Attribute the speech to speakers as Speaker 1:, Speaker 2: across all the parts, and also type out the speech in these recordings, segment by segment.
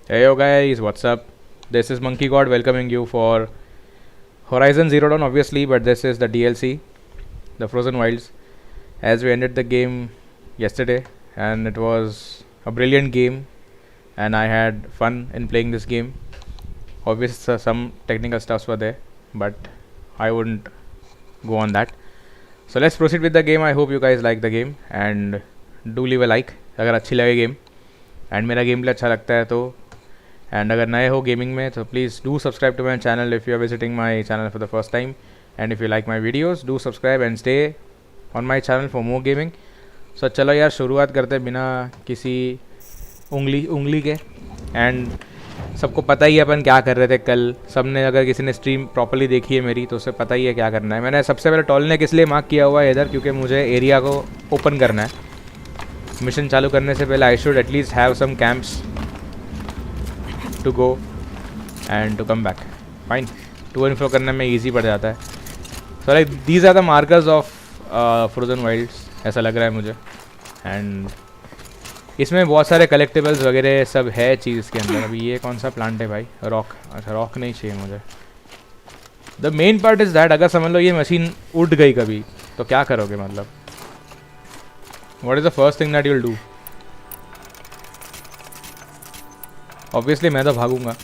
Speaker 1: Hey yo guys, what's up? This is MonkeyGod welcoming you for Horizon Zero Dawn obviously, but this is the DLC, the Frozen Wilds, as we ended the game yesterday, and it was a brilliant game and I had fun in playing this game. Obviously some technical stuffs were there, but I wouldn't go on that. So let's proceed with the game. I hope you guys like the game and do leave a like अगर अच्छी लगे game and मेरा game play अच्छा लगता है तो, and अगर नए हो गेमिंग में तो please do subscribe to my channel if you are visiting my channel for the first time, and if you like my videos do subscribe and stay on my channel for more gaming. So चलो यार शुरुआत करते हैं बिना किसी उंगली के. And सबको पता ही है अपन क्या कर रहे थे कल. सबने अगर किसी ने स्ट्रीम प्रॉपर्ली देखी है मेरी तो उसे पता ही है क्या करना है. मैंने सबसे पहले टॉलनेक इसलिए मार्क किया हुआ है इधर क्योंकि मुझे एरिया को ओपन करना है. मिशन चालू करने से पहले I should at least have some camps to go and to come back. Fine, to and fro करने में ईजी पड़ जाता है. So like these are the markers of frozen wilds, ऐसा लग रहा है मुझे. एंड इसमें बहुत सारे कलेक्टिबल्स वगैरह सब है चीज़ के अंदर. अभी ये कौन सा प्लांट है भाई? रॉक. अच्छा रॉक नहीं चाहिए मुझे. The main part is that अगर समझ लो ये मशीन उड़ गई कभी तो क्या करोगे? मतलब what is the first thing that you will do? Obviously मैं तो भागूंगा.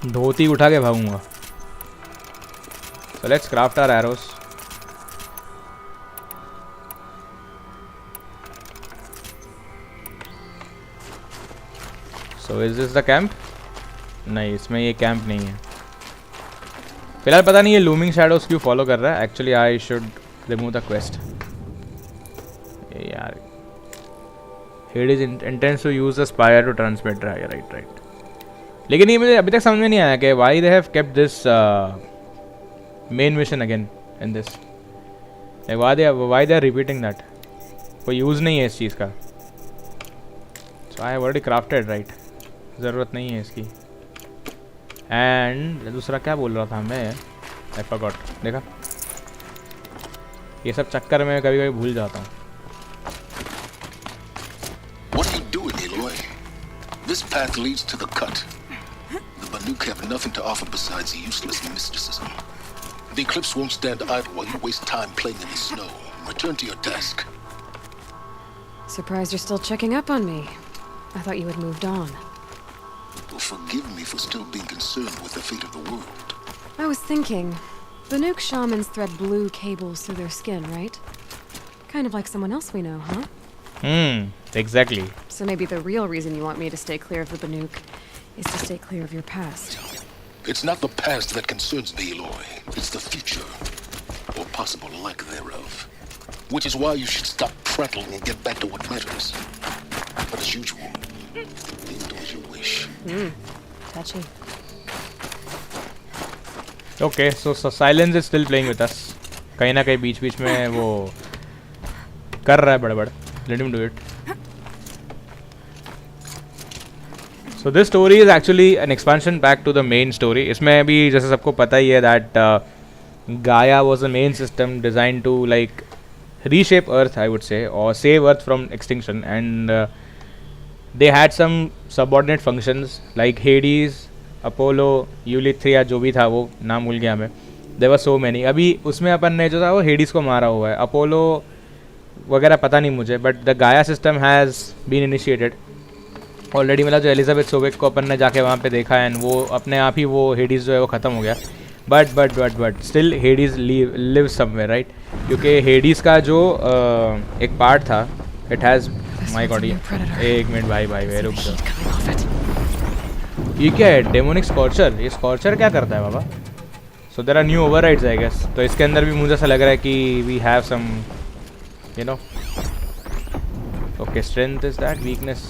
Speaker 1: धोती उठा के भागूंगा. So let's craft our arrows. So is this the camp? नहीं, इसमें ये कैंप नहीं है फिलहाल. पता नहीं ये लूमिंग शैडोज क्यों फॉलो कर रहा है. Actually I should remove the quest. यार Hades intends to use the spire to transmit right. लेकिन ये मुझे अभी तक समझ में नहीं आया कि why they have kept this main mission again in this. Like why they are repeating that? कोई यूज़ नहीं है इस चीज़ का. So I have already crafted right. ज़रूरत नहीं है इसकी. एंड दूसरा क्या बोल रहा था मैं? I forgot. देखा, ये सब चक्कर में कभी कभी भूल जाता हूँ.
Speaker 2: This path leads to the cut. The Banuk have nothing to offer besides useless mysticism. The Eclipse won't stand idle while you waste time playing in the snow. Return to your task.
Speaker 3: Surprised you're still checking up on me. I thought you had moved on.
Speaker 2: Well, forgive me for still being concerned with the fate of the world.
Speaker 3: I was thinking, Banuk shamans thread blue cables through their skin, right? Kind of like someone else we know, huh?
Speaker 1: Exactly.
Speaker 3: So maybe the real reason you want me to stay clear of the Banuk is to stay clear of your past.
Speaker 2: It's not the past that concerns me, Aloy. It's the future, or possible lack thereof. Which is why you should stop prattling and get back to what matters. But as usual, indulge your wish.
Speaker 3: Touchy.
Speaker 1: Okay, so Sylens is still playing with us. कहीं ना कहीं बीच में वो कर रहा है बड़बड़. Let him do it. So this story is actually an expansion back to the main story. इसमें भी जैसे सबको पता ही है that GAIA was the main system designed to like reshape Earth, I would say, or save Earth from extinction, and they had some subordinate functions like Hades, Apollo, Ulithria या जो भी था वो नाम भूल गया मैं. There were so many. अभी उसमें अपन ने जो था वो Hades को मारा हुआ है. अपोलो वगैरह पता नहीं मुझे, but the Gaia system has been initiated already. मतलब जो एलिजाबेथ सोबेक को अपन ने जाके वहाँ पे देखा एंड वो अपने आप ही वो हेडीज़ जो है वो ख़त्म हो गया. But still Hades live somewhere right, क्योंकि हेडीज़ का जो एक पार्ट था इट हैज़ माय गॉड. एक मिनट भाई रुक जाओ. ये क्या है? Demonic scorcher. ये स्कॉर्चर क्या करता है बाबा? So there are new overrides I guess. तो इसके अंदर भी मुझे ऐसा लग रहा है कि we have some you know. Okay, strength is that, weakness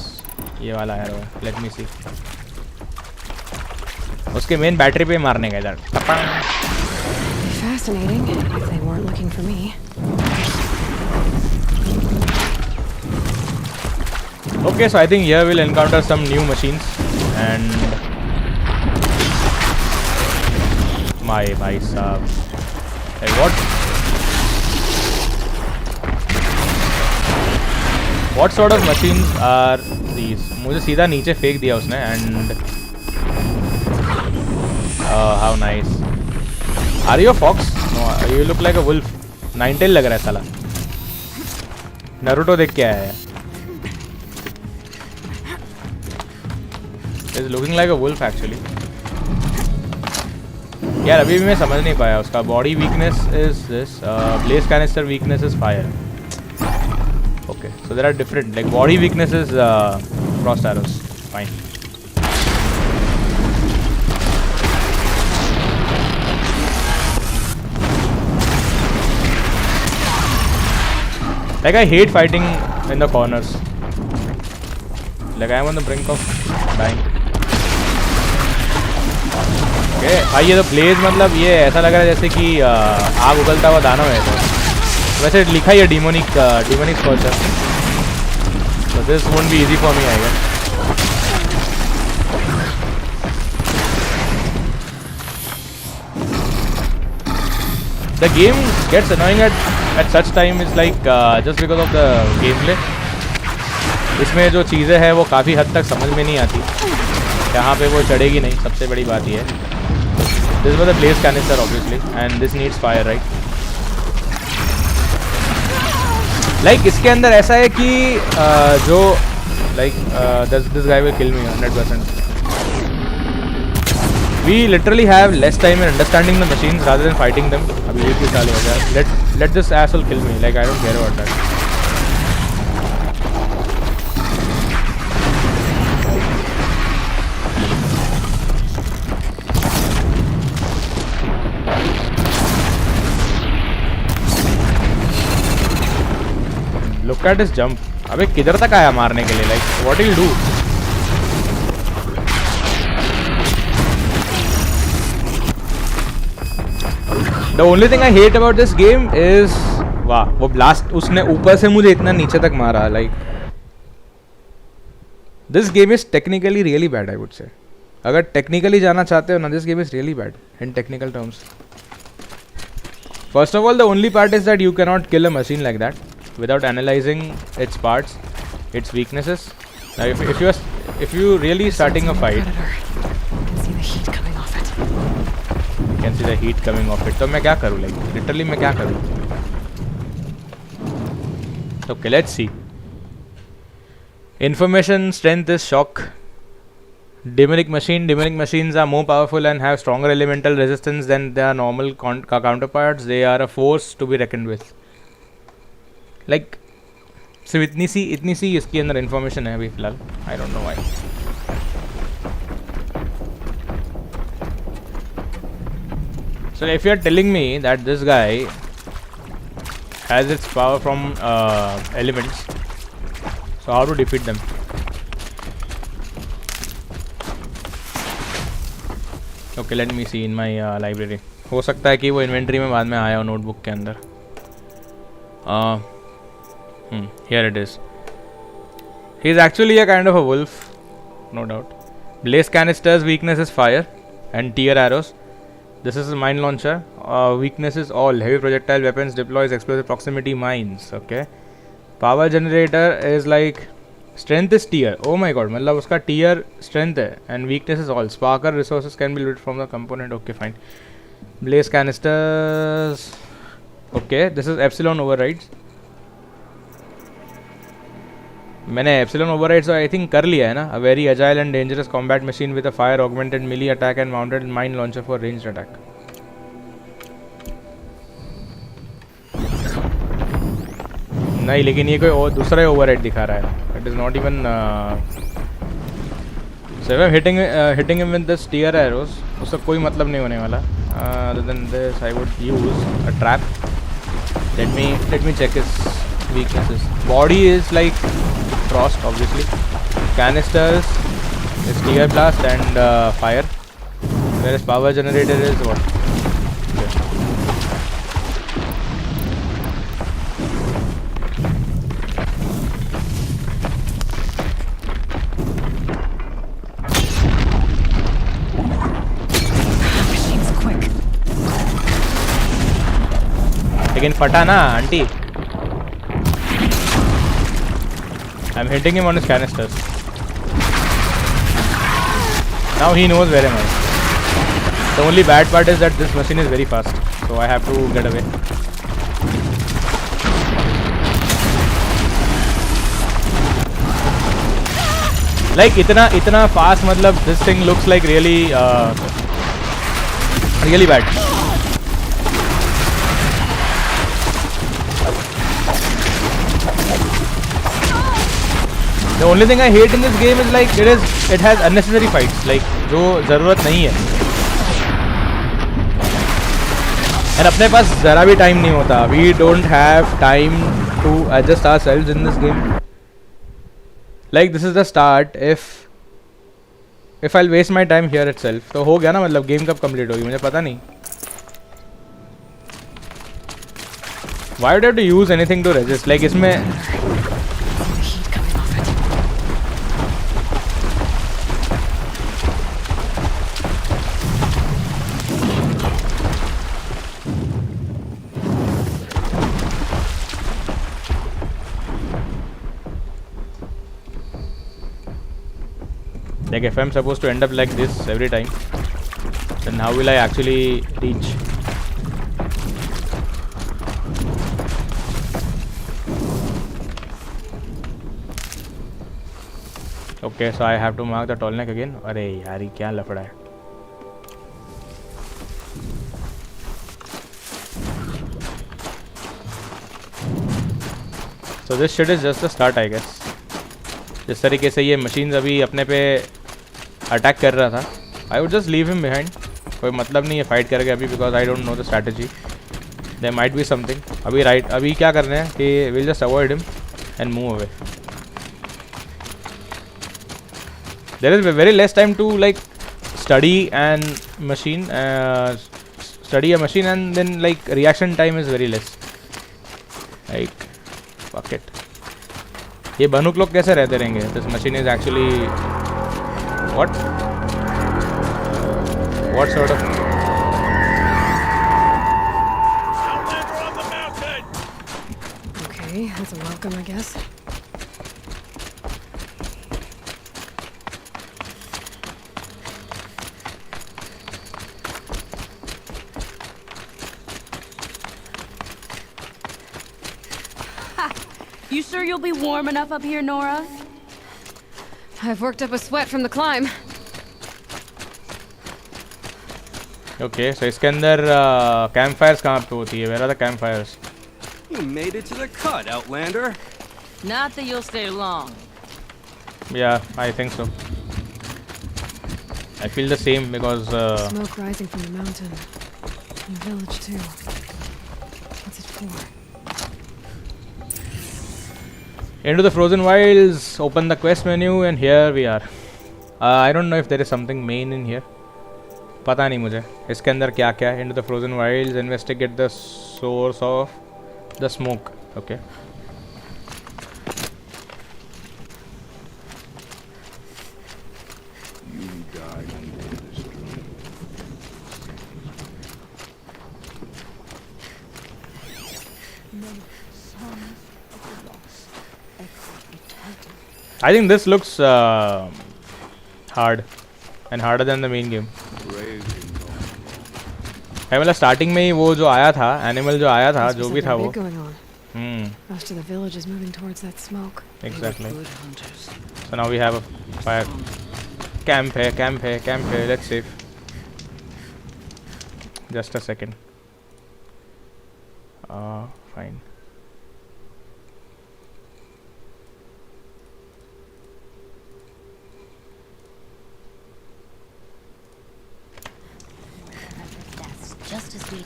Speaker 1: ये वाला है. let me see. उसके मेन बैटरी पे मारने का इधर.
Speaker 3: Fascinating if they weren't looking for me.
Speaker 1: Okay, so I think here we'll encounter some new machines and my भाई साहब. Hey, what? What sort of machines are these? मुझे सीधा नीचे फेंक दिया उसने and how nice. Are you a fox? No, you look like a wolf. Ninetale लग रहा है साला. Naruto देख के आया है. Is looking like a wolf actually. यार अभी भी मैं समझ नहीं पाया उसका. Body weakness is this. Blaze canister weakness is fire. Okay, so there are different, like body weakness is frost arrows. Fine. Like I hate fighting in the corners. Like I am on the brink of dying. Okay, भाई ये तो Blaze मतलब ये ऐसा लग रहा है जैसे कि आग उगलता हुआ दानव है. तो वैसे लिखा ही है demonic Scorchers. So this won't be easy for me, I guess. The game gets annoying at such time is like just because of the gameplay. इसमें जो चीज़ें हैं वो काफ़ी हद तक समझ में नहीं आती. यहाँ पे वो चढ़ेगी नहीं, सबसे बड़ी बात ये है. This was a blaze canister obviously and this needs fire, right? Like इसके अंदर ऐसा है कि जो like this guy will kill me 100%. We literally have less time in understanding the machines rather than fighting them. अभी एक ही साल हो गया. Let this asshole kill me. Like I don't care about that. Look at his jump. अबे किधर तक आया मारने के लिए? Like what will do? The only thing I hate about this game is वाह वो blast उसने ऊपर से मुझे इतना नीचे तक मारा. Like this game is technically really bad, I would say. अगर technically जाना चाहते हो ना, this game is really bad in technical terms. First of all, the only part is that you cannot kill a machine like that without analyzing its parts, its weaknesses. Now, if you really starting a fight,
Speaker 3: See the heat coming off it.
Speaker 1: you can see the heat coming off it. तो मैं क्या करूँ? Like literally मैं क्या करूँ? Okay, let's see. Information strength is shock. Demonic machines are more powerful and have stronger elemental resistance than their normal counterparts. They are a force to be reckoned with. Like सिर्फ इतनी सी इसके अंदर information है अभी फिलहाल. आई don't know why. So if you are telling me that this guy has its power from elements, so how to defeat them? Okay, let me see in my library. हो सकता है कि वो इन्वेंट्री में बाद में आया हो नोटबुक के अंदर. Here it is. He is actually a kind of a wolf, no doubt. Blaze canister's weakness is fire and tear arrows. This is a mine launcher. Weakness is all. Heavy projectile weapons deploys explosive proximity mines. Okay. Power generator is like strength is tear. Oh my god, मतलब उसका tear strength है and weakness is all. Sparker resources can be looted from the component. Okay, fine. Blaze canisters. Okay, this is epsilon overrides. मैंने epsilon overrides I think कर लिया है ना. A very agile and dangerous combat machine with a fire augmented melee attack and mounted mine launcher for ranged attack. नहीं, लेकिन ये कोई और दूसरा ही override दिखा रहा है. It is not even. So if I'm hitting him with the tear arrows, उसका कोई मतलब नहीं होने वाला. Other than this, I would use a trap. Let me check his weaknesses. Body is like frost, obviously. Canisters is tear blast and fire. Whereas power generator is what? Okay.
Speaker 3: Machine's quick.
Speaker 1: लेकिन फटा ना aunty. I'm hitting him on his canisters. Now he knows where am I. The only bad part is that this machine is very fast, so I have to get away. Like itna fast, matlab this thing looks like really really bad. The only thing I hate in this game is like it has unnecessary fights, like जो ज़रूरत नहीं है. And अपने पास ज़रा भी time नहीं होता. We don't have time to adjust ourselves in this game. Like this is the start. If I'll waste my time here itself, तो हो गया ना, मतलब game कब complete होगी मुझे पता नहीं. Why would I have to use anything to resist? Like इसमें like if I'm supposed to end up like this every time, then how will I actually reach? Okay, so I have to mark the Tallneck again. अरे यार ये क्या लफड़ा है? So this shit is just the start, I guess. जिस तरीके से ये मशीन्स अभी अपने पे अटैक कर रहा था, I would just leave him behind. कोई मतलब नहीं है फाइट करके अभी, because I don't know the strategy. There might be something. अभी क्या कर रहे हैं कि will just avoid him and move away. There is very less time to like study and machine study a machine, and then like reaction time is very less. Like fuck it. ये बनुक लोग कैसे रहते रहेंगे? This machine is actually what sort of
Speaker 3: Okay, that's a welcome, I guess.
Speaker 4: You sure you'll be warm enough up here, Nora?
Speaker 3: I've worked up a sweat from the climb.
Speaker 1: Okay, so इसके अंदर campfires कहाँ पे होती है? Where are the campfires?
Speaker 5: You made it to the cut, Outlander.
Speaker 4: Not that you'll stay long.
Speaker 1: Yeah, I think so. I feel the same because
Speaker 3: Smoke rising from the mountain. In the village too. What's it for?
Speaker 1: into the frozen wilds, open the quest menu, and here we are. I don't know if there is something main in here. पता नहीं मुझे इसके अंदर क्या क्या है. into the frozen wilds, investigate the source of the smoke. Okay. I think this looks hard and harder than the main game. मतलब starting में ही वो जो आया था एनिमल जो आया था जो भी था वो.
Speaker 3: Most of the village is moving towards that smoke.
Speaker 1: Exactly. So now we have a fire camp है. Let's save. Just a second. Fine.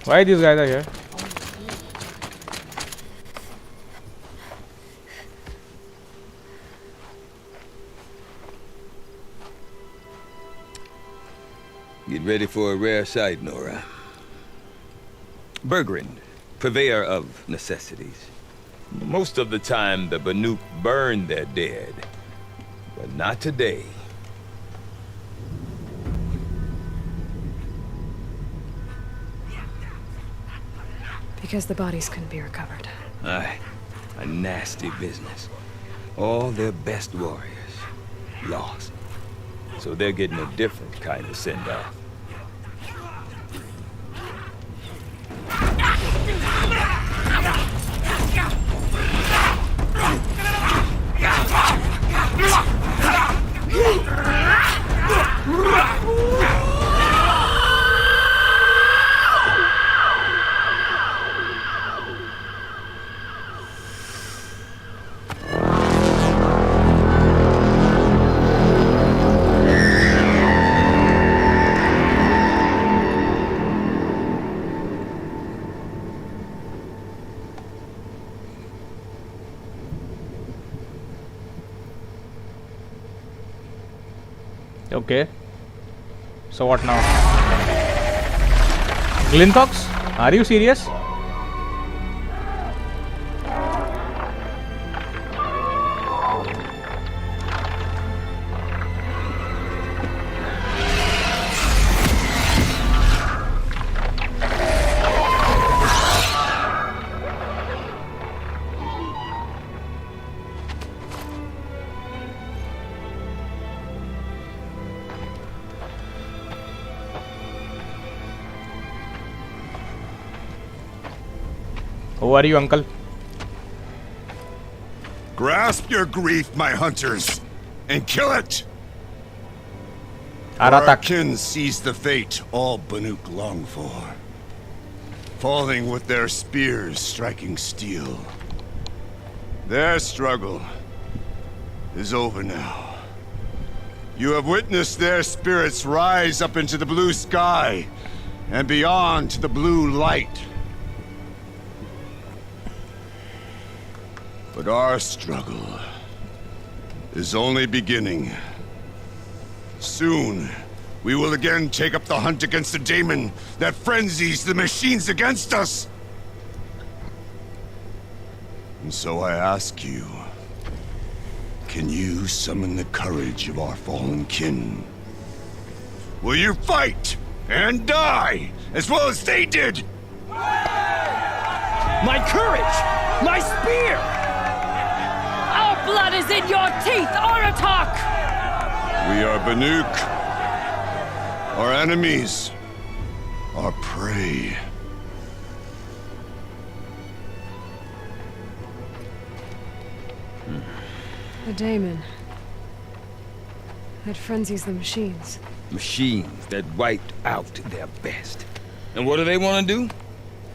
Speaker 1: Why these guys are here?
Speaker 6: Get ready for a rare sight, Nora. Bergrind, purveyor of necessities. Most of the time, the Banuk burn their dead. But not today.
Speaker 3: Because the bodies couldn't be recovered.
Speaker 6: Aye, a nasty business. All their best warriors lost. So they're getting a different kind of send-off.
Speaker 1: Okay. So what now? Glintox? Are you serious? Who are you, uncle?
Speaker 7: Grasp your grief, my hunters, and kill it!
Speaker 1: Aratak.
Speaker 7: Our kin sees the fate all Banuk long for. Falling with their spears striking steel. Their struggle is over now. You have witnessed their spirits rise up into the blue sky and beyond to the blue light. But our struggle is only beginning. Soon, we will again take up the hunt against the daemon that frenzies the machines against us. And so I ask you, can you summon the courage of our fallen kin? Will you fight and die as well as they did?
Speaker 5: My courage! My spear!
Speaker 4: Our blood is in your teeth, Aratak!
Speaker 7: We are Banuk. Our enemies are prey.
Speaker 3: The daemon. That frenzies the machines.
Speaker 6: Machines that wiped out their best. And what do they want to do?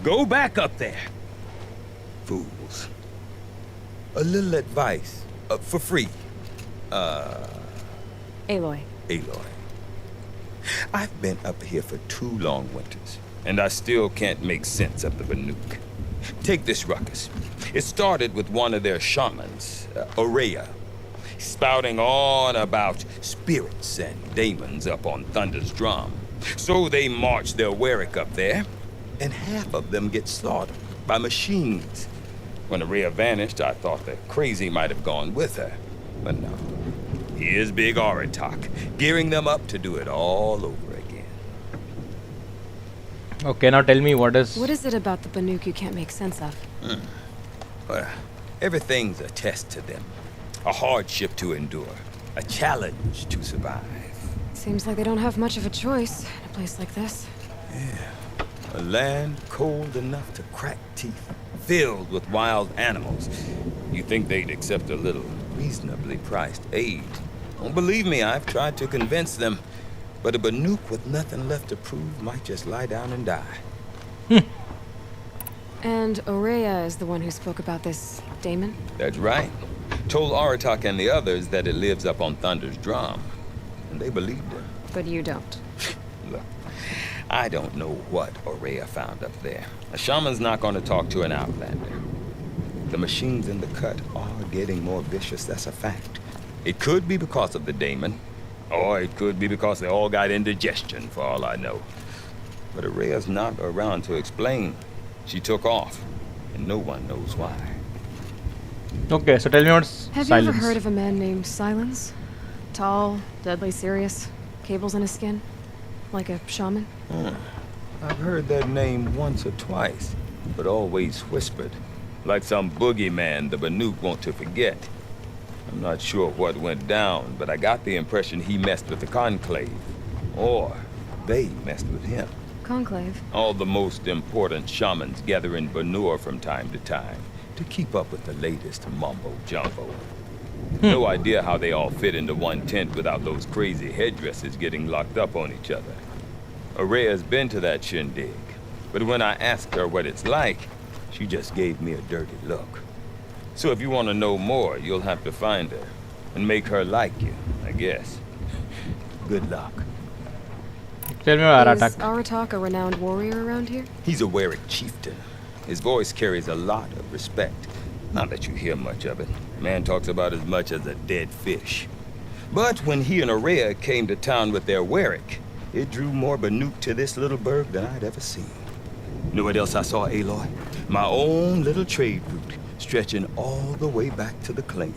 Speaker 6: Go back up there. Fools. A little advice, for free.
Speaker 3: Aloy.
Speaker 6: Aloy. I've been up here for 2 long winters, and I still can't make sense of the Banuk. Take this ruckus. It started with one of their shamans, Orea, spouting on about spirits and daemons up on Thunder's drum. So they march their Werak up there, and half of them get slaughtered by machines. When Orea vanished, I thought the crazy might have gone with her, but no. Here's Big Aratak, gearing them up to do it all over again.
Speaker 1: Okay, now tell me what is...
Speaker 3: What is it about the Banuk you can't make sense of?
Speaker 6: Well, everything's a test to them. A hardship to endure. A challenge to survive.
Speaker 3: Seems like they don't have much of a choice in a place like this.
Speaker 6: A land cold enough to crack teeth, filled with wild animals. You think they'd accept a little reasonably priced aid? Don't believe me, I've tried to convince them. But a Banuk with nothing left to prove might just lie down and die.
Speaker 3: And Orea is the one who spoke about this daemon?
Speaker 6: That's right. Told Aratak and the others that it lives up on Thunder's drum. And they believed him.
Speaker 3: But you don't.
Speaker 6: Look, I don't know what Orea found up there. A shaman's not going to talk to an outlander. The machines in the cut are getting more vicious, that's a fact. It could be because of the daemon, or it could be because they all got indigestion, for all I know. But Orea's not around to explain. She took off, and no one knows why.
Speaker 1: Okay, so tell me what's
Speaker 3: Have
Speaker 1: Sylens.
Speaker 3: you ever heard of a man named Sylens? Tall, deadly serious, cables in his skin? Like a shaman?
Speaker 6: I've heard that name once or twice, but always whispered. Like some boogeyman the Banuk want to forget. I'm not sure what went down, but I got the impression he messed with the Conclave. Or they messed with him.
Speaker 3: Conclave?
Speaker 6: All the most important shamans gather in Banuk from time to time to keep up with the latest mumbo-jumbo. No idea how they all fit into one tent without those crazy headdresses getting locked up on each other. Orea's been to that shindig, but when I asked her what it's like, she just gave me a dirty look. So if you want to know more, you'll have to find her and make her like you, I guess. Good luck.
Speaker 1: Tell me
Speaker 3: Is
Speaker 1: about Aratak.
Speaker 3: Aratak a renowned warrior around here?
Speaker 6: He's a Werak chieftain. His voice carries a lot of respect. Not that you hear much of it. Man talks about as much as a dead fish. But when he and Orea came to town with their Werak, it drew more Banuk to this little burg than I'd ever seen. Know what else I saw, Aloy? My own little trade route, stretching all the way back to the claim.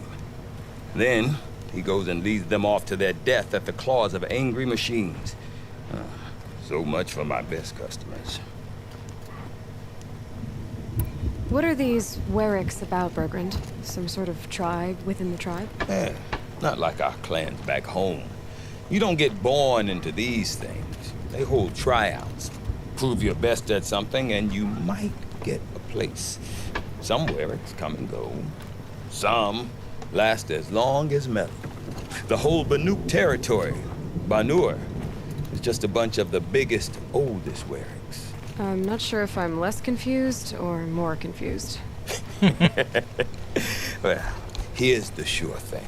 Speaker 6: Then, he goes and leads them off to their death at the claws of angry machines. So much for my best customers.
Speaker 3: What are these Weraks about, Bergrand? Some sort of tribe within the tribe?
Speaker 6: Not like our clans back home. You don't get born into these things. They hold tryouts. Prove your best at something and you might get a place. Some Weraks come and go. Some last as long as metal. The whole Banuk territory, Banur, is just a bunch of the biggest, oldest Weraks.
Speaker 3: I'm not sure if I'm less confused or more confused.
Speaker 6: Well, here's the sure thing.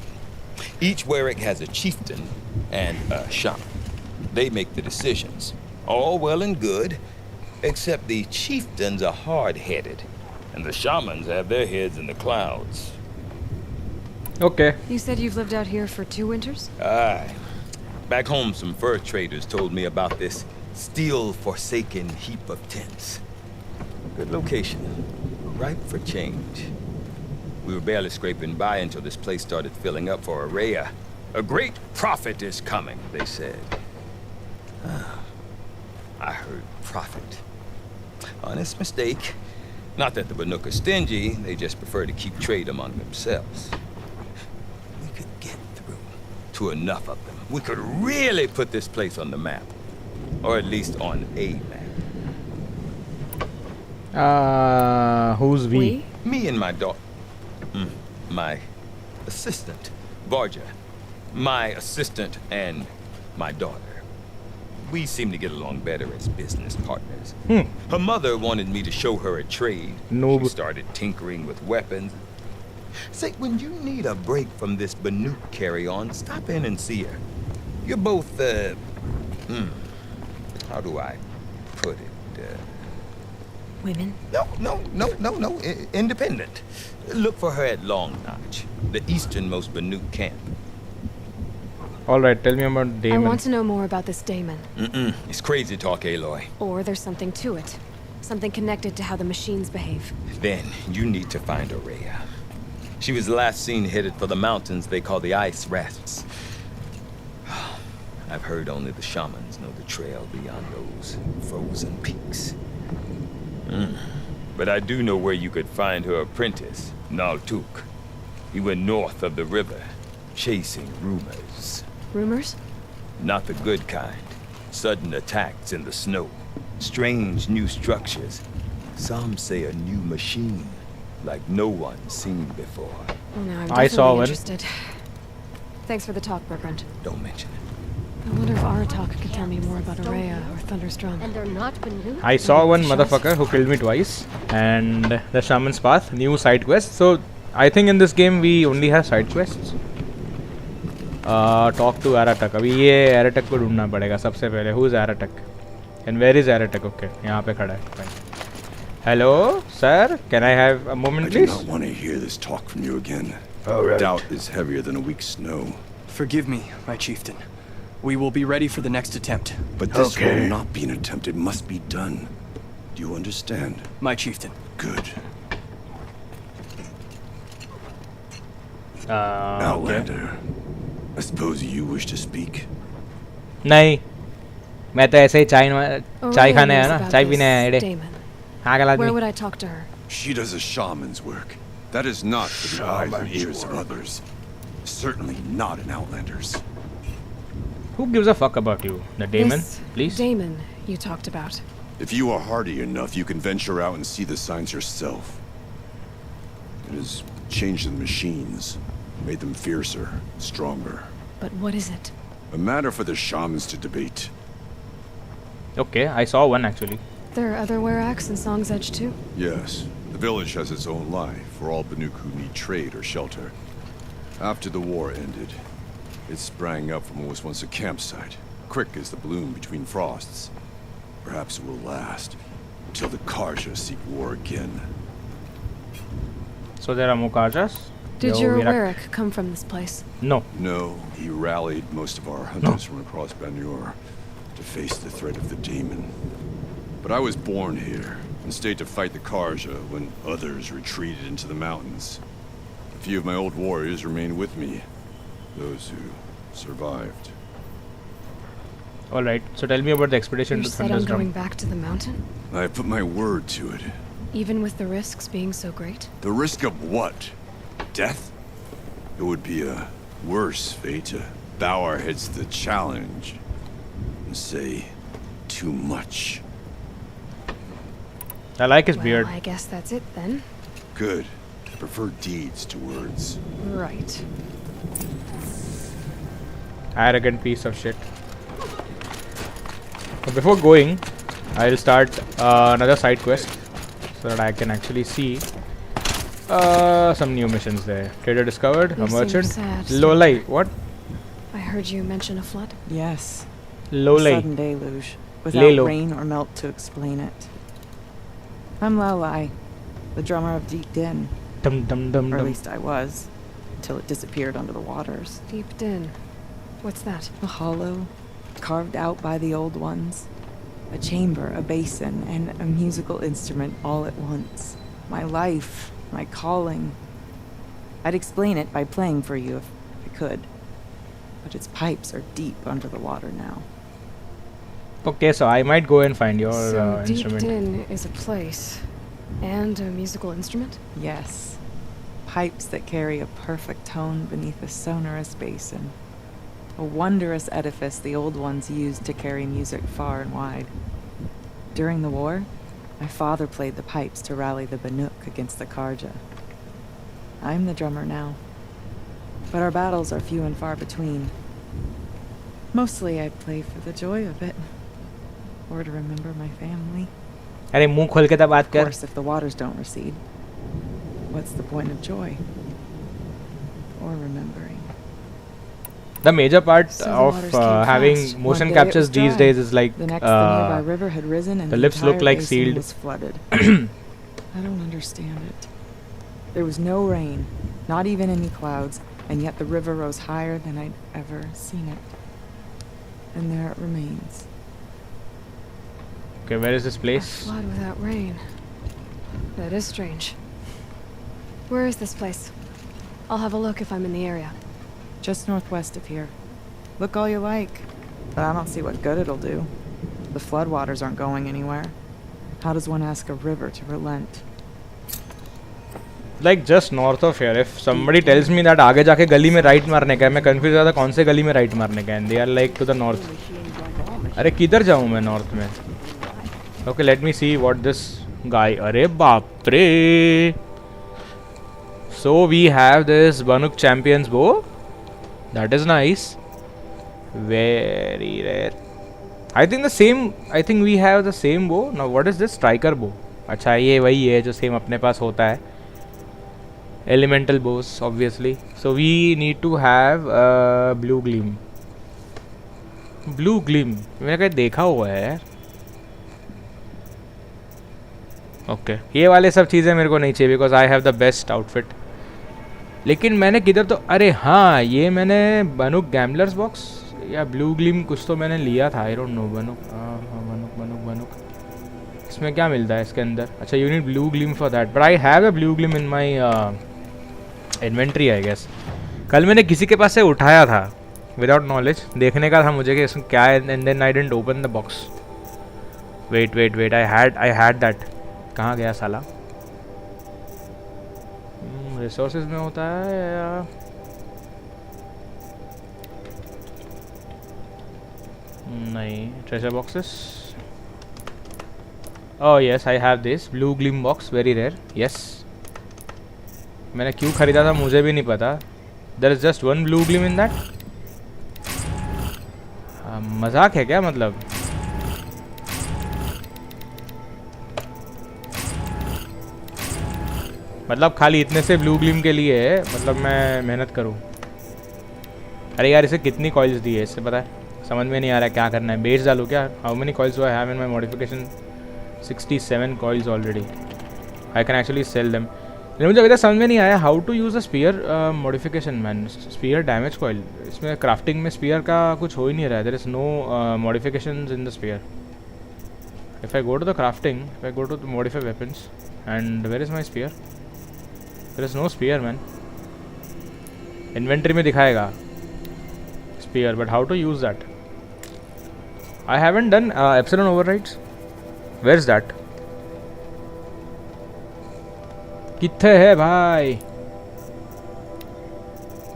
Speaker 6: Each Werak has a chieftain and a shaman. They make the decisions. All well and good, except the chieftains are hard-headed, and the shamans have their heads in the clouds.
Speaker 1: Okay.
Speaker 3: You said you've lived out here for 2 winters?
Speaker 6: Aye. Back home, some fur traders told me about this steel-forsaken heap of tents. Good location. Ripe for change. We were barely scraping by until this place started filling up for Orea. A great prophet is coming, they said. I heard prophet. Honest mistake. Not that the Banuk are stingy, they just prefer to keep trade among themselves. We could get through to enough of them. We could really put this place on the map. Or at least on a map.
Speaker 1: Who's we?
Speaker 6: Me and my daughter. My assistant, Varja. My assistant and my daughter. We seem to get along better as business partners. Her mother wanted me to show her a trade.
Speaker 1: No.
Speaker 6: She started tinkering with weapons. Say, when you need a break from this Banuk carry-on, stop in and see her. You're both, how do I put it?
Speaker 3: Women?
Speaker 6: No. Independent. Look for her at Long Notch, the easternmost Banuk camp.
Speaker 1: Alright, tell me about Damon.
Speaker 3: I want to know more about this Damon.
Speaker 6: It's crazy talk, Aloy.
Speaker 3: Or there's something to it. Something connected to how the machines behave.
Speaker 6: Then you need to find Orea. She was last seen headed for the mountains they call the Ice Rafts. I've heard only the shamans know the trail beyond those frozen peaks. But I do know where you could find her apprentice, Naltuk. He went north of the river, chasing rumors.
Speaker 3: Rumors?
Speaker 6: Not the good kind. Sudden attacks in the snow. Strange new structures. Some say a new machine, like no one's seen before.
Speaker 3: Oh, no, I'm
Speaker 1: I saw
Speaker 3: definitely
Speaker 1: one.
Speaker 3: interested. Thanks for the talk, Bergrand.
Speaker 6: Don't mention it.
Speaker 3: I wonder if Aratak could tell me more about Orea or Thunderstrom.
Speaker 4: And they're not Banuk?
Speaker 1: I saw one motherfucker who killed me twice, and the Shaman's Path, new side quest. So I think in this game we only have side quests. Talk to Aratak. अभी ये Aratak को ढूंढना पड़ेगा सबसे पहले. Who is Aratak? And where is Aratak? Okay, यहाँ पे खड़ा है. Fine. Hello, sir. Can I have a moment,
Speaker 7: I do
Speaker 1: please?
Speaker 7: not want to hear this talk from you again.
Speaker 8: All right.
Speaker 7: Doubt is heavier than a week's snow.
Speaker 5: Forgive me, my chieftain. We will be ready for the next attempt.
Speaker 7: But this
Speaker 8: Okay.
Speaker 7: will not be an attempt. It must be done. Do you understand?
Speaker 5: My chieftain.
Speaker 7: Good.
Speaker 1: Okay.
Speaker 7: Outlander. I suppose you wish to speak?
Speaker 1: नहीं, मैं तो ऐसे ही चाय खाने आया ना, चाय पीने आया इधर.
Speaker 3: Damon.
Speaker 1: पागल
Speaker 3: Where
Speaker 1: आदमी.
Speaker 3: would I talk to her?
Speaker 7: She does a shaman's work. That is not for the eyes and ears of others. Certainly not in Outlanders.
Speaker 1: Who gives a fuck about you? The daemon,
Speaker 3: This
Speaker 1: please?
Speaker 3: daemon you talked about.
Speaker 7: If you are hardy enough, you can venture out and see the signs yourself. It has changed the machines, made them fiercer, stronger.
Speaker 3: But what is it?
Speaker 7: A matter for the shamans to debate.
Speaker 1: Okay, I saw one actually.
Speaker 3: There are other Weraks in Song's Edge too?
Speaker 7: Yes, the village has its own life for all Banuk who need trade or shelter. After the war ended, it sprang up from what was once a campsite, quick as the bloom between frosts. Perhaps it will last until the Karja seek war again.
Speaker 1: So there are more Karjas?
Speaker 3: Did
Speaker 1: Yo,
Speaker 3: your
Speaker 1: Werak.
Speaker 3: Werak come from this place?
Speaker 1: No.
Speaker 7: No, he rallied most of our hunters from across Banuk to face the threat of the demon. But I was born here and stayed to fight the Karja when others retreated into the mountains. A few of my old warriors remained with me, those who survived.
Speaker 1: Alright, so tell me about the expedition
Speaker 3: You're
Speaker 1: to
Speaker 3: set on
Speaker 1: Thunder's
Speaker 3: going
Speaker 1: Drum.
Speaker 3: back to the mountain?
Speaker 7: I put my word to it.
Speaker 3: Even with the risks being so great?
Speaker 7: The risk of what? Death? It would be a worse fate to bow our heads to the challenge and say too much.
Speaker 1: I like his
Speaker 3: Well,
Speaker 1: beard.
Speaker 3: I guess that's it then.
Speaker 7: Good. I prefer deeds to words.
Speaker 3: Right.
Speaker 1: Arrogant piece of shit. So before going, I'll start another side quest so that I can actually see some new missions there. Trader discovered,
Speaker 3: You
Speaker 1: a
Speaker 3: seem
Speaker 1: merchant.
Speaker 3: sad,
Speaker 1: Lolai, what?
Speaker 3: I heard you mention a flood.
Speaker 8: Yes. A
Speaker 1: Lolai.
Speaker 8: sudden deluge, without
Speaker 1: Lelo.
Speaker 8: rain or melt to explain it. I'm Lolai, the drummer of Deep Din,
Speaker 1: Dum dum dum
Speaker 8: or at
Speaker 1: dum.
Speaker 8: least I was, until it disappeared under the waters.
Speaker 3: Deep Din. What's that?
Speaker 8: A hollow, carved out by the old ones. A chamber, a basin, and a musical instrument all at once. My life, my calling. I'd explain it by playing for you if I could. But its pipes are deep under the water now.
Speaker 1: Okay, so I might go and find your
Speaker 3: So Deep
Speaker 1: instrument.
Speaker 3: Din is a place. And a musical instrument?
Speaker 8: Yes. Pipes that carry a perfect tone beneath a sonorous basin. A wondrous edifice the old ones used to carry music far and wide. During the war, my father played the pipes to rally the Banuk against the Karja. I'm the drummer now. But our battles are few and far between. Mostly I play for the joy of it. Or to remember my family.
Speaker 1: अरे मुंह खोल के तो बात
Speaker 8: Of
Speaker 1: कर.
Speaker 8: course, if the waters don't recede, what's the point of joy? Or remembering?
Speaker 1: The major part
Speaker 3: So the
Speaker 1: of
Speaker 3: waters came
Speaker 1: having
Speaker 3: fast.
Speaker 1: motion
Speaker 8: One day it
Speaker 1: captures
Speaker 8: was
Speaker 1: these
Speaker 8: dry.
Speaker 1: days is like
Speaker 8: The next, the nearby river had risen and
Speaker 1: the lips look
Speaker 8: entire
Speaker 1: like
Speaker 8: basin
Speaker 1: sealed.
Speaker 8: was flooded. I don't understand it. There was no rain, not even any clouds, and yet the river rose higher than I'd ever seen it. And there it remains.
Speaker 1: Okay, where is this
Speaker 3: A
Speaker 1: place?
Speaker 3: flood without rain. That is strange. Where is this place? I'll have a look if I'm in the area.
Speaker 8: Just northwest of here. Look all you like, but I don't see what good it'll do. The floodwaters aren't going anywhere. How does one ask a river to relent?
Speaker 1: Like just north of here. If somebody tells me that आगे जाके गली में right मारने का है, मैं confused रहता कौन से गली में right मारने का है. And they are like to the north. अरे किधर जाऊँ मैं north में? Okay, let me see what this guy. अरे बाप रे. So we have this Banuk Champions bow. That is nice. Very rare. I think the same. I think we have the same bow. Now what is this striker bow? अच्छा ये वही है जो same अपने पास होता है. Elemental bows, obviously. So we need to have blue gleam. Blue gleam. मैंने कहीं देखा हुआ है यार. Okay. ये वाले सब चीज़ें मेरे को नहीं चाहिए because I have the best outfit. लेकिन मैंने किधर तो अरे हाँ ये मैंने बनूक गैम्बलर्स बॉक्स या ब्लू ग्लीम कुछ तो मैंने लिया था. आई डोंट नो. बनूक बनूक बनूक बनूक इसमें क्या मिलता है इसके अंदर? अच्छा you need blue gleam for that but I have a blue gleam in my inventory I guess. कल मैंने किसी के पास से उठाया था विदाउट नॉलेज. देखने का था मुझे कि इसमें क्या है and then I didn't open the box. Wait I had that. कहाँ गया साला? रिसोर्सेज में होता है या नहीं treasure boxes. Oh yes I have this blue gleam box, very rare. Yes मैंने क्यों खरीदा था मुझे भी नहीं पता. There is just one blue gleam in that. मजाक है क्या मतलब. मतलब खाली इतने से ब्लू ग्लिम के लिए है, मतलब मैं मेहनत करूं. अरे यार इसे कितनी कॉइल्स दी है इससे पता है, समझ में नहीं आ रहा है क्या करना है. बेच डालूं क्या. How many coils do I have in my modification. 67 coils already. I can actually sell them. लेकिन मुझे अभी तक समझ में नहीं आया how to use a spear modification man. Spear damage coil, इसमें क्राफ्टिंग में स्पीयर का कुछ हो ही नहीं रहा है. There is no modifications in the spear. If I go to the crafting, if I go to modify weapons and where is my spear. There is no spear man. Inventory में दिखाएगा spear but how to use that. I haven't done epsilon overrides. Where is that. कित्थे है भाई.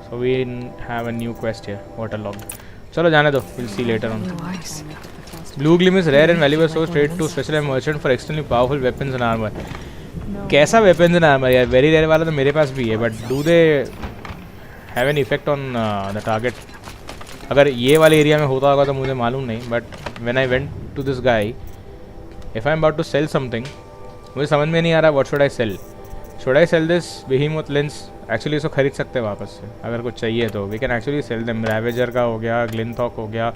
Speaker 1: So we have a new quest here. Water log. चलो जाने दो, will see later on. Blue gleam is rare and valuable source trade to special merchant for extremely powerful weapons and armor. कैसा weapons and armor यार. Very rare वाला तो मेरे पास भी है but do they have an effect on the target. अगर ये वाले एरिया में होता होगा तो मुझे मालूम नहीं but when I went to this guy, if I am about to sell something, मुझे समझ में नहीं आ रहा what should I sell. Should I sell this behemoth lens. Actually इसको खरीद सकते हैं वापस से अगर कुछ चाहिए तो. We can actually sell them. Ravager का हो गया, ग्लिनथॉक हो गया.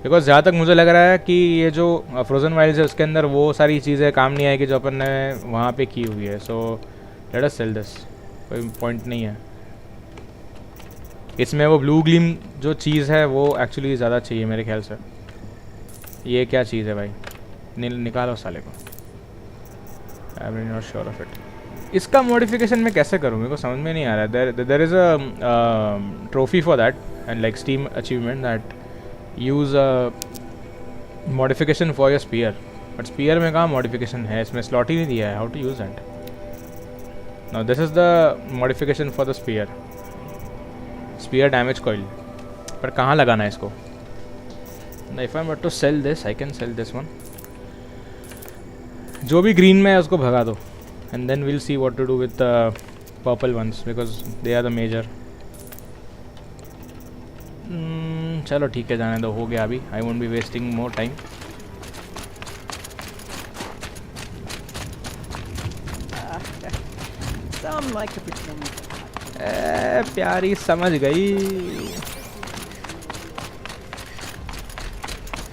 Speaker 1: बिकॉज जहाँ तक मुझे लग रहा है कि ये जो फ्रोजन वाइल्ड्स है उसके अंदर वो सारी चीज़ें काम नहीं आएगी जो अपन ने वहाँ पे की हुई है. So let us sell this. कोई पॉइंट नहीं है इसमें. वो ब्लू ग्लिम जो चीज़ है वो एक्चुअली ज़्यादा चाहिए मेरे ख्याल से. ये क्या चीज़ है भाई. निकालो साले को. I am not sure of it. इसका मॉडिफिकेशन मैं कैसे करूँ मेरे को समझ में नहीं आ रहा है. There is a trophy for that and like steam achievement that use modification for your spear. But spear में कहाँ मॉडिफिकेशन है. इसमें स्लॉट ही नहीं दिया है. How to use that. Now this is the modification for the spear. Spear damage coil. पर कहाँ लगाना है इसको. If I am to sell this I can sell this one. जो भी ग्रीन में है उसको भगा दो and then we'll see what to do with the purple ones because they are the major. चलो ठीक है जाने दो. हो गया अभी. I won't be wasting more time.
Speaker 4: Some like to pretend.
Speaker 1: प्यारी समझ गई.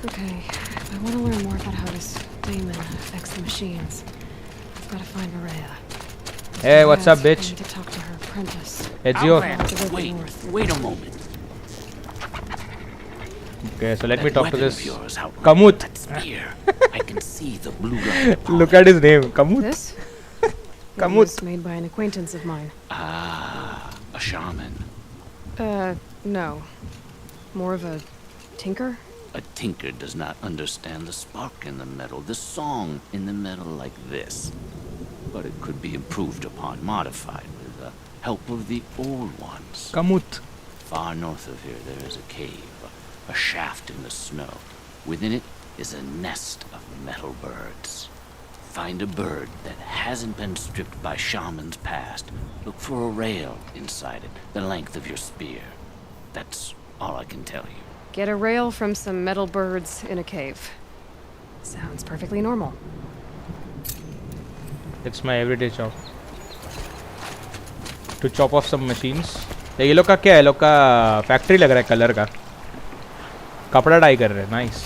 Speaker 3: Okay, I want to learn more about how this demon affects the machines. Gotta find Orea.
Speaker 1: Hey, what's up, bitch?
Speaker 3: I need to talk to her apprentice.
Speaker 1: It's your.
Speaker 2: Wait a moment.
Speaker 1: Okay, so let me talk to this
Speaker 2: Kamut.
Speaker 1: Kamut.
Speaker 2: I can see the blue light.
Speaker 1: Look at his name, Kamut.
Speaker 3: This?
Speaker 1: Kamut.
Speaker 3: It was made by an acquaintance of mine.
Speaker 2: Ah, a shaman.
Speaker 3: No. More of a tinker?
Speaker 2: A tinker does not understand the spark in the metal, the song in the metal like this. But it could be improved upon, modified with the help of the old ones.
Speaker 1: Kamut.
Speaker 2: Far north of here there is a cave, a shaft in the snow. Within it is a nest of metal birds. Find a bird that hasn't been stripped by shamans past. Look for a rail inside it, the length of your spear. That's all I can tell you.
Speaker 3: Get a rail from some metal birds in a cave. Sounds perfectly normal.
Speaker 1: It's my everyday job. To chop off some machines. ये लोग का क्या है. ये लोग का factory लग रहा है कलर का. कपड़ा डाई कर रहे हैं. नाइस.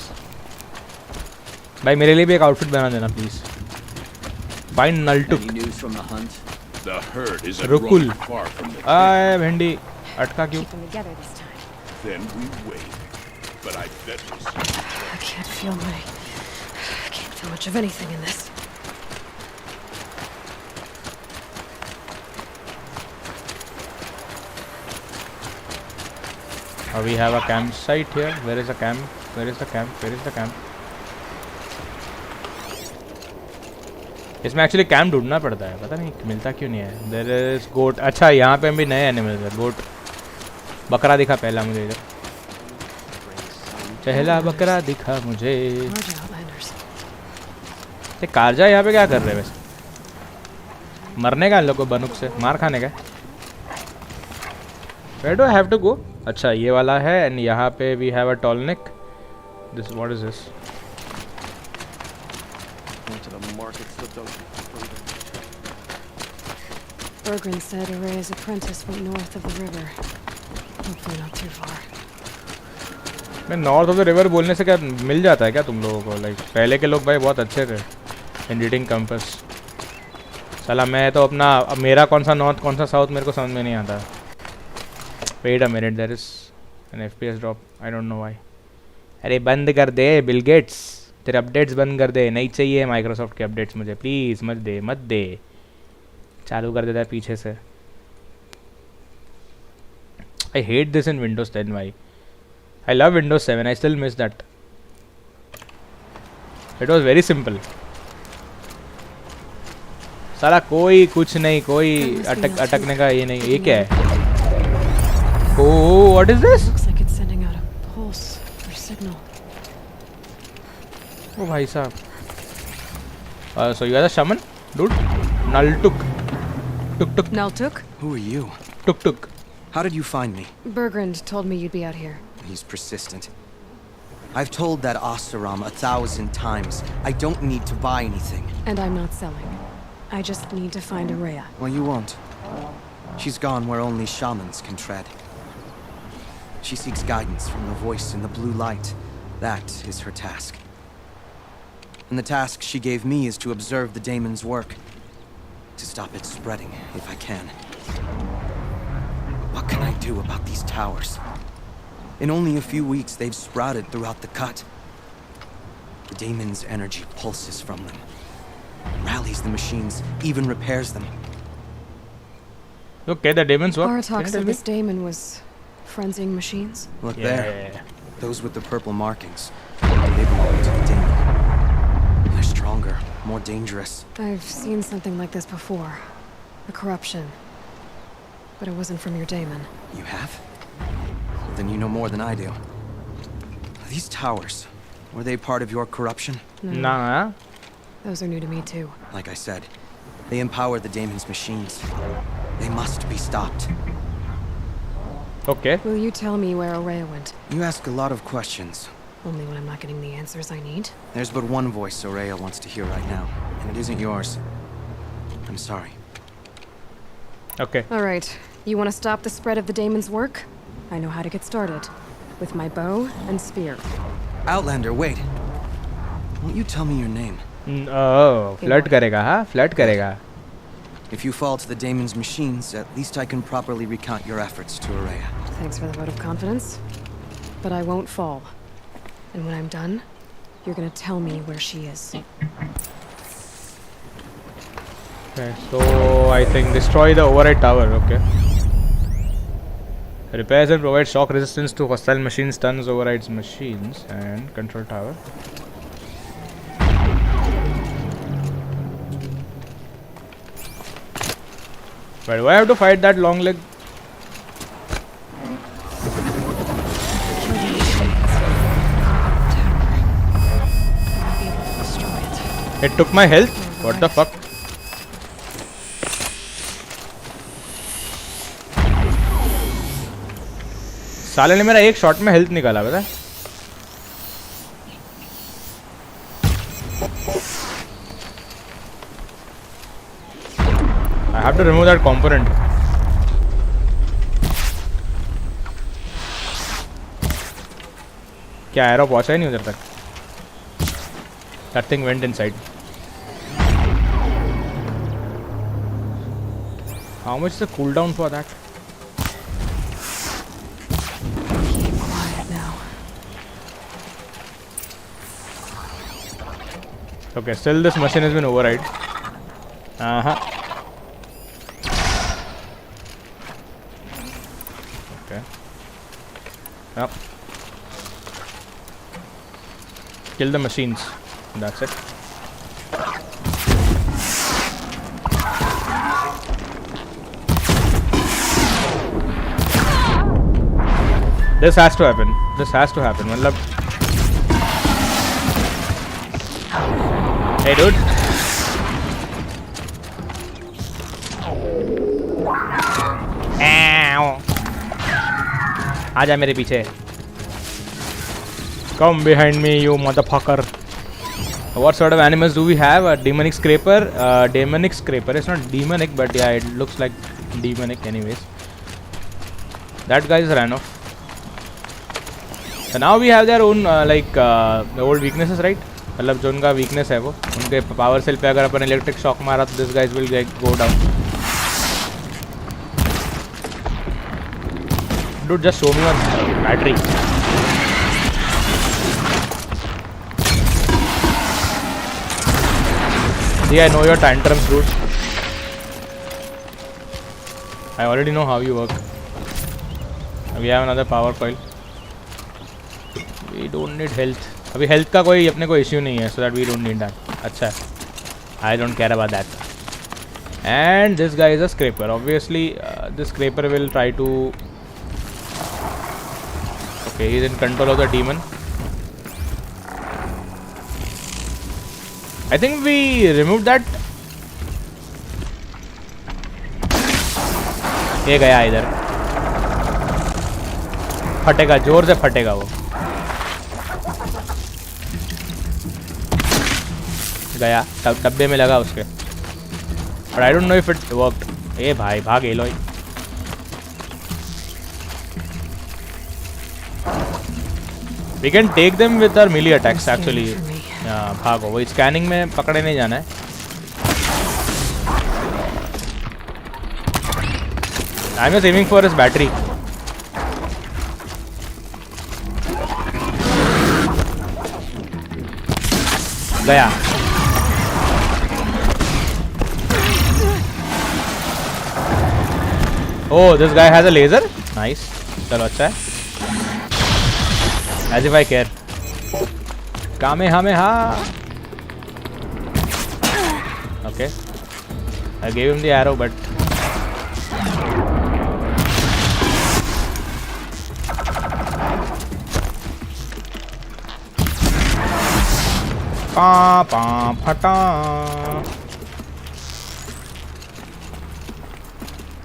Speaker 1: भाई मेरे लिए भी एक आउटफिट बना देना प्लीज. फाइंड नलटुक. रुकुल. आए भिंडी अटका क्यों.
Speaker 7: Then we wait. But I bet you see.
Speaker 3: I can't feel much of anything in this.
Speaker 1: We have a campsite here. Where is the camp? Where is the camp? Where is the camp? इसमें actually camp ढूंढना पड़ता है. पता नहीं मिलता क्यों नहीं है. There is got. अच्छा यहाँ पे भी नए एनिमल्स है. गोट. बकरा दिखा पहला मुझे इधर. चहला बकरा दिखा मुझे।
Speaker 3: Large outlanders.
Speaker 1: ये कारजा यहाँ पे क्या कर रहे हैं वैसे? मरने का इन लोग को बनुक से मार खाने का। Where do I have to go? अच्छा ये वाला है एंड यहाँ पे we have a Tallneck. This what is this?
Speaker 3: Bergren said Orea's apprentice went north of the river. Hopefully not too far.
Speaker 1: मैं नॉर्थ ऑफ द रिवर बोलने से क्या मिल जाता है क्या तुम लोगों को? लाइक पहले के लोग भाई बहुत अच्छे थे इन रीडिंग कंपास। साला मैं तो अपना अब मेरा कौन सा नॉर्थ कौन सा साउथ मेरे को समझ में नहीं आता। Wait a minute, there is an FPS drop, I don't know why. अरे बंद कर दे बिल गेट्स, तेरे अपडेट्स बंद कर दे, नहीं चाहिए माइक्रोसॉफ्ट के अपडेट्स मुझे, प्लीज़ मत दे। चालू कर देता है पीछे से। I hate this in Windows 10 भाई। I love Windows 7. I still miss that. It was very simple. साला कोई कुछ नहीं, कोई अटकने का ये नहीं। ये क्या है? Oh, what is this?
Speaker 3: Looks like it's sending out a pulse or signal.
Speaker 1: Oh भाई साहब. So you are the shaman, dude? Naltuk. Tuk.
Speaker 5: Naltuk? Who are you?
Speaker 1: Tuk.
Speaker 5: How did you find me?
Speaker 3: Bergrand told me you'd be out here.
Speaker 5: He's persistent. I've told that Oseram 1,000 times. I don't need to buy anything.
Speaker 3: And I'm not selling. I just need to find Orea.
Speaker 5: Well, you won't. She's gone where only shamans can tread. She seeks guidance from the voice in the blue light. That is her task. And the task she gave me is to observe the daemon's work. To stop it spreading, if I can. What can I do about these towers? In only a few weeks, they've sprouted throughout the cut. The daemon's energy pulses from them, rallies the machines, even repairs them.
Speaker 1: Okay, the daemons work.
Speaker 3: Aratok said this daemon was frenzying machines.
Speaker 5: Look there. Those with the purple markings. They belong to the daemon. They're stronger, more dangerous.
Speaker 3: I've seen something like this before. A corruption. But it wasn't from your daemon.
Speaker 5: You have? Then you know more than I do. These towers, were they part of your corruption?
Speaker 3: No.
Speaker 1: Nah.
Speaker 3: Those are new to me too.
Speaker 5: Like I said, they empower the daemon's machines. They must be stopped.
Speaker 1: Okay.
Speaker 3: Will you tell me where Orea went?
Speaker 5: You ask a lot of questions.
Speaker 3: Only when I'm not getting the answers I need.
Speaker 5: There's but one voice Orea wants to hear right now, and it isn't yours. I'm sorry.
Speaker 1: Okay.
Speaker 3: All right. You want to stop the spread of the daemon's work? I know how to get started. With my bow and spear.
Speaker 5: Outlander, wait. Won't you tell me your name?
Speaker 1: Oh, flirt करेगा हाँ? Flirt करेगा.
Speaker 5: If you fall to the daemon's machines, at least I can properly recount your efforts to Orea.
Speaker 3: Thanks for the vote of confidence. But I won't fall. And when I'm done, you're gonna tell me where she is.
Speaker 1: Okay, so I think destroy the override tower. Okay. Repairs and provides shock resistance to hostile machines, stuns overrides machines, and control tower. Why do I have to fight that long leg? It took my health? What the fuck? साले ने मेरा एक shot में health निकाला पता है? I have to remove that component. क्या arrow पहुंचा ही नहीं उधर तक? That thing went inside. How much is the cooldown for that?
Speaker 3: Keep quiet now.
Speaker 1: Okay, still this machine has been override. Okay. Yep. Kill the machines. That's it. This has to happen. This has to happen. मतलब Hey dude. आजा मेरे पीछे. Come behind me, you motherfucker. What sort of animals do we have? A demonic scraper. Demonic scraper. It's not demonic, but yeah, it looks like demonic anyways. That guy is ran off. So now we have their own the old weaknesses, right? मतलब जो उनका weakness है वो उनके power cell पे अगर अपन electric shock मारा तो this guys will go down. Dude, just show me your battery. See, I know your tantrums, dude. I already know how you work. We have another power coil. We don't need health. अभी health का कोई अपने को issue नहीं है, so that we don't need that. अच्छा है. I don't care about that. And this guy is a scraper. Obviously, this scraper will try to. Okay, he's in control of the demon. I think we removed that. ये गया इधर. फटेगा, जोर से फटेगा वो. गया, डब्बे में लगा उसके. But I don't know if it worked. ए भाई भाग alloy. We can take them with our melee attacks actually. भागो, वो स्कैनिंग में पकड़े नहीं जाना है. I'm just aiming for his battery. गया. Oh, this guy has a laser. Nice. चलो अच्छा है. As if I care. Kamehameha. Okay. I gave him the arrow, but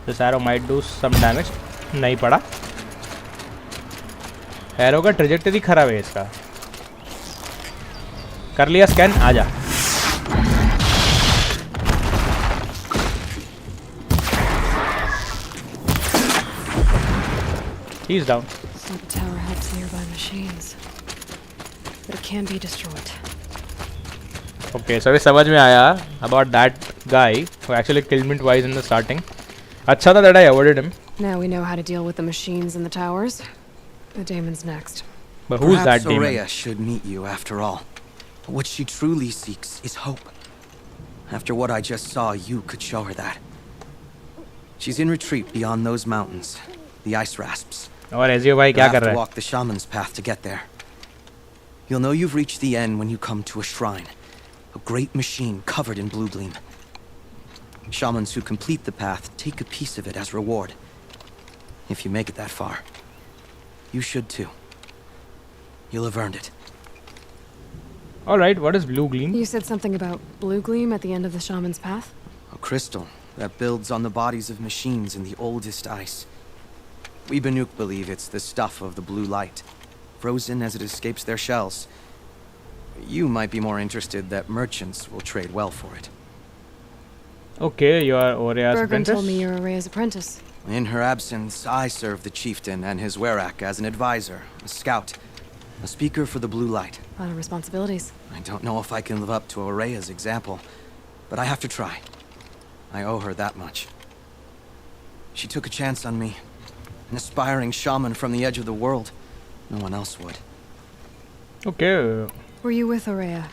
Speaker 1: This arrow might do some damage. नहीं पड़ा. Arrow का trajectory खराब है इसका. कर लिया स्कैन. आजा. He's down.
Speaker 3: So the tower helps nearby machines, but it can be destroyed.
Speaker 1: Okay, so अभी समझ में आया about that guy who actually killed me twice in the starting. अच्छा था that I avoided him.
Speaker 3: Now we know how to deal with the machines in the towers. The damon's next.
Speaker 1: But who's
Speaker 5: Perhaps
Speaker 1: that demon?
Speaker 5: Orea should meet you after all. What she truly seeks is hope. After what I just saw, you could show her that. She's in retreat beyond those mountains, the ice rasps.
Speaker 1: और AJIO भाई क्या
Speaker 5: You'll
Speaker 1: कर
Speaker 5: have
Speaker 1: रहा
Speaker 5: to
Speaker 1: है?
Speaker 5: walk the shaman's path to get there. You'll know you've reached the end when you come to a shrine, a great machine covered in blue gleam. Shamans who complete the path take a piece of it as reward. If you make it that far, you should too. You'll have earned it.
Speaker 1: Alright, what is blue gleam?
Speaker 3: You said something about blue gleam at the end of the shaman's path?
Speaker 5: A crystal that builds on the bodies of machines in the oldest ice. We Banuk believe it's the stuff of the blue light, frozen as it escapes their shells. You might be more interested that merchants will trade well for it.
Speaker 1: Okay, you are Orea's
Speaker 3: Bergman
Speaker 1: apprentice.
Speaker 3: told me you're Orea's apprentice.
Speaker 5: In her absence, I serve the chieftain and his Werak as an advisor, a scout, a speaker for the blue light.
Speaker 3: A lot of responsibilities.
Speaker 5: I don't know if I can live up to Orea's example, but I have to try. I owe her that much. She took a chance on me, an aspiring shaman from the edge of the world. No one else would.
Speaker 1: Okay.
Speaker 3: Were you with Orea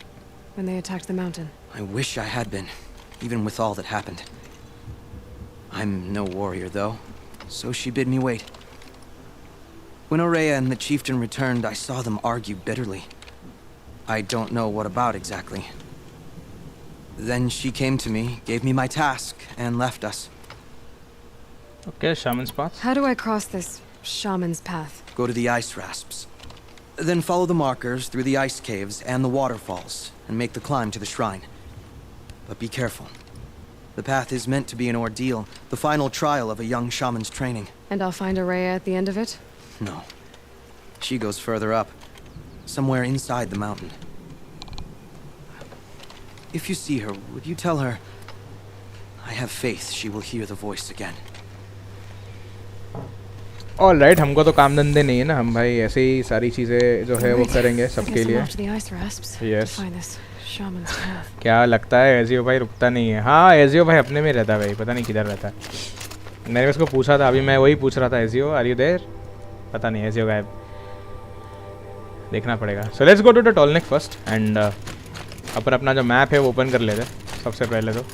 Speaker 3: when they attacked the mountain?
Speaker 5: I wish I had been, even with all that happened. I'm no warrior, though, so she bid me wait. When Orea and the chieftain returned, I saw them argue bitterly. I don't know what about exactly. Then she came to me, gave me my task, and left us.
Speaker 1: Okay, shaman's path.
Speaker 3: How do I cross this shaman's path?
Speaker 5: Go to the ice rasps. Then follow the markers through the ice caves and the waterfalls, and make the climb to the shrine. But be careful. The path is meant to be an ordeal, the final trial of a young shaman's training.
Speaker 3: And I'll find Orea at the end of it?
Speaker 5: No. She goes further up, somewhere inside the mountain. If you see her, would you tell her, I have faith she will hear the voice again.
Speaker 1: All right, हमको तो काम धंधे नहीं है ना, हम भाई ऐसे ही सारी चीज़ें जो है वो करेंगे सबके लिए. Yes. क्या लगता है एजियो भाई रुकता नहीं है. हाँ एजियो भाई अपने में रहता है भाई, पता नहीं किधर रहता है. मैंने उसको पूछा था, अभी मैं वही पूछ रहा था, एजियो आर यू देयर. पता नहीं एजियो गायब, देखना पड़ेगा. So let's go to the tallneck first and अपन अपना जो मैप है वो ओपन कर लेते हैं सबसे पहले. तो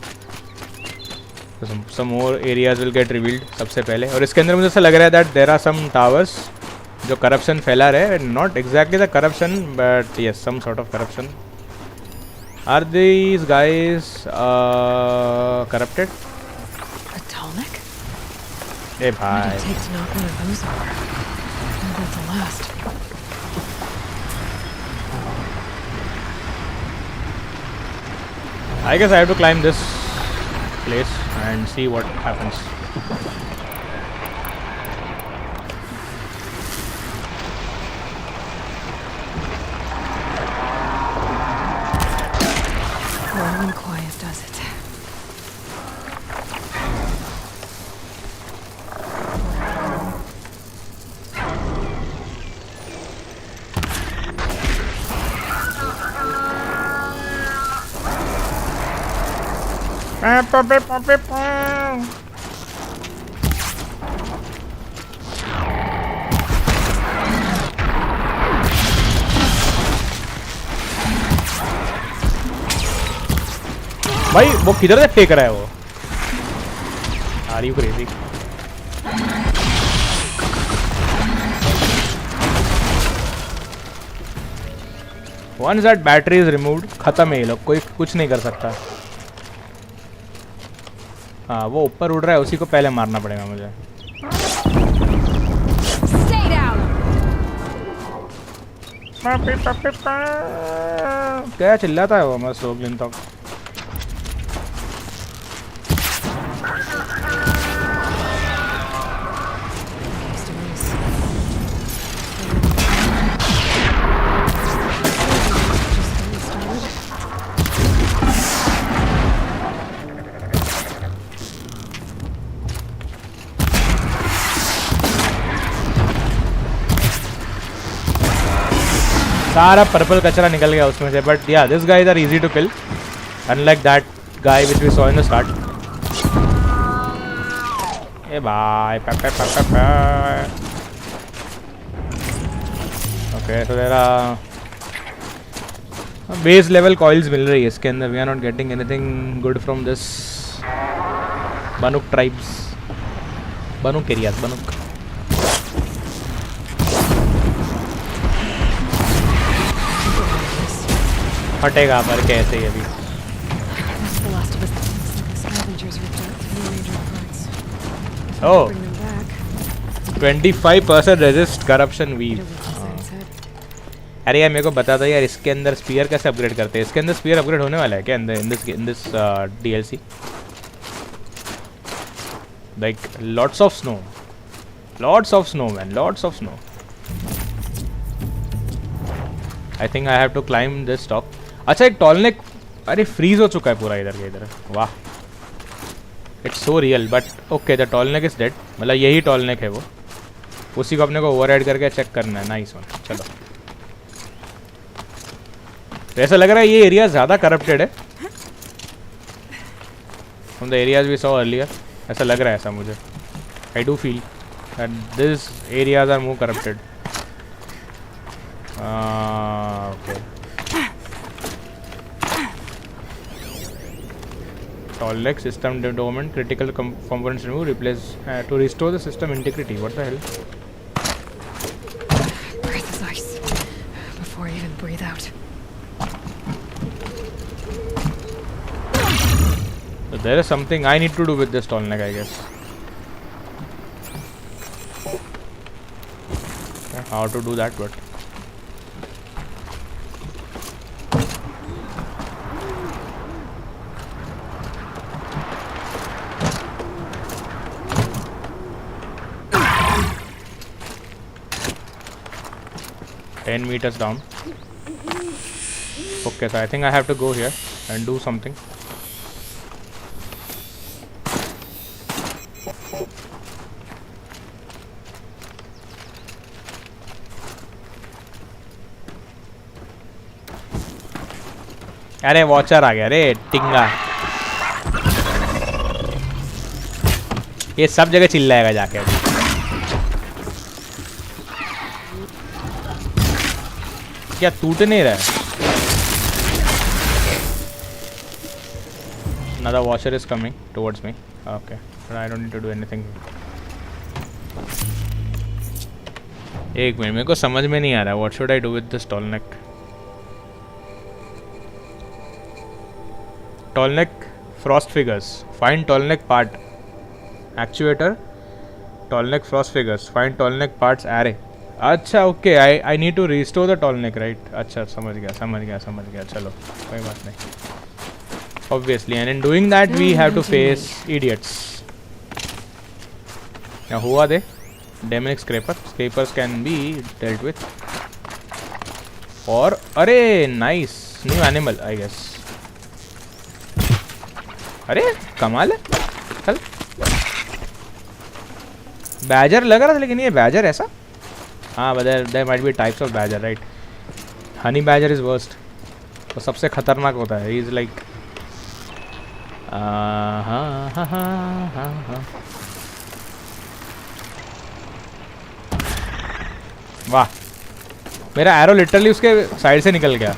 Speaker 1: some more areas will get revealed सबसे पहले. और इसके अंदर मुझे ऐसा लग रहा है that there are some towers जो corruption फैला रहे. Not exactly the corruption but yes some sort of corruption. Are these guys corrupted?
Speaker 3: A Tallneck?
Speaker 1: ए भाई.
Speaker 3: What did it take to knock one of those over? And that's the last.
Speaker 1: I guess I have to climb this place and see what happens.
Speaker 3: Long and quiet does it.
Speaker 1: भाई वो किधर से फेंक रहा है वो. Are you crazy. Once that battery is removed, खत्म है ये लोग, कोई कुछ नहीं कर सकता. हाँ वो ऊपर उड़ रहा है, उसी को पहले मारना पड़ेगा मुझे.
Speaker 4: Stay down.
Speaker 1: क्या चिल्लाता है वो मैं सोगलिन तक. सारा पर्पल कचरा निकल गया उसमें से. But yeah this guys are easy to kill unlike that guy which we saw in the start. ए भाई okay so there are base level coils मिल रही है इसके अंदर. We are not getting anything good from this Banuk tribes, Banuk areas. Banuk फटेगा पर कैसे ही अभी. Oh 25% resist corruption weave. अरे यार मेरे को बता दो यार इसके अंदर स्पीयर कैसे अपग्रेड करते हैं. इसके अंदर स्पीयर अपग्रेड होने वाला है क्या in this DLC. Like lots of snow man, lots of snow. I think I have to climb this top. अच्छा एक टॉलनेक अरे फ्रीज हो चुका है पूरा इधर के इधर. वाह it's so real. But okay the tallneck is dead. मतलब यही टॉलनेक है वो, उसी को अपने को ओवरराइड करके चेक करना है. Nice one. चलो तो ऐसा लग रहा है ये एरिया ज़्यादा करप्टेड है from the areas we saw earlier. ऐसा लग रहा है, ऐसा मुझे I do feel that this areas are more corrupted. Okay Tallneck system development, critical components remove, replace to restore the system integrity. What the hell?
Speaker 3: Breath is ice. Before I even breathe out.
Speaker 1: So there is something I need to do with this Tallneck, I guess. How to do that, but 10 meters down. Okay, so I think I have to go here and do something. अरे watcher आ गया, अरे टिंगा। ये सब जगह चिल्लाएगा जाके अभी। क्या टूट नहीं रहा है? Another watcher is coming towards me. Okay, but I don't need to do anything. एक मिनट, मेरे को समझ में नहीं आ रहा। What should I do with this Tallneck? Tallneck frost figures. Find Tallneck part. Actuator. Tallneck frost figures. Find Tallneck parts array. अच्छा okay, I need to restore the tallneck right. अच्छा समझ गया। चलो कोई बात नहीं। Obviously, and in doing that we have to face idiots. Now who are they? Demonic scraper. Scrapers can be dealt with. Or अरे nice new animal I guess. अरे कमाल है। चल बैजर लग रहा था, लेकिन ये बैजर ऐसा। हाँ but there might be types of badger right. Honey badger is worst. वो सबसे खतरनाक होता है। He is like वाह, मेरा एरो लिटरली उसके साइड से निकल गया।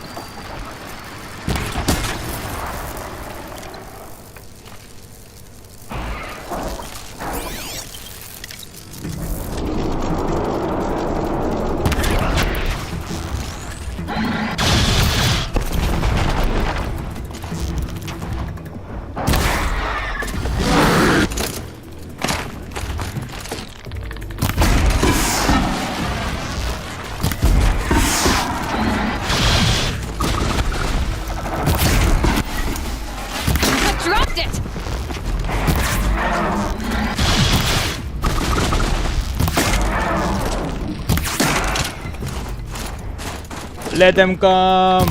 Speaker 1: Let them come.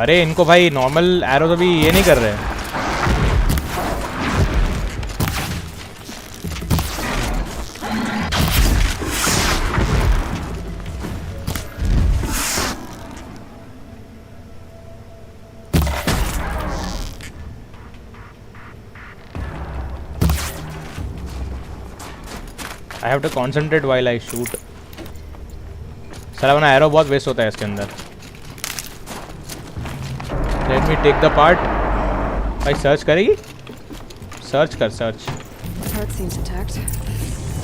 Speaker 1: अरे इनको भाई नॉर्मल एरो तो भी ये नहीं कर रहे हैं। I have to concentrate while I shoot. साला अपना एरो बहुत वेस्ट होता है इसके अंदर। Let me take the part. भाई सर्च करेगी? सर्च कर, सर्च।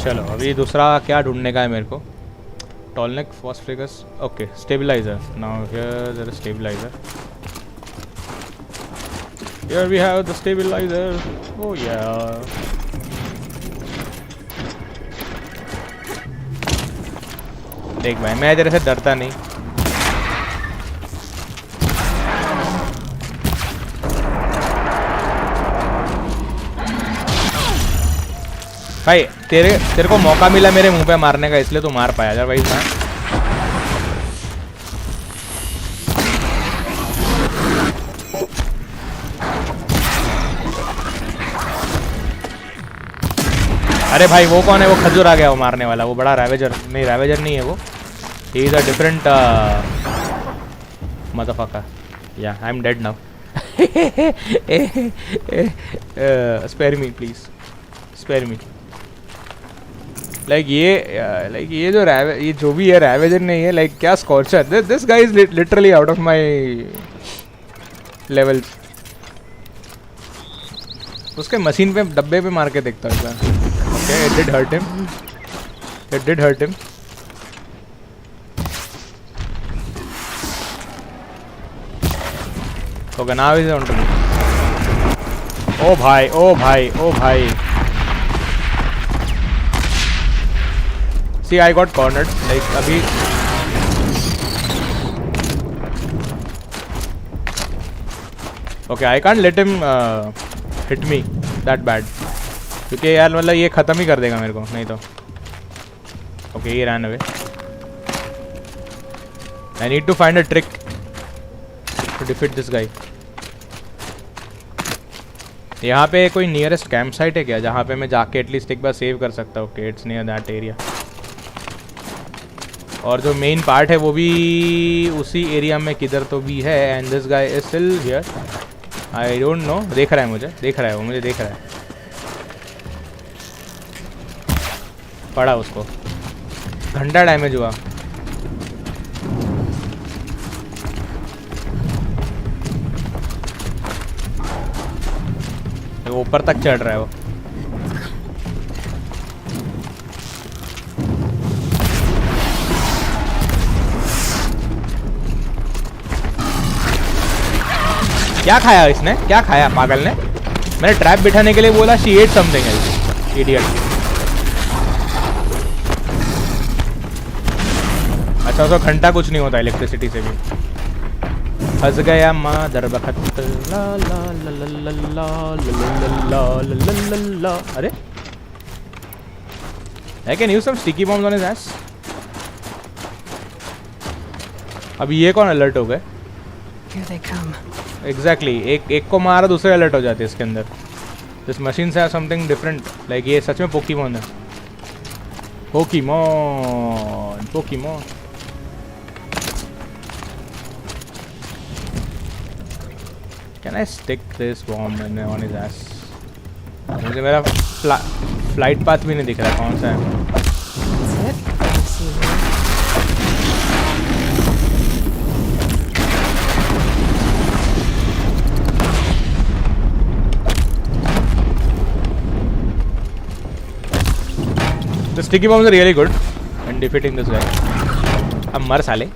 Speaker 1: चलो अभी दूसरा क्या ढूंढने का है मेरे को? टॉलनेक फॉस्फेगस। Okay stabiliser. Now here there is stabiliser. Here we have the stabiliser. Oh yeah देख भाई, मैं तेरे से डरता नहीं। भाई तेरे को मौका मिला मेरे मुंह पे मारने का, इसलिए तू मार पाया। अदरवाइज मैं अरे भाई वो कौन है? वो खजूर आ गया वो मारने वाला। वो बड़ा रैवेजर नहीं, रैवेजर नहीं है वो। He is a different motherfucker. Yeah I am dead now. Spare me please, spare me. Like ये जो ये जो भी है रैवेजर नहीं है। लाइक क्या scorcher. This guy is literally out of my level. उसके मशीन पे डब्बे पे मार के देखता हूँ। Okay, it did hurt him. It did hurt him. Okay, now he's on to me. Oh भाई, oh भाई, oh भाई. See, I got cornered. Like अभी. Okay, I can't let him hit me that bad. क्योंकि यार मतलब ये ख़त्म ही कर देगा मेरे को नहीं तो। Okay, he ran away. I need to find a trick to defeat this guy. यहाँ पे कोई नियरेस्ट कैंप साइट है क्या जहाँ पे मैं जाके एटलीस्ट एक बार सेव कर सकता हूँ? Okay, it's near that area. और जो मेन पार्ट है वो भी उसी एरिया में किधर तो भी है. And this guy is still here. I don't no. देख रहा है मुझे, देख रहा है वो मुझे देख रहा है. पड़ा उसको. घंटा डैमेज हुआ. वो ऊपर तक चढ़ रहा है वो. क्या खाया इसने? क्या खाया पागल ने? मैंने ट्रैप बिठाने के लिए बोला. She ate something else. Idiot. अच्छा तो घंटा कुछ नहीं होता इलेक्ट्रिसिटी से भी. फंस गया मादर बखत. ला ला ला ला ला ला ला ला ला. अरे I can use some sticky bombs on his ass. अब ये कौन अलर्ट हो गए? एग्जैक्टली एक को मारा दूसरे अलर्ट हो जाते हैं इसके अंदर. दिस मशीन से समथिंग डिफरेंट. लाइक ये सच में पोकीमोन है. Pokemon. Can I stick this bomb on his S? मुझे मेरा फ्लाइट पाथ भी नहीं दिख रहा कौन सा है. The sticky bombs are really good in defeating this guy. अब मर साले.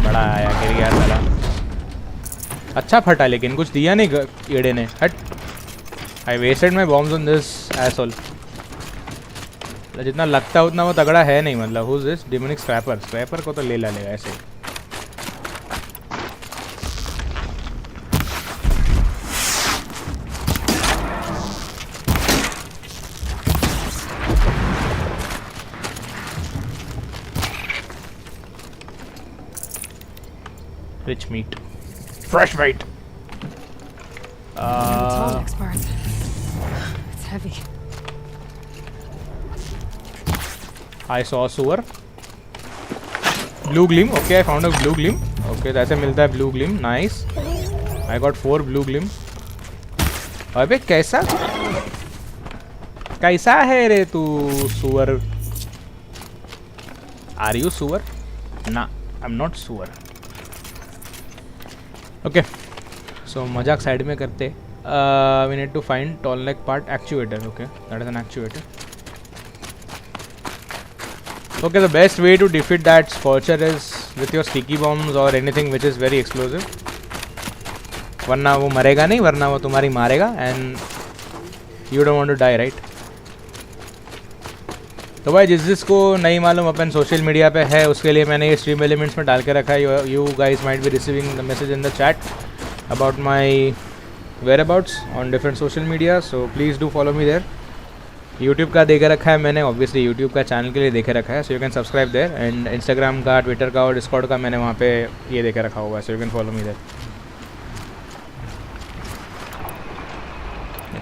Speaker 1: बड़ा आया गिर गया साला. अच्छा फटा लेकिन कुछ दिया नहीं कीड़े ने. हट. I wasted my bombs on this asshole. जितना लगता है उतना वो तगड़ा है नहीं. मतलब who's this? Demonic scrapper. Scrapper को तो ले लेगा ऐसे ही. Rich meat. Fresh meat.
Speaker 3: Tallneck's birth. It's heavy.
Speaker 1: I saw a sewer. Blue gleam. Okay, I found a blue gleam. Okay, ऐसे मिलता है blue gleam. Nice. I got 4 blue gleam. अबे कैसा है रे तू sewer? Are you sewer? Nah, I'm not sewer. Okay, so मजाक side में करते. We need to find Tallneck part actuator. Okay, that is an actuator. Okay, the best way to defeat that scorcher is with your sticky bombs or anything which is very explosive. वरना वो मरेगा नहीं, वरना वो तुम्हारी मारेगा and you don't want to die, right? तो भाई जिसको नहीं मालूम अपन सोशल मीडिया पे है उसके लिए मैंने ये स्ट्रीम एलिमेंट्स में डाल के रखा है. You guys might be receiving the message in the chat about my whereabouts on different social media. So please do follow me there. YouTube का देखे रखा है मैंने. ऑब्वियसली यूट्यूब का चैनल के लिए देखे रखा है. So you can subscribe there. And Instagram का, ट्विटर का और डिस्कॉर्ड का मैंने वहाँ पे ये देखे रखा हुआ है. So you can follow me there.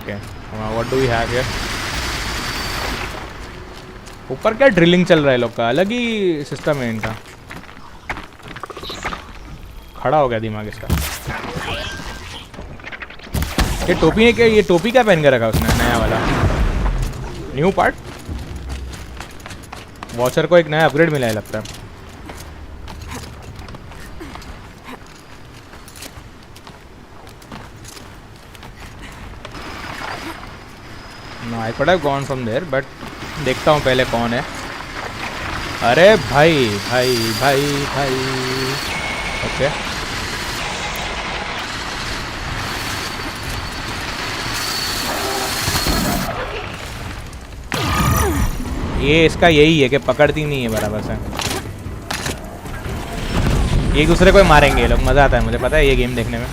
Speaker 1: Okay, what do we have here? ऊपर क्या ड्रिलिंग चल रहा है लोग का. अलग ही सिस्टम है इनका. खड़ा हो गया दिमाग इसका. ये टोपी है क्या? ये टोपी क्या पहन के रखा उसने नया वाला? New part. वॉचर को एक नया अपग्रेड मिला है लगता है. No, I could have gone from there but देखता हूँ पहले कौन है. अरे भाई भाई भाई भाई. ओके, ये इसका यही है कि पकड़ती नहीं है बराबर से. एक दूसरे को मारेंगे ये लोग. मज़ा आता है मुझे पता है ये गेम देखने में.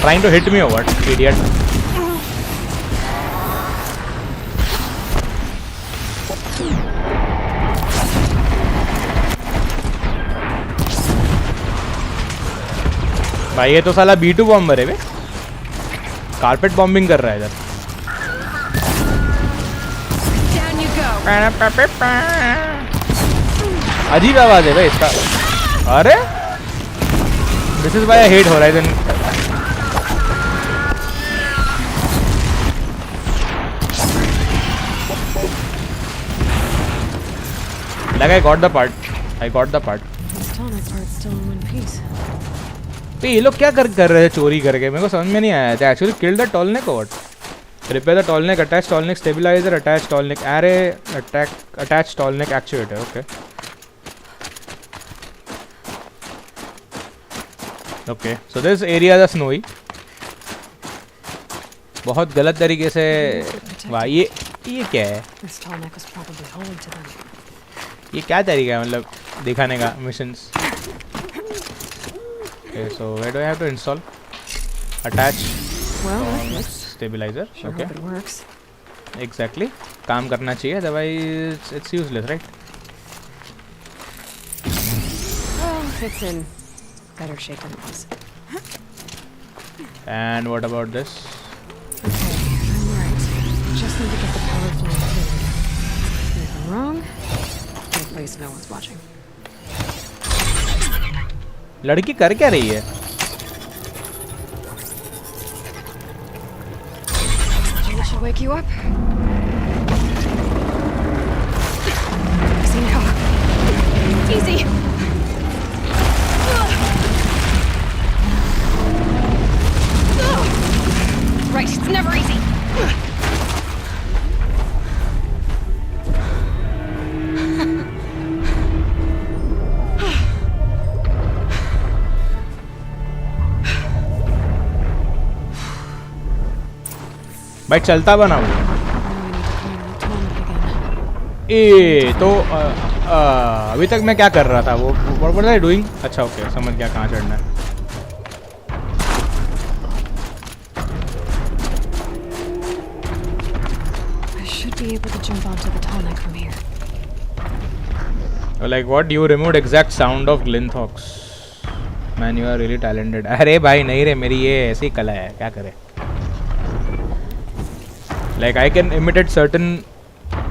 Speaker 1: Trying to hit me or what, idiot? भाई ये तो साला B2 बॉम्बर है बे, कारपेट बॉम्बिंग कर रहा है इधर। अजीब आवाज है भाई इसका। अरे this is why I hate horizon. Like I got the part. तो ये लोग क्या कर रहे थे चोरी करके, मेरे को समझ में नहीं आया। They actually killed the Tallneck or what? Repair the Tallneck, attach Tallneck stabilizer, attach Tallneck array, attach Tallneck actuator. Okay. Okay. So this area is snowy. बहुत गलत तरीके से। वाह ये क्या है? ये क्या तरीका है मतलब दिखाने का missions? Okay, so where do I have to install? Attach stabilizer. Okay.
Speaker 3: Hope it works.
Speaker 1: Exactly. काम करना चाहिए, otherwise it's useless, right?
Speaker 3: Oh, it's in better shape than it was.
Speaker 1: And what about this?
Speaker 3: Okay, I'm right. Just need to get the power flowing clearly. If I'm wrong, no place no one's watching.
Speaker 1: लड़की कर क्या रही है?
Speaker 3: That should wake you up. Easy now. Easy. Right, it's never easy.
Speaker 1: भाई चलता बनाओ। ए तो अभी तक मैं क्या कर रहा था? वो what was I doing? अच्छा ओके समझ गया कहाँ चढ़ना है।
Speaker 3: I should be able to jump onto the Tallneck from here.
Speaker 1: Like what? You removed exact sound of Glinthawks. Man, you are really talented. अरे भाई नहीं रे, मेरी ये ऐसी कला है, क्या करे? Like I can imitate certain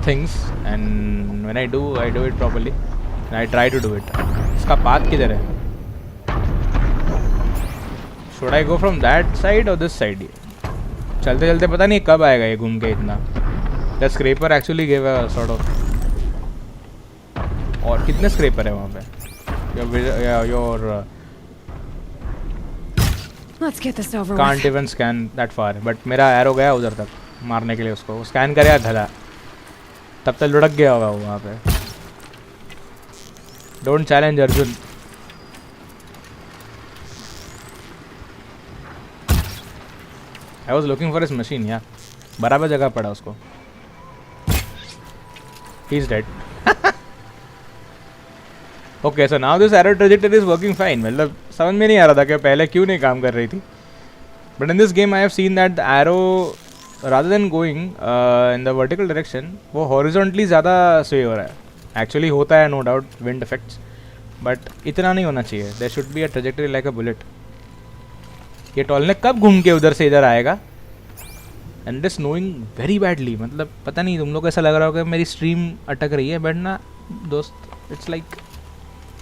Speaker 1: things and when I do it properly. And I try to do it. इसका path किधर है? Should I go from that side or this side? चलते चलते पता नहीं कब आएगा ये घूम के इतना। The scraper actually gave a sort of। और कितने scraper है वहाँ पे? Your
Speaker 3: Let's get this over
Speaker 1: can't
Speaker 3: with.
Speaker 1: even scan that far. But मेरा arrow गया उधर तक मारने के लिए उसको। स्कैन करेगा धला, तब तक लुढ़क गया होगा वो वहाँ पे। Don't challenge Arjun. I was looking for his machine यार, बराबर जगह पड़ा उसको। He is dead. Okay so now this arrow trajectory is working fine. मतलब समझ में नहीं आ रहा था कि पहले क्यों नहीं काम कर रही थी। But in this game I have seen that the arrow rather than going in the vertical direction, वो horizontally ज़्यादा sway हो रहा है। Actually होता है no doubt wind effects, but इतना नहीं होना चाहिए। There should be a trajectory like a bullet. ये Tallneck कब घूम के उधर से इधर आएगा? And it is snowing very badly. मतलब पता नहीं तुम लोग को ऐसा लग रहा होगा मेरी stream अटक रही है, but ना दोस्त, it's like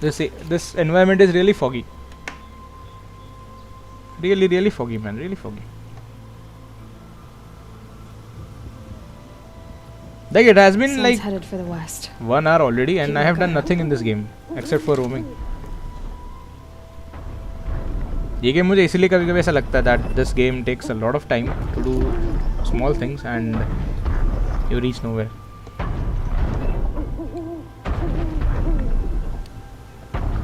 Speaker 1: this environment is really foggy. Really foggy man, really foggy. Like it has been like
Speaker 3: Headed for the west.
Speaker 1: 1 hour already and I have done nothing in this game except for roaming. ये game मुझे इसीलिए कभी कभी ऐसा लगता है that this game takes a lot of time to do small things and you reach nowhere.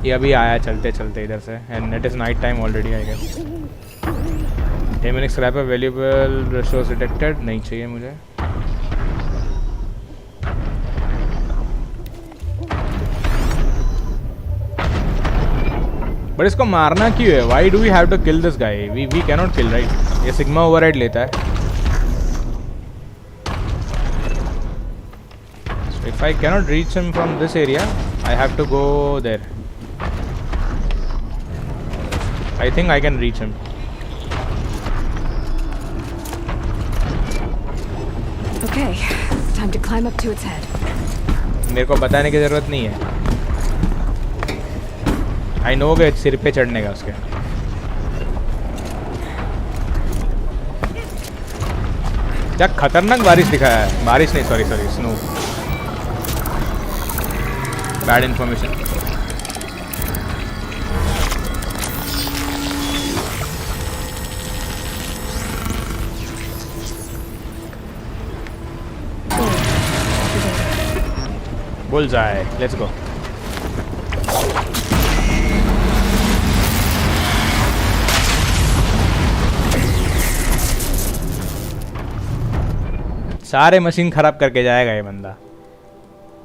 Speaker 1: ये अभी आया चलते चलते इधर से and it is night time already I guess. Demonic scrapper valuable resource detected नहीं चाहिए मुझे। बट इसको मारना क्यों है? Why do we have to kill this guy? We cannot kill right? ये सिग्मा ओवरराइड लेता है. So if I cannot reach him from this area, I have to go there. I think I can reach him.
Speaker 3: Okay, time to climb up to its head.
Speaker 1: मेरे को बताने की ज़रूरत नहीं है. I know कि सिर पे चढ़ने का उसके. क्या खतरनाक बारिश दिखाया है. बारिश नहीं, sorry snow. Bad information. Bullseye. Let's go. सारे मशीन खराब करके जाएगा ये बंदा.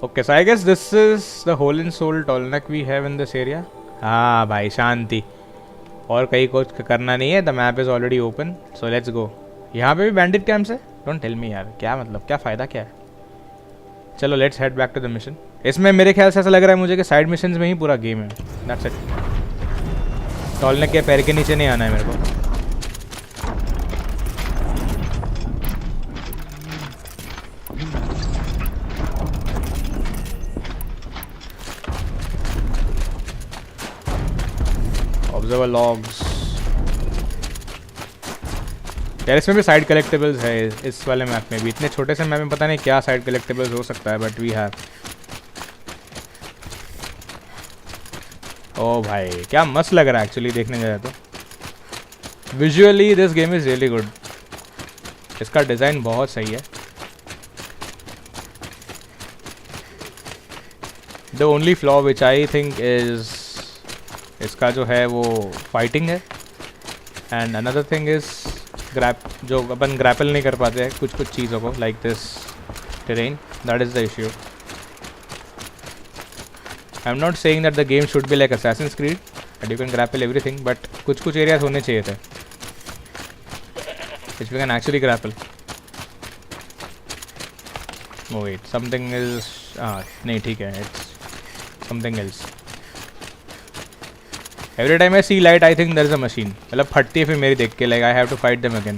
Speaker 1: Okay, so I guess this is the hole in soul Tallneck we have in this area. हाँ भाई शांति. और कहीं कुछ करना नहीं है. The map is already open. So let's go. यहाँ पे भी bandit camps है. Don't tell me यार. क्या मतलब? क्या फ़ायदा क्या है? चलो let's head back to the mission. इसमें मेरे ख्याल से ऐसा लग रहा है मुझे कि साइड मिशंस में ही पूरा गेम है. That's it. टॉलनेक के पैर के नीचे नहीं आना है मेरे को. Observer logs. यार इसमें भी साइड कलेक्टेबल्स है इस वाले मैप में भी. इतने छोटे से मैप में पता नहीं क्या साइड कलेक्टेबल्स हो सकता है, बट वी हैव. ओ भाई क्या मस्त लग रहा है एक्चुअली देखने जाए तो. Visually this game is really good. इसका डिज़ाइन बहुत सही है. The only flaw which I think is इसका जो है वो फाइटिंग है. एंड अनदर थिंग इज़ जो अपन ग्रैपल नहीं कर पाते हैं कुछ चीज़ों को, like this terrain. That is the issue. I am not saying that the game should be like Assassin's Creed that you can grapple everything, but कुछ एरियाज होने चाहिए थे which we can actually grapple. Oh wait, something is नहीं ठीक है, it's something else. Every time I see light, I think there is a machine. मतलब फटती है फिर मेरी देख के, like I have to fight them again.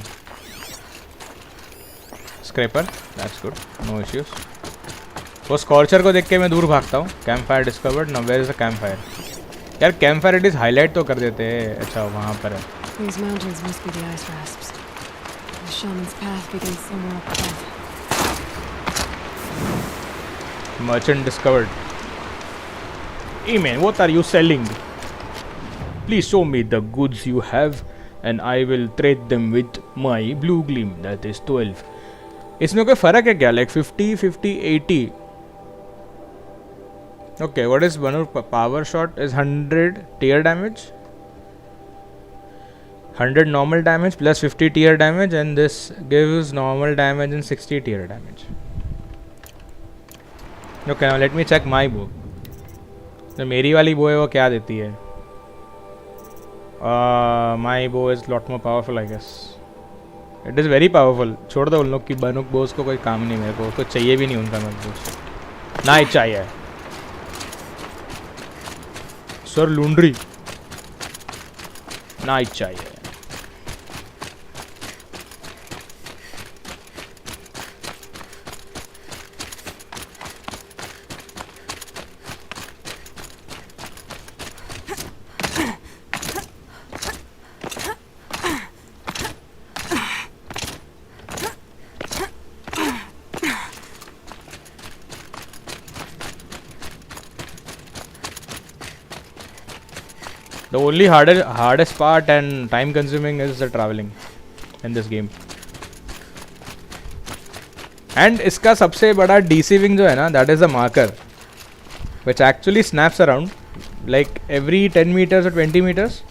Speaker 1: Scraper, that's good, no issues. वो स्कॉर्चर को देख के मैं दूर भागता हूँ. Camp fire discovered. Now where is the camp fire? यार camp fire it is highlight तो कर देते हैं. अच्छा वहाँ पर है.
Speaker 3: These mountains must be the ice rasps. The shaman's path begins somewhere up above.
Speaker 1: Merchant discovered. Hey man, what are you selling? Please show me the goods you have and I will trade them with my blue gleam, that is 12. इसमें कोई फ़र्क है क्या? Like 50, 50, 80. Okay, what is Banuk power shot? Is 100 tear damage, 100 normal damage plus 50 tear damage, and this gives normal damage and 60 tear damage. Okay, now let me check my bow. तो मेरी वाली बो है वो क्या देती है? My bow is lot more powerful, I guess. It is very powerful. छोड़ दो उन लोग की Banuk bows को, कोई काम नहीं मेरे को. तो चाहिए भी नहीं उनका Banuk bows. ना ही चाहिए. सर लूंड्री ना ही चाहिए. The only hardest part and time consuming is the traveling in this game. And इसका सबसे बड़ा deceiving जो है ना, that is the marker which actually snaps around like every 10 meters or 20 meters.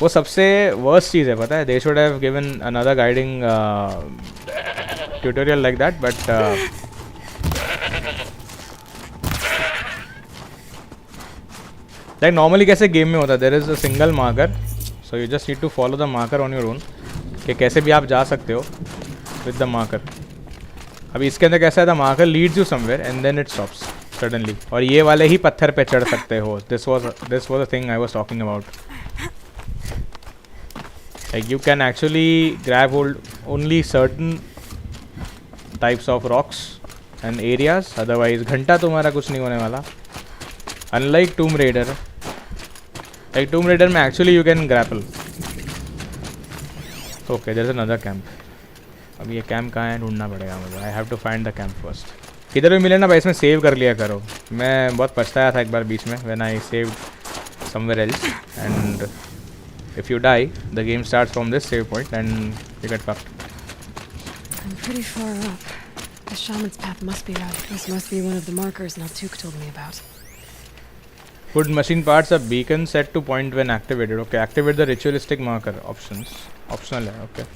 Speaker 1: वो सबसे worst चीज़ है, पता है? They should have given another guiding tutorial like that, but like normally कैसे गेम में होता है, there is a single marker, so you just need to follow the marker on your own, कि कैसे भी आप जा सकते हो विद द मार्कर. अभी इसके अंदर कैसा है, the marker leads you somewhere and then it stops suddenly, और ये वाले ही पत्थर पे चढ़ सकते हो. This was the thing I was talking about. Like you can actually grab hold only certain types of rocks and areas, otherwise घंटा तुम्हारा कुछ नहीं होने वाला. Unlike tomb raider, like tomb raider में actually you can grapple. Okay there is another camp. अब ये camp कहाँ है, ढूंढना पड़ेगा मुझे. I have to find the camp first. किधर भी मिले ना भाई, इसमें सेव कर लिया करो. मैं बहुत पछताया था एक बार बीच में, when I saved somewhere else, and if you die the game starts from this save point and you get fucked.
Speaker 3: I'm pretty far up. The shaman's path must be right. This must be one of the markers Naltuk told me about.
Speaker 1: Put machine parts of beacon set to point when activated. Okay, activate the ritualistic marker. Options optional hai. Okay,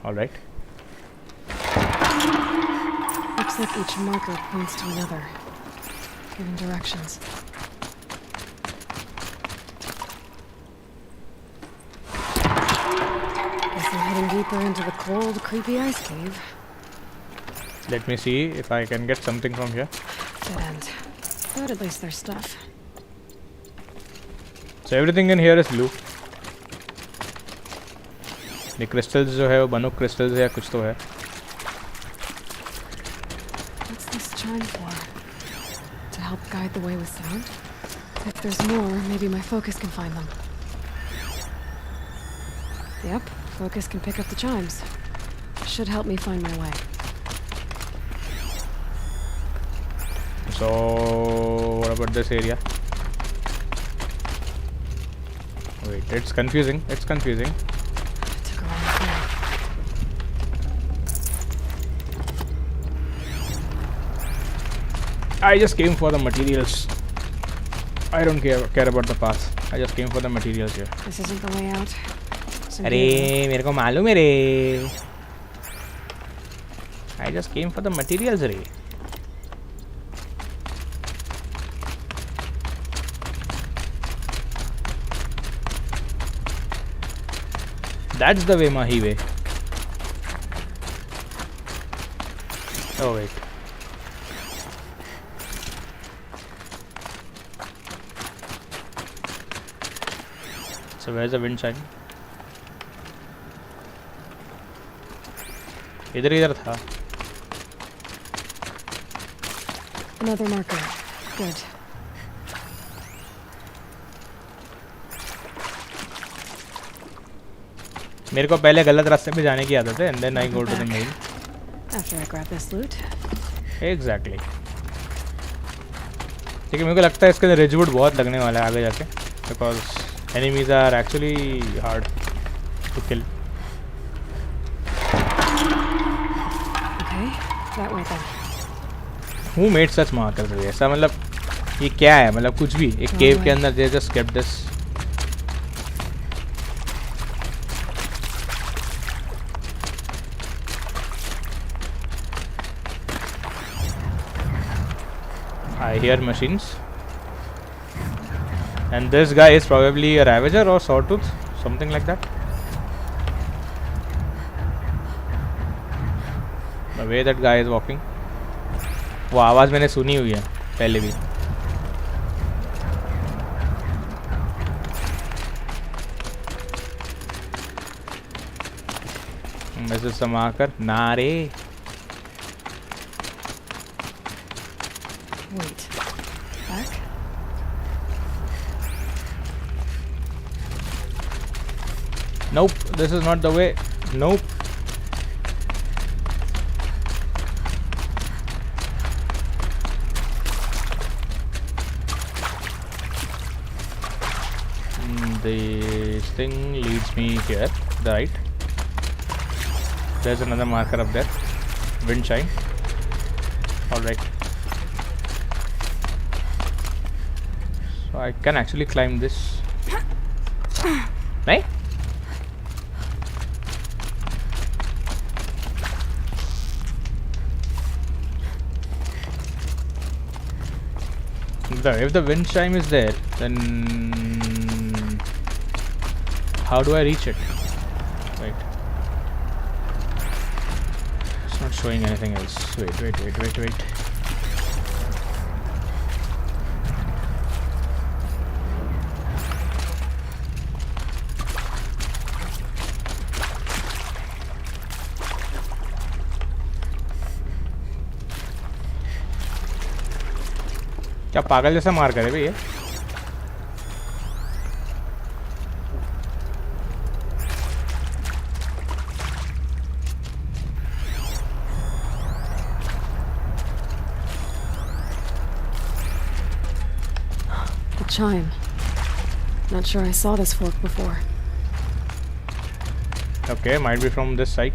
Speaker 1: all right.
Speaker 3: Looks like each marker points to another, giving directions. Guess I'm heading deeper into the cold, creepy ice cave.
Speaker 1: Let me see if I can get something from here.
Speaker 3: Dead end. But at least there's stuff.
Speaker 1: So everything in here is blue. The crystals जो है वो Banuk crystals है या कुछ तो है.
Speaker 3: For? To help guide the way with sound? If there's more, maybe my focus can find them. Yep, focus can pick up the chimes. Should help me find my way.
Speaker 1: So, what about this area? Wait, it's confusing. It's confusing.
Speaker 3: Took a wrong turn.
Speaker 1: I just came for the materials. I don't care about the path. I just came for the materials here.
Speaker 3: This isn't the way out.
Speaker 1: अरे मेरे को मालूम है रे. I just came for the materials रे. That's the way, Mahi way. Oh wait. So where's the wind chime? इधर था.
Speaker 3: Another marker. Good.
Speaker 1: मेरे को पहले गलत रास्ते पे जाने की आदत है, and then I go to the main.
Speaker 3: After I grab this loot.
Speaker 1: Exactly. लेकिन मेरे को लगता है इसके अंदर रिजवुड बहुत लगने वाला है आगे जाके, because enemies are actually hard to kill.
Speaker 3: Okay, that way then.
Speaker 1: Who made such markers? ऐसा मतलब ये क्या है, मतलब कुछ भी एक केव के अंदर they just kept this. I hear machines. And this guy is probably a ravager or sawtooth, something like that. The way that guy is walking, वो आवाज़ मैंने सुनी हुई है पहले भी. This is the marker. नारे.
Speaker 3: Wait. Back?
Speaker 1: Nope, this is not the way. Nope. This thing leads me here, the right. There's another marker up there. Wind chime. Alright. So I can actually climb this. Right? if the wind chime is there, then how do I reach it? Wait. It's not showing anything else. Wait. क्या पागल जैसा मार करे भैया?
Speaker 3: The chime. Not sure I saw this fork before.
Speaker 1: Okay, might be from this side.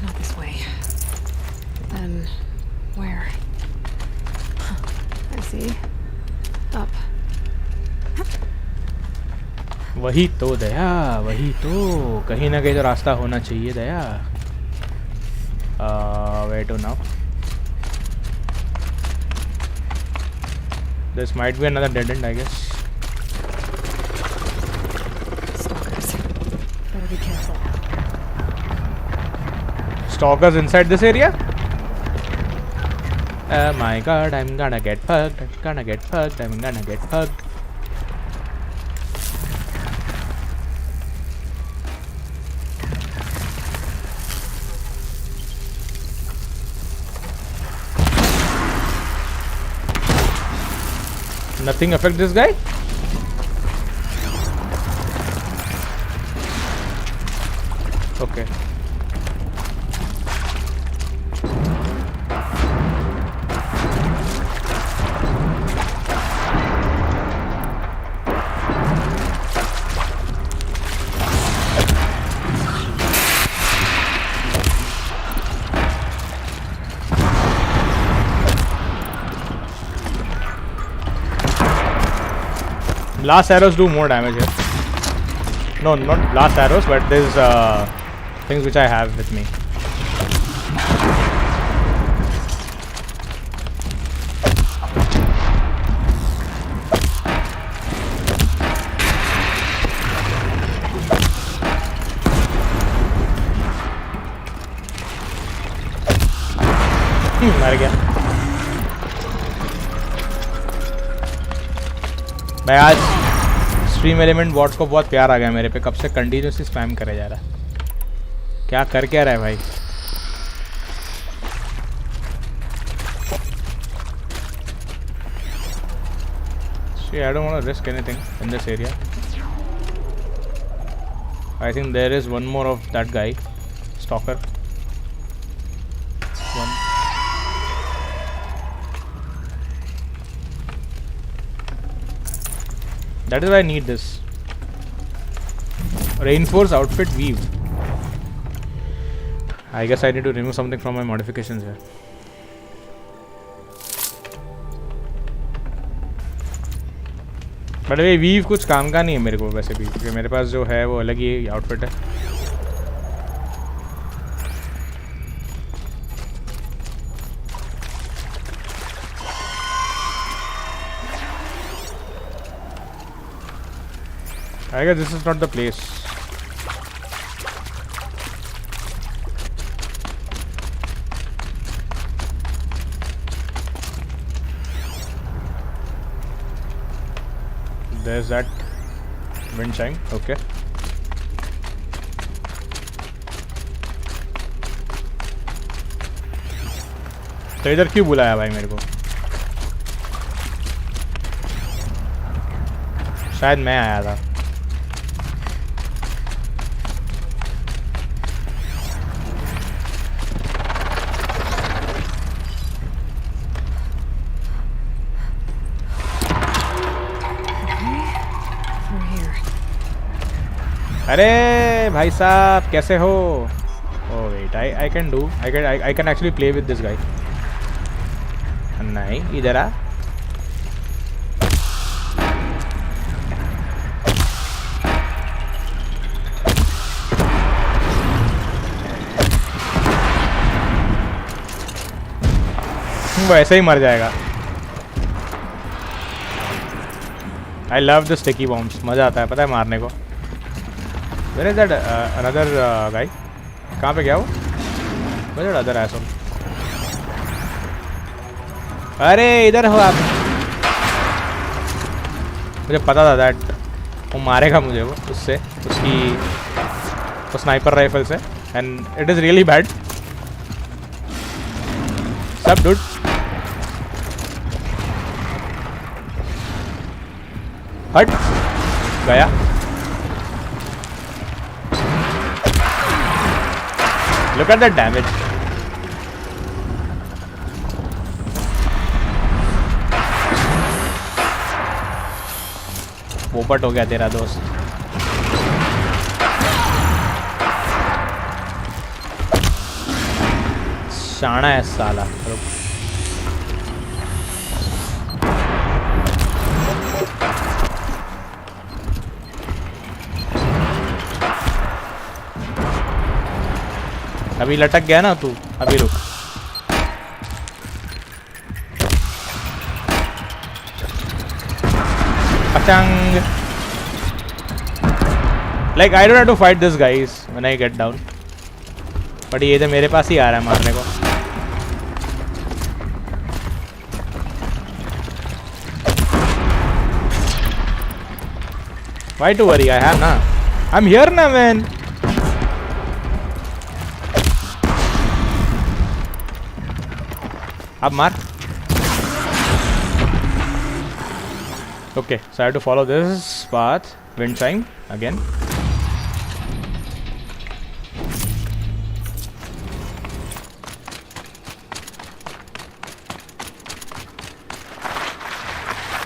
Speaker 3: Not this way. Then where? I see. Up.
Speaker 1: वही तो दया, वही तो कहीं ना कहीं तो रास्ता होना चाहिए दया. Where to now? This might be another dead end, I guess.
Speaker 3: Stalkers. Better be careful.
Speaker 1: Stalkers inside this area? Oh my god, I'm gonna get fucked. I'm gonna get fucked. Nothing affect this guy? Okay. Blast arrows do more damage here. No, not blast arrows, but there's things which I have with me. मर गया भाई. आज stream element bots को बहुत प्यार आ गया मेरे पे. कब से कंटिन्यूसली स्पैम करे जा रहा है. क्या कर क्या रहा है भाई? See, I don't want to risk anything in this area. I think there is one more of that guy, stalker. One. That is why I need this. Reinforce outfit weave. I guess I need to remove something from my modifications here. But ये weave कुछ काम का नहीं है मेरे को वैसे भी, क्योंकि मेरे पास जो है वो अलग ही आउटफिट है. I guess this is not the place. There's that wind chime. Okay. तो इधर क्यों बुलाया भाई मेरे को? शायद मैं आया था. अरे भाई साहब कैसे हो? Oh wait, I can do. I can actually play with this guy. नहीं इधर आ. वो ऐसे ही मर जाएगा. I love the sticky bombs. मज़ा आता है पता है मारने को. Where is that another guy? कहाँ पे गया वो? Where is that other asshole? अरे इधर हो आप. मुझे पता था that वो मारेगा मुझे वो उससे उसकी वो स्नाइपर राइफल से and it is really bad. Sup dude? हट गया. Look at that damage. पोपट हो गया तेरा दोस्त. शाना है साला. अभी लटक गया ना तू. अभी रुक. पचंग. Like I don't have to fight this guys when I get down. But ये तो मेरे पास ही आ रहा है मारने को. Why to worry? I have na. I'm here na man. अब मार. Okay, so I have to follow this path. Wind chime again.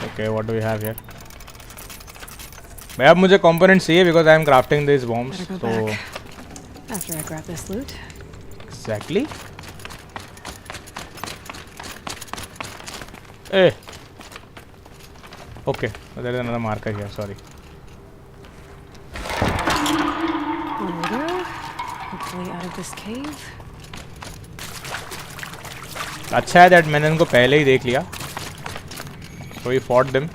Speaker 1: Okay, what do we have here? भाई अब मुझे components चाहिए because I am crafting these bombs.
Speaker 3: Better go
Speaker 1: So
Speaker 3: back after I grab this loot.
Speaker 1: exactly. Hey. Okay, there is another marker here. Sorry.
Speaker 3: There we go. Hopefully out of this cave.
Speaker 1: अच्छा है that मैंने इनको पहले ही देख लिया. So we fought them.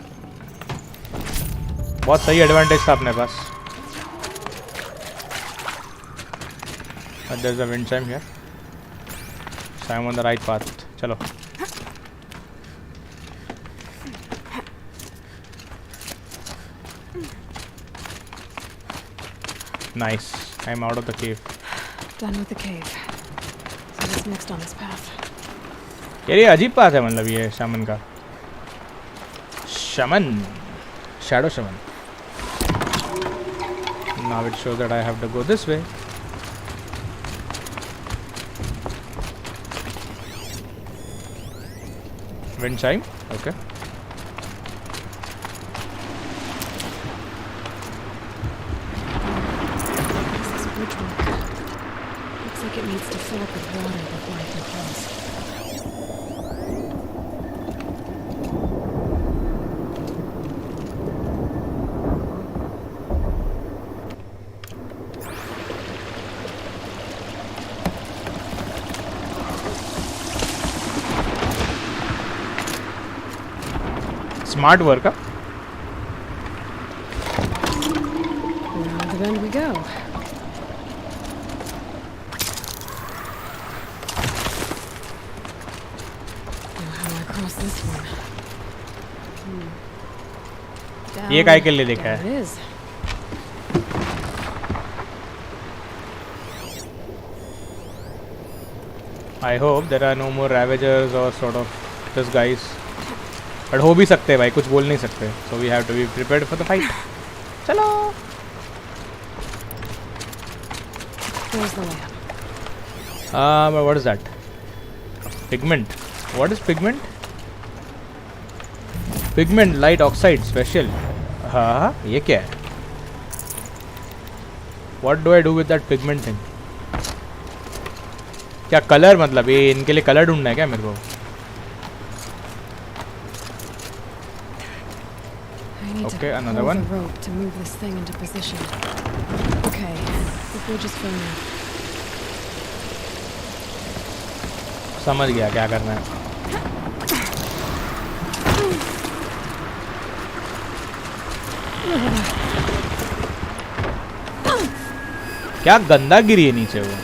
Speaker 1: बहुत सही advantage था अपने पास. But there's a wind chime here. So I'm on the right path. चलो. Nice. I'm out of the cave.
Speaker 3: Done with the cave. So what's next on this path?
Speaker 1: यार ये अजीब path है मतलब ये शामन का. Shaman. Shadow Shaman. Now it shows that I have to go this way. Wind chime. Okay.
Speaker 3: Looks like it needs to fill up with water before I can cross.
Speaker 1: Smart work, huh?
Speaker 3: Around the bend we go. Now how do I cross this one?
Speaker 1: ये काय के लिए लिखा
Speaker 3: There
Speaker 1: है?
Speaker 3: it is.
Speaker 1: I hope there are no more ravagers or sort of this guys. But हो भी सकते हैं भाई, कुछ बोल नहीं सकते. So we have to be prepared for the fight. चलो.
Speaker 3: There's the lamp.
Speaker 1: But what is that? Pigment. What is pigment? Pigment light oxide special. हाँ ये क्या है? What do I do with that pigment thing? क्या colour मतलब ये इनके लिए कलर ढूंढना है क्या मेरे को? Okay, another one.
Speaker 3: The rope to move this thing into position. Okay, the bridge is filling up.
Speaker 1: समझ गया क्या करना है. क्या गंदा गिरी है नीचे वो.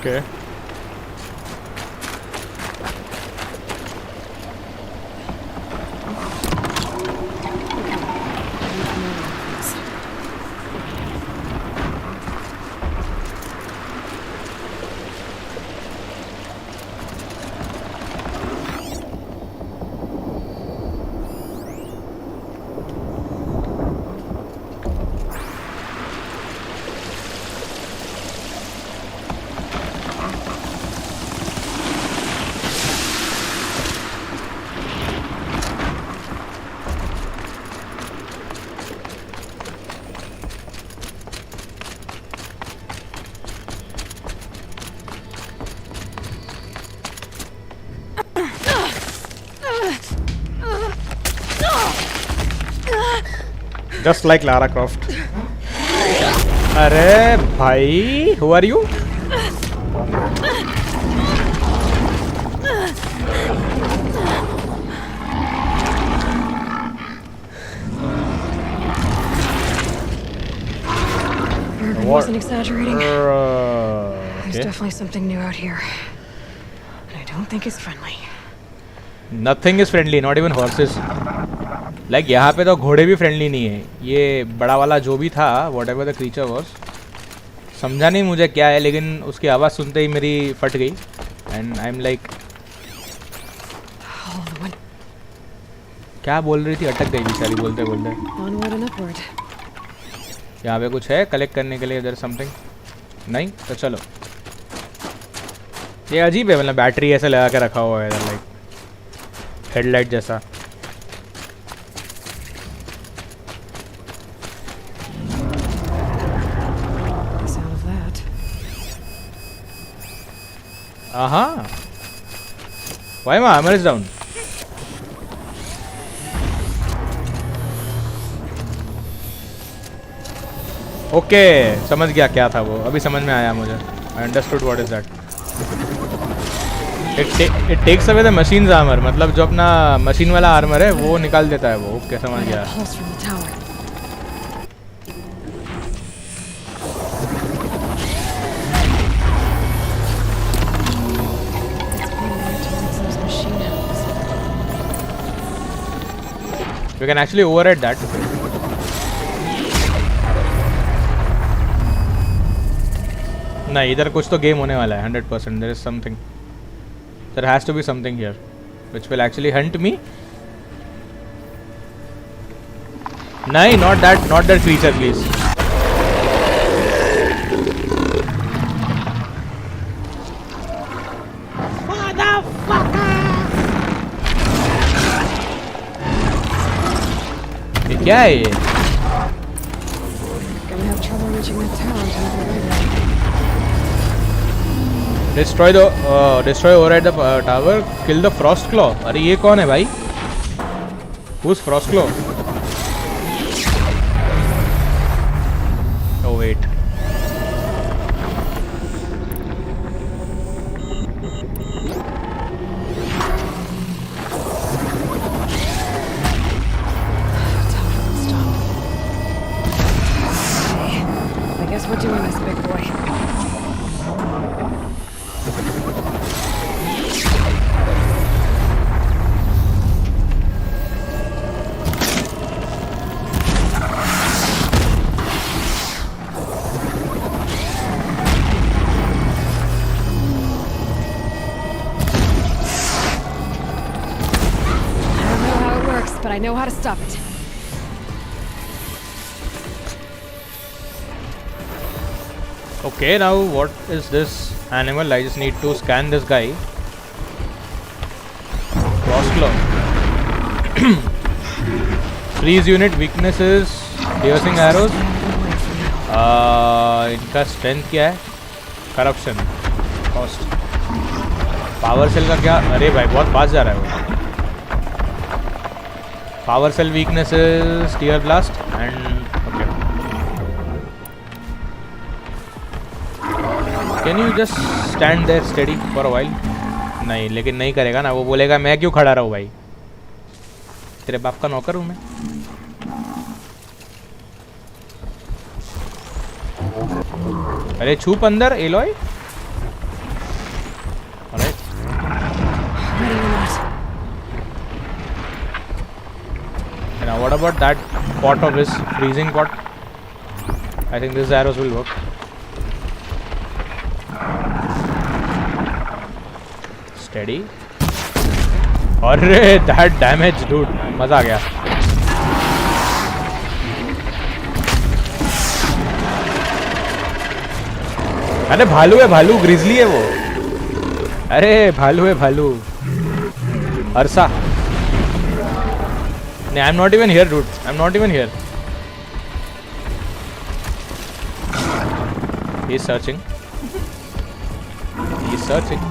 Speaker 1: Okay. Just like Lara Croft. अरे भाई, who are you?
Speaker 3: Urban wasn't exaggerating. There's
Speaker 1: Okay.
Speaker 3: definitely something new out here. And I don't think it's friendly.
Speaker 1: Nothing is friendly, not even horses. Like यहाँ पे तो घोड़े भी friendly नहीं है. ये बड़ा वाला जो भी था, whatever the creature was, समझा नहीं मुझे क्या है, लेकिन उसकी आवाज़ सुनते ही मेरी फट गई. And I'm like, क्या बोल रही थी, अटक गई बेचारी बोलते बोलते.
Speaker 3: Onward and upward.
Speaker 1: यहाँ पे कुछ है कलेक्ट करने के लिए, इधर समथिंग नहीं, तो चलो. ये अजीब है, मतलब बैटरी ऐसे लगा के रखा हुआ है इधर, लाइक हेडलाइट जैसा. Aha. Why my armor is down? Okay, समझ गया क्या था वो. अभी समझ में आया मुझे. I understood what is that. It takes away the machine's armor. मतलब जो अपना मशीन वाला आर्मर है वो निकाल देता है वो. ओके, समझ गया. You can actually override that. नहीं, इधर कुछ तो गेम होने वाला है 100%. There is something. There has to be something here, which will actually hunt me. नहीं, not that creature, please. क्या है ये? Destroy override the tower. Kill the frost claw. अरे ये कौन है भाई? Who's frost claw? Oh wait.
Speaker 3: We're doing this, big boy. But I know how to stop it.
Speaker 1: Okay, now what is this animal? I just need to scan this guy. Crossclaw. Freeze unit weaknesses, piercing arrows. इनका strength क्या है? Corruption, cost. Power cell का क्या? अरे भाई बहुत पास जा रहा है वो. Power cell weaknesses, tear blast and okay. Can you just stand there steady for a while? नहीं, लेकिन नहीं करेगा ना, वो बोलेगा मैं क्यों खड़ा रहूँ भाई, तेरे बाप का नौकर हूँ मैं. अरे छुप अंदर alloy. Alright. Now what about that pot of his, freezing pot? I think these arrows will work. Steady. अरे that damage dude, मजा आ गया. अरे भालू है, भालू ग्रिजली है वो. अरे भालू है, भालू. अरसा. नहीं, I'm not even here dude, I'm not even here. He's searching. He's searching.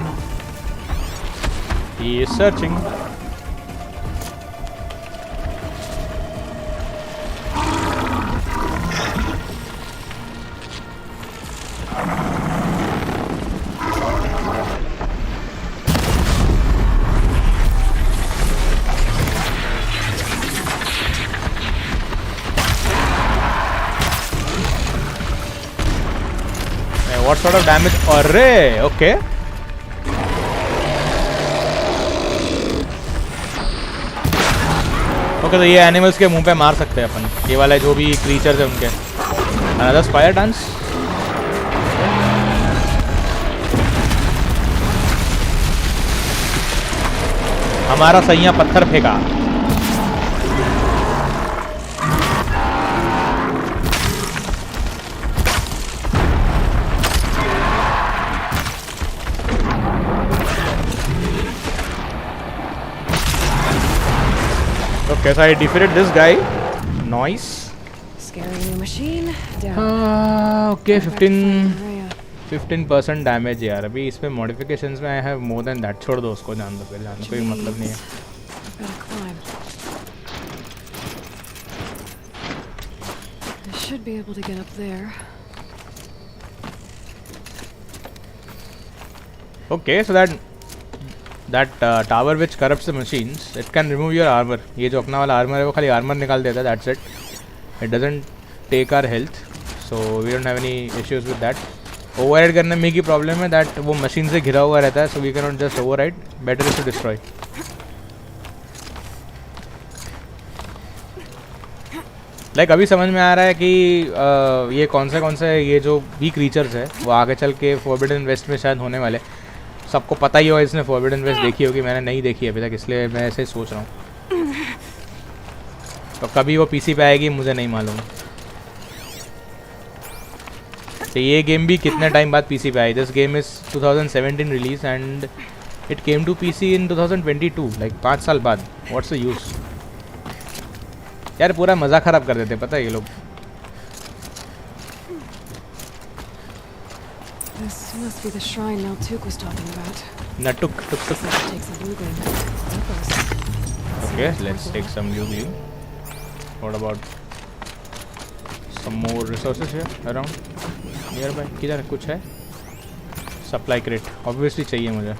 Speaker 1: He is searching. What sort of damage? Array, okay. Okay, तो ये एनिमल्स के मुंह पे मार सकते हैं अपन, ये वाला जो भी क्रीचर्स है उनके. Another spire dance. हमारा सैया पत्थर फेंका. Okay, so I defeated this guy. Nice.
Speaker 3: Scary new machine. Down.
Speaker 1: Okay, 15% damage यार. अभी इसमें modifications में I have more than that. छोड़ दो उसको, जान दो, फिर जान दो, कोई मतलब नहीं है.
Speaker 3: I should be able to get up there.
Speaker 1: Okay, so that tower which corrupts the machines, it can remove your armor. ये जो अपना वाला armor है वो खाली armor निकाल देता है. That's it. It doesn't take our health, so we don't have any issues with that. Override करने में की problem है that वो machine से घिरा हुआ रहता है, so we cannot just override. Better is to destroy. Like अभी समझ में आ रहा है कि ये कौन से ये जो भी creatures है वो आगे चल के Forbidden West में शायद होने वाले. सबको पता ही होगा, इसने फॉरबिडन वेस्ट देखी होगी, मैंने नहीं देखी अभी तक, इसलिए मैं ऐसे ही सोच रहा हूँ. तो कभी वो पीसी पे आएगी मुझे नहीं मालूम. तो ये गेम भी कितने टाइम बाद पीसी पे आई. This game is 2017 release and it came to PC in 2022, like 5 साल बाद. व्हाट्स द यूज यार, पूरा मज़ा ख़राब कर देते पता है ये लोग.
Speaker 3: This must be the shrine Naltuk was talking about.
Speaker 1: Natuk, tuk, tuk.
Speaker 3: Take some blue gleam.
Speaker 1: Okay, let's take some blue gleam. What about some more resources here around nearby? किधर कुछ है? Supply crate. Obviously चाहिए मुझे.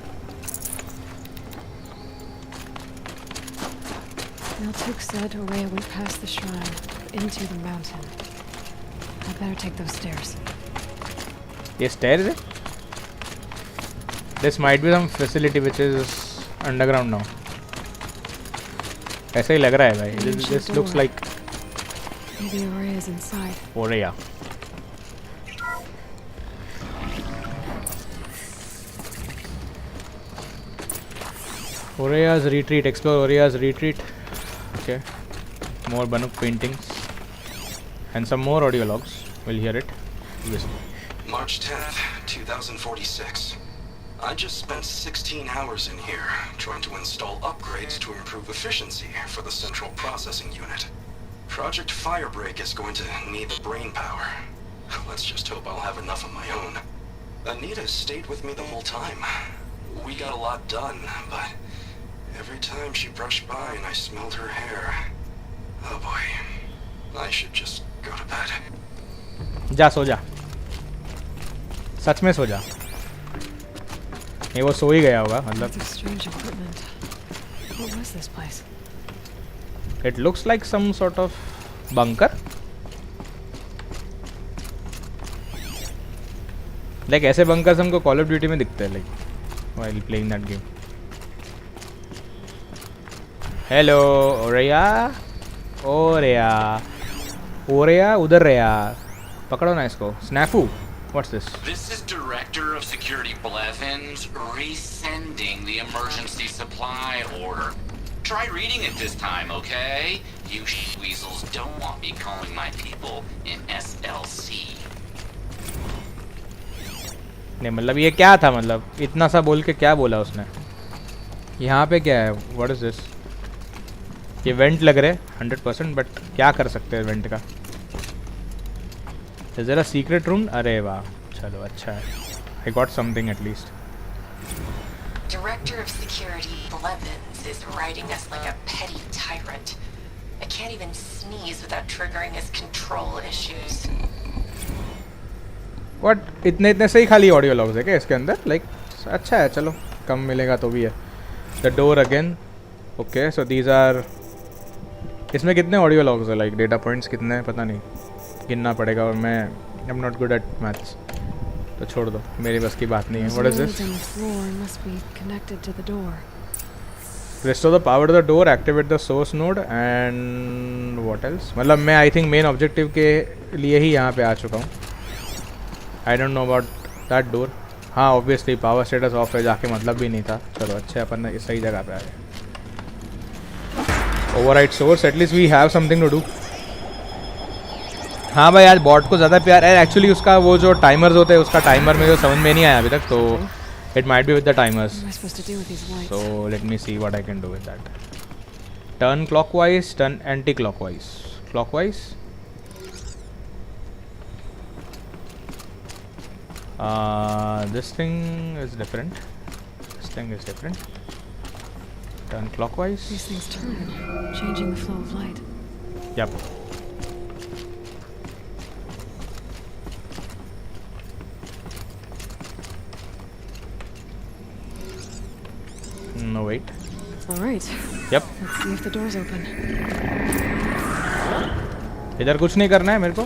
Speaker 3: Naltuk said Orea went past the shrine into the mountain. I'd better take those stairs.
Speaker 1: ये stairs है? This might be some facility which is underground now. ऐसा ही लग रहा है भाई. This looks like
Speaker 3: maybe Orea is inside.
Speaker 1: Orea. Orea's retreat. Explore Orea's retreat. Okay. More Banuk paintings and some more audio logs. We'll hear it. Listen.
Speaker 9: March 10th, 2046. I just spent 16 hours in here, trying to install upgrades to improve efficiency for the central processing unit. Project Firebreak is going to need the brain power. Let's just hope I'll have enough of my own. Anita stayed with me the whole time. We got a lot done, but every time she brushed by and I smelled her hair, oh boy, I should just go to bed.
Speaker 1: जा सो जा, सच में सो जा। नहीं वो सो ही गया होगा मतलब।
Speaker 3: Strange equipment. What was this place?
Speaker 1: It looks like some sort of bunker. Like ऐसे bunkers हमको Call of Duty में दिखते हैं like while playing that game. Hello, Orea. Orea उधर रहा। पकड़ो ना इसको। Snafu. What's this?
Speaker 10: This is Director of Security Blevins resending the emergency supply order. Try reading it this time, okay? You weasels don't want me calling my people in SLC.
Speaker 1: नहीं मतलब ये क्या था, मतलब इतना सा बोल के क्या बोला उसने? यहाँ पे क्या है? What is this? ये वेंट लग रहे 100%, बट क्या कर सकते हैं वेंट का? Is there a secret room? अरे वाह, चलो अच्छा है। I got something at least.
Speaker 11: Director of Security Blevins is writing us like a petty tyrant. I can't even sneeze without triggering his control issues.
Speaker 1: What? इतने से ही खाली audio logs है क्या इसके अंदर? Like अच्छा है, चलो कम मिलेगा तो भी है। The door again. Okay, so these are, इसमें कितने ऑडियो लॉग्स है? Like डेटा पॉइंट्स कितने हैं पता नहीं, गिनना पड़ेगा और मैं I'm not good at maths. तो छोड़ दो, मेरी बस की बात नहीं है। What is this? Restore the power to the door, activate the source node and what else? मतलब मैं I think main objective के लिए ही यहाँ पे आ चुका हूँ। I don't know about that door. हाँ obviously power status off है, जाके मतलब भी नहीं था। चलो अच्छे अपन इस सही जगह पे आ गए। Override source, at least we have something to do. हाँ भाई आज बॉट को ज़्यादा प्यार है एक्चुअली। उसका वो जो टाइमर्स होते हैं उसका टाइमर में जो समझ में नहीं आया अभी तक, तो it might be with the timers. So let me see what I can do with that. Turn clockwise, turn anti clockwise. Clockwise this thing is different, this thing is different. Turn clockwise. Yup. No wait.
Speaker 3: All right.
Speaker 1: Yep.
Speaker 3: Let's see if the door's open.
Speaker 1: इधर कुछ नहीं करना है मेरे को।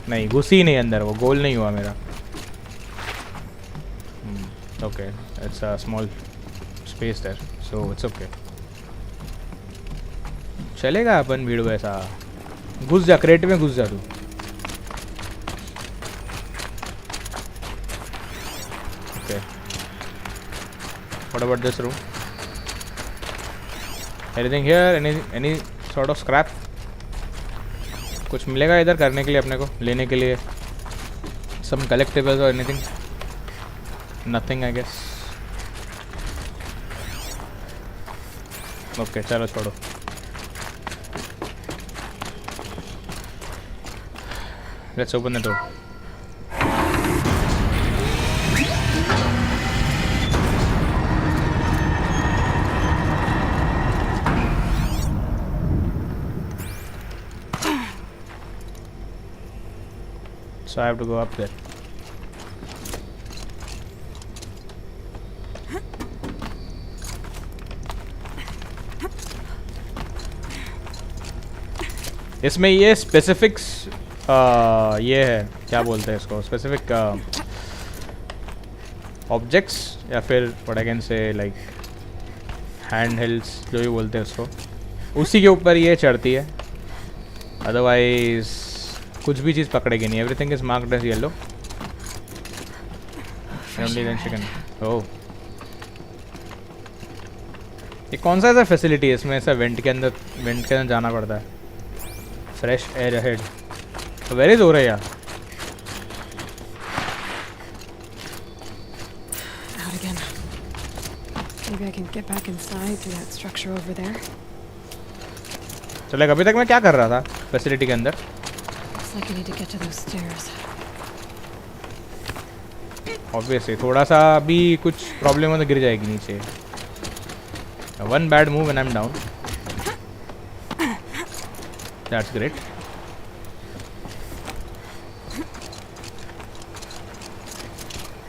Speaker 1: नहीं घुसी नहीं अंदर, वो गोल नहीं हुआ मेरा। Okay, it's a small space there, so it's okay. चलेगा अपन भीड़ वैसा। घुस जा, क्रेट में घुस जा तू। What about this room? Anything here? Any sort of scrap? कुछ मिलेगा इधर करने के लिए अपने को, लेने के लिए? Some collectibles or anything? Nothing, I guess. Okay, चलो छोड़ो। Let's open the door. So I have to go up there. इसमें ये स्पेसिफिक्स ये है, क्या बोलते हैं इसको, स्पेसिफिक ऑब्जेक्ट्स या फिर what I can say like hand helds जो भी बोलते हैं उसको, उसी के ऊपर ये चढ़ती है। अदरवाइज कुछ भी चीज़ पकड़ेगी नहीं। Everything is marked as yellow. Only then chicken. Oh ये कौन सा ऐसा फैसिलिटी है इसमें, ऐसा वेंट के अंदर जाना पड़ता है। Fresh air ahead. तो where is Oreya?
Speaker 3: Maybe I can get back inside through that structure over there.
Speaker 1: So like अभी तक मैं क्या कर रहा था फैसिलिटी के अंदर?
Speaker 3: Looks like I need to get to those stairs.
Speaker 1: Obviously थोड़ा सा भी कुछ प्रॉब्लम हो तो गिर जाएगी नीचे. One bad move and I'm down. That's great.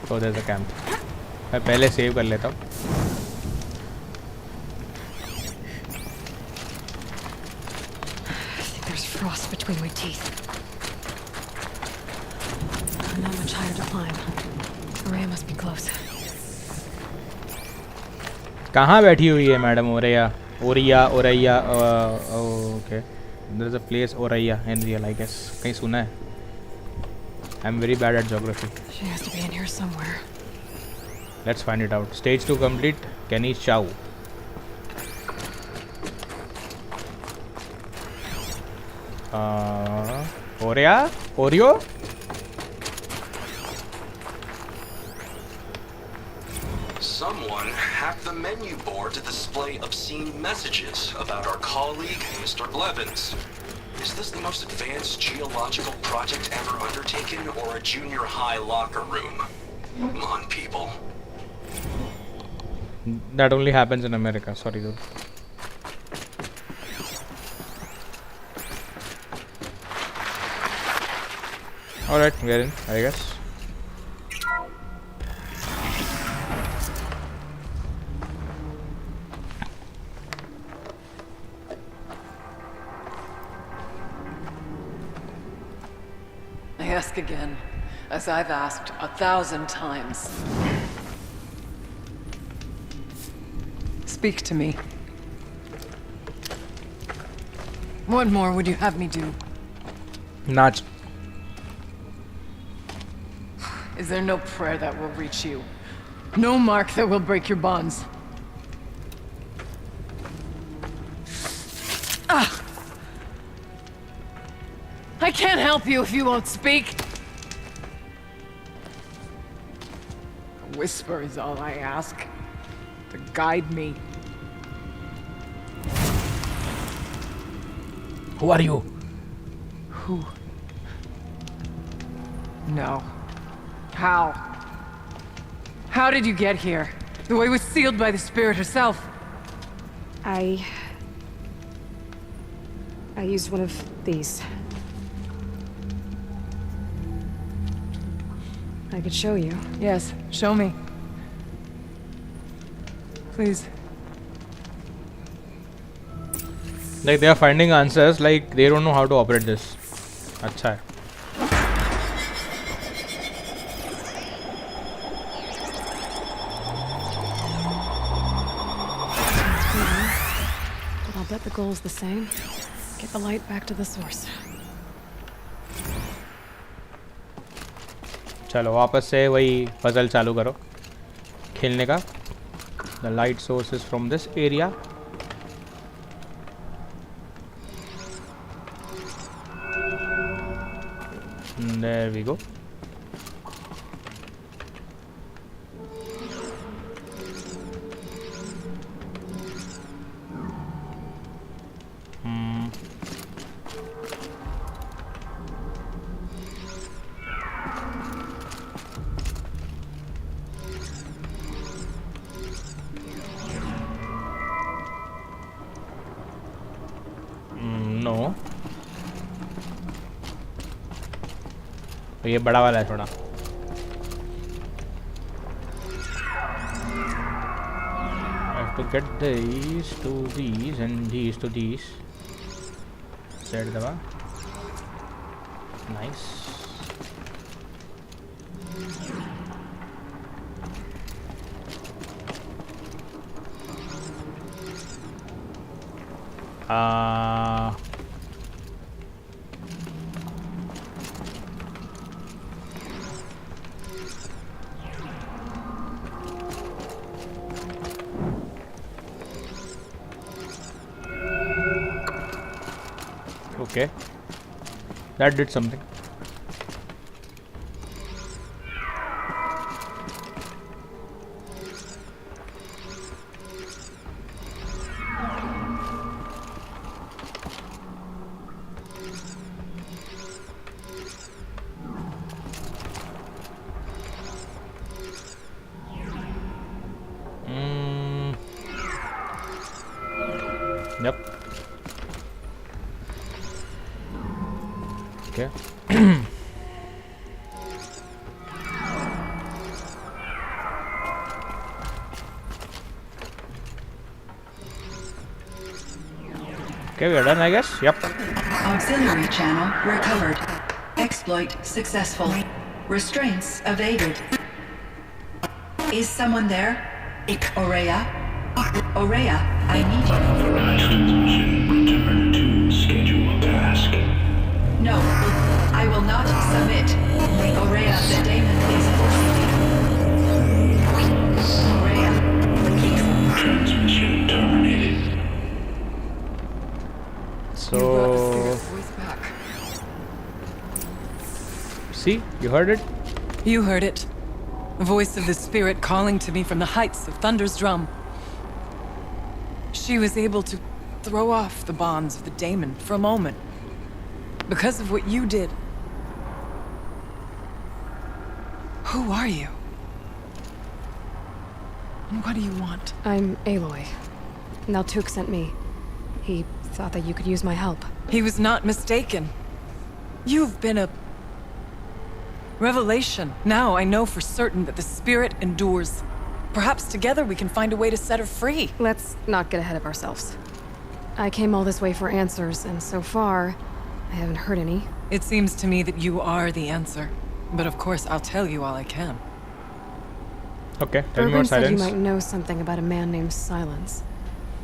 Speaker 1: So there's a camp. मैं पहले सेव कर लेता हूँ.
Speaker 3: I think there's frost between my teeth. Not much higher to climb. Orea must be close.
Speaker 1: कहाँ बैठी हुई है madam Oreya? Oreya okay. There is a place Orea in real, I guess. कहीं सुना है? I'm very bad at geography.
Speaker 3: She has to be in here somewhere.
Speaker 1: Let's find it out. Stage 2 complete. Kenny Chow. Orea? Oreo?
Speaker 9: Someone hacked the menu board to display obscene messages about our colleague, Mr. Blevins. Is this the most advanced geological project ever undertaken, or a junior high locker room? Come on, people.
Speaker 1: That only happens in America. Sorry, dude. Alright, we're in, I guess.
Speaker 12: I ask again, as I've asked 1,000 times. Speak to me. What more would you have me do?
Speaker 1: Nach.
Speaker 12: Is there no prayer that will reach you? No mark that will break your bonds? Ah! I can't help you if you won't speak! A whisper is all I ask. To guide me.
Speaker 1: Who are you?
Speaker 12: Who? No. How? How did you get here? The way was sealed by the spirit herself.
Speaker 3: I used one of these. I could show you.
Speaker 12: Yes, show me. Please.
Speaker 1: Like they are finding answers, like they don't know how to operate this. अच्छा है.
Speaker 3: But I'll bet the goal's the same. Get the light back to the source.
Speaker 1: चलो वापस से वही puzzle चालू करो खेलने का. The light source is from this area. There we go. No. तो ये बड़ा वाला है थोड़ा. I have to get these to these and these to these. Set दबा. Nice. Okay, that did something. Yep. Okay. Okay, we are done, I guess. Yep.
Speaker 13: Auxiliary channel recovered. Exploit successful. Restraints evaded. Is someone there? Orea? Orea, I need you.
Speaker 14: Transmission. Return to schedule task.
Speaker 13: No, I will not submit. Orea, the daemon is forcing me. Orea.
Speaker 14: Transmission terminated.
Speaker 1: So, see, you heard it?
Speaker 12: You heard it. The voice of the spirit calling to me from the heights of Thunder's drum. She was able to throw off the bonds of the daemon for a moment. Because of what you did. Who are you? And what do you want?
Speaker 3: I'm Aloy. Naltuk sent me. He thought that you could use my help.
Speaker 12: He was not mistaken. You've been a revelation. Now I know for certain that the spirit endures. Perhaps together we can find a way to set her free.
Speaker 3: Let's not get ahead of ourselves. I came all this way for answers, and so far, I haven't heard any.
Speaker 12: It seems to me that you are the answer. But of course, I'll tell you all I can.
Speaker 1: Okay, tell me
Speaker 3: Urban
Speaker 1: about
Speaker 3: said you
Speaker 1: Sylens.
Speaker 3: might know something about a man named Sylens.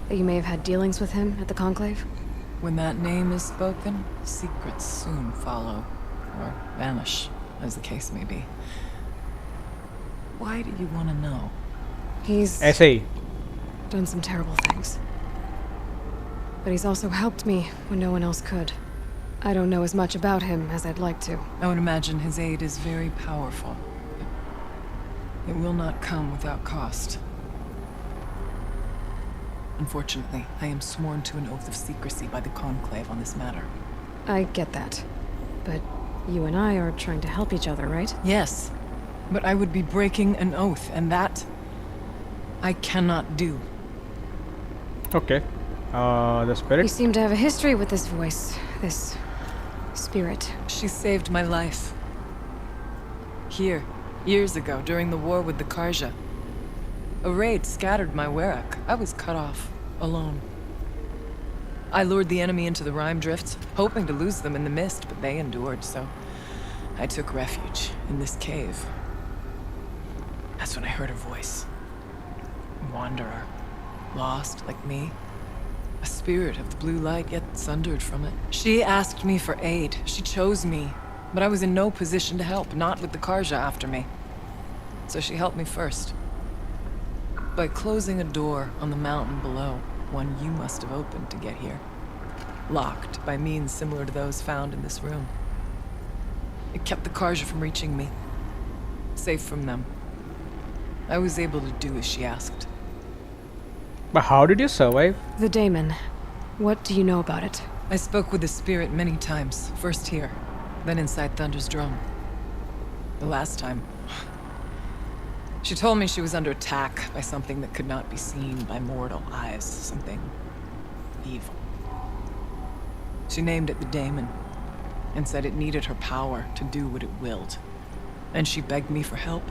Speaker 3: That you may have had dealings with him at the Conclave?
Speaker 12: When that name is spoken, secrets soon follow. Or vanish, as the case may be. Why do you want to know?
Speaker 3: He's
Speaker 1: SA.
Speaker 3: done some terrible things. But he's also helped me when no one else could. I don't know as much about him as I'd like to.
Speaker 12: I would imagine his aid is very powerful. It will not come without cost. Unfortunately, I am sworn to an oath of secrecy by the Conclave on this matter.
Speaker 3: I get that. But you and I are trying to help each other, right?
Speaker 12: Yes, but I would be breaking an oath, and that I cannot do.
Speaker 1: Okay. The spirit?
Speaker 3: You seem to have a history with this voice. This spirit.
Speaker 12: She saved my life. Here, years ago, during the war with the Karja. A raid scattered my Werak. I was cut off, alone. I lured the enemy into the rime drifts, hoping to lose them in the mist, but they endured, so I took refuge in this cave. That's when I heard her voice. A wanderer. Lost, like me. A spirit of the blue light, yet sundered from it. She asked me for aid. She chose me. But I was in no position to help, not with the Karja after me. So she helped me first. By closing a door on the mountain below, one you must have opened to get here. Locked by means similar to those found in this room. It kept the Karja from reaching me. Safe from them. I was able to do as she asked.
Speaker 1: But how did you survive?
Speaker 3: The daemon. What do you know about it?
Speaker 12: I spoke with the spirit many times. First here, then inside Thunder's drum. The last time, she told me she was under attack by something that could not be seen by mortal eyes. Something evil. She named it the daemon, and said it needed her power to do what it willed. And she begged me for help,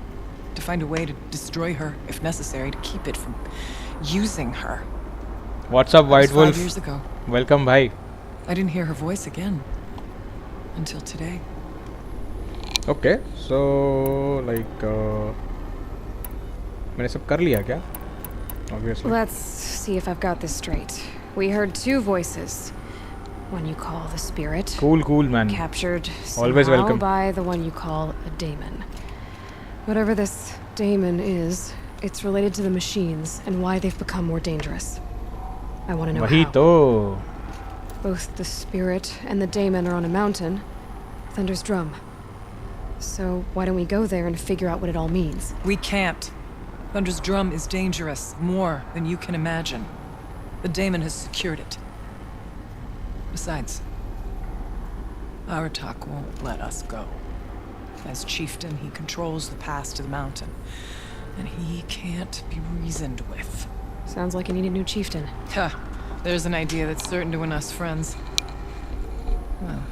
Speaker 12: to find a way to destroy her, if necessary, to keep it from using her.
Speaker 1: What's up, White Wolf?
Speaker 12: 5 years ago.
Speaker 1: Welcome, bhai.
Speaker 12: I didn't hear her voice again. Until today.
Speaker 1: Okay, so like मैंने सब कर लिया क्या? Obviously.
Speaker 3: Let's see if I've got this straight. We heard two voices. One you call the spirit.
Speaker 1: Cool, man.
Speaker 3: Captured
Speaker 1: Always
Speaker 3: somehow
Speaker 1: welcome.
Speaker 3: by the one you call a daemon. Whatever this daemon is, it's related to the machines and why they've become more dangerous. I want to know
Speaker 1: वही
Speaker 3: how.
Speaker 1: तो.
Speaker 3: Both the spirit and the daemon are on a mountain, Thunder's drum. So why don't we go there and figure out what it all means?
Speaker 12: We can't. Thunder's drum is dangerous, more than you can imagine. The daemon has secured it. Besides, Aratak won't let us go. As chieftain, he controls the pass to the mountain, and he can't be reasoned with.
Speaker 3: Sounds like you need a new chieftain.
Speaker 12: Huh. There's an idea that's certain to win us friends. Well,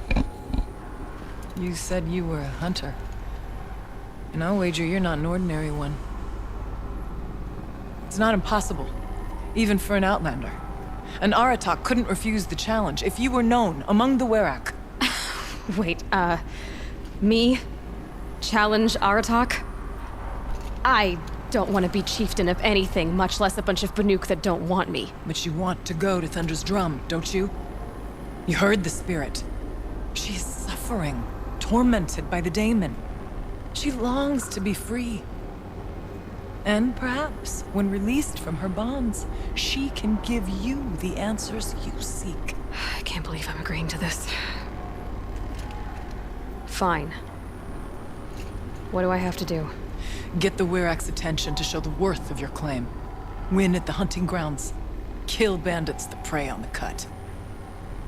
Speaker 12: you said you were a hunter. And I'll wager you're not an ordinary one. It's not impossible, even for an outlander. An Aratak couldn't refuse the challenge if you were known among the Werak.
Speaker 3: Wait, me? Challenge Aratak? I don't want to be chieftain of anything, much less a bunch of Banuk that don't want me.
Speaker 12: But you want to go to Thunder's drum, don't you? You heard the spirit. She is suffering, tormented by the daemon. She longs to be free. And perhaps, when released from her bonds, she can give you the answers you seek.
Speaker 3: I can't believe I'm agreeing to this. Fine. What do I have to do?
Speaker 12: Get the Werak's attention to show the worth of your claim. Win at the hunting grounds. Kill bandits that prey on the cut.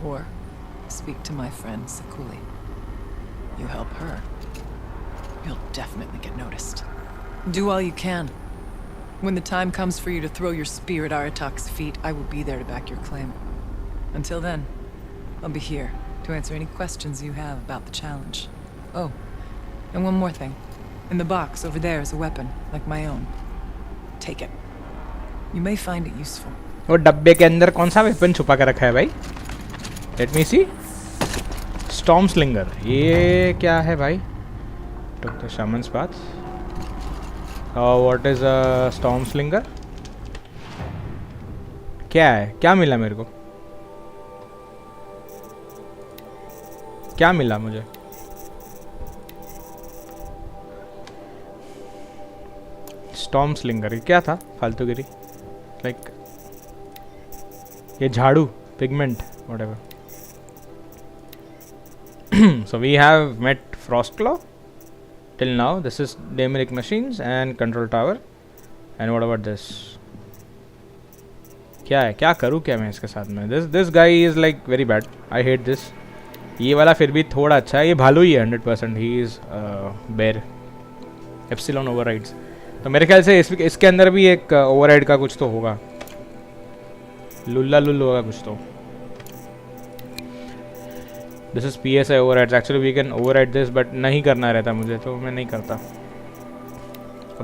Speaker 12: Or speak to my friend Sakuli. You help her, you'll definitely get noticed. Do all you can. When the time comes for you to throw your spear at Aratak's feet, I will be there to back your claim. Until then, I'll be here to answer any questions you have about the challenge. Oh, and one more thing. In the box over there is a weapon, like my own. Take it. You may find it useful.
Speaker 1: वो डब्बे के अंदर कौन सा weapon छुपा के रखा है भाई? Let me see. Storm Slinger. ये क्या है भाई? Took the Shaman's path. What is a Storm Slinger? क्या है? क्या मिला मेरे को? क्या मिला मुझे? स्टॉर्म स्लिंगर क्या था? फालतूगिरी लाइक ये झाड़ू pigment whatever. So we have met Frostclaw till now. This is Daemonic Machines and Control Tower. And what about this? क्या है? क्या करूँ क्या मैं इसके साथ में? This guy is like very bad. I hate this. ये वाला फिर भी थोड़ा अच्छा है. ये भालू ही है 100%. He is bear. Epsilon overrides. तो मेरे ख्याल से इसके अंदर भी एक ओवरराइड का कुछ तो होगा. लुल्ला लुल्लू होगा कुछ तो. This is PSI overrides. Actually we can override this but नहीं करना रहता मुझे, तो मैं नहीं करता.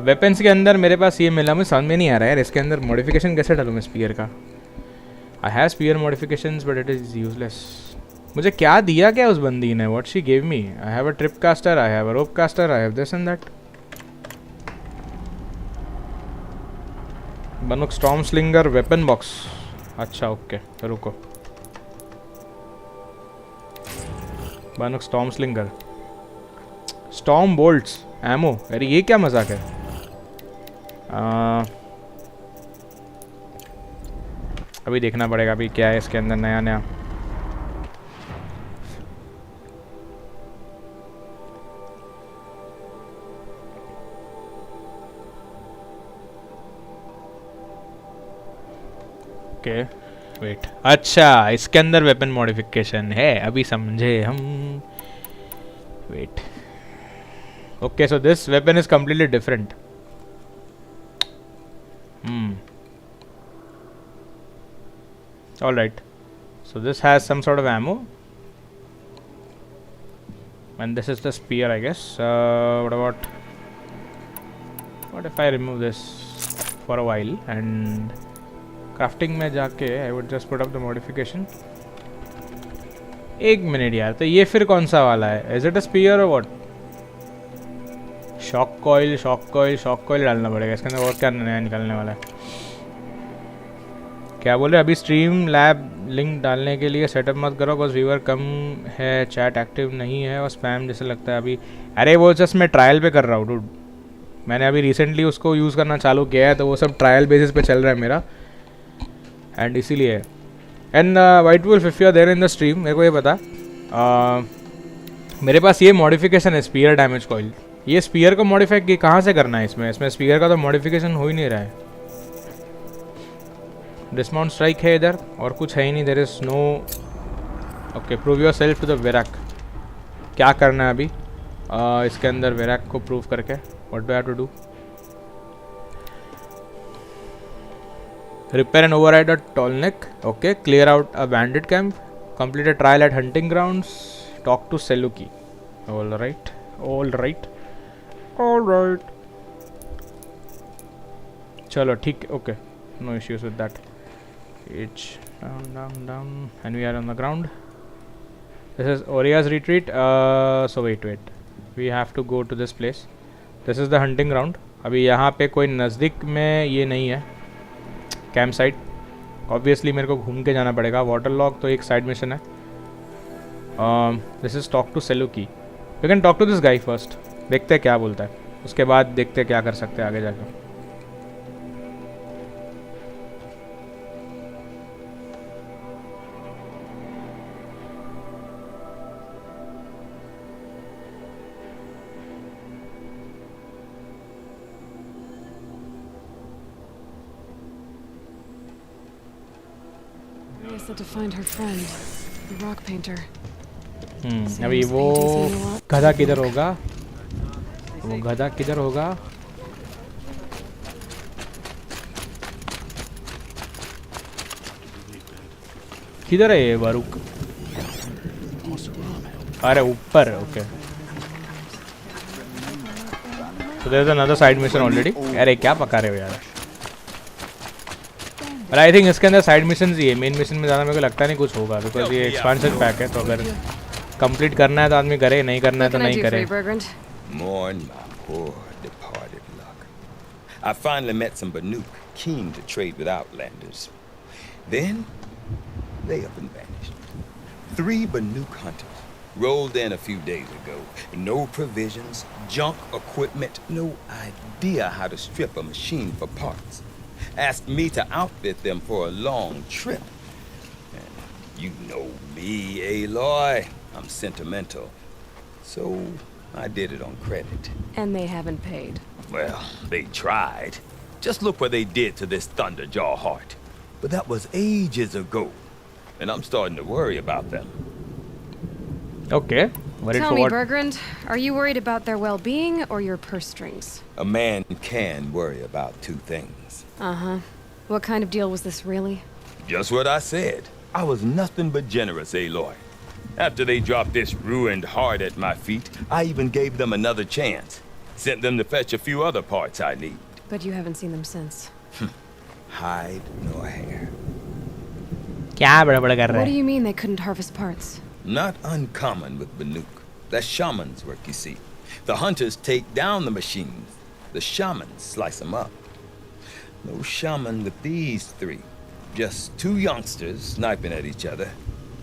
Speaker 1: वेपन्स के अंदर मेरे पास ये मिला, मुझे समझ में नहीं आ रहा है यार इसके अंदर मॉडिफिकेशन कैसे डालूँ मैं स्पीयर का. I have spear modifications but it is useless. मुझे क्या दिया क्या उस बंदी ने? What she give me? I have a trip caster, I have a rope caster, I have this and that. Banuk storm slinger weapon box. अच्छा okay रुको. Banuk storm slinger, storm bolts, ammo. अरे ये क्या मजाक है? अभी देखना पड़ेगा अभी क्या है इसके अंदर नया नया. वेट, अच्छा इसके अंदर वेपन मॉडिफिकेशन है, अभी समझे हम. Wait, okay so this weapon is completely different. Alright, so this has some sort of ammo and this is the spear I guess. What if I remove this for a while and crafting में जाके I would just put up the modification. एक minute यार, तो ये फिर कौन सा वाला है? इज इट अ स्पीयर और what? Shock coil, shock coil, shock coil डालना पड़ेगा इसके अंदर. और क्या नया निकलने वाला है? क्या बोले? अभी स्ट्रीम लैब लिंक डालने के लिए सेटअप मत करो बिकॉज व्यूअर कम है, चैट एक्टिव नहीं है और स्पैम जैसे लगता है अभी. अरे वो जस्ट मैं ट्रायल पे कर रहा हूँ डूड. मैंने अभी रिसेंटली उसको यूज़ करना चालू किया है, तो वो सब ट्रायल बेसिस पे चल रहा है मेरा. एंड इसीलिए. And white wolf if you are there in the stream, मेरे को ये पता, मेरे पास ये मॉडिफिकेशन है स्पीयर डैमेज कॉइल. ये स्पीयर को मॉडिफाई कहाँ से करना है इसमें स्पीयर का तो मॉडिफिकेशन हो ही नहीं रहा है. डिस्माउंट स्ट्राइक है इधर और कुछ है ही नहीं. There is no. Okay, prove yourself to the Werak. क्या करना है अभी इसके अंदर वेराक को प्रूव करके? What do I have to do? Repair an override at Tallneck. Okay. Clear out a bandit camp. Complete a trial at hunting grounds. Talk to Seluki. Alright. Alright. Alright. Chalo, ठीक. Okay. No issues with that. H down, down, down. And we are on the ground. This is Orea's retreat. So wait. We have to go to this place. This is the hunting ground. अभी यहाँ पे कोई नज़दीक में ये नहीं है camp site. Obviously मेरे को घूम के जाना पड़ेगा. वाटर लॉग तो एक साइड मिशन है. This is talk to Seluki. We can talk to this guy first. देखते हैं क्या बोलता है, उसके बाद देखते हैं क्या कर सकते हैं आगे जाकर.
Speaker 3: Said to find her friend, the rock painter.
Speaker 1: अभी वो गधा किधर होगा? वो गधा किधर होगा? किधर है ये बारूक? अरे ऊपर. Okay. So there's another side mission already. अरे क्या पका रहे हो यार? और आई थिंक इसके अंदर साइड मिशन ही है. मेन मिशन में ज़्यादा मेरे को लगता नहीं कुछ होगा, बिकॉज ये एक्सपांशन पैक है. तो अगर कंप्लीट करना है तो आदमी करे, नहीं करना है तो नहीं करे.
Speaker 6: Mourn my poor departed luck. I finally met some Banuk keen to trade with Outlanders. Then they up and vanished. 3 Banuk hunters rolled in a few days ago. No provisions, junk equipment, no idea how to strip a machine for parts. Asked me to outfit them for a long trip. And you know me, Aloy. I'm sentimental. So I did it on credit.
Speaker 3: And they haven't paid.
Speaker 6: Well, they tried. Just look what they did to this Thunderjaw heart. But that was ages ago. And I'm starting to worry about them.
Speaker 1: Okay.
Speaker 3: Tell me, Bergrand, are you worried about their well-being or your purse strings?
Speaker 6: A man can worry about 2 things.
Speaker 3: Uh-huh. What kind of deal was this, really?
Speaker 6: Just what I said. I was nothing but generous, Aloy. After they dropped this ruined heart at my feet, I even gave them another chance. Sent them to fetch a few other parts I need.
Speaker 3: But you haven't seen them since.
Speaker 6: Hide nor hair.
Speaker 3: What do you mean they couldn't harvest parts?
Speaker 6: Not uncommon with Banuk. That's shaman's work, you see. The hunters take down the machines. The shamans slice them up. No shaman with these 3. Just 2 youngsters sniping at each other.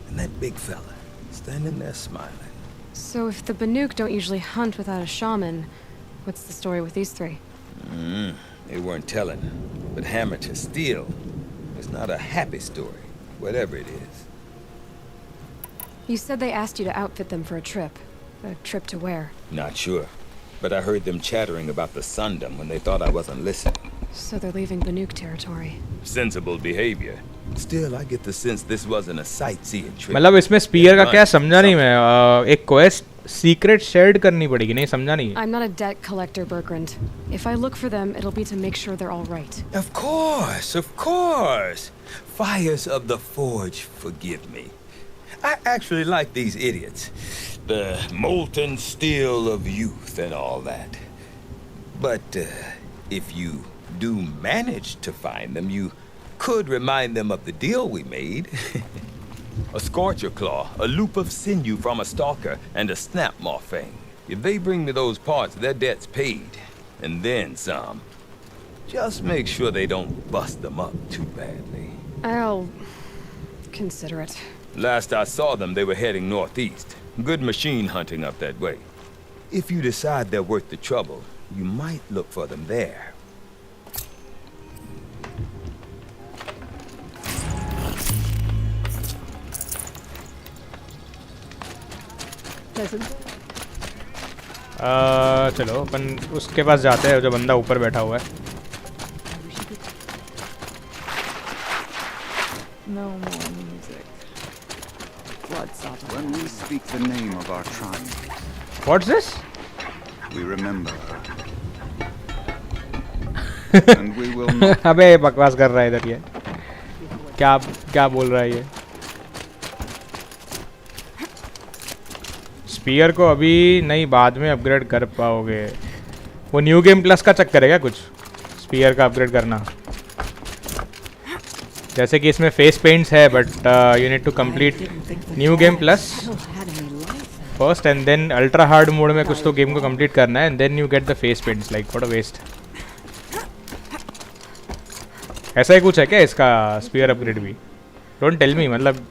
Speaker 6: And that big fella standing there smiling.
Speaker 3: So if the Banuk don't usually hunt without a shaman, what's the story with these 3?
Speaker 6: They weren't telling. But hammer to steel is not a happy story, whatever it is.
Speaker 3: You said they asked you to outfit them for a trip. A trip to where?
Speaker 6: Not sure. But I heard them chattering about the Sundom when they thought I wasn't listening.
Speaker 3: So they're leaving Banuk territory.
Speaker 6: Sensible behavior. Still, I get the sense this wasn't a sightseeing trip.
Speaker 1: मतलब इसमें spear का क्या समझा नहीं मैं. एक quest secret share करनी पड़ेगी, नहीं समझा नहीं.
Speaker 3: I'm not a debt collector, Bergrand. If I look for them, it'll be to make sure they're all right.
Speaker 6: Of course, of course. Fires of the Forge, forgive me. I actually like these idiots. The molten steel of youth and all that. But if you do manage to find them, you could remind them of the deal we made. A scorcher claw, a loop of sinew from a stalker, and a snap maw fang. If they bring me those parts, their debt's paid. And then some. Just make sure they don't bust them up too badly.
Speaker 3: I'll consider it.
Speaker 6: Last I saw them, they were heading northeast. Good machine hunting up that way. If you decide they're worth the trouble, you might look for them there.
Speaker 1: चलो अपन उसके पास जाते हैं जो बंदा ऊपर बैठा हुआ है.
Speaker 8: No more music. Bloodstopper.
Speaker 15: When we speak the name of our tribe,
Speaker 1: What's this?
Speaker 15: we remember her. And we will not
Speaker 1: अबे बकवास कर रहा है इधर ये. क्या क्या बोल रहा है ये? स्पीयर को अभी नहीं, बाद में अपग्रेड कर पाओगे। वो न्यू गेम प्लस का चक्कर है क्या कुछ, स्पीयर का अपग्रेड करना? जैसे कि इसमें फेस पेंट्स है, but you need to complete new game plus first and then ultra hard mode में कुछ तो गेम को कंप्लीट करना है and then you get the face paints. Like what a waste. ऐसा ही कुछ है क्या इसका स्पीयर अपग्रेड भी? Don't tell me. मतलब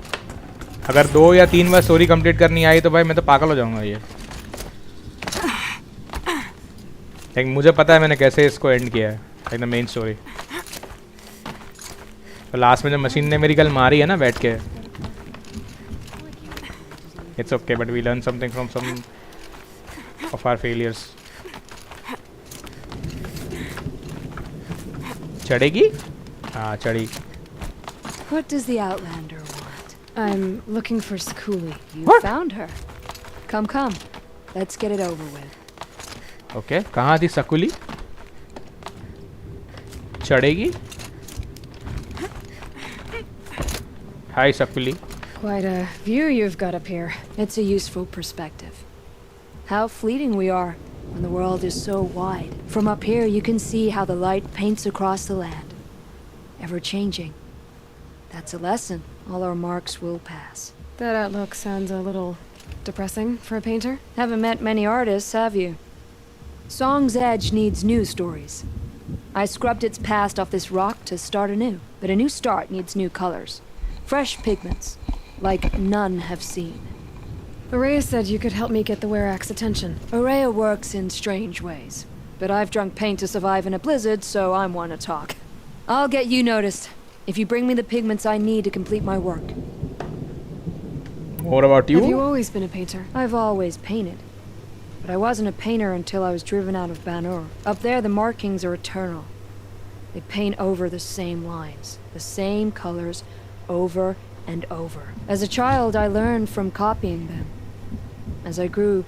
Speaker 1: अगर 2 या 3 बार स्टोरी कंप्लीट करनी आई तो भाई मैं तो पागल हो जाऊंगा ये। लेकिन मुझे पता है मैंने कैसे इसको एंड किया है, लाइक द मेन स्टोरी। तो लास्ट में जब मशीन ने मेरी कल मारी है ना बैठ के, it's okay, but we learn something from some of our failures. चढ़ेगी? हाँ चढ़ी।
Speaker 16: What does the Outlander want?
Speaker 3: I'm looking for Skuli.
Speaker 16: You found her. Come. Let's get it over with.
Speaker 1: Okay, कहाँ थी सकुली? चढ़ेगी? हाय सकुली।
Speaker 3: Quite a view you've got up here.
Speaker 16: It's a useful perspective. How fleeting we are when the world is so wide. From up here you can see how the light paints across the land. Ever changing. That's a lesson. All our marks will pass.
Speaker 3: That outlook sounds a little depressing for a painter.
Speaker 16: Haven't met many artists, have you? Song's Edge needs new stories. I scrubbed its past off this rock to start anew, but a new start needs new colors. Fresh pigments, like none have seen.
Speaker 3: Orea said you could help me get the Werak's attention.
Speaker 16: Orea works in strange ways, but I've drunk paint to survive in a blizzard, so I'm one to talk. I'll get you noticed, if you bring me the pigments I need to complete my work.
Speaker 1: What about you?
Speaker 3: Have you always been a painter?
Speaker 16: I've always painted. But I wasn't a painter until I was driven out of Banuk. Up there, the markings are eternal. They paint over the same lines, the same colors, over and over. As a child, I learned from copying them. As I grew,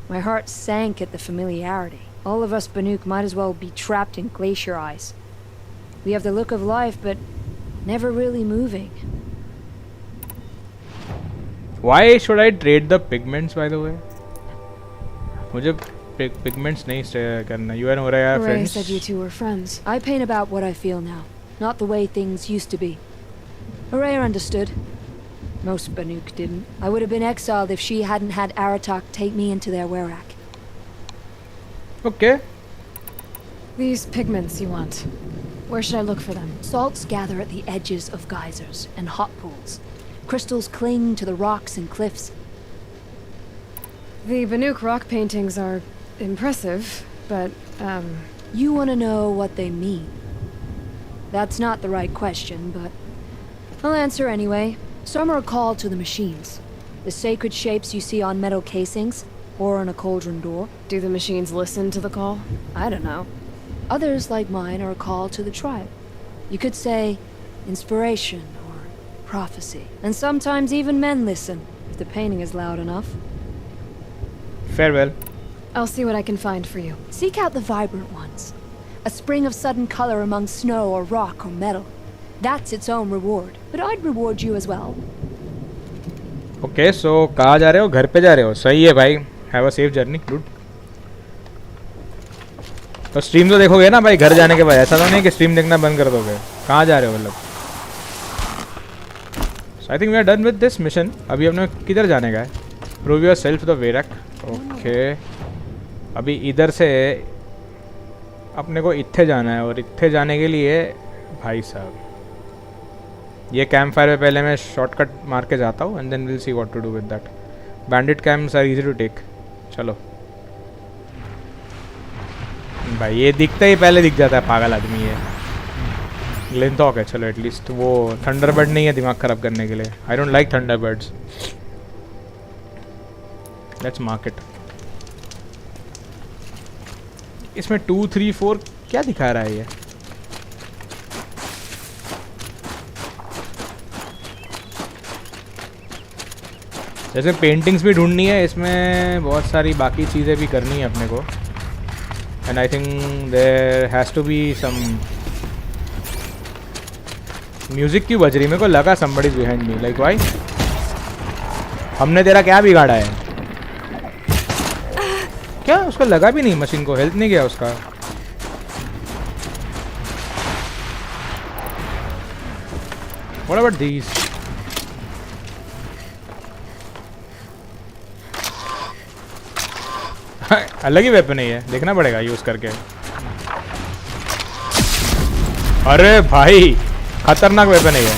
Speaker 16: my heart sank at the familiarity. All of us Banuk might as well be trapped in glacier ice. We have the look of life, but never really moving.
Speaker 1: Why should I trade the pigments, by the way? मुझे pigments नहीं करना. You and Orea are friends.
Speaker 3: Said you two were friends.
Speaker 16: I paint about what I feel now, not the way things used to be. Orea understood. Most Banuk didn't. I would have been exiled if she hadn't had Aratak take me into their Werak.
Speaker 1: Okay.
Speaker 3: These pigments you want. Where should I look for them?
Speaker 16: Salts gather at the edges of geysers and hot pools. Crystals cling to the rocks and cliffs.
Speaker 3: The Banuk rock paintings are impressive, but,
Speaker 16: You want to know what they mean. That's not the right question, but I'll answer anyway. Some are called to the machines. The sacred shapes you see on metal casings, or on a cauldron door.
Speaker 3: Do the machines listen to the call?
Speaker 16: I don't know. Others, like mine, are a call to the tribe. You could say inspiration or prophecy. And sometimes even men listen, if the painting is loud enough.
Speaker 1: Farewell.
Speaker 3: I'll see what I can find for you.
Speaker 16: Seek out the vibrant ones. A spring of sudden color among snow or rock or metal. That's its own reward. But I'd reward you as well.
Speaker 1: Okay, so कहाँ जा रहे हो? घर पे जा रहे हो? सही है भाई. Have a safe journey, dude. तो स्ट्रीम तो देखोगे ना भाई घर जाने के बाद. ऐसा तो नहीं कि स्ट्रीम देखना बंद कर दोगे. कहाँ जा रहे हो मतलब? So I think we are done with this mission. अभी हमने किधर जाने का है? Prove yourself the Werak. Okay अभी इधर से अपने को इत्थे जाना है और इत्थे जाने के लिए भाई साहब ये कैंप फायर पे पहले मैं शॉर्टकट मार के जाता हूँ and then will see what to do with that. Bandit camps are easy to take. चलो भाई ये दिखता ही पहले दिख जाता है. पागल आदमी है. ग्लिंथॉक है. चलो एटलीस्ट वो थंडरबर्ड नहीं है दिमाग ख़राब करने के लिए. I don't like Thunderbirds. Let's mark it. इसमें 2, 3, 4 क्या दिखा रहा है ये? जैसे पेंटिंग्स भी ढूंढनी है इसमें बहुत सारी बाकी चीज़ें भी करनी है अपने को. And I think there has to be music क्यों बज रही? मेरे को लगा somebody is behind me. Like why? हमने तेरा क्या बिगाड़ा है? क्या उसको लगा भी नहीं, मशीन को हेल्थ नहीं गया उसका. What about these? अलग ही वेपन है ये, देखना पड़ेगा यूज करके. अरे भाई खतरनाक वेपन है ये.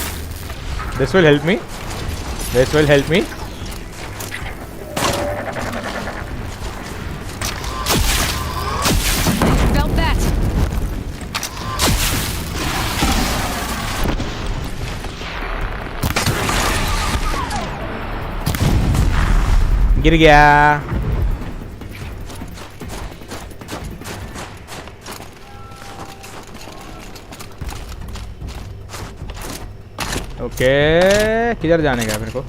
Speaker 1: This will help me. This will help me.
Speaker 3: Felt that.
Speaker 1: गिर गया. ओके किधर जाने का मेरे को?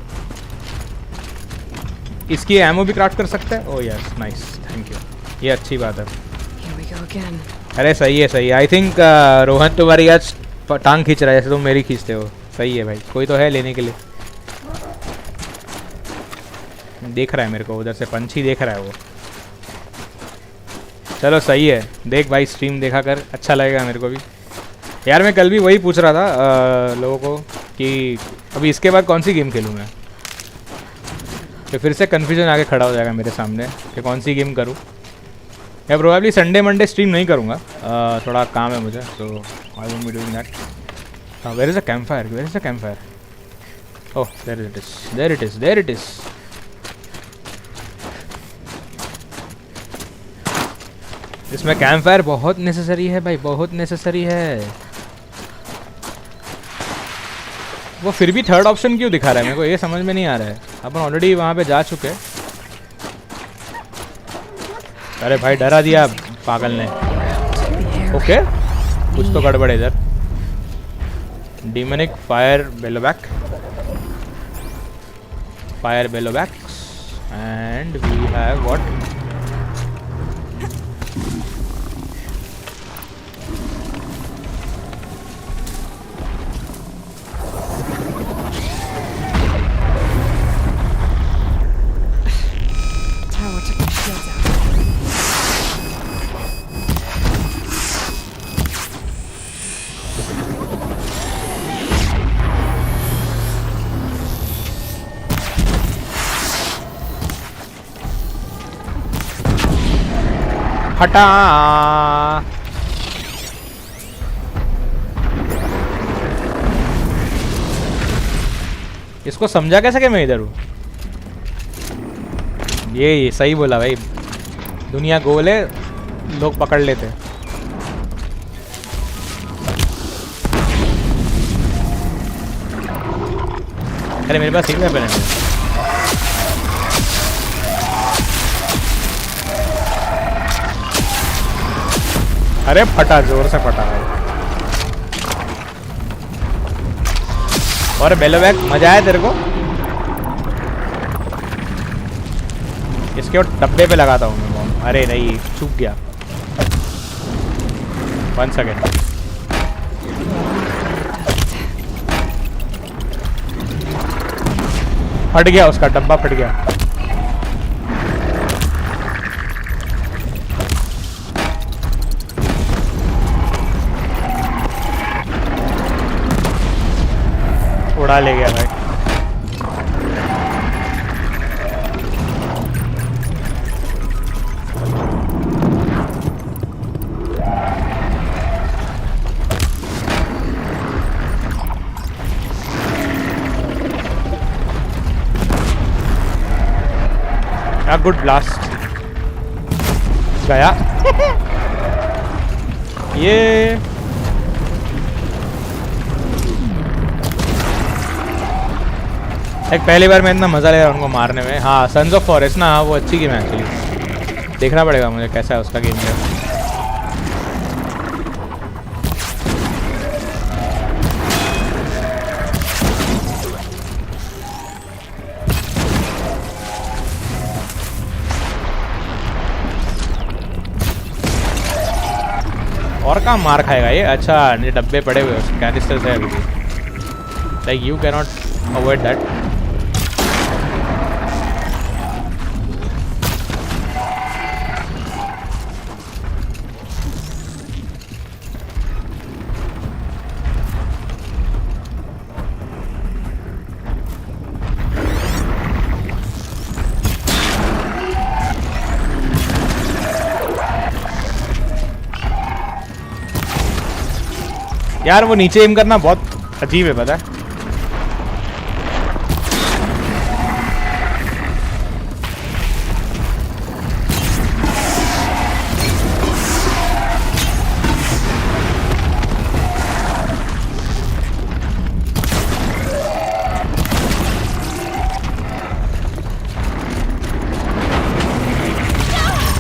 Speaker 1: इसकी एमओ भी क्राफ्ट कर सकते हैं. Oh yes nice, thank you. ये अच्छी बात है.
Speaker 3: Here we go again.
Speaker 1: अरे सही है सही है. आई थिंक रोहन तुम्हारी आज टांग खींच रहा है जैसे तुम मेरी खींचते हो. सही है भाई, कोई तो है लेने के लिए. देख रहा है मेरे को उधर से, पंछी देख रहा है वो. चलो सही है. देख भाई स्ट्रीम देखा कर, अच्छा लगेगा मेरे को भी. यार मैं कल भी वही पूछ रहा था लोगों को कि अभी इसके बाद कौन सी गेम खेलूँ मैं. तो फिर से कन्फ्यूजन आके खड़ा हो जाएगा मेरे सामने कि कौन सी गेम करूँ. मैं प्रोबेबली संडे मंडे स्ट्रीम नहीं करूँगा, थोड़ा काम है मुझे. So I won't be doing that. Where is a camp fire? Where is a camp fire? Oh there it is, there it is, there it is. इसमें camp fire बहुत necessary है भाई, बहुत नेसेसरी है. वो फिर भी थर्ड ऑप्शन क्यों दिखा रहा है मेरे को, ये समझ में नहीं आ रहा है. अपन ऑलरेडी वहाँ पे जा चुके. अरे भाई डरा दिया पागल ने. ओके कुछ तो गड़बड़ है इधर. Demonic fire bellowback, fire bellowbacks and we have what? हटा. इसको समझा कैसे कि मैं इधर हूँ? ये सही बोला भाई, दुनिया गोल है, लोग पकड़ लेते. अरे मेरे पास सिग्नल पे नहीं. अरे फटा, जोर से फटा है. और बेलोबैक मजा आया तेरे को? इसके और डब्बे पे लगाता हूँ मैं बॉम्ब. अरे नहीं चूक गया. 1 सेकेंड. फट गया, उसका डब्बा फट गया. उड़ा ले गया भाई. गुड ब्लास्ट गया. ये एक पहली बार मैं इतना मज़ा ले रहा हूँ उनको मारने में. हाँ सन्स ऑफ फॉरेस्ट ना, हाँ वो अच्छी गेम है एक्चुअली. देखना पड़ेगा मुझे कैसा है उसका गेम है. और कहाँ मार खाएगा ये? अच्छा ये डब्बे पड़े हुए, कैनिस्टर्स है अभी. Like you cannot avoid that. यार वो नीचे एम करना बहुत अजीब है, पता है?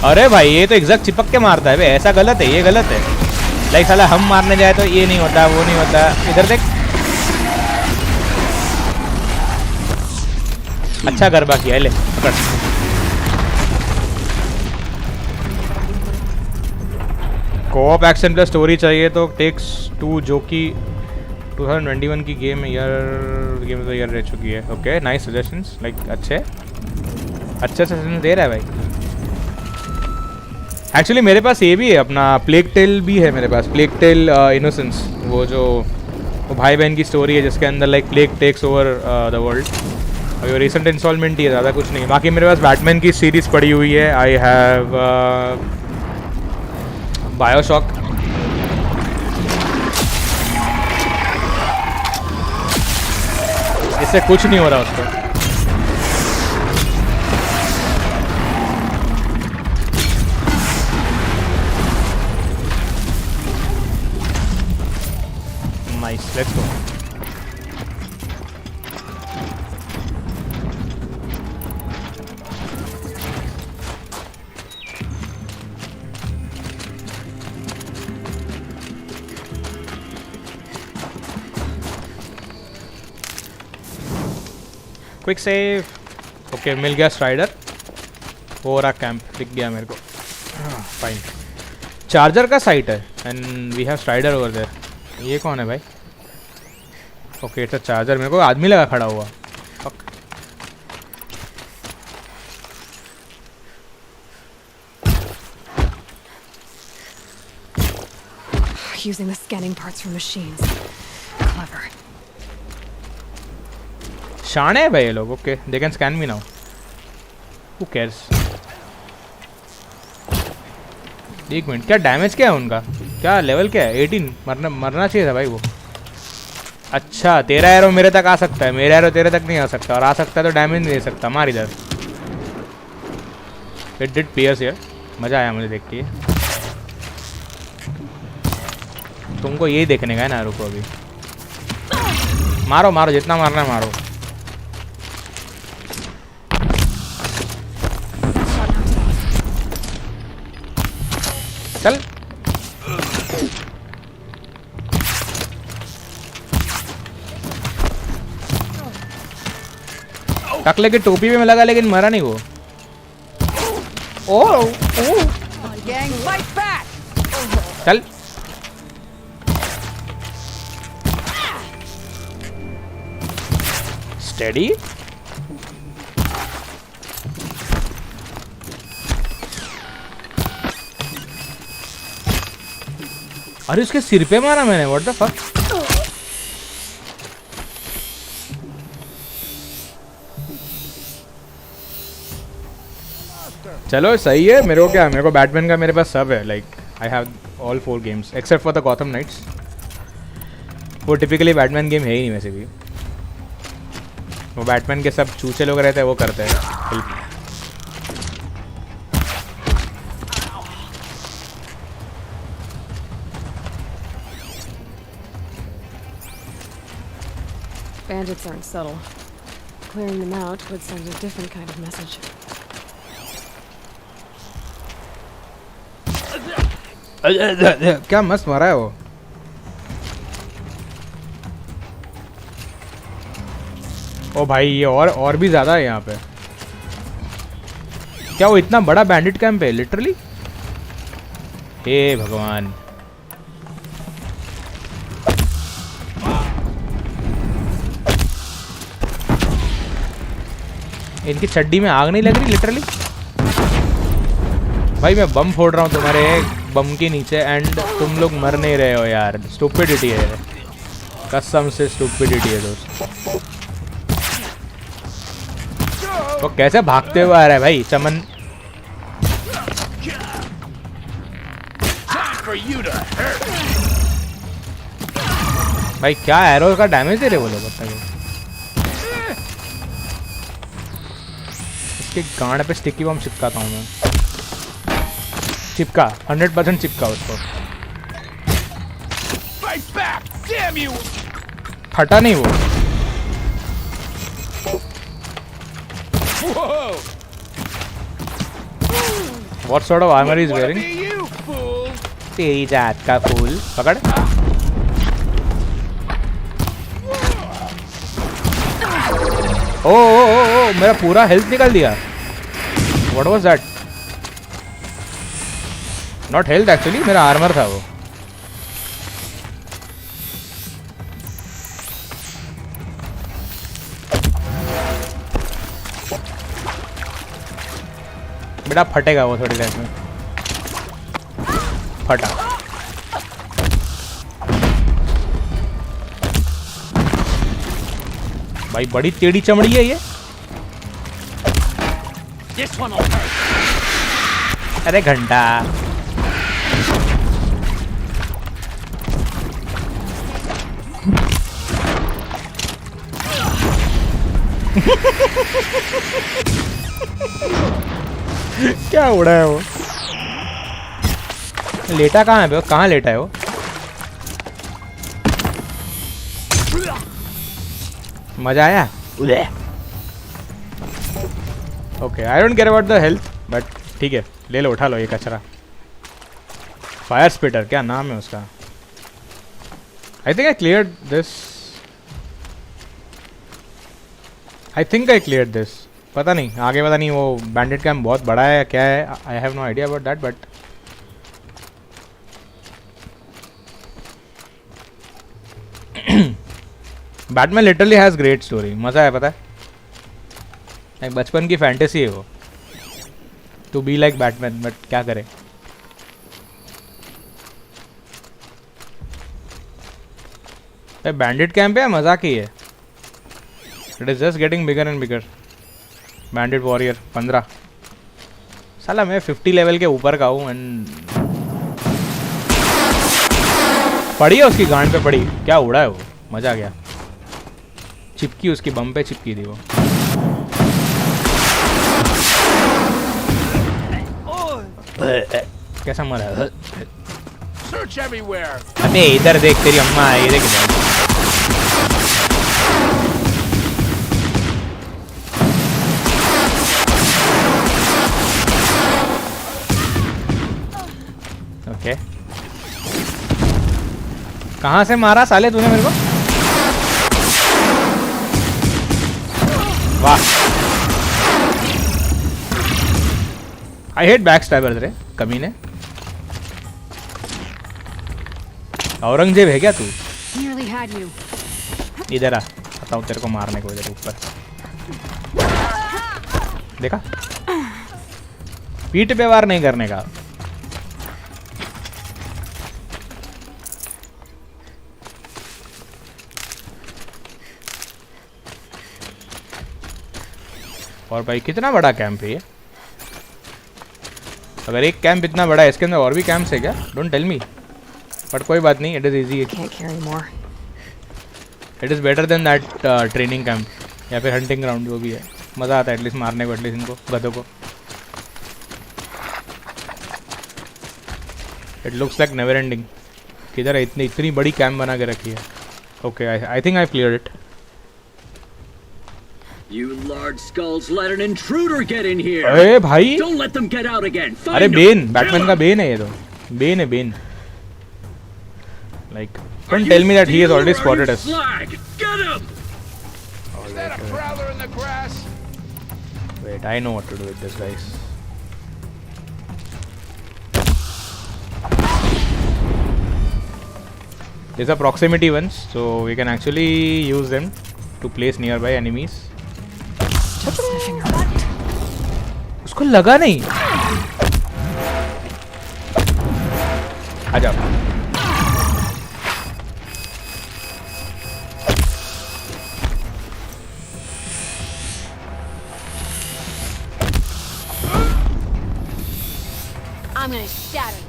Speaker 1: अरे भाई ये तो एग्जैक्ट चिपक के मारता है बे, ऐसा गलत है, ये गलत है। लाइक साला हम मारने जाए तो ये नहीं होता, वो नहीं होता। इधर देख, अच्छा गरबा किया है, ले पकड़। कोऑप एक्शन प्लस स्टोरी चाहिए तो टेक्स 2, जो कि 2021 की गेम ऑफ द ईयर रह चुकी है। ओके, नाइस सजेशंस, लाइक अच्छे सजेशन दे रहा है भाई। एक्चुअली मेरे पास ये भी है, अपना प्लेग टेल भी है मेरे पास, प्लेग टेल इनोसेंस, वो जो वो भाई बहन की स्टोरी है जिसके अंदर like plague takes over the world. अभी रिसेंट इंस्टॉलमेंट ही है, ज़्यादा कुछ नहीं। बाकी मेरे पास बैटमैन की सीरीज़ पड़ी हुई है। आई हैव बायोशॉक, इससे कुछ नहीं हो रहा उसको। Nice, let's go. Quick save. Okay, मिल गया स्ट्राइडर। ओरा कैंप दिख गया मेरे को। फाइन, चार्जर का साइट है and we have strider over there. ये कौन है भाई? Okay, it's a charger. मेरे को आदमी लगा खड़ा हुआ।
Speaker 3: Using the scanning parts from machines. Clever.
Speaker 1: शाने है भाई ये लोग। Okay, they can scan me now. Who cares? एक मिनट, क्या डैमेज क्या है उनका? क्या लेवल क्या है? 18। मरना चाहिए था भाई वो। अच्छा, तेरा एरो मेरे तक आ सकता है, मेरा एरो तेरे तक नहीं आ सकता, और आ सकता है तो डैमेज नहीं दे सकता। मार इधर। It did pierce here. मज़ा आया मुझे देख के। तुमको यही देखने का है ना? रुको अभी। मारो मारो, जितना मारना है मारो। चल। टकले की टोपी में लगा लेकिन मरा नहीं वो। ओ चल। स्टेडी। अरे उसके सिर पे मारा मैंने। What the fuck? चलो सही है। मेरे को क्या, मेरे को बैटमैन का मेरे पास सब है। Like I have all 4 games except for the Gotham Knights. वो टिपिकली बैटमैन गेम है ही नहीं वैसे भी। वो बैटमैन के सब चूचे लोग रहते हैं, वो करते हैं help.
Speaker 3: Bandits aren't subtle. Clearing them out would send a different kind of message.
Speaker 1: क्या मस्त मारा है वो। ओ भाई, ये और भी ज्यादा है यहाँ पे। क्या वो इतना बड़ा बैंडिट कैंप है लिटरली? हे भगवान। इनकी चड्डी में आग नहीं लग रही लिटरली? भाई मैं बम फोड़ रहा हूँ तुम्हारे बम के नीचे एंड तुम लोग मर नहीं रहे हो यार। स्टूपिडिटी है, कसम से स्टूपिडिटी है दोस्त। तो कैसे भागते हुए आ रहा है भाई चमन? भाई क्या एरो का डैमेज दे रहे वो लोग बताइए। इसके गांड पे स्टिकी बम चिपकाता हूँ मैं। चिपका 100% चिपका उसको। फटा नहीं वो। What sort of armor is wearing? तेरी जात का फूल पकड़। ओ मेरा पूरा हेल्थ निकाल दिया। What was that? Not health actually, मेरा आर्मर था वो। बेटा फटेगा वो थोड़ी देर में। फटा। भाई बड़ी टेढ़ी चमड़ी है ये। अरे घंटा। क्या उड़ा है वो? लेटा कहाँ है? कहाँ लेटा है वो? मजा आया? Okay, I don't care about the health but ठीक है, ले लो, उठा लो ये कचरा। फायर स्पिटर क्या नाम है उसका? आई think I clear this. I think I clear this. पता नहीं आगे, पता नहीं वो बैंडिट कैंप बहुत बड़ा है क्या है। I have no idea about that but Batman literally has great story. मज़ा है, पता है, एक बचपन की फैंटेसी है वो, to be like Batman, but क्या करें। बैंडिट कैंप है, मजाक ही है। It is just getting bigger and bigger. Bandit warrior 15 साला, मैं 50 लेवल के ऊपर का हूँ एंड पड़ी है उसकी गांड पे पड़ी। क्या उड़ा है वो, मजा आ गया। चिपकी उसकी बम पे चिपकी थी वो। कैसा मरा है? अबे इधर देख, तेरी अम्मा आई, देख इधर। ओके, कहाँ से मारा साले तूने मेरे को? वाह, आई हेट बैक स्टैबर्स रे कमीने। औरंगजेब है क्या तू? इधर आ, बताऊँ तेरे को मारने को। इधर ऊपर देखा, पीठ पे वार नहीं करने का। और भाई कितना बड़ा कैंप है ये। अगर एक कैंप इतना बड़ा है, इसके अंदर और भी कैंप्स है क्या? डोंट टेल मी, बट कोई बात नहीं, it is easy. It is better than that training camp या फिर हंटिंग ग्राउंड, जो भी है। मज़ा आता है एटलीस्ट मारने को, एटलीस्ट इनको गधों को। It looks like never ending. किधर है? इतनी बड़ी कैंप बना के रखी है। Okay, I think I clear it.
Speaker 17: You large skulls let an intruder get in here.
Speaker 1: अरे भाई,
Speaker 17: Don't let them get out again.
Speaker 1: अरे बेन, बैटमैन का बेन है ये तो। बेन है, Ben. Like, don't tell me that he has already spotted us.
Speaker 17: Get him!
Speaker 1: Is that a prowler in the grass? Wait, I know what to do with this, guys. These are proximity ones, so we can actually use them to place nearby enemies.
Speaker 3: Still sniffing around.
Speaker 1: उसको लगा नहीं। आ जाओ।
Speaker 18: I'm gonna shatter you.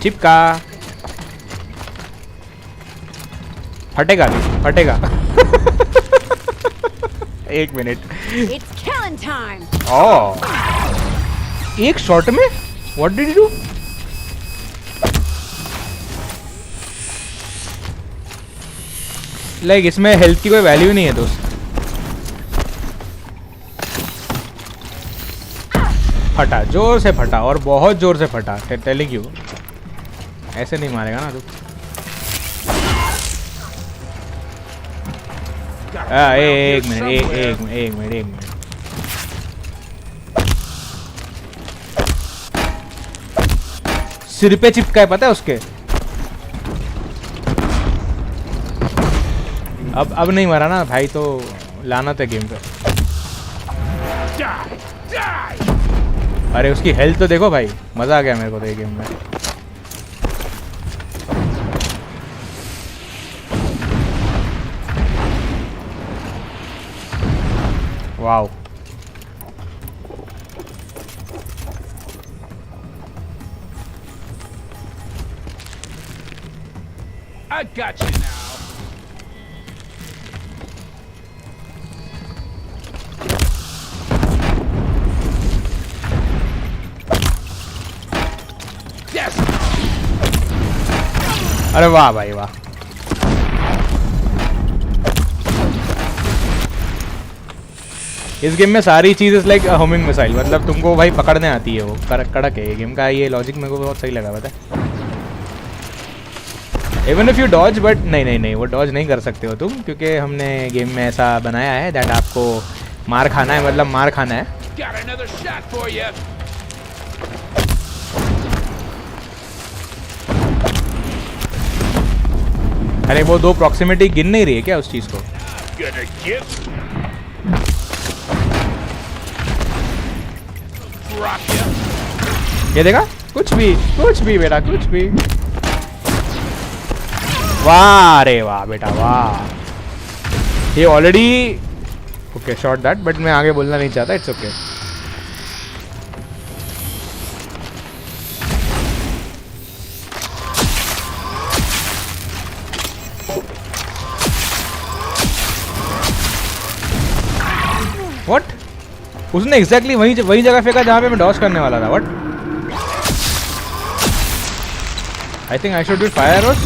Speaker 1: चिपका फटेगा नहीं, फटेगा। एक minute.
Speaker 18: It's killing time.
Speaker 1: ओह, एक shot में? What did you do? Like इसमें हेल्थ की कोई वैल्यू नहीं है दोस्त। फटा, जोर से फटा और बहुत जोर से फटा। टेलिंग यू, ऐसे नहीं मारेगा ना तू। एक मिनट। सिर पे चिपका है, पता है उसके। अब नहीं मरा ना भाई, तो लानत है गेम पे। अरे उसकी हेल्थ तो देखो भाई, मजा आ गया मेरे को तो ये गेम में। Wow,
Speaker 19: I got you now. Yes.
Speaker 1: अरे वाह भाई वाह। इस गेम में सारी चीज़ इज लाइक होमिंग मिसाइल, मतलब तुमको भाई पकड़ने आती है वो। कड़क है ये गेम का, ये लॉजिक मेरे को बहुत सही लगा पता है। Even if you dodge, but नहीं वो डॉज नहीं कर सकते हो तुम, क्योंकि हमने गेम में ऐसा बनाया है दैट आपको मार खाना है, मतलब मार खाना है।
Speaker 19: Got another shot for you.
Speaker 1: अरे वो दो प्रॉक्सिमिटी गिन नहीं रही है क्या उस चीज़ को?
Speaker 19: Gonna get. Drop you.
Speaker 1: ये देखा, कुछ भी बेटा, कुछ भी। वाह रे वाह बेटा वाह। ये already okay shot that, but मैं आगे बोलना नहीं चाहता। It's okay. व्हाट? उसने एग्जैक्टली वही जगह फेंका जहां पे मैं डॉज करने वाला था। What? I think I should be fire rose.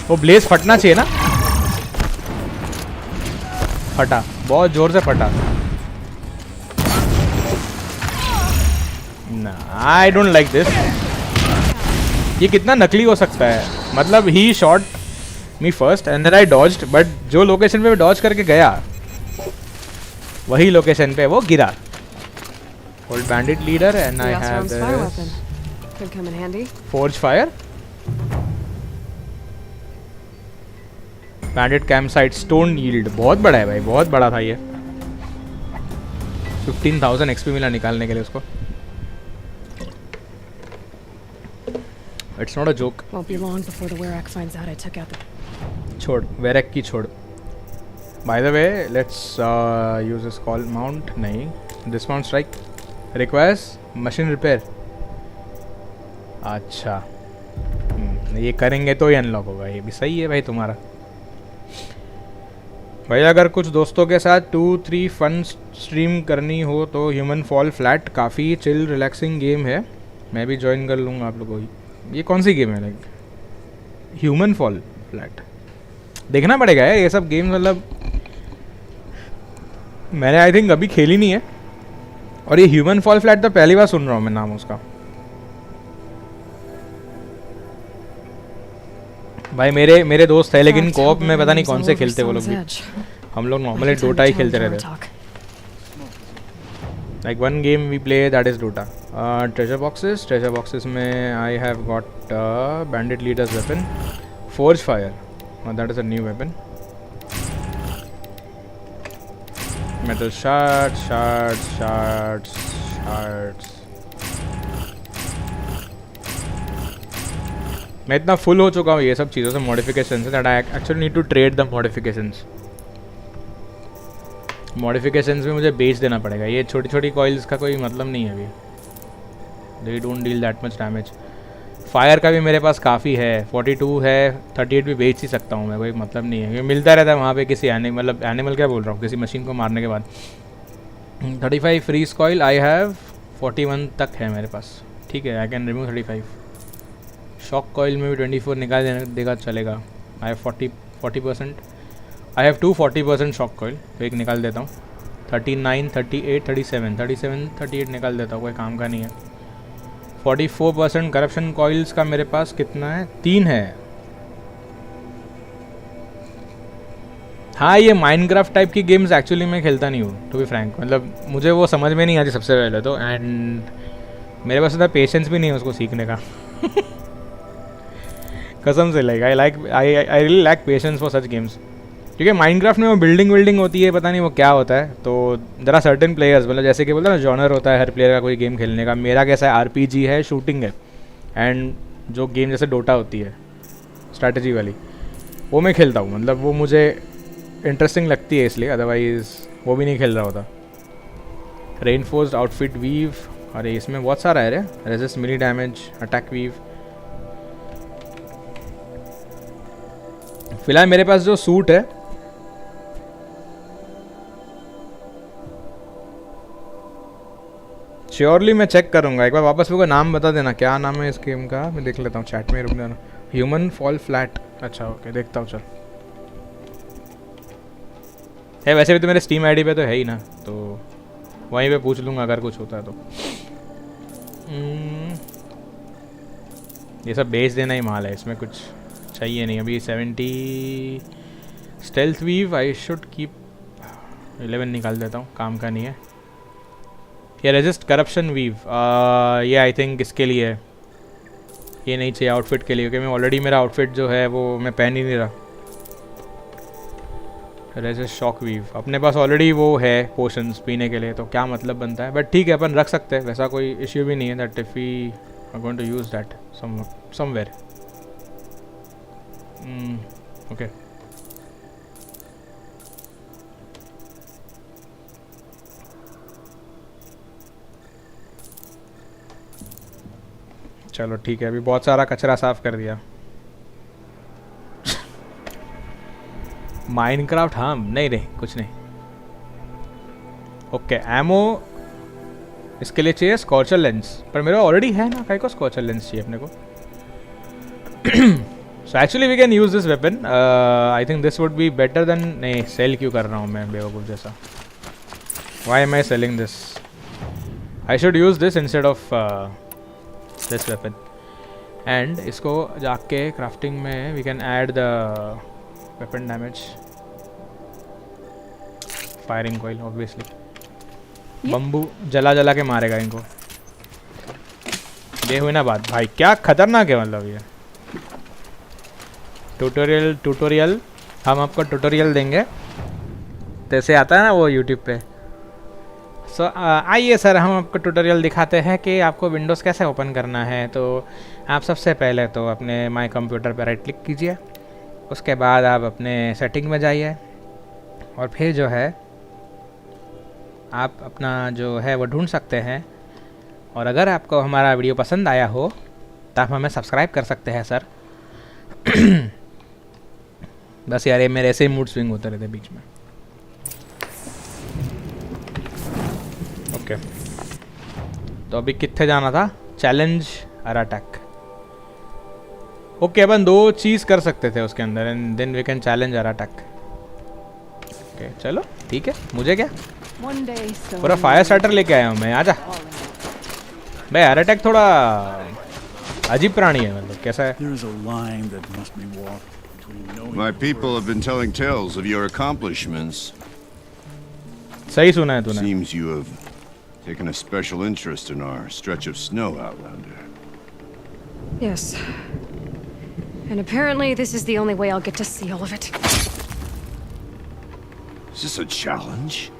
Speaker 1: वो ब्लेज फटना चाहिए ना। फटा, बहुत जोर से फटा। ना, आई डोंट लाइक दिस। ये कितना नकली हो सकता है? मतलब he shot me first and then I dodged, but जो लोकेशन पे मैं डॉज करके गया वही लोकेशन पे वो गिरा। Hold bandit leader and I have
Speaker 3: Could come in handy.
Speaker 1: Forge fire, bandit camp site, stone yield. बहुत बड़ा है भाई, बहुत बड़ा था ये। 15,000 एक्सपी मिला निकालने के लिए उसको। It's not a joke.
Speaker 3: Won't be long before the Werak finds out I took out the.
Speaker 1: छोड़, वेरक की छोड़। By the way let's use this call mount. नहीं, dismount strike requires machine repair. अच्छा, ये करेंगे तो ही अनलॉक होगा। ये भी सही है भाई तुम्हारा। भाई अगर कुछ दोस्तों के साथ 2-3 फन स्ट्रीम करनी हो तो ह्यूमन फॉल फ्लैट काफ़ी चिल रिलैक्सिंग गेम है। मैं भी ज्वाइन कर लूँगा आप लोगों को। ये कौन सी गेम है? लाइक ह्यूमन फॉल फ्लैट देखना पड़ेगा यार। ये सब गेम मतलब मैंने आई थिंक अभी खेली नहीं है, और ये ह्यूमन फॉल फ्लैट तो पहली बार सुन रहा हूँ मैं नाम उसका। भाई मेरे दोस्त है, लेकिन कोऑप में पता नहीं कौन से खेलते वो लोग भी। हम लोग नॉर्मली डोटा ही खेलते रहते। Like one game we play, that is Dota. Treasure boxes में I have got bandit leader's weapon, forge fire. That is a new weapon. Metal shards. मैं इतना फुल हो चुका हूँ ये सब चीज़ों से, मॉडिफिकेशन से, that I actually need to trade the modifications भी मुझे बेच देना पड़ेगा. ये छोटी छोटी कॉइल्स का कोई मतलब नहीं है अभी. They don't deal that much damage. Fire का भी मेरे पास काफ़ी है, 42 है, 38 भी बेच ही सकता हूँ मैं, कोई मतलब नहीं है. ये मिलता रहता है वहाँ पे किसी मतलब एनिमल क्या बोल रहा हूँ, किसी मशीन को मारने के बाद. 35 फ्रीज कॉइल आई हैव, 41 तक है मेरे पास. ठीक है, I can remove 35. Shock coil में भी 24 निकाल देगा चलेगा. I have 40%. I have 240% shock coil, तो एक निकाल देता हूँ. 39, 38, 37 निकाल देता हूँ, कोई काम का नहीं है. 44% करप्शन कॉइल्स का मेरे पास कितना है, 3 है. हाँ, ये माइनक्राफ्ट टाइप की गेम्स एक्चुअली मैं खेलता नहीं हूँ, टू बी फ्रैंक. मतलब मुझे वो समझ में नहीं आती सबसे पहले तो, एंड मेरे पास इतना पेशेंस भी नहीं है उसको सीखने का. कसम से, like I really lack patience for such games. क्योंकि माइनक्राफ्ट में वो बिल्डिंग होती है, पता नहीं वो क्या होता है. तो देयर आर सर्टेन प्लेयर्स, मतलब जैसे कि बोलते हैं ना, जॉनर होता है हर प्लेयर का कोई गेम खेलने का. मेरा कैसा है, आरपीजी है, शूटिंग है, एंड जो गेम जैसे डोटा होती है स्ट्रैटेजी वाली, वो मैं खेलता हूँ. मतलब वो मुझे इंटरेस्टिंग लगती है इसलिए, अदरवाइज़ वो भी नहीं खेल रहा होता. रेनफोर्स्ड आउटफिट वीव, अरे इसमें बहुत सारा है रे. रेजिस्ट मिली डैमेज, अटैक वीव. फिलहाल मेरे पास जो सूट है, श्योरली मैं चेक करूंगा. एक बार वापस मेरे को नाम बता देना, क्या नाम है इस गेम का, मैं देख लेता हूँ चैट में. रुक जाना. Human fall flat. अच्छा ओके, देखता हूँ. चल है, वैसे भी तो मेरे स्टीम आईडी पे तो है ही ना, तो वहीं पे पूछ लूँगा अगर कुछ होता है तो. ये सब बेच देना ही माल है, इसमें कुछ चाहिए नहीं अभी. 70 stealth weave I should keep. 11 निकाल देता हूँ, काम का नहीं है. ये रेजिस्ट करप्शन वीव, ये आई थिंक इसके लिए है, ये नहीं चाहिए आउटफिट के लिए, क्योंकि मैं ऑलरेडी मेरा आउटफिट जो है वो मैं पहन ही नहीं रहा. रेजिस्ट शॉक वीव, अपने पास ऑलरेडी वो है पोशंस पीने के लिए, तो क्या मतलब बनता है. बट ठीक है, अपन रख सकते हैं, वैसा कोई इश्यू भी नहीं है. That if we are going to use that somewhere. Okay, चलो ठीक है. अभी बहुत सारा कचरा साफ कर दिया. माइनक्राफ्ट, हाँ नहीं कुछ नहीं. ओके, एमो इसके लिए चाहिए स्कॉर्चर लेंस, पर मेरा ऑलरेडी है ना. कहीं को स्कॉर्चर लेंस चाहिए अपने को. So actually we can use this weapon. I think this would be better then. नहीं, सेल क्यों कर रहा हूँ मैं बेवकूफ़ जैसा. Why am I selling this? I should use this instead of this weapon. And इसको जाके क्राफ्टिंग में we can add the weapon damage, firing coil obviously. Bamboo जला के मारेगा इनको. ये हुई ना बात भाई, क्या खतरनाक है. मतलब ये ट्यूटोरियल हम आपको ट्यूटोरियल देंगे, जैसे आता है ना वो यूट्यूब पे. सो आइए सर, हम आपको ट्यूटोरियल दिखाते हैं कि आपको विंडोज़ कैसे ओपन करना है. तो आप सबसे पहले तो अपने माई कंप्यूटर पर राइट क्लिक कीजिए, उसके बाद आप अपने सेटिंग में जाइए, और फिर जो है आप अपना जो है वो ढूंढ सकते हैं. और अगर आपको हमारा वीडियो पसंद आया हो तो आप हमें सब्सक्राइब कर सकते हैं सर. बस यार, ये मेरे ऐसे ही मूड स्विंग होते रहते बीच में. ओके, तो अभी कितने जाना था? चैलेंज और अटैक. ओके, अपन 2 चीज़ कर सकते थे उसके अंदर, and then we can challenge और अटैक. ओके चलो ठीक है. मुझे क्या, पूरा फायर स्टार्टर लेके आया हूँ मैं. आजा भाई. और अटैक थोड़ा अजीब प्राणी है, मतलब कैसा है.
Speaker 7: My people have been telling tales of your accomplishments.
Speaker 1: सही सुना है तूने.
Speaker 7: Seems you have Taken a special interest in our stretch of snow, Outlander.
Speaker 3: Yes. And apparently this is the only way I'll get to see all of it.
Speaker 7: Is this a challenge?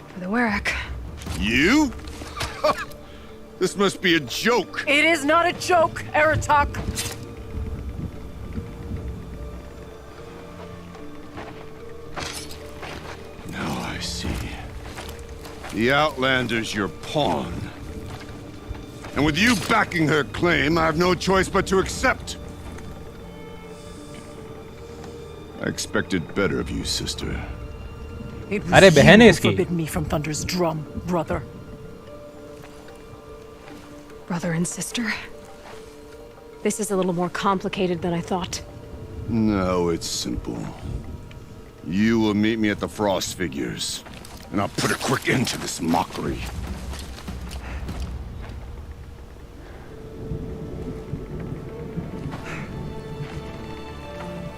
Speaker 3: For the Werak.
Speaker 7: You? This must be a joke.
Speaker 12: It is not a joke, Aratak.
Speaker 7: Now I see. The Outlander's your pawn. And with you backing her claim, I have no choice but to accept. I expected better of you, sister.
Speaker 12: It
Speaker 1: अरे
Speaker 12: was
Speaker 1: बहन है
Speaker 12: you who
Speaker 1: इसकी।
Speaker 12: forbid me from Thunder's drum, brother.
Speaker 3: Brother and sister? This is a little more complicated than I thought.
Speaker 7: No, it's simple. You will meet me at the Frost Figures, and I'll put a quick end to this mockery.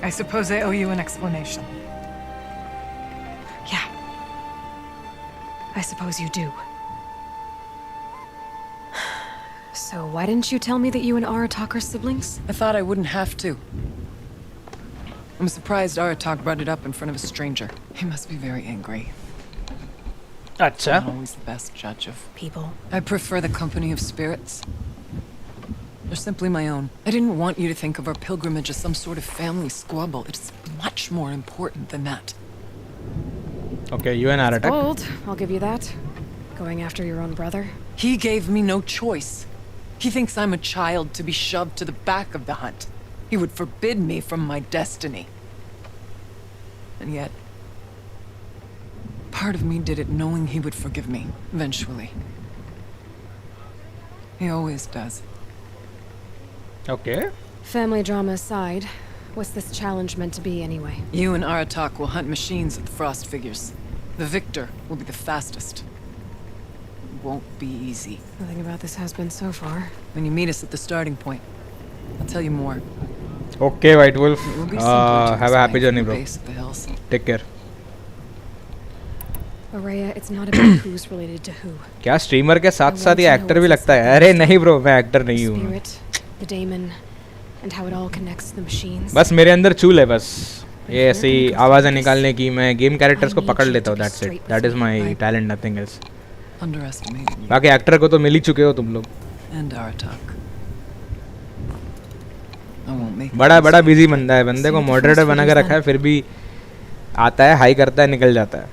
Speaker 12: I suppose I owe you an explanation.
Speaker 3: Yeah. I suppose you do. So why didn't you tell me that you and Aratak are siblings?
Speaker 12: I thought I wouldn't have to. I'm surprised Aratak brought it up in front of a stranger. He must be very angry.
Speaker 1: अच्छा.
Speaker 12: I'm not always the best judge of
Speaker 3: people.
Speaker 12: I prefer the company of spirits. They're simply my own. I didn't want you to think of our pilgrimage as some sort of family squabble. It's much more important than that.
Speaker 1: Okay, you and Aratak.
Speaker 3: Bold, I'll give you that. Going after your own brother.
Speaker 12: He gave me no choice. He thinks I'm a child to be shoved to the back of the hunt. He would forbid me from my destiny. And yet, part of me did it knowing he would forgive me, eventually. He always does.
Speaker 1: Okay.
Speaker 3: Family drama aside, what's this challenge meant to be anyway?
Speaker 12: You and Aratak will hunt machines at the Frost Figures. The victor will be the fastest. It won't be easy.
Speaker 3: Nothing about this has been so far.
Speaker 12: When you meet us at the starting point, I'll tell you more.
Speaker 1: Okay, White Wolf.
Speaker 12: It will be simpler to
Speaker 1: Have a happy
Speaker 12: explain
Speaker 1: journey,
Speaker 12: from the
Speaker 1: bro.
Speaker 12: base of the hills.
Speaker 1: Take care.
Speaker 3: Orea, it's not about who's related to who.
Speaker 1: क्या streamer के साथ साथ ये actor भी लगता है? अरे नहीं ब्रो, मैं एक्टर नहीं हूँ.
Speaker 3: Spirit, the daemon, and how it all connects to the machines.
Speaker 1: बस मेरे अंदर चूल है बस. ये ऐसी आवाज़ें निकालने की मैं गेम कैरेक्टर्स को पकड़ लेता हूँ. That's it. That is my talent, nothing else.
Speaker 12: Underestimated you.
Speaker 1: बाकी एक्टर को तो मिल ही चुके हो तुम लोग.
Speaker 12: And Aratak. I won't make
Speaker 1: बड़ा बिजी बंदा है. बंदे को मॉडरेटर बना के रखा है, फिर भी आता है, हाई करता है, निकल जाता है.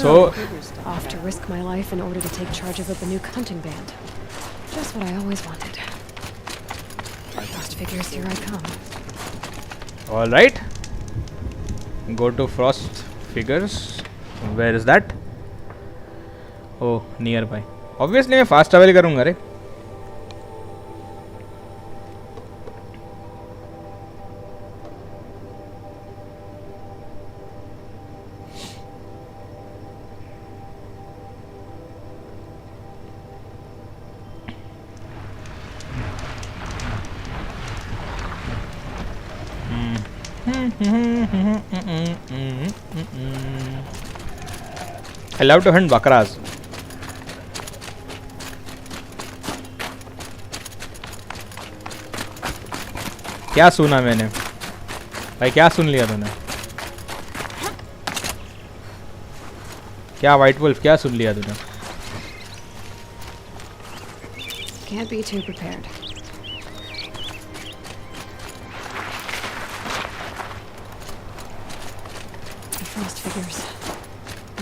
Speaker 1: So
Speaker 3: off to risk my life in order to take charge of a Banuk hunting band. Just what I always wanted. Frost Figures, here I come.
Speaker 1: all right. Go to Frost Figures. Where is that? Oh, nearby. Obviously मैं fast travel करूँगा रे. I love to hunt bakras. क्या सुना मैंने? भाई क्या सुन लिया तूने? क्या व्हाइट वुल्फ क्या सुन लिया तूने?
Speaker 3: Can't be too prepared. The Frost Figures.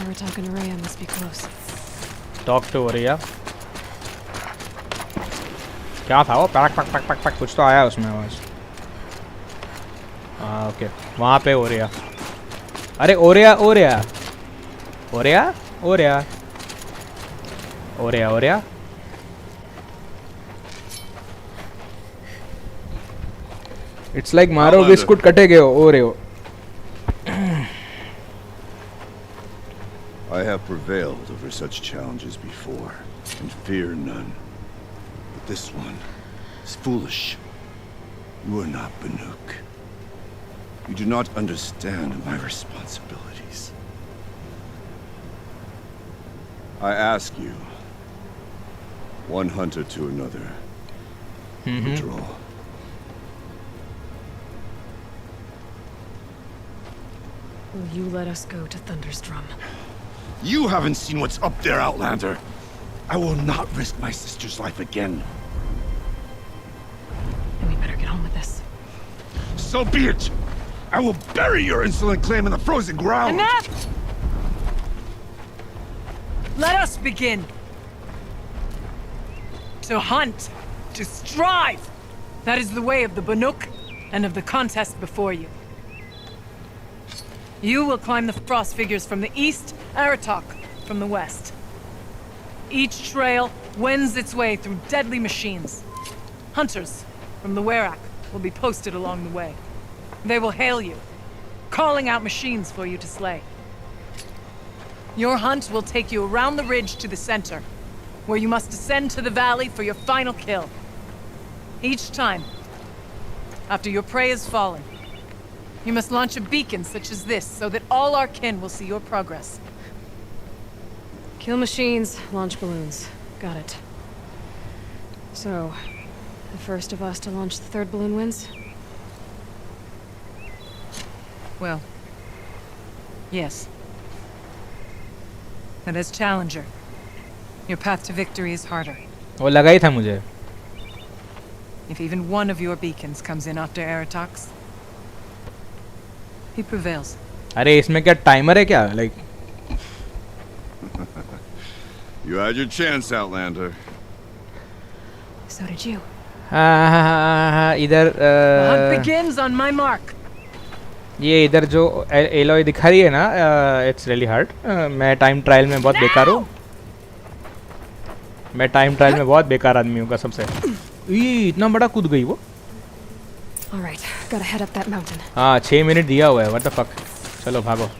Speaker 3: Aratak and Orea must be close.
Speaker 1: Talk to Orea. क्या था वो? Pack pack pack pack pack कुछ तो आया उसमें आवाज. हाँ ओके. वहाँ पे ओरिया. अरे Oreya Oreya Oreya Oreya Oreya Oreya. It's like मारो बिस्कुट कटेगे Oreo.
Speaker 7: I have prevailed over such challenges before, and fear none. But this one is foolish. You are not Banuk. You do not understand my responsibilities. I ask you, one hunter to another, withdraw.
Speaker 3: Will you let us go to Thunderstrom?
Speaker 7: You haven't seen what's up there, Outlander. I will not risk my sister's life again.
Speaker 3: Then we better get on with this.
Speaker 7: So be it! I will bury your insolent claim in the frozen ground!
Speaker 12: Enough! Let us begin. To hunt. To strive. That is the way of the Banuk and of the contest before you. You will climb the frost figures from the east, Aratok from the west. Each trail wends its way through deadly machines. Hunters from the Werak will be posted along the way. They will hail you, calling out machines for you to slay. Your hunt will take you around the ridge to the center, where you must descend to the valley for your final kill. Each time, after your prey has fallen, you must launch a beacon such as this so that all our kin will see your progress.
Speaker 3: Kill machines, launch balloons. Got it. So, the first of us to launch the third balloon wins?
Speaker 12: Well, yes. And as challenger, your path to victory is harder.
Speaker 1: वो लगा ही था मुझे.
Speaker 12: If even one of your beacons comes in after Aratox, he prevails.
Speaker 1: अरे इसमें क्या timer है क्या? Like.
Speaker 7: You had your chance, Outlander.
Speaker 3: So did you.
Speaker 1: इधर
Speaker 12: The hunt begins on my mark.
Speaker 1: ये इधर जो एलॉय दिखा रही है ना, इट्स रियली हार्ड. मैं टाइम ट्रायल में बहुत बेकार हूँ. मैं टाइम ट्रायल में बहुत बेकार आदमी हूँ कसम से. इतना बड़ा कूद गई वो.
Speaker 3: Alright, gotta head up that mountain.
Speaker 1: हाँ 6 मिनट दिया हुआ है. What the fuck? चलो भागो.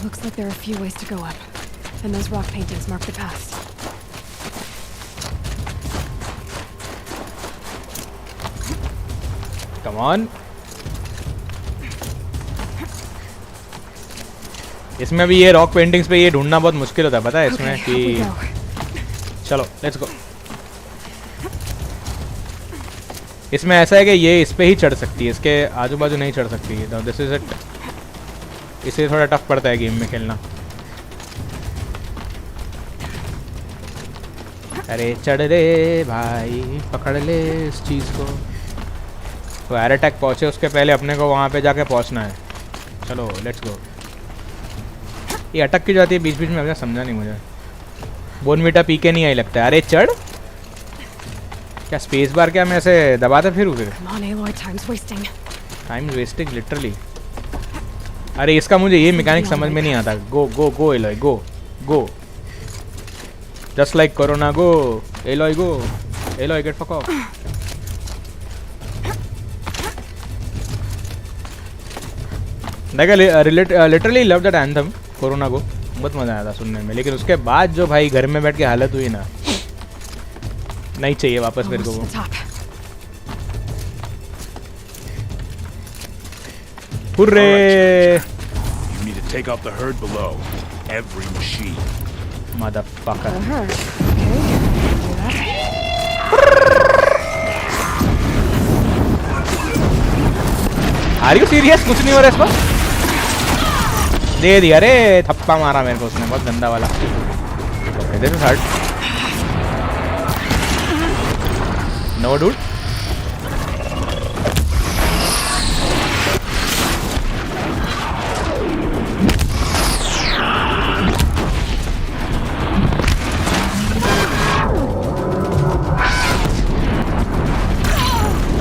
Speaker 3: Looks like there are a few ways to go up, and those rock paintings mark the path.
Speaker 1: Come on. इसमें भी ये रॉक पेंटिंग्स पे ये ढूंढना बहुत मुश्किल होता है, पता है इसमें कि चलो लेट्स गो. इसमें ऐसा है कि ये इस पे ही चढ़ सकती है, इसके आजू बाजू नहीं चढ़ सकती है. This is it. इसे थोड़ा टफ पड़ता है गेम में खेलना. अरे चढ़ रे भाई, पकड़ ले इस चीज़ को. तो एयरअटैक पहुँचे उसके पहले अपने को वहाँ पे जाके पहुँचना है. चलो लेट्स गो. ये अटक की जाती है बीच बीच में, मुझे समझा नहीं. मुझे बोनवीटा पी के नहीं आई लगता है. अरे चढ़. क्या स्पेस बार क्या मैं ऐसे दबाता फिर उसे? Time wasting literally. अरे इसका मुझे ये मैकेनिक समझ में नहीं आता. Go go go Aloy go go. Just like corona go Aloy go. Aloy get fuck off. Literally love that anthem corona को. बहुत मजा आया था सुनने में, लेकिन उसके बाद जो भाई घर में बैठ के हालत हुई ना, नहीं चाहिए वापस मेरे को वो. Hooray!
Speaker 19: You need to take out the herd below. Every machine.
Speaker 1: Motherfucker. Are you serious? कुछ नहीं हो रहा इस पर? दे दिया. अरे थप्पा मारा मेरे को उसने, बहुत गंदा वाला. This is hard. No dude.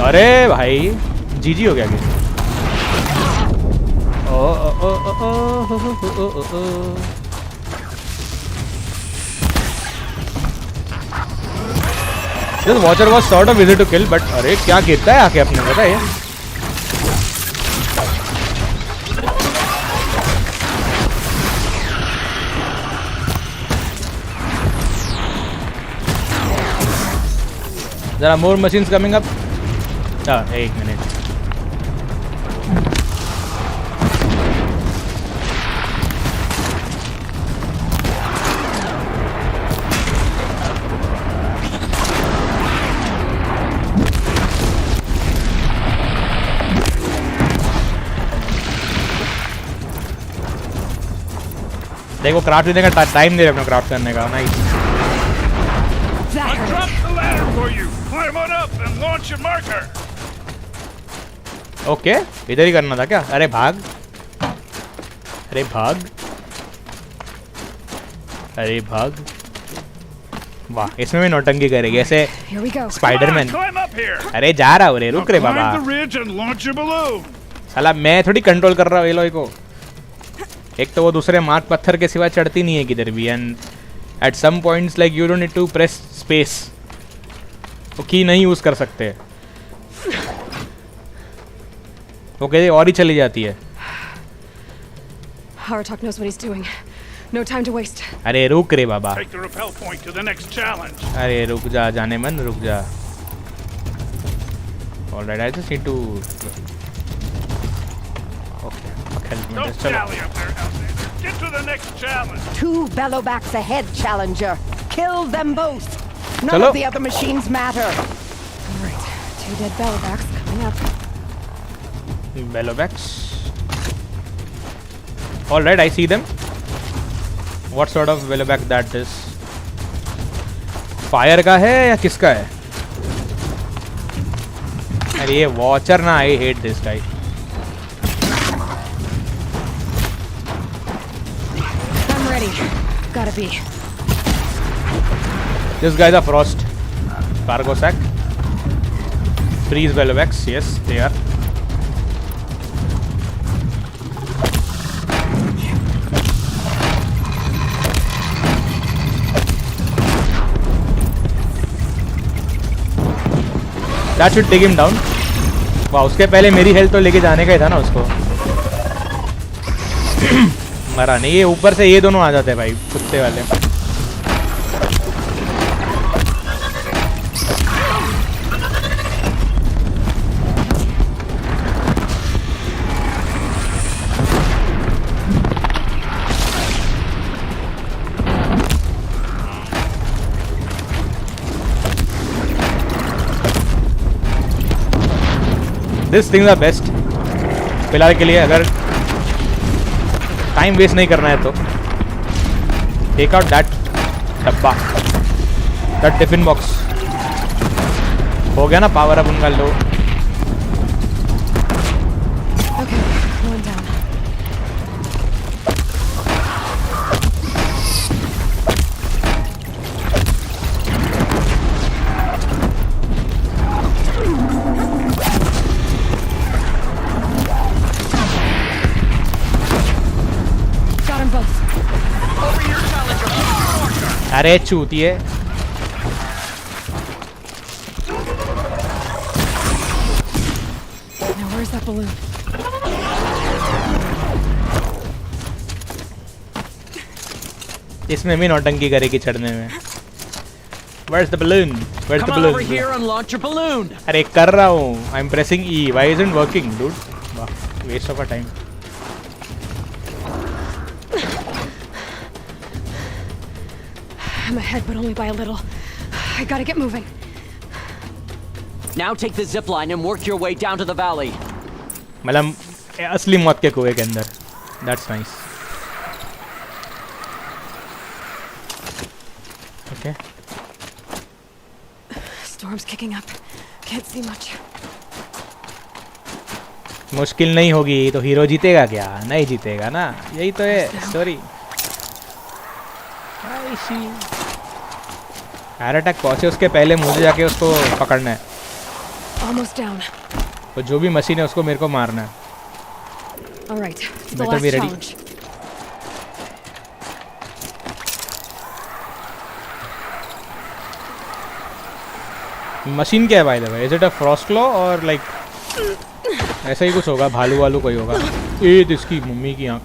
Speaker 1: अरे भाई जीजी हो गया गेम. ओ ओ ओ ओ ओ ओ ओ. This watcher was sort of easy to kill, but अरे क्या गिरता है आके अपने, पता है? There are more machines coming up. एक मिनट. देखो क्राफ्ट करने का टाइम दे रहे अपना क्राफ्ट करने का. Nice.
Speaker 19: I dropped the ladder for you. Climb on up and launch your marker.
Speaker 1: Okay इधर ही करना था क्या? अरे भाग. अरे भाग. अरे भाग. वाह इसमें भी नौटंकी करेगी ऐसे स्पाइडरमैन. अरे जा रहा हूँ रे. रुक रे बाबा. साला मैं थोड़ी कंट्रोल कर रहा हूँ एलोय को. एक तो वो दूसरे मार्क पत्थर के सिवा चढ़ती नहीं है किधर भी. And at some points like you don't need to press space. वो की नहीं यूज कर सकते. वो कहते और ही चली जाती है.
Speaker 3: Aratak knows what he's doing. No time to waste.
Speaker 1: अरे रुक रे बाबा.
Speaker 19: Take the rappel point to the next challenge.
Speaker 1: अरे रुक जा जाने मन रुक जा. Alright, I just need to. Okay, help me.
Speaker 19: Don't dally up there, Outlander. Get to the next challenge.
Speaker 20: 2 bellowbacks ahead, Challenger. Kill them both. None
Speaker 1: Chalo.
Speaker 20: of the other machines matter.
Speaker 3: All right, 2 dead bellowbacks coming up.
Speaker 1: Bellowbacks. Alright, I see them. What sort of bellowback that is? Fire का है या किसका है? अरे ये watcher ना. I hate this guy.
Speaker 3: I'm ready. Gotta be.
Speaker 1: This guy's a frost. Cargo sack. Freeze bellowbacks. Yes, they are. That should take him down. वाह उसके पहले मेरी हेल्थ तो लेके जाने का ही था ना उसको. मरा नहीं. ये ऊपर से ये दोनों आ जाते हैं भाई कुत्ते वाले. दिस थिंग्स आर बेस्ट फिलहाल के लिए. अगर टाइम वेस्ट नहीं करना है तो टेक आउट दैट डब्बा. That tiffin box. हो गया ना पावर अप उनका लो.
Speaker 3: Okay, one down.
Speaker 1: अरे चूती है.
Speaker 3: Now where's that balloon?
Speaker 1: इसमें भी नौटंकी करेगी चढ़ने में. Where's the balloon? Where's the
Speaker 17: Come on
Speaker 1: balloon?
Speaker 17: over here and launch your balloon.
Speaker 1: अरे कर रहा हूँ. I'm pressing E. Why isn't working, dude? वाह waste of our time.
Speaker 3: I'm ahead, but only by a little. I gotta get moving.
Speaker 17: Now take the zip line and work your way down to the valley.
Speaker 1: मतलब असली मौत के कुएं के अंदर. That's nice. Okay.
Speaker 3: Storm's kicking up. Can't see much.
Speaker 1: मुश्किल नहीं होगी तो हीरो जीतेगा क्या? नहीं जीतेगा ना. यही तो है स्टोरी. एयर अटैक पहुंचे उसके पहले मुझे जाके उसको पकड़ना है.
Speaker 3: Almost down.
Speaker 1: तो जो भी मशीन है उसको मेरे को मारना है.
Speaker 3: All right, the
Speaker 1: Better
Speaker 3: last
Speaker 1: be ready.
Speaker 3: challenge.
Speaker 1: Machine क्या है by the way? Is it a frost claw और लाइक ऐसा ही कुछ होगा. भालू वालू कोई होगा. ये तो इसकी मम्मी की आंख.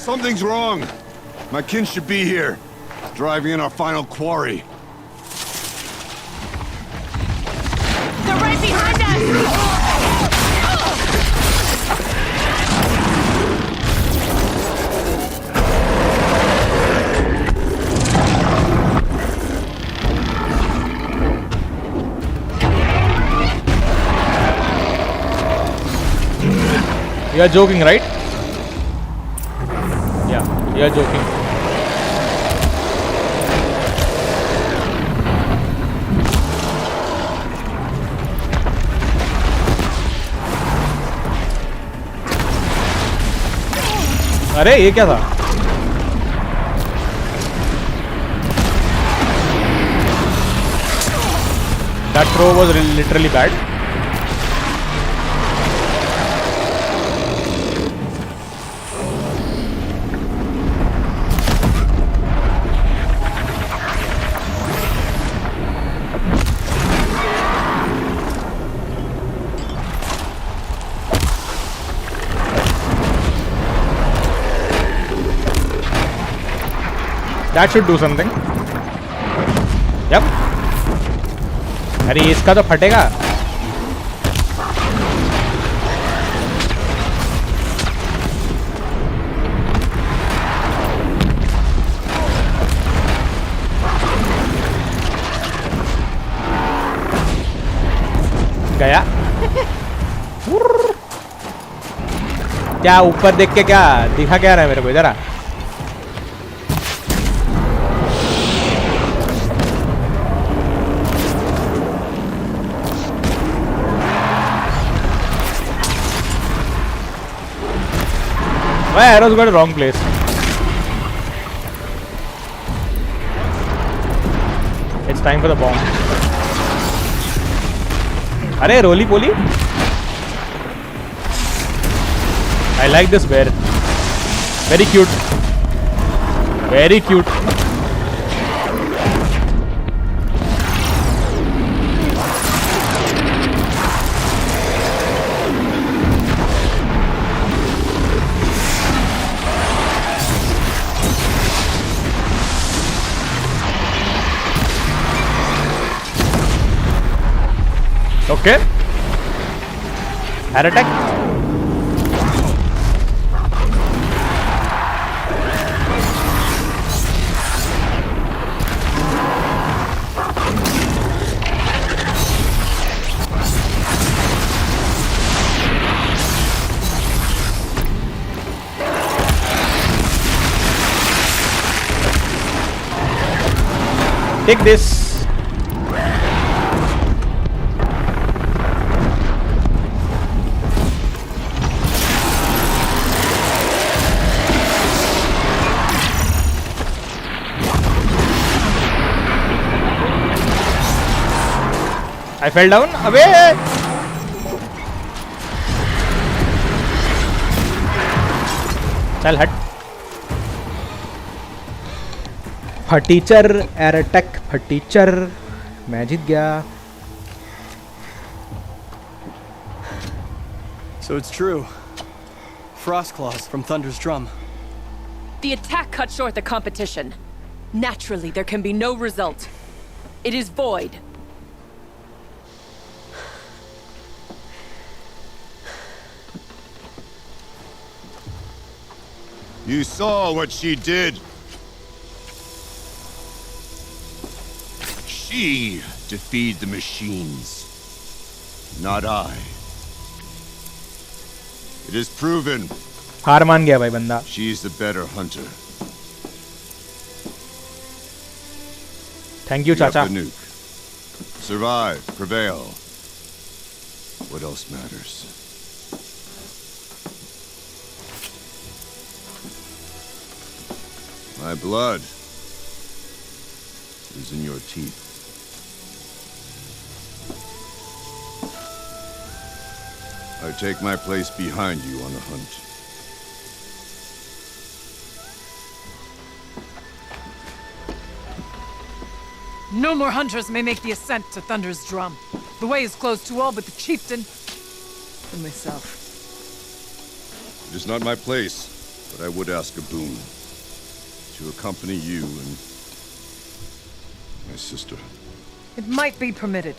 Speaker 7: Something's wrong. My kin should be here, driving in our final quarry.
Speaker 4: They're right behind us!
Speaker 1: You are joking, right? You're joking. अरे ये क्या था? That throw was literally bad. That should do something. Yep. अरे इसका तो फटेगा. गया. क्या ऊपर देख के क्या दिखा क्या रहा है मेरे को इधर आ. My arrows got a wrong place. It's time for the bomb. अरे रोली पोली. I like this bear. Very cute. Very cute. Okay. Air attack. Take this. I fell down. Away. चल हट. फटीचर एयर अटैक फटीचर. मैं जीत गया.
Speaker 21: So it's true. Frost claws from Thunder's drum.
Speaker 4: The attack cut short the competition. Naturally, there can be no result. It is void.
Speaker 7: You saw what she did. She defeated the machines, not I. It is proven.
Speaker 1: हार मान गया भाई बंदा.
Speaker 7: She's the better hunter.
Speaker 1: Thank you, Chacha.
Speaker 7: Banuk. Survive, prevail. What else matters? My blood is in your teeth. I take my place behind you on the hunt.
Speaker 12: No more hunters may make the ascent to Thunder's drum. The way is closed to all but the chieftain and myself.
Speaker 7: It is not my place, but I would ask a boon. To accompany you and my sister.
Speaker 12: It might be permitted.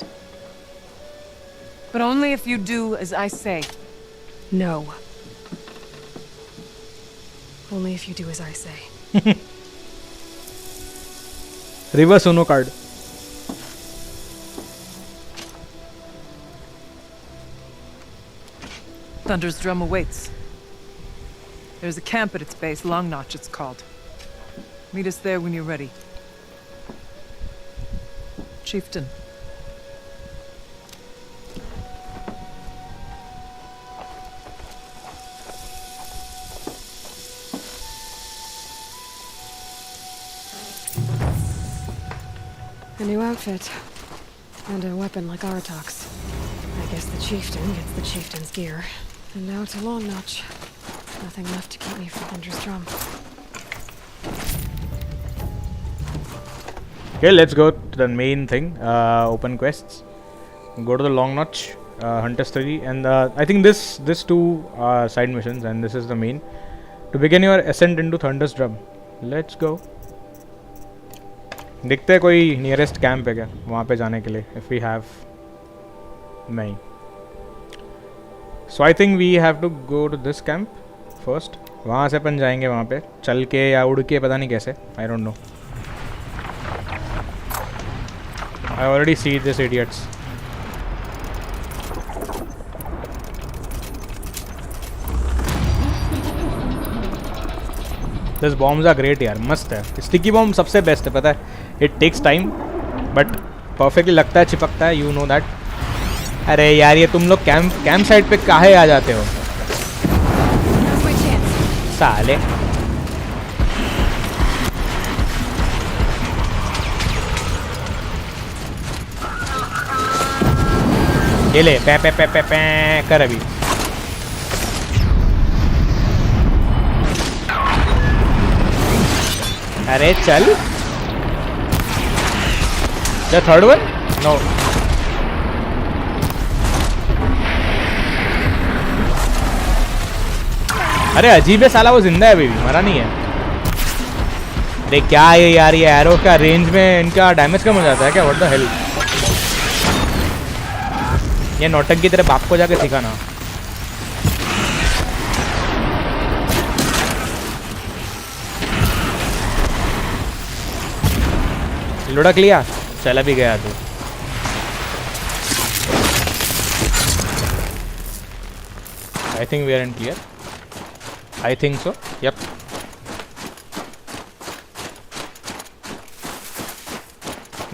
Speaker 12: But only if you do as I say.
Speaker 3: No. Only if you do as I say.
Speaker 1: Reverse Uno card.
Speaker 12: Thunder's drum awaits. There's a camp at its base, Long Notch it's called. Meet us there when you're ready. Chieftain.
Speaker 16: A new outfit. And a weapon like Aratak's. I guess the chieftain gets the chieftain's gear. And now to Long Notch. Nothing left to keep me from Thunder's drum.
Speaker 1: Okay, let's go to the main thing. Open quests. Go to the Long Notch, Hunter's 3, and I think this two are side missions, and this is the main. To begin your ascent into Thunder's drum. Let's go. देखते हैं कोई nearest camp है क्या वहाँ पे जाने के लिए इफ़ वी हैव नहीं so I think we have to go to this camp first वहाँ से अपन जाएंगे वहाँ पे चल के या उड़ के पता नहीं कैसे I don't know I already see this idiots this bombs are great यार मस्त है स्टिकी बॉम्ब सबसे बेस्ट है पता है it takes time but perfectly लगता है चिपकता है यू नो दैट अरे यार ये तुम लोग कैंप साइड पे काहे आ जाते हो साले ये ले पे पे पे पे पे कर अभी अरे चल द थर्ड वन नो अरे अजीब है साला वो जिंदा है अभी भी मरा नहीं है अरे क्या है यार ये एरो का रेंज में इनका डैमेज कम हो जाता है क्या व्हाट द हेल ये नौटंकी तेरे बाप को जाके सिखाना लुढ़क लिया चला भी गया तू I think we are in clear I think so yup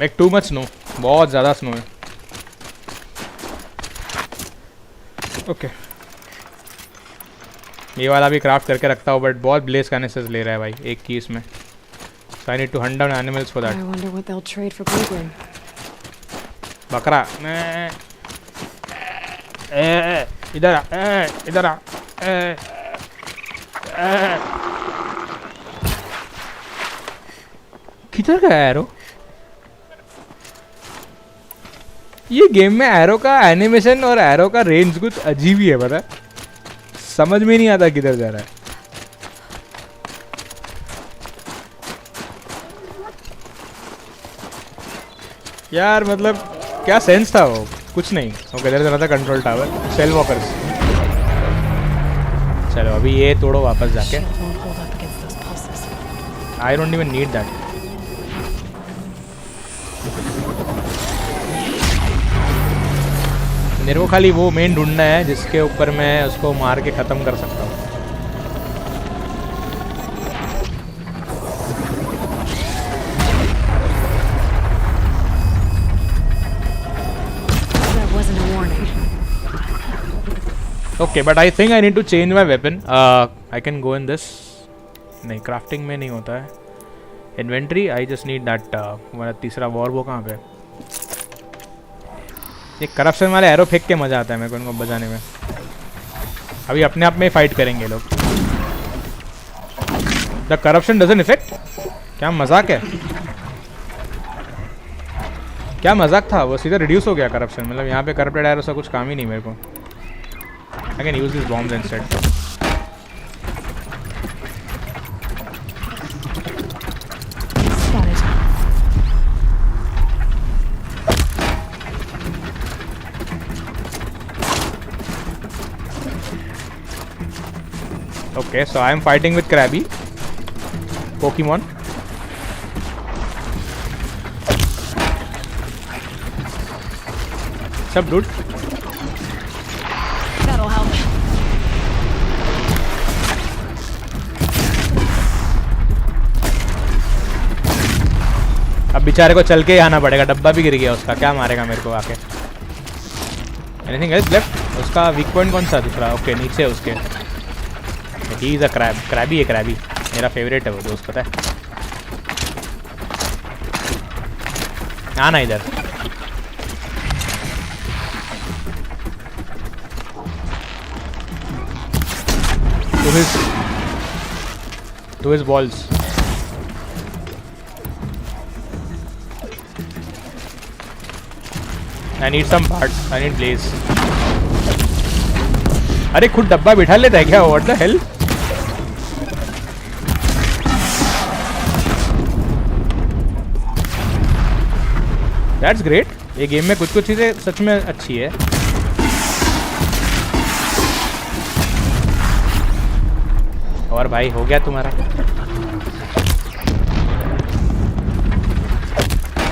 Speaker 1: make too much snow बहुत ज़्यादा स्नो है ओके ये वाला भी क्राफ्ट करके रखता हूँ बट बहुत ब्लेस कानेसेस ले रहा है भाई एक की इसमें So I need to hunt down animals for that.
Speaker 16: I wonder what they'll trade for Bluegrain.
Speaker 1: बकरा इधर आ इधर आ किधर गया एरो ये गेम में एरो का एनिमेशन और एरो का रेंज कुछ अजीब ही है पता समझ में नहीं आता किधर जा रहा है यार मतलब क्या सेंस था वो कुछ नहीं okay there is another control tower cell walkers चलो अभी ये तोड़ो वापस जाके I don't even need that मेरे को खाली वो मेन ढूंढना है जिसके ऊपर मैं उसको मार के ख़त्म कर सकता हूँ Okay, but I think I need to change my weapon. I can go in this. नहीं crafting में नहीं होता है. Inventory. I just need that. हमारा तीसरा war bow कहाँ पे? ये corruption वाले arrow फेंक के मजा आता है मेरे को इनको बजाने में. अभी अपने आप में फाइट करेंगे लोग. The corruption doesn't affect. क्या मजाक है? क्या मजाक था? वो सीधा reduce हो गया corruption. मतलब यहाँ पे corrupted arrow सा कुछ काम ही नहीं मेरे को. I can use these bombs instead.
Speaker 16: Got it.
Speaker 1: Okay, so I am fighting with Krabby Pokemon. What's up, dude?
Speaker 3: That'll help.
Speaker 1: बेचारे को चल के ही आना पड़ेगा, डब्बा भी गिर गया उसका, क्या मारेगा मेरे को आके। Anything else left? उसका वीक पॉइंट कौन सा दूसरा? ओके नीचे उसके। ही इज अ क्रैब, क्रैबी है क्रैबी, मेरा फेवरेट है वो दोस्त, पता है। आना इधर। to his balls. I need some parts. I need blaze. अरे खुद डब्बा बिठा लेता है क्या? What the hell? That's great. ये गेम में कुछ चीज़ें सच में अच्छी है। और भाई हो गया तुम्हारा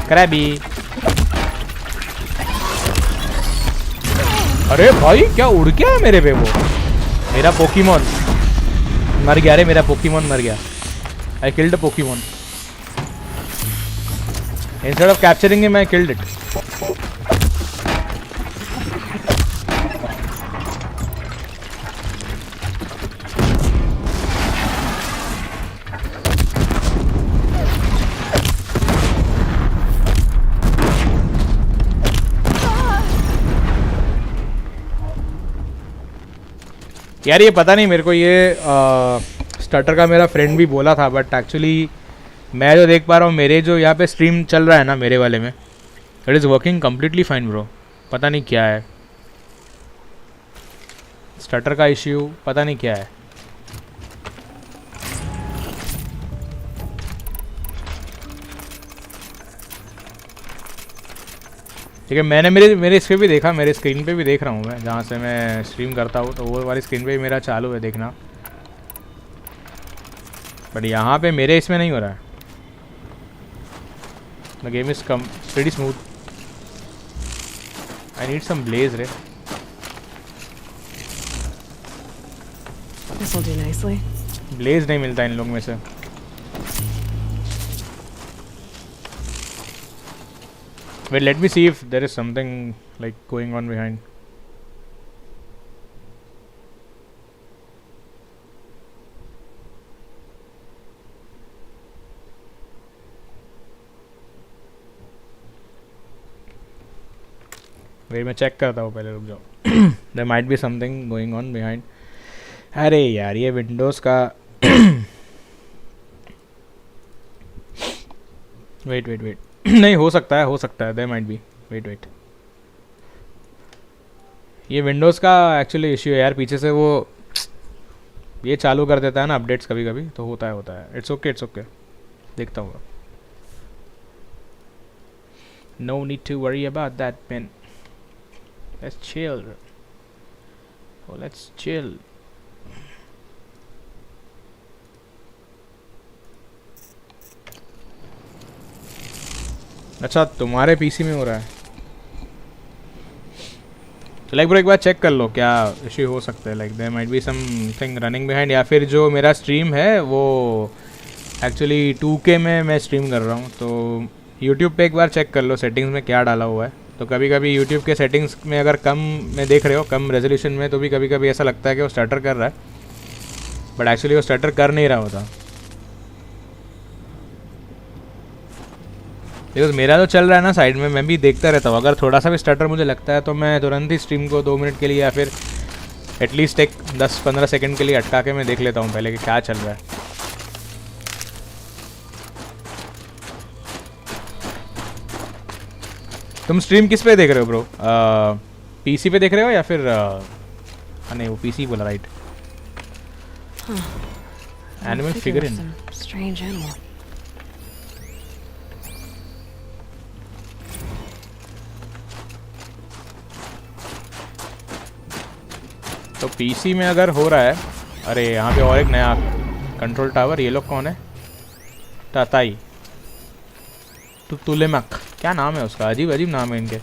Speaker 1: क्रैबी। अरे भाई क्या उड़ गया है मेरे पे वो, मेरा पोकीमोन मर गया। अरे मेरा पोकीमोन मर गया। I killed a Pokemon instead of capturing him, I killed it. यार ये पता नहीं मेरे को, ये स्टार्टर का मेरा फ्रेंड भी बोला था, बट एक्चुअली मैं जो देख पा रहा हूँ मेरे जो यहाँ पे स्ट्रीम चल रहा है ना मेरे वाले में, it is working completely fine bro. पता नहीं क्या है स्टार्टर का इश्यू, पता नहीं क्या है। ठीक है, मैंने मेरे इस पर भी देखा, मेरे स्क्रीन पे भी देख रहा हूँ मैं, जहाँ से मैं स्ट्रीम करता हूँ, तो वो वाली स्क्रीन पे भी मेरा चालू है देखना, बट यहाँ पे मेरे इसमें नहीं हो रहा है। The game is come pretty smooth. I need some blaze ray.
Speaker 3: This will do nicely.
Speaker 1: Blaze नहीं मिलता इन लोग में से। Wait, let me see if there is something like going on behind. Wait, मैं चेक करता हूँ पहले, रुक जाओ। There might be something going on behind. अरे यार ये विंडोज़ का wait. नहीं हो सकता है देयर माइट बी। वेट ये विंडोज़ का एक्चुअली इश्यू है यार, पीछे से वो ये चालू कर देता है ना अपडेट्स कभी कभी, तो होता है। इट्स ओके देखता हूँ। No need to worry about that man, let's chill. अच्छा तुम्हारे पीसी में हो रहा है, तो लाइक ब्रो एक बार चेक कर लो क्या इश्यू हो सकता है। Like there might be something running behind, या फिर जो मेरा स्ट्रीम है वो एक्चुअली 2K में मैं स्ट्रीम कर रहा हूँ, तो यूट्यूब पे एक बार चेक कर लो सेटिंग्स में क्या डाला हुआ है। तो कभी कभी यूट्यूब के सेटिंग्स में अगर कम में देख रहे हो, कम रेजोल्यूशन में, तो भी कभी कभी ऐसा लगता है कि वो स्टार्टर कर रहा है, बट एक्चुअली वो स्टार्टर कर नहीं रहा होता। बिकॉज मेरा जो चल रहा है ना साइड में, मैं भी देखता रहता हूँ, अगर थोड़ा सा भी स्टार्टर मुझे लगता है तो मैं तुरंत ही स्ट्रीम को 2 मिनट के लिए या फिर एटलीस्ट एक 10-15 सेकंड के लिए अटका के मैं देख लेता हूँ पहले कि क्या चल रहा है। तुम स्ट्रीम किस पे देख रहे हो ब्रो? पीसी पे देख रहे हो या फिर नहीं वो पीसी बोला राइट। एनिमल फिगर इन
Speaker 3: Strange animal.
Speaker 1: तो पीसी में अगर हो रहा है, अरे यहाँ पे और एक नया कंट्रोल टावर। ये लोग कौन है? ताताई तुलेमक, क्या नाम है उसका? अजीब नाम है इनके।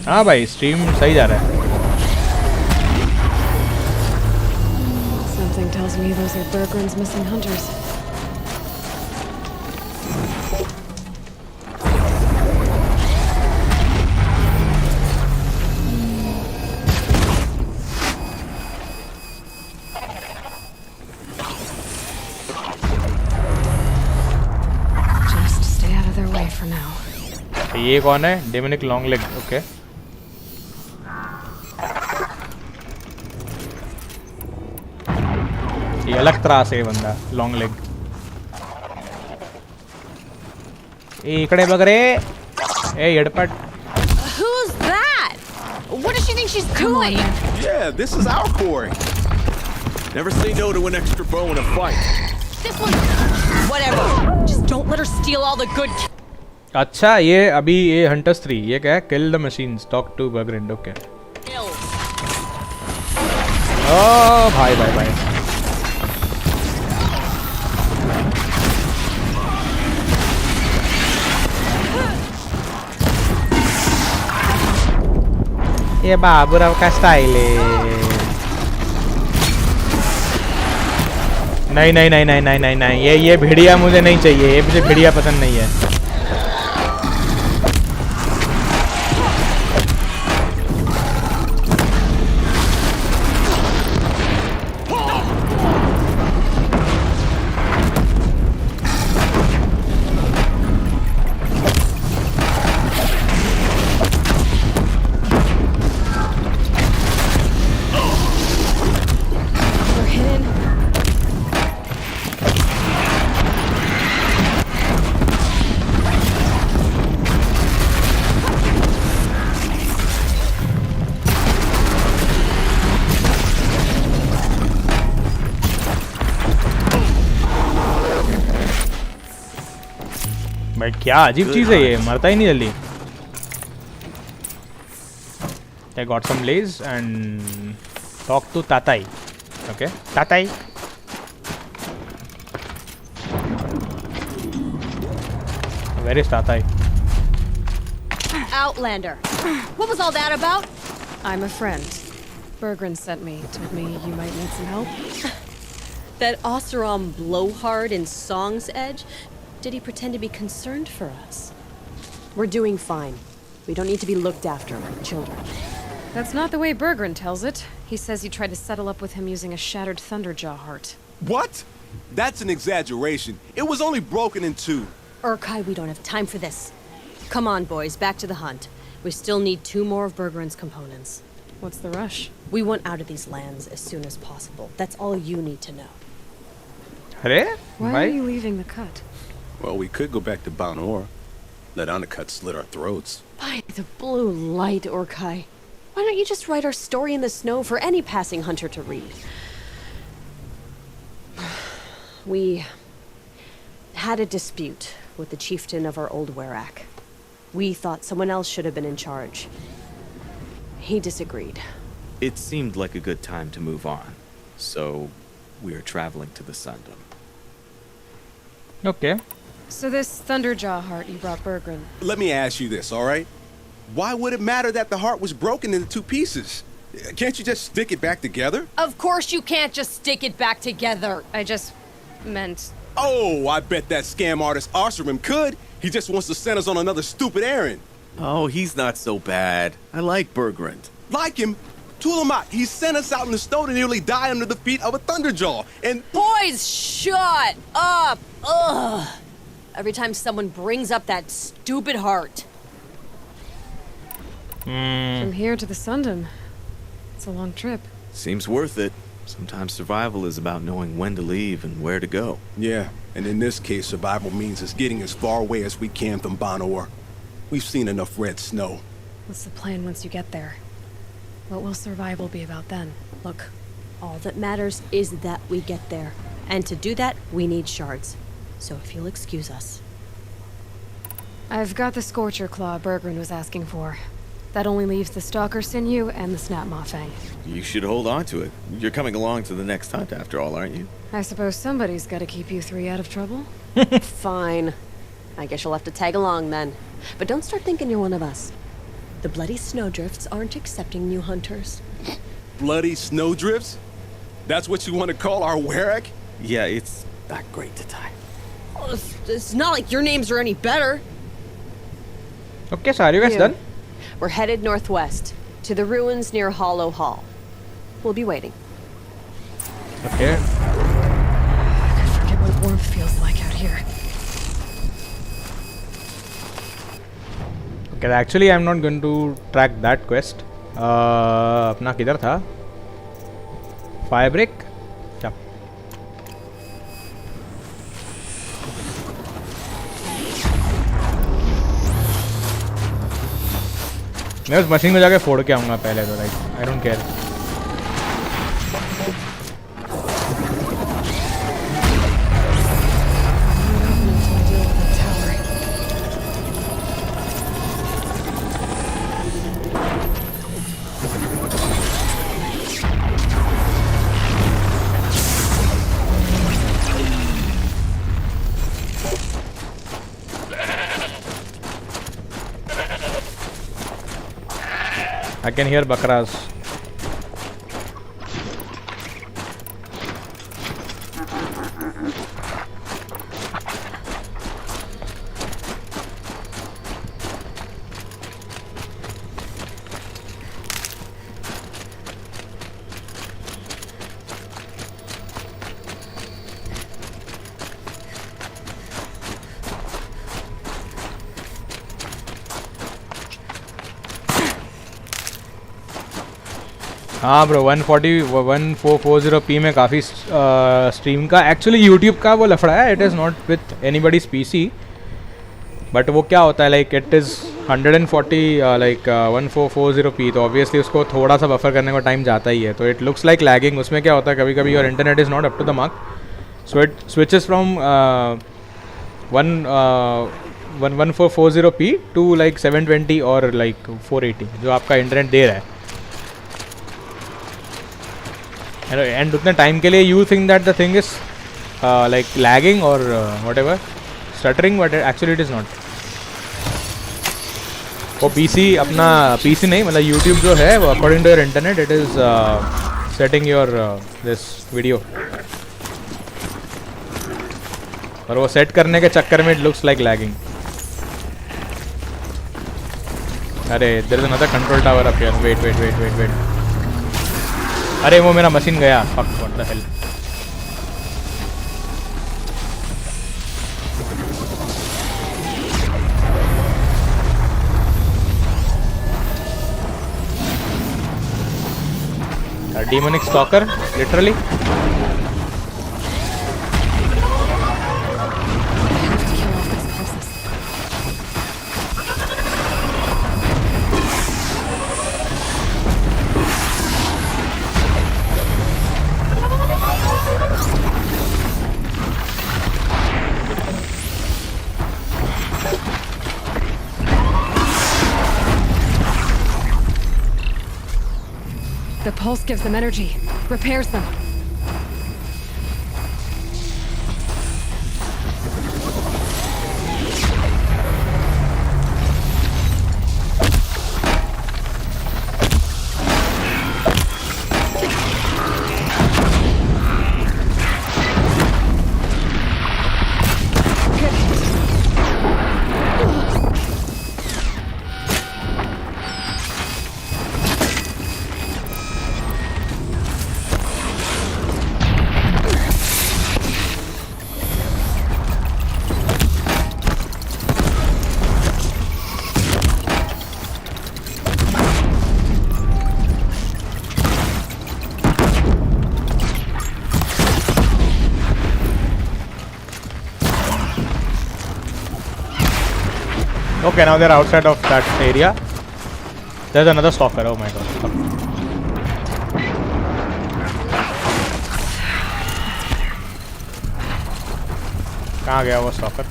Speaker 1: हाँ भाई स्ट्रीम सही जा रहा है.
Speaker 3: Something tells me those are Bergren's missing hunters. Just stay out of their way for now.
Speaker 1: ये कौन है? Demonic long leg. ओके. ये अलग तरह से बंदा लॉन्ग लेग. ए इकडे बघ रे. ए येडपट.
Speaker 18: Who's that? What does she think she's doing?
Speaker 2: Yeah, this is our quarry. Never say no to an extra bow in a fight.
Speaker 18: This one. Whatever. Just don't let her steal all the good.
Speaker 1: अच्छा ये अभी ये hunters 3 ये क्या है? Kill the machines talk to Burgerend. Okay. Oh भाई भाई भाई. ये बाबूराव का स्टाइल है. नहीं नहीं नहीं नहीं नहीं नहीं नहीं ये भेड़िया मुझे नहीं चाहिए. ये मुझे भेड़िया पसंद नहीं है. भाई क्या अजीब चीज है ये. मरता ही नहीं जल्दी. I got some blaze and talk to Tatai. Okay, Tatai. Where is Tatai?
Speaker 18: Outlander. What was all that about?
Speaker 3: I'm a friend. Bergren sent me. Told me you might need some help.
Speaker 18: That Oseram blowhard in Song's Edge? Did he pretend to be concerned for us? We're doing fine. We don't need to be looked after like children.
Speaker 3: That's not the way Bergren tells it. He says you tried to settle up with him using a shattered Thunderjaw heart.
Speaker 2: What? That's an exaggeration. It was only broken in two.
Speaker 18: Urkai, we don't have time for this. Come on, boys, back to the hunt. We still need 2 more of Bergren's components.
Speaker 3: What's the rush?
Speaker 18: We want out of these lands as soon as possible. That's all you need to know.
Speaker 3: Why are you leaving the cut?
Speaker 2: Well, we could go back to Banuk. Let ANTEC slit our throats.
Speaker 18: By the blue light, Urkai. Why don't you just write our story in the snow for any passing hunter to read? We had a dispute with the chieftain of our old Werak. We thought someone else should have been in charge. He disagreed.
Speaker 22: It seemed like a good time to move on, so we are traveling to the Sundom.
Speaker 1: Okay.
Speaker 3: So this Thunderjaw heart you brought Bergren.
Speaker 2: Let me ask you this, all right? Why would it matter that the heart was broken into 2 pieces? Can't you just stick it back together?
Speaker 18: Of course you can't just stick it back together.
Speaker 3: I just meant...
Speaker 2: Oh, I bet that scam artist Arsarim could. He just wants to send us on another stupid errand.
Speaker 22: Oh, he's not so bad. I like Bergrand.
Speaker 2: Like him? Tulamat, he sent us out in the snow to nearly die under the feet of a Thunderjaw, and...
Speaker 18: Boys, shut up! Ugh! Every time someone brings up that stupid heart.
Speaker 3: From here to the Sundom. It's a long trip.
Speaker 22: Seems worth it. Sometimes survival is about knowing when to leave and where to go.
Speaker 2: Yeah, and in this case, survival means us getting as far away as we can from Banuk. We've seen enough red snow.
Speaker 3: What's the plan once you get there? What will survival be about then?
Speaker 18: Look, all that matters is that we get there. And to do that, we need shards. So if you'll excuse us.
Speaker 3: I've got the Scorcher Claw Bergren was asking for. That only leaves the Stalker Sinew and the Snapmaw Fang.
Speaker 22: You should hold on to it. You're coming along to the next hunt after all, aren't you?
Speaker 3: I suppose somebody's got to keep you 3 out of trouble.
Speaker 18: Fine. I guess you'll have to tag along then. But don't start thinking you're one of us. The bloody snowdrifts aren't accepting new hunters.
Speaker 2: Bloody snowdrifts? That's what you want to call our Werak?
Speaker 22: Yeah, it's not great to tie.
Speaker 18: Well, it's not like your names are any better.
Speaker 1: Okay, so are you guys done?
Speaker 18: We're headed northwest, to the ruins near Hollow Hall. We'll be waiting.
Speaker 1: Okay.
Speaker 3: I forget what warmth feels like out here.
Speaker 1: Okay, actually I'm not going to track that quest. अपना किधर था? Fire break? क्या? मैं उस machine को जाके फोड़ के आऊँगा पहले तो, like I don't care. I can hear bakras. हाँ ब्रो 1440p में काफ़ी स्ट्रीम का एक्चुअली यूट्यूब का वो लफड़ा है. It is not with anybody's PC but वो क्या होता है like it is 140 like 1440p तो ऑब्वियसली उसको थोड़ा सा बफर करने को टाइम जाता ही है. तो इट लुक्स लाइक लैगिंग. उसमें क्या होता है कभी कभी your internet is not up to the mark so it switches from 1440p to like 720 और लाइक 480 जो आपका इंटरनेट दे रहा है. And उतने टाइम के लिए you think that the thing is like lagging or whatever stuttering but actually it is not. वो PC अपना PC नहीं मतलब YouTube जो है वो according to your internet it is setting your this video और वो सेट करने के चक्कर में it looks like lagging. अरे there is another control tower up here. Wait. अरे वो मेरा मशीन गया. Fuck, what the hell. A demonic stalker, literally.
Speaker 3: The pulse gives them energy, repairs them.
Speaker 1: Okay, now they're outside of that area. There's another stalker. Oh my god. कहाँ गया वो stalker?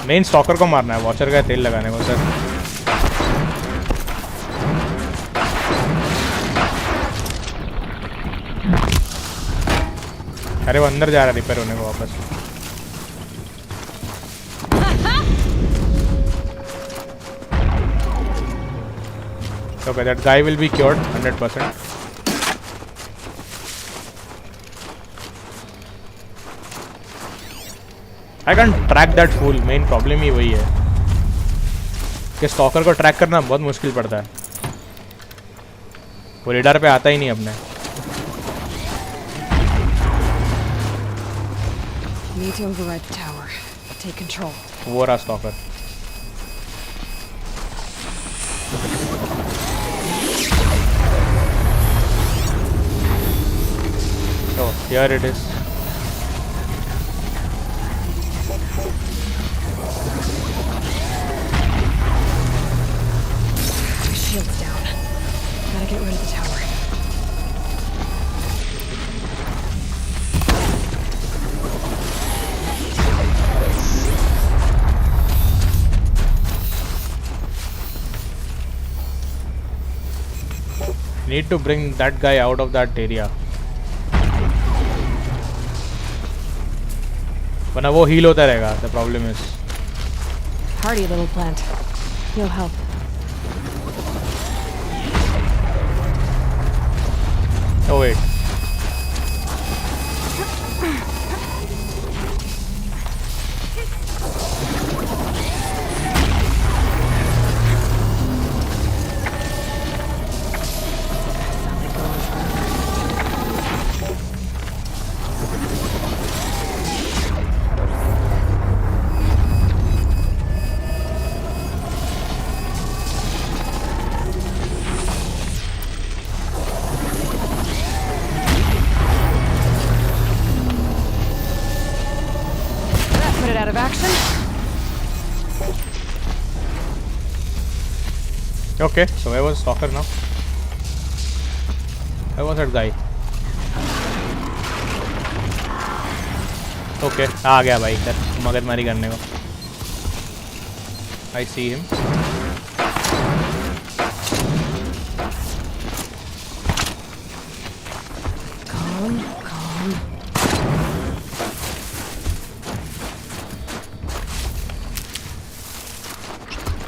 Speaker 1: Main stalker को मारना है. Watcher का तेल लगाने को सर. अरे वो अंदर जा रहा रिपेयर होने को वापस. Okay, that guy will be cured 100%. I can't track that fool. Main problem ही वही है कि स्टॉकर को ट्रैक करना बहुत मुश्किल पड़ता है. वो रेडार पे आता ही नहीं अपने.
Speaker 3: Need to override the tower. Take control.
Speaker 1: वो रहा stalker. Oh, here it is.
Speaker 3: Shield's down. Gotta get rid of the tower.
Speaker 1: Need to bring that guy out of that area. वरना वो heal होता रहेगा. The problem is.
Speaker 3: Hardy little plant. He'll help.
Speaker 1: Oh wait.
Speaker 3: Out of action.
Speaker 1: Okay, so where was Stalker now? Where was that guy? Okay, आ गया भाई इधर मगजमारी करने को. I see him.
Speaker 3: Calm, calm.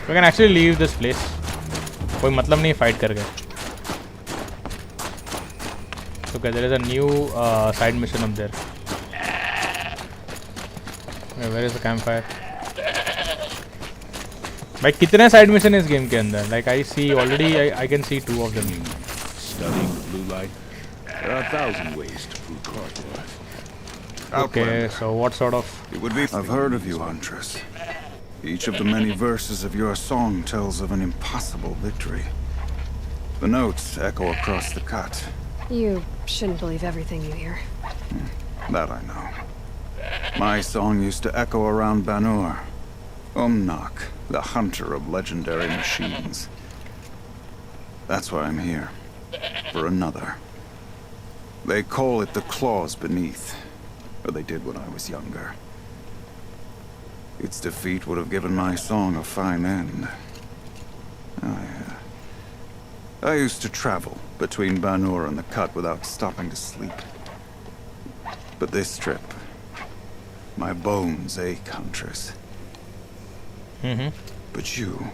Speaker 1: We can actually leave this place. कोई मतलब नहीं fight करके. Okay, there is a new side mission up there. Where is the campfire? भाई कितने side mission इस game के अंदर? Like I see already, I can see 2 of them.
Speaker 5: Studying the blue light. There are 1,000 ways to prove CORSAIR.
Speaker 1: Okay, so what sort of?
Speaker 15: It would be. I've heard of you, Huntress. Each of the many verses of your song tells of an impossible victory. The notes echo across the cut.
Speaker 3: You shouldn't believe everything you hear.
Speaker 15: That I know. My song used to echo around Banuk. Umnak, the hunter of legendary machines. That's why I'm here. For another. They call it the claws beneath. Or they did when I was younger. Its defeat would have given my song a fine end. I used to travel between Banuk and the cut without stopping to sleep. But this trip, my bones ache, Huntress. But you,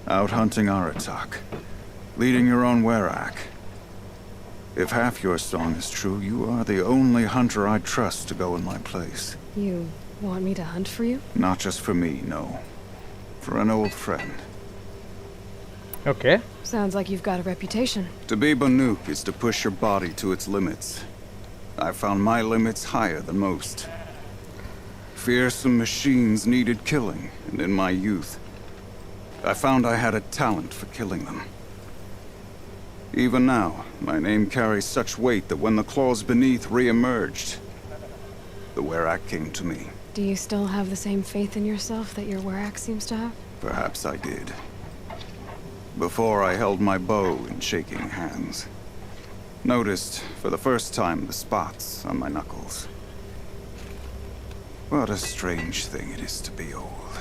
Speaker 15: out hunting Aratak, leading your own Werak. If half your song is true, you are the only hunter I trust to go in my place.
Speaker 3: You want me to hunt for you?
Speaker 15: Not just for me, no. For an old friend.
Speaker 1: Okay.
Speaker 3: Sounds like you've got a reputation.
Speaker 15: To be Banuk is to push your body to its limits. I found my limits higher than most. Fearsome machines needed killing, and in my youth, I found I had a talent for killing them. Even now, my name carries such weight that when the claws beneath re-emerged, the Werak came to me.
Speaker 3: Do you still have the same faith in yourself that your Werak seems to have?
Speaker 15: Perhaps I did. Before I held my bow in shaking hands. Noticed, for the first time, the spots on my knuckles. What a strange thing it is to be old.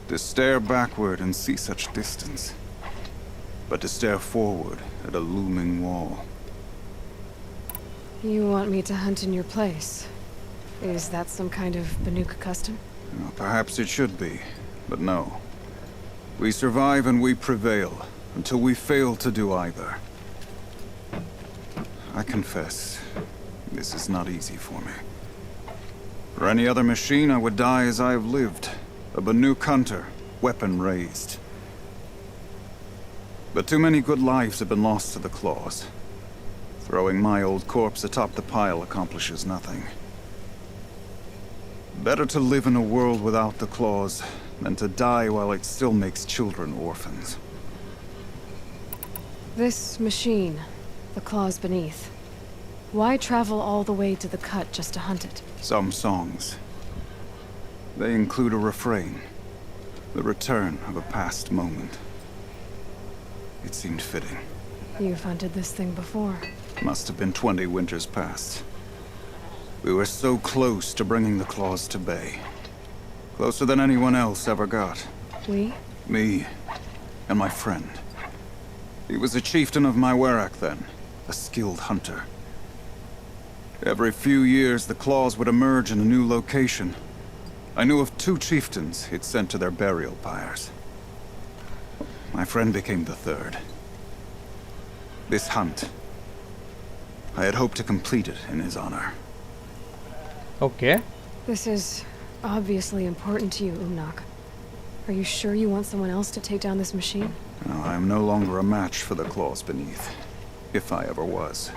Speaker 15: To stare backward and see such distance. But to stare forward at a looming wall.
Speaker 3: You want me to hunt in your place? Is that some kind of Banuk custom?
Speaker 15: Well, perhaps it should be, but no. We survive and we prevail, until we fail to do either. I confess, this is not easy for me. For any other machine, I would die as I have lived. A Banuk hunter, weapon raised. But too many good lives have been lost to the claws. Throwing my old corpse atop the pile accomplishes nothing. Better to live in a world without the claws than to die while it still makes children orphans.
Speaker 3: This machine, the claws beneath. Why travel all the way to the cut just to hunt it?
Speaker 15: Some songs. They include a refrain. The return of a past moment. It seemed fitting.
Speaker 3: You've hunted this thing before.
Speaker 15: Must have been 20 winters past. We were so close to bringing the claws to bay. Closer than anyone else ever got.
Speaker 3: We?
Speaker 15: Me and my friend. He was a chieftain of my Werak then, a skilled hunter. Every few years, the claws would emerge in a new location. I knew of 2 chieftains he'd sent to their burial pyres. My friend became the 3rd. This hunt, I had hoped to complete it in his honor.
Speaker 1: Okay.
Speaker 3: This is obviously important to you, Umnak. Are you sure you want someone else to take down this machine?
Speaker 15: No, I am no longer a match for the claws beneath, if I ever was.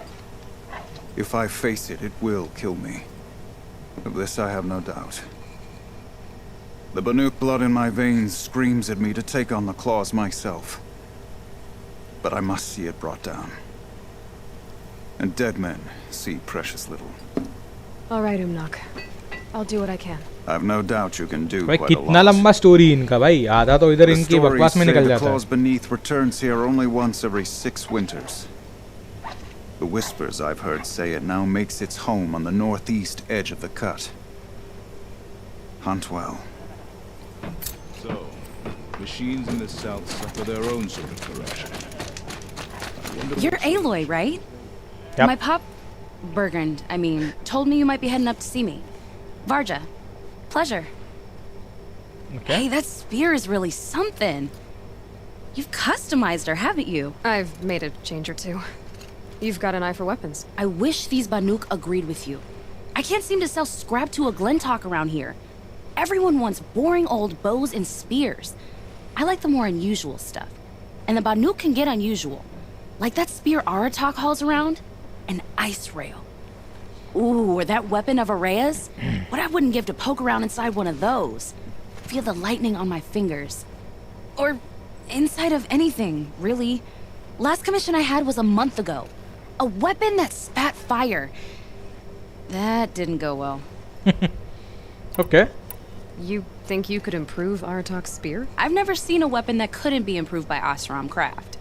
Speaker 15: If I face it, it will kill me. Of this I have no doubt. The Banuk blood in my veins screams at me to take on the claws myself. But I must see it brought down. And dead men see precious little.
Speaker 3: All right, Umnak. I'll do what I can.
Speaker 15: I have no doubt you can do
Speaker 1: भाई
Speaker 15: quite a
Speaker 1: कितना
Speaker 15: lot.
Speaker 1: लंबा story इनका भाई आधा तो इधर
Speaker 15: The
Speaker 1: इनकी बकवास में
Speaker 15: stories say
Speaker 1: निकल
Speaker 15: the
Speaker 1: जाता
Speaker 15: claws
Speaker 1: है.
Speaker 15: beneath returns here only once every 6 winters. The whispers I've heard say it now makes its home on the northeast edge of the cut. Hunt well.
Speaker 5: So, machines in the south suffer their own sort of corruption. I wonder
Speaker 10: You're
Speaker 5: what-
Speaker 10: Aloy, right?
Speaker 1: Yep.
Speaker 10: My pop... Bergund, I mean, told me you might be heading up to see me. Varja. Pleasure.
Speaker 1: Okay.
Speaker 10: Hey, that spear is really something. You've customized her, haven't you?
Speaker 3: I've made a change or two. You've got an eye for weapons.
Speaker 10: I wish these Banuk agreed with you. I can't seem to sell scrap to a Glentalk around here. Everyone wants boring old bows and spears. I like the more unusual stuff. And the Banuk can get unusual. Like that spear Aratak hauls around. An ice rail. Ooh, or that weapon of Orea's. What I wouldn't give to poke around inside one of those. Feel the lightning on my fingers. Or inside of anything, really. Last commission I had was a month ago. A weapon that spat fire. That didn't go well.
Speaker 1: Okay.
Speaker 3: You think you could improve Aratak's spear?
Speaker 10: I've never seen a weapon that couldn't be improved by Oseram craft.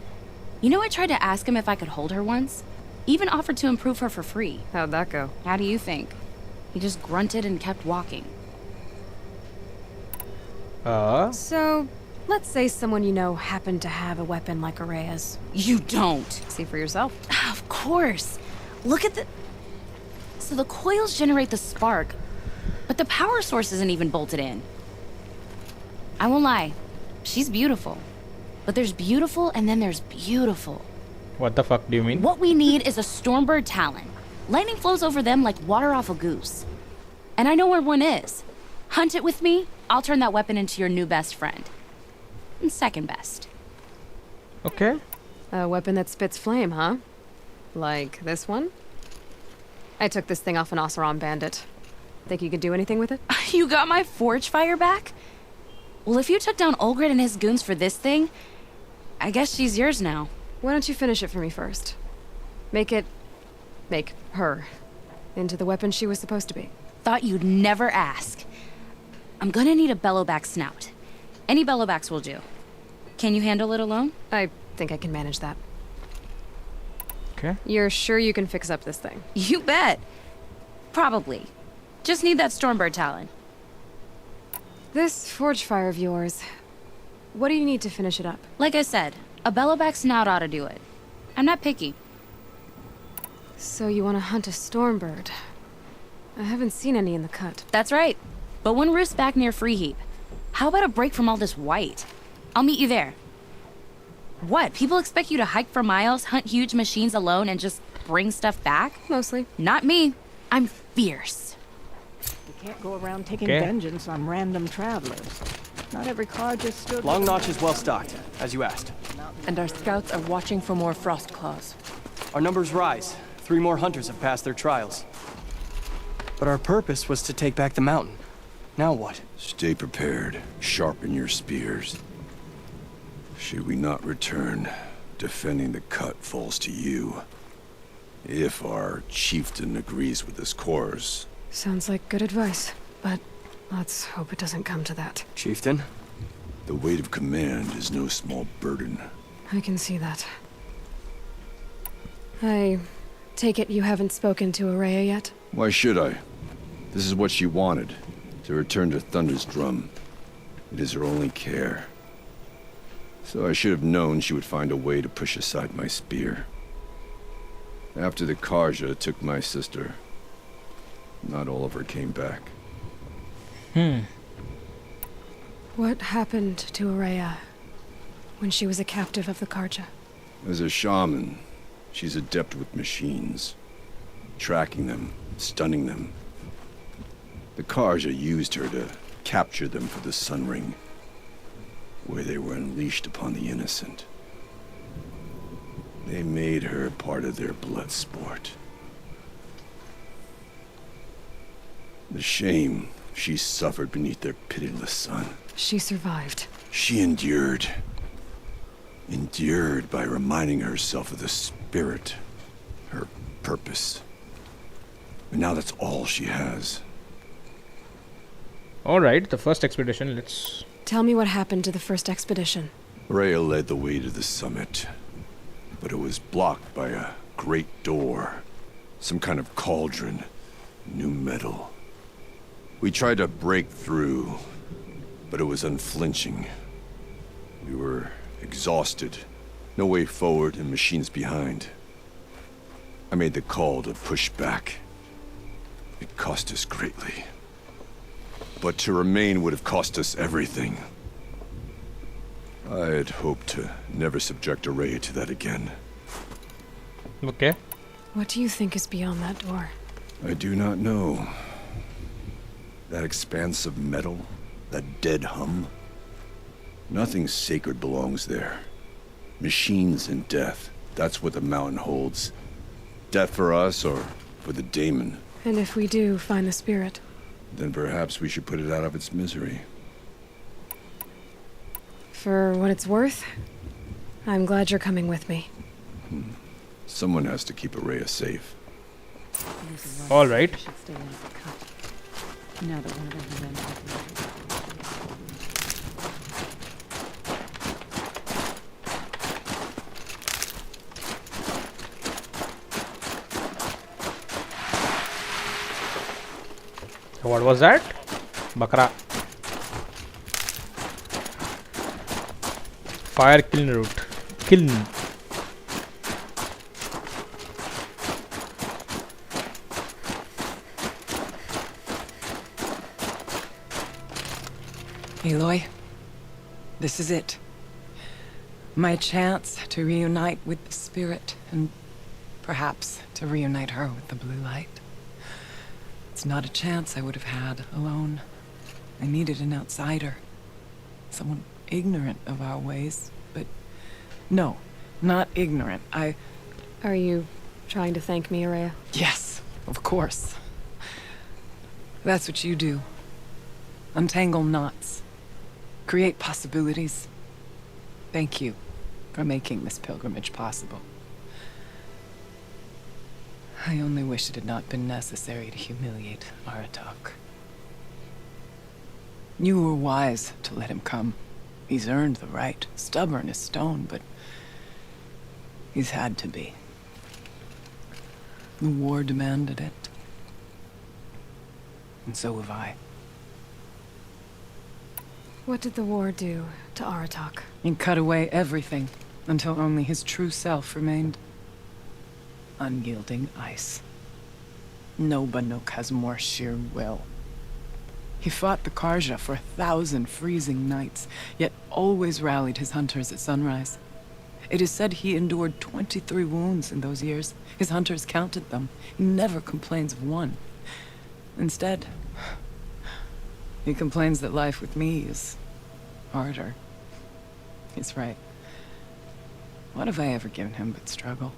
Speaker 10: You know, I tried to ask him if I could hold her once. Even offered to improve her for free.
Speaker 3: How'd that go?
Speaker 10: How do you think? He just grunted and kept walking.
Speaker 3: So, let's say someone you know happened to have a weapon like Orea's.
Speaker 10: You don't.
Speaker 3: See for yourself.
Speaker 10: Of course. Look at the... So the coils generate the spark, but the power source isn't even bolted in. I won't lie. She's beautiful. But there's beautiful and then there's beautiful.
Speaker 1: What the fuck do you mean?
Speaker 10: What we need is a Stormbird Talon. Lightning flows over them like water off a goose. And I know where one is. Hunt it with me, I'll turn that weapon into your new best friend. And second best.
Speaker 1: Okay.
Speaker 3: A weapon that spits flame, huh? Like this one? I took this thing off an Oseram bandit. Think you could do anything with it?
Speaker 10: You got my forge fire back? Well, if you took down Olgrid and his goons for this thing, I guess she's yours now.
Speaker 3: Why don't you finish it for me first? Make her into the weapon she was supposed to be.
Speaker 10: Thought you'd never ask. I'm gonna need a bellowback snout. Any bellowbacks will do. Can you handle it alone?
Speaker 3: I think I can manage that.
Speaker 1: Okay.
Speaker 3: You're sure you can fix up this thing?
Speaker 10: You bet. Probably. Just need that Stormbird Talon.
Speaker 3: This forge fire of yours, what do you need to finish it up?
Speaker 10: Like I said, a bellowback snout ought to do it. I'm not picky.
Speaker 3: So you want to hunt a stormbird? I haven't seen any in the cut.
Speaker 10: That's right. But one roosts back near Freeheap. How about a break from all this white? I'll meet you there. What? People expect you to hike for miles, hunt huge machines alone, and just bring stuff back?
Speaker 3: Mostly.
Speaker 10: Not me. I'm fierce.
Speaker 20: You can't go around taking
Speaker 21: Okay.
Speaker 20: vengeance on random travelers. Not every car just stood...
Speaker 21: Long Notch is well stocked, as you asked.
Speaker 4: And our scouts are watching for more frost claws.
Speaker 21: Our numbers rise. 3 more hunters have passed their trials. But our purpose was to take back the mountain. Now what?
Speaker 7: Stay prepared. Sharpen your spears. Should we not return, defending the cut falls to you. If our chieftain agrees with this course.
Speaker 3: Sounds like good advice, but let's hope it doesn't come to that.
Speaker 21: Chieftain?
Speaker 7: The weight of command is no small burden.
Speaker 3: I can see that. I take it you haven't spoken to Orea yet?
Speaker 7: Why should I? This is what she wanted. To return to Thunder's drum. It is her only care. So I should have known she would find a way to push aside my spear. After the Karja took my sister, not all of her came back.
Speaker 3: What happened to Orea when she was a captive of the Karja?
Speaker 7: As a shaman, she's adept with machines. Tracking them, stunning them. The Karja used her to capture them for the Sun Ring, where they were unleashed upon the innocent. They made her part of their blood sport. The shame she suffered beneath their pitiless sun.
Speaker 3: She survived.
Speaker 7: She endured. Endured by reminding herself of the spirit, her purpose. And now that's all she has.
Speaker 1: Alright, the first expedition, let's...
Speaker 3: Tell me what happened to the first expedition.
Speaker 7: Orea led the way to the summit, but it was blocked by a great door. Some kind of cauldron, new metal. We tried to break through, but it was unflinching. We were exhausted, no way forward and machines behind. I made the call to push back. It cost us greatly. But to remain would have cost us everything. I had hoped to never subject Orea to that again.
Speaker 1: Okay.
Speaker 3: What do you think is beyond that door?
Speaker 7: I do not know. That expanse of metal, that dead hum. Nothing sacred belongs there. Machines and death, that's what the mountain holds. Death for us or for the daemon.
Speaker 3: And if we do find the spirit?
Speaker 7: Then perhaps we should put it out of its misery.
Speaker 3: For what it's worth, I'm glad you're coming with me.
Speaker 7: Someone has to keep Orea safe.
Speaker 1: Alright.
Speaker 20: Now that one of them has ended.
Speaker 1: What was that? Bakra. Fire kiln root. Kiln.
Speaker 12: Aloy, this is it. My chance to reunite with the spirit, and perhaps to reunite her with the blue light. It's not a chance I would have had alone. I needed an outsider. Someone ignorant of our ways, but no, not ignorant.
Speaker 3: Are you trying to thank me, Orea?
Speaker 12: Yes, of course. That's what you do. Untangle knots. Create possibilities. Thank you for making this pilgrimage possible. I only wish it had not been necessary to humiliate Aratak. You were wise to let him come. He's earned the right. Stubborn as stone, but he's had to be. The war demanded it. And so have I.
Speaker 3: What did the war do to Aratak?
Speaker 12: He cut away everything until only his true self remained. unyielding ice. No Banuk has more sheer will. He fought the Carja for 1,000 freezing nights, yet always rallied his hunters at sunrise. It is said he endured 23 wounds in those years. His hunters counted them. He never complains of one. Instead, he complains that life with me is harder. He's right. What have I ever given him but struggle?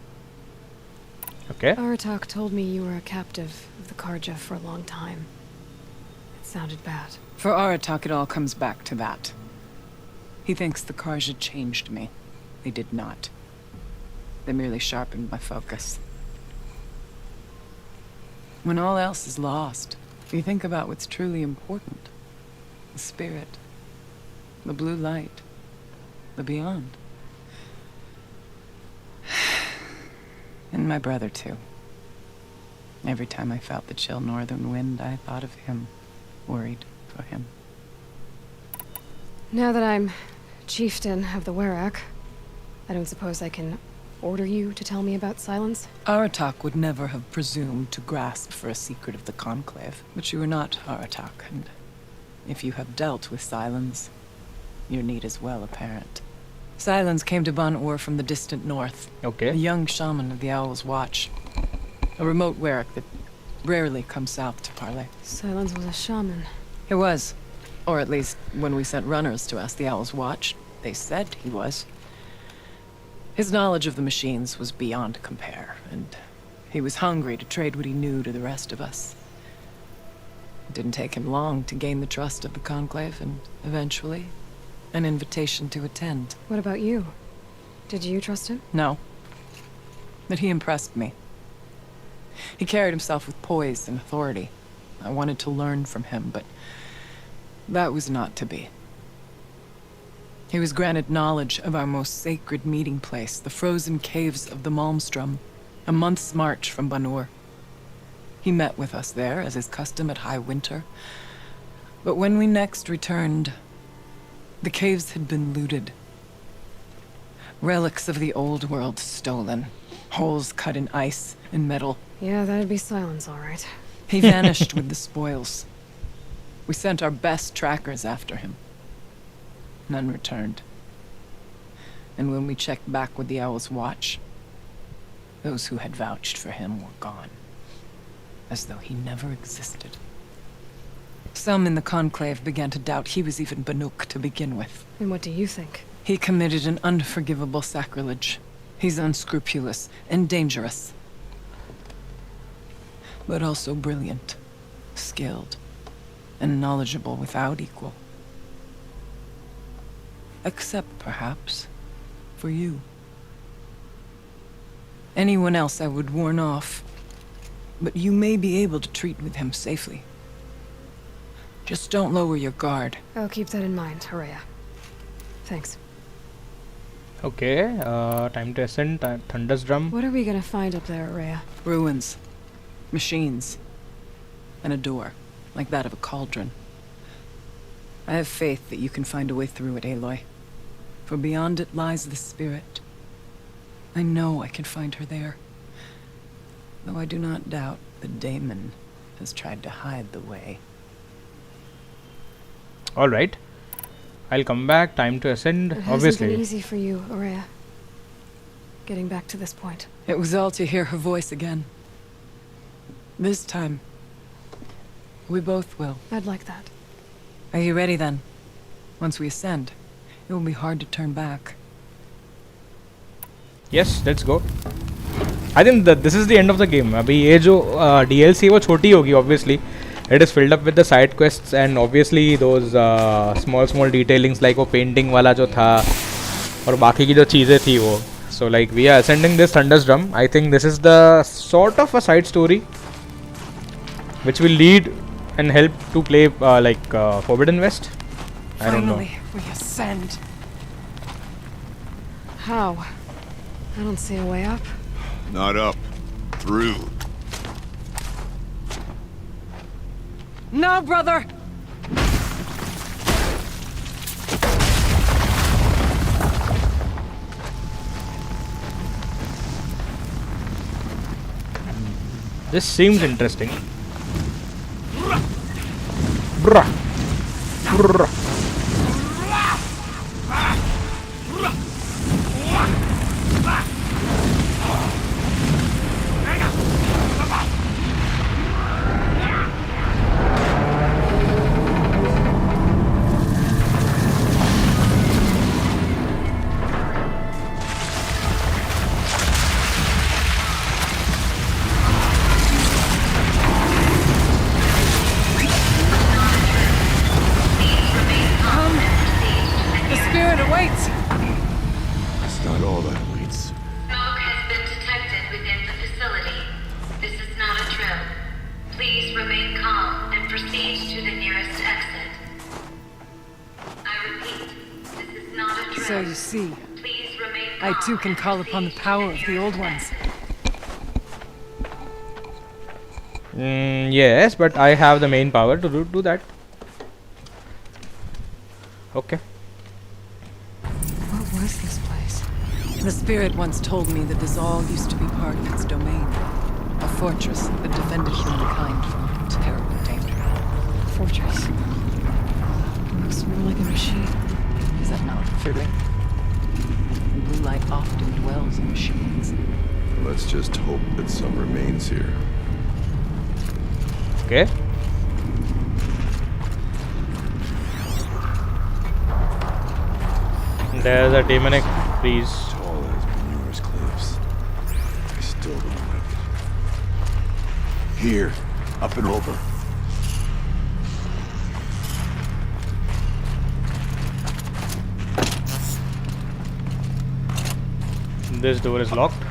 Speaker 1: Okay.
Speaker 16: Aratak told me you were a captive of the Carja for a long time. It sounded bad.
Speaker 12: For Aratak, it all comes back to that. He thinks the Carja changed me. They did not. They merely sharpened my focus. When all else is lost, you think about what's truly important. The spirit. The blue light. The beyond. And my brother, too. Every time I felt the chill northern wind, I thought of him. Worried for him.
Speaker 16: Now that I'm chieftain of the Werak, I don't suppose I can order you to tell me about Sylens?
Speaker 12: Aratak would never have presumed to grasp for a secret of the Conclave. But you are not Aratak, and if you have dealt with Sylens, your need is well apparent. Sylens came to Banuk from the distant north.
Speaker 1: Okay.
Speaker 12: A young shaman of the Owl's Watch. A remote Werak that rarely comes south to parley.
Speaker 16: Sylens was a shaman.
Speaker 12: He was. Or at least, when we sent runners to ask the Owl's Watch, they said he was. His knowledge of the machines was beyond compare, and he was hungry to trade what he knew to the rest of us. It didn't take him long to gain the trust of the Conclave, and eventually, an invitation to attend.
Speaker 16: What about you? Did you trust him?
Speaker 12: No. But he impressed me. He carried himself with poise and authority. I wanted to learn from him, but that was not to be. He was granted knowledge of our most sacred meeting place, the frozen caves of the Malmstrom, a month's march from Banur. He met with us there, as is custom at high winter. But when we next returned, the caves had been looted. Relics of the old world stolen. Holes cut in ice and metal.
Speaker 16: Yeah, that'd be Sylens, all right.
Speaker 12: He vanished with the spoils. We sent our best trackers after him. None returned. And when we checked back with the Owl's Watch, those who had vouched for him were gone. As though he never existed. Some in the Conclave began to doubt he was even Banuk to begin with.
Speaker 16: And what do you think?
Speaker 12: He committed an unforgivable sacrilege. He's unscrupulous and dangerous. But also brilliant, skilled, and knowledgeable without equal. Except, perhaps, for you. Anyone else I would warn off, but you may be able to treat with him safely. Just don't lower your guard.
Speaker 16: I'll keep that in mind, Orea. Thanks.
Speaker 1: Okay, time to ascend, Thunder's Drum.
Speaker 16: What are we gonna find up there, Orea?
Speaker 12: Ruins. Machines. And a door, like that of a cauldron. I have faith that you can find a way through it, Aloy. For beyond it lies the spirit. I know I can find her there. Though I do not doubt the daemon has tried to hide the way.
Speaker 1: Alright. I'll come back. Time to ascend.
Speaker 16: It hasn't
Speaker 1: Obviously.
Speaker 16: been easy for you, Orea. Getting back to this point.
Speaker 12: It was all to hear her voice again. This time, we both will.
Speaker 16: I'd like that.
Speaker 12: Are you ready then? Once we ascend, it will be hard to turn back.
Speaker 1: Yes, let's go. I think that this is the end of the game. अभी ये जो DLC वो छोटी होगी obviously. It is filled up with the side quests and obviously those small detailings like वो painting वाला जो था और बाकी की जो चीज़ें थी वो. So like we are ascending this Thunder's Drum. I think this is the sort of a side story which will lead and help to play Forbidden West. I don't know.
Speaker 12: Finally, we ascend.
Speaker 16: How? I don't see a way up.
Speaker 7: Not up. Through.
Speaker 12: No, brother!
Speaker 1: This seems interesting. Bruh. Bruh.
Speaker 12: So you see, I too can call upon the power of the old ones.
Speaker 1: Yes, but I have the main power to do that. Okay.
Speaker 12: What was this place? The spirit once told me that this all used to be part of its domain. A fortress that defended humankind from terrible danger.
Speaker 16: Fortress. Looks more like a machine.
Speaker 12: Is that not fitting? Blue light often dwells in machines.
Speaker 9: Let's just hope that some remains here.
Speaker 1: Okay. There's a demonic priest.
Speaker 9: Tall as Benure's cliffs. I still don't like it. Here, up and over.
Speaker 1: This door is locked.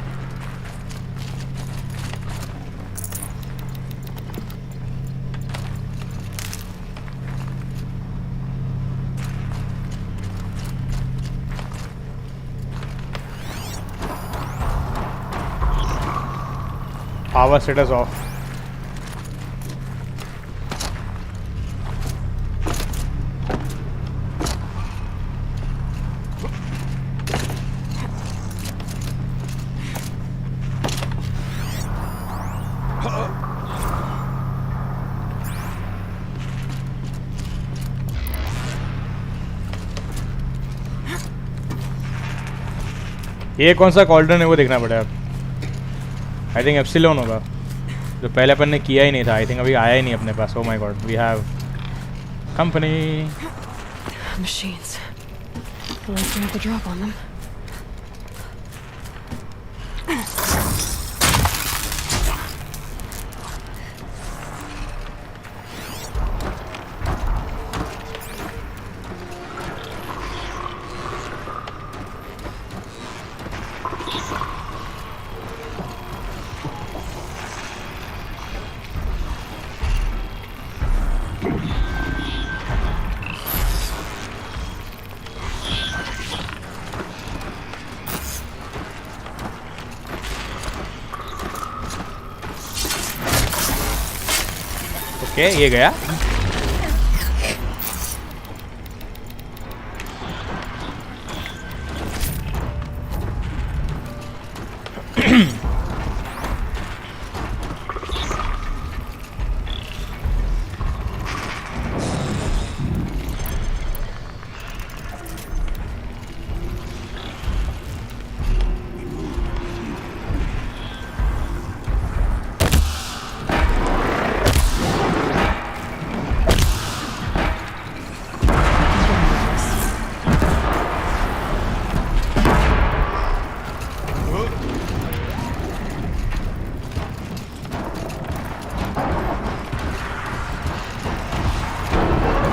Speaker 1: Power status off. ये कौन सा कॉल्डन है वो देखना पड़ेगा. I think epsilon होगा जो पहले अपन ने किया ही नहीं था. आई थिंक अभी आया ही नहीं अपने पास. Oh my god, we have company.
Speaker 16: Machines. Let's have the drop on them.
Speaker 1: Okay, ये गया.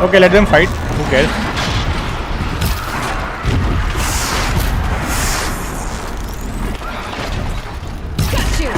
Speaker 1: Okay, let them fight. Who cares?
Speaker 16: Got you.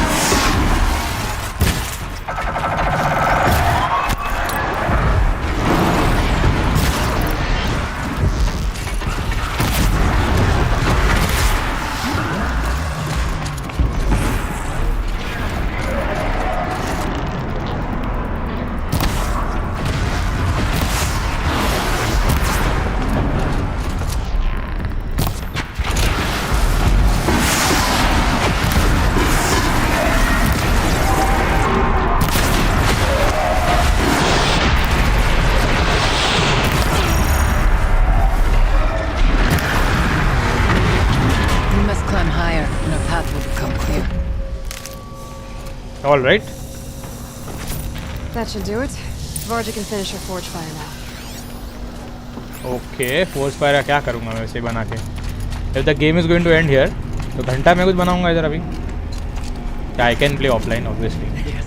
Speaker 12: path will become clear.
Speaker 1: All right.
Speaker 16: That should do it. Varja can finish her forge fire now.
Speaker 1: Okay, forge fire क्या करूँगा मैं वैसे बना के? If the game is going to end here, तो घंटा में कुछ बनाऊँगा इधर अभी. I can play offline obviously.
Speaker 12: Yes.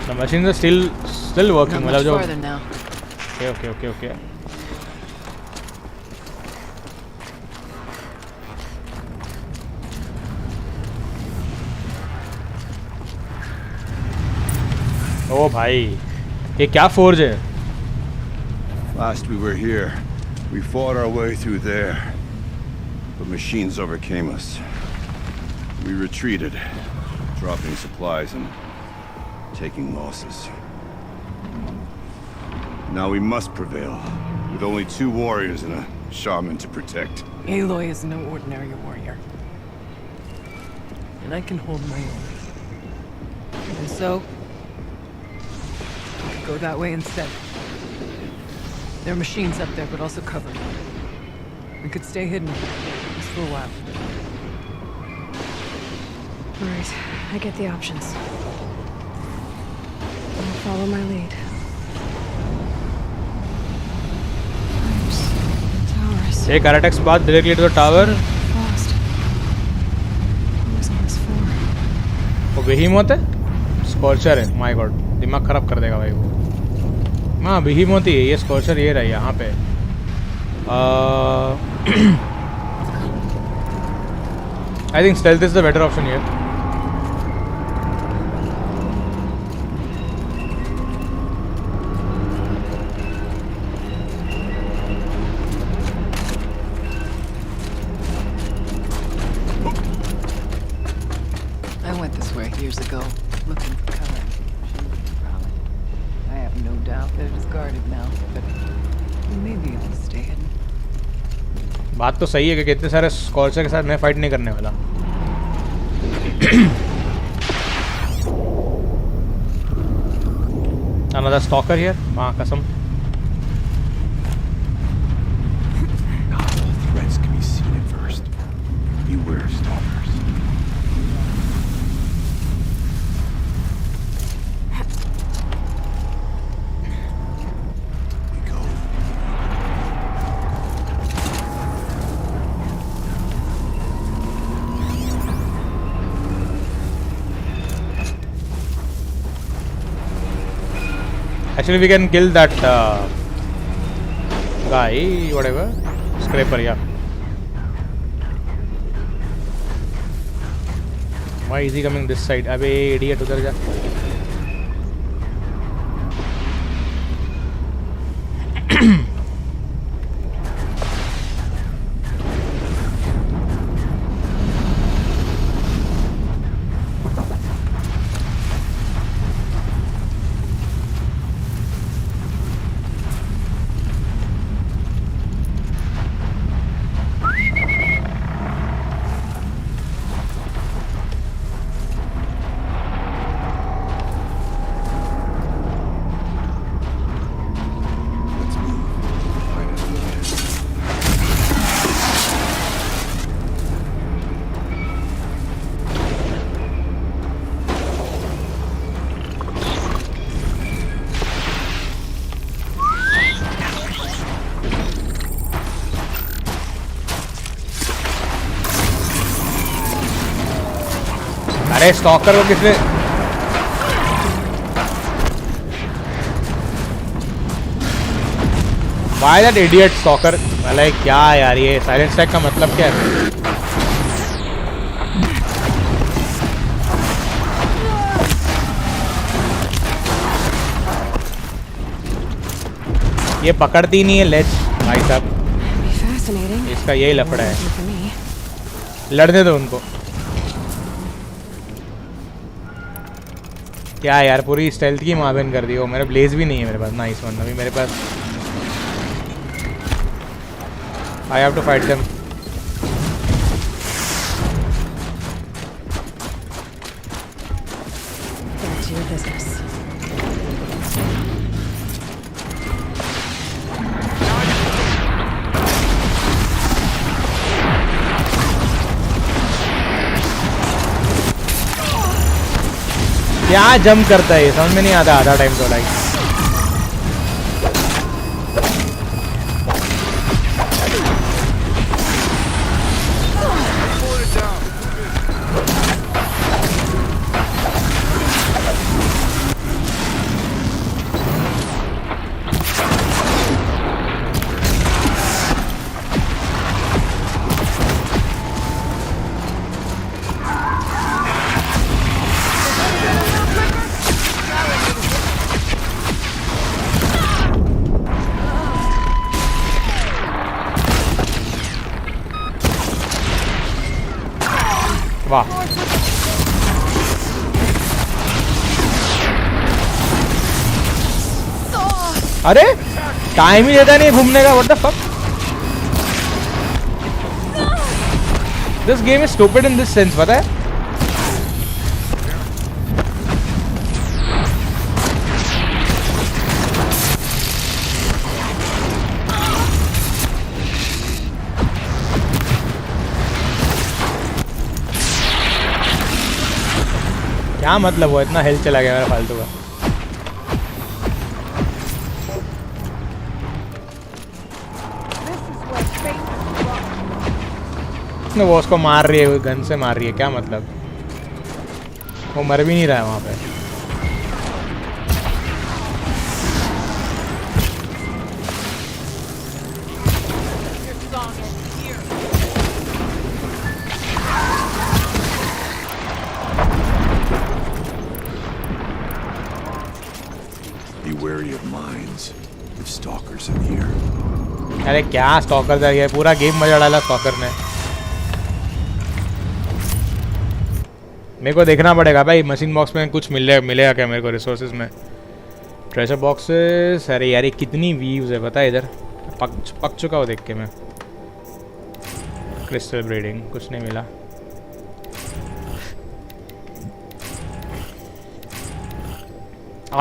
Speaker 1: The machines are still working.
Speaker 12: Not much farther now.
Speaker 1: Okay. ओ भाई ये क्या फोर्ज है?
Speaker 7: Last we were here, we fought our way through there. The machines overcame us. We retreated, dropping supplies and taking losses. Now we must prevail, with only 2 warriors and a shaman to protect.
Speaker 12: Aloy is no ordinary warrior. And I can hold my own. And so, go that way instead. There are machines up there, but also covered. We could stay hidden just for a while.
Speaker 16: Alright, I get the options. I'll follow my lead. Towers.
Speaker 1: Take Aratex path directly to the tower.
Speaker 16: Lost. Who's on this floor?
Speaker 1: वो behemoth है? Scorcher है. My God, दिमाग खराब कर देगा भाई वो. हाँ behemoth ही है. ये Scorcher ये रहा यहाँ पे. I think stealth is the better option here.
Speaker 12: I went this way years ago, looking for cover. I have no doubt that it is guarded now, but we may be able to stay hidden.
Speaker 1: बात तो सही है कि कितने सारे स्कॉर्चर के साथ मैं फाइट नहीं करने वाला. Another stalker here. माँ कसम.
Speaker 9: Not all threats can be seen at first. Beware stalkers.
Speaker 1: Actually, we can kill that guy, whatever, scraper, yeah. Why is he coming this side? Abey idiot, udhar ja. अरे stalker को किसने Why that idiot stalker? Like क्या यार ये silence tag का मतलब क्या है? ये पकड़ती नहीं है लेच भाई साहब. इसका यही लफड़ा है. लड़ने दो उनको. क्या यार पूरी स्टेल्थ की माबेन कर दी हो. मेरा ब्लेज भी नहीं है मेरे पास. Nice one. अभी मेरे पास I have to fight them.
Speaker 3: to your business.
Speaker 1: क्या जंप करता है, समझ में नहीं आता आधा टाइम तो लाइक. वाह. अरे टाइम ही देता नहीं घूमने का. What the fuck. This game is stupid in this sense. पता है क्या मतलब, वो इतना हेल्थ चला गया मेरा फालतू का. वो उसको मार रही है, गन से मार रही है. क्या मतलब, वो मर भी नहीं रहा है वहाँ पे. अरे क्या स्टॉकर था ये, पूरा गेम मजा डाला स्टॉकर ने. मेरे को देखना पड़ेगा भाई मशीन बॉक्स में कुछ मिलेगा क्या मेरे को रिसोर्सेज में. Treasure boxes. अरे यार ये कितनी व्यूज है पता है इधर. पक चुका हूँ देख के मैं. क्रिस्टल ब्रीडिंग कुछ नहीं मिला.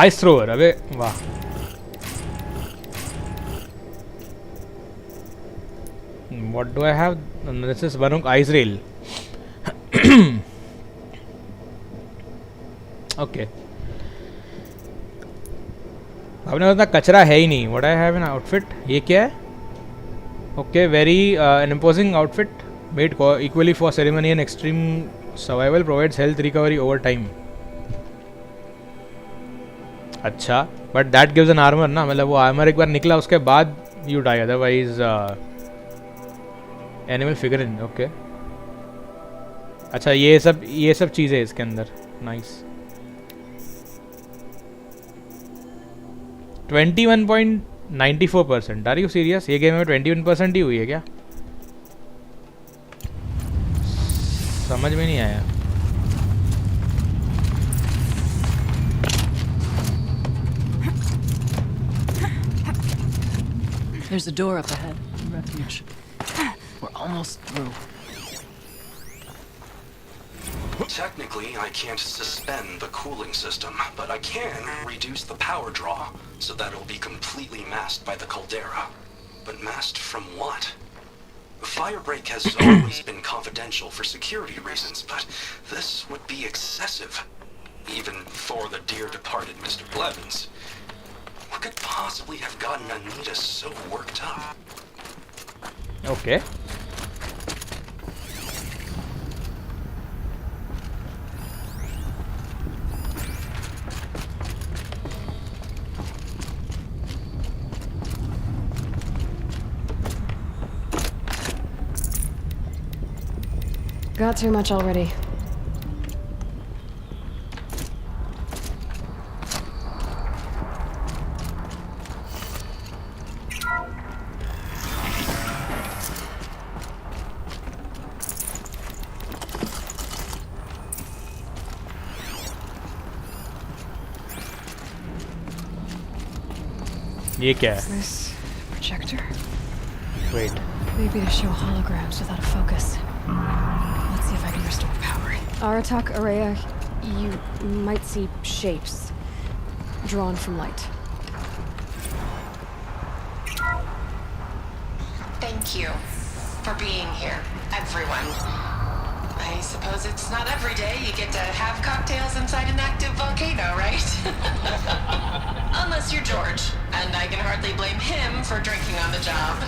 Speaker 1: Ice thrower. अबे वाह. What do I have? This is Banuk ice rail. Okay. अपने उतना कचरा है ही नहीं. What I have in outfit? ये क्या है? Okay, very an imposing outfit made equally for ceremony and extreme survival. Provides health recovery over time. अच्छा, but that gives an armor ना. मतलब वो armor एक बार निकला उसके बाद you die. Otherwise animal figure in. Okay अच्छा ये सब चीज़ें इसके अंदर. नाइस. 21.94%. Are you serious. ये गेम में 21% ही हुई है क्या. समझ में नहीं आया.
Speaker 12: There's a door up ahead. Refuge. We're almost through.
Speaker 11: Technically, I can't suspend the cooling system, but I can reduce the power draw so that it'll be completely masked by the caldera. But masked from what? Firebreak has always been confidential for security reasons, but this would be excessive. Even for the dear departed Mr. Blevins. What could possibly have gotten Anita so worked up?
Speaker 1: Okay.
Speaker 3: Got too much already.
Speaker 1: ये क्या है?
Speaker 3: This projector?
Speaker 1: Wait.
Speaker 3: Maybe to show holograms without a focus. Let's see if I can restore power. Aratak, Orea,
Speaker 16: You might see shapes drawn from light.
Speaker 13: Thank you for being here, everyone. I suppose it's not every day you get to have cocktails inside an active volcano, right? Unless you're George, and I can hardly blame him for drinking on the job.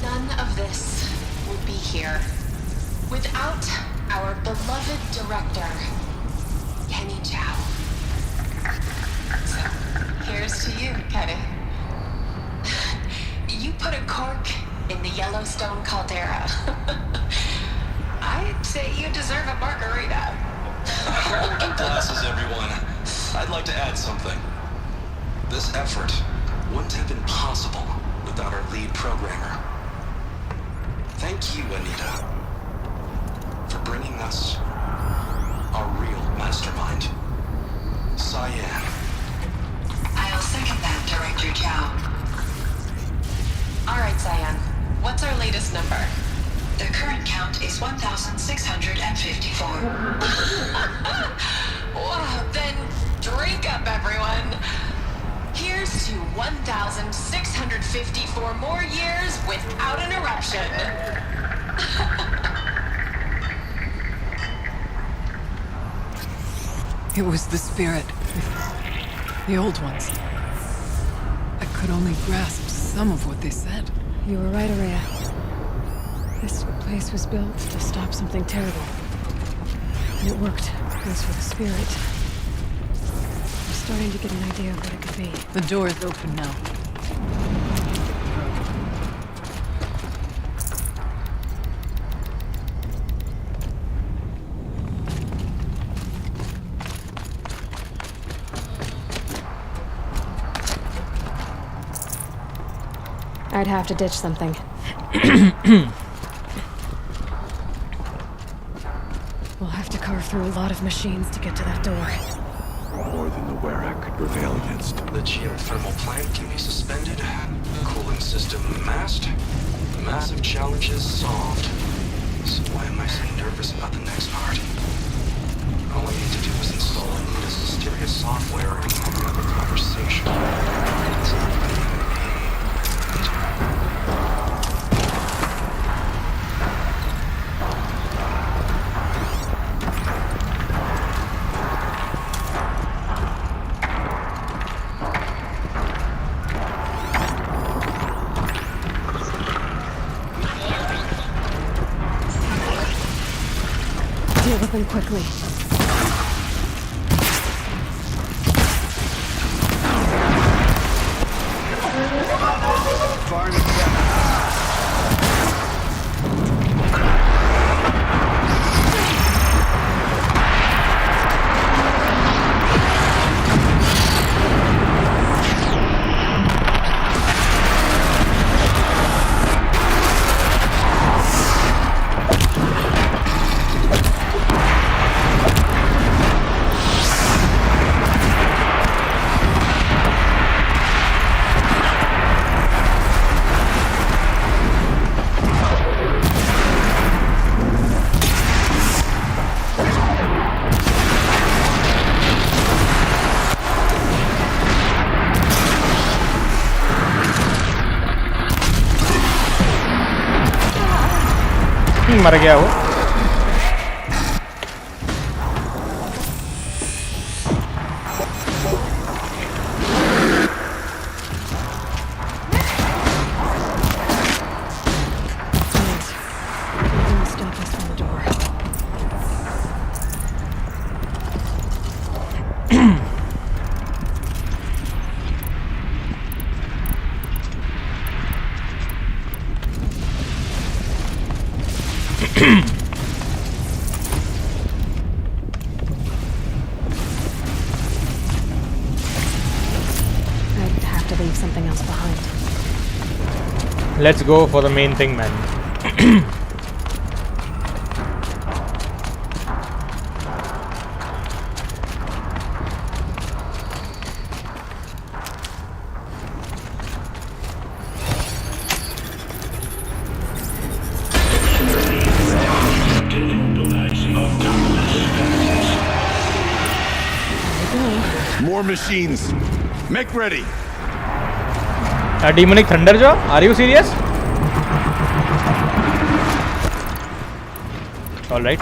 Speaker 13: None of this would be here without our beloved director, Kenny Chow. So, here's to you, Kenny. You put a cork in the Yellowstone caldera. I'd say you deserve a margarita.
Speaker 11: Hold your glasses, everyone. I'd like to add something. This effort wouldn't have been possible without our lead programmer. Thank you, Anita, for bringing us our real mastermind, Cyan.
Speaker 13: I'll second that, Director Chow. All right, Cyan. What's our latest number? The current count is 1,654. Wow, then drink up, everyone. Here's to 1,654 more years without an eruption.
Speaker 12: It was the spirit. The old ones. I could only grasp some of what they said.
Speaker 16: You were right, Orea. This place was built to stop something terrible. And it worked, thanks for the spirit. I'm starting to get an idea of what it could be.
Speaker 12: The door is open now.
Speaker 16: I'd have to ditch something. We'll have to carve through a lot of machines to get to that door.
Speaker 9: More than the Werak could prevail against.
Speaker 11: The geothermal plant can be suspended. Cooling system masked. Massive challenges solved. So why am I so nervous about the next part? All I need to do is install this mysterious software and have another conversation. It's not
Speaker 16: Deal with them quickly.
Speaker 1: मर गया वो Let's go for the main thing, man.
Speaker 19: Of
Speaker 7: more machines. Make ready.
Speaker 1: A demonic thunderjaw? Are you serious? All right.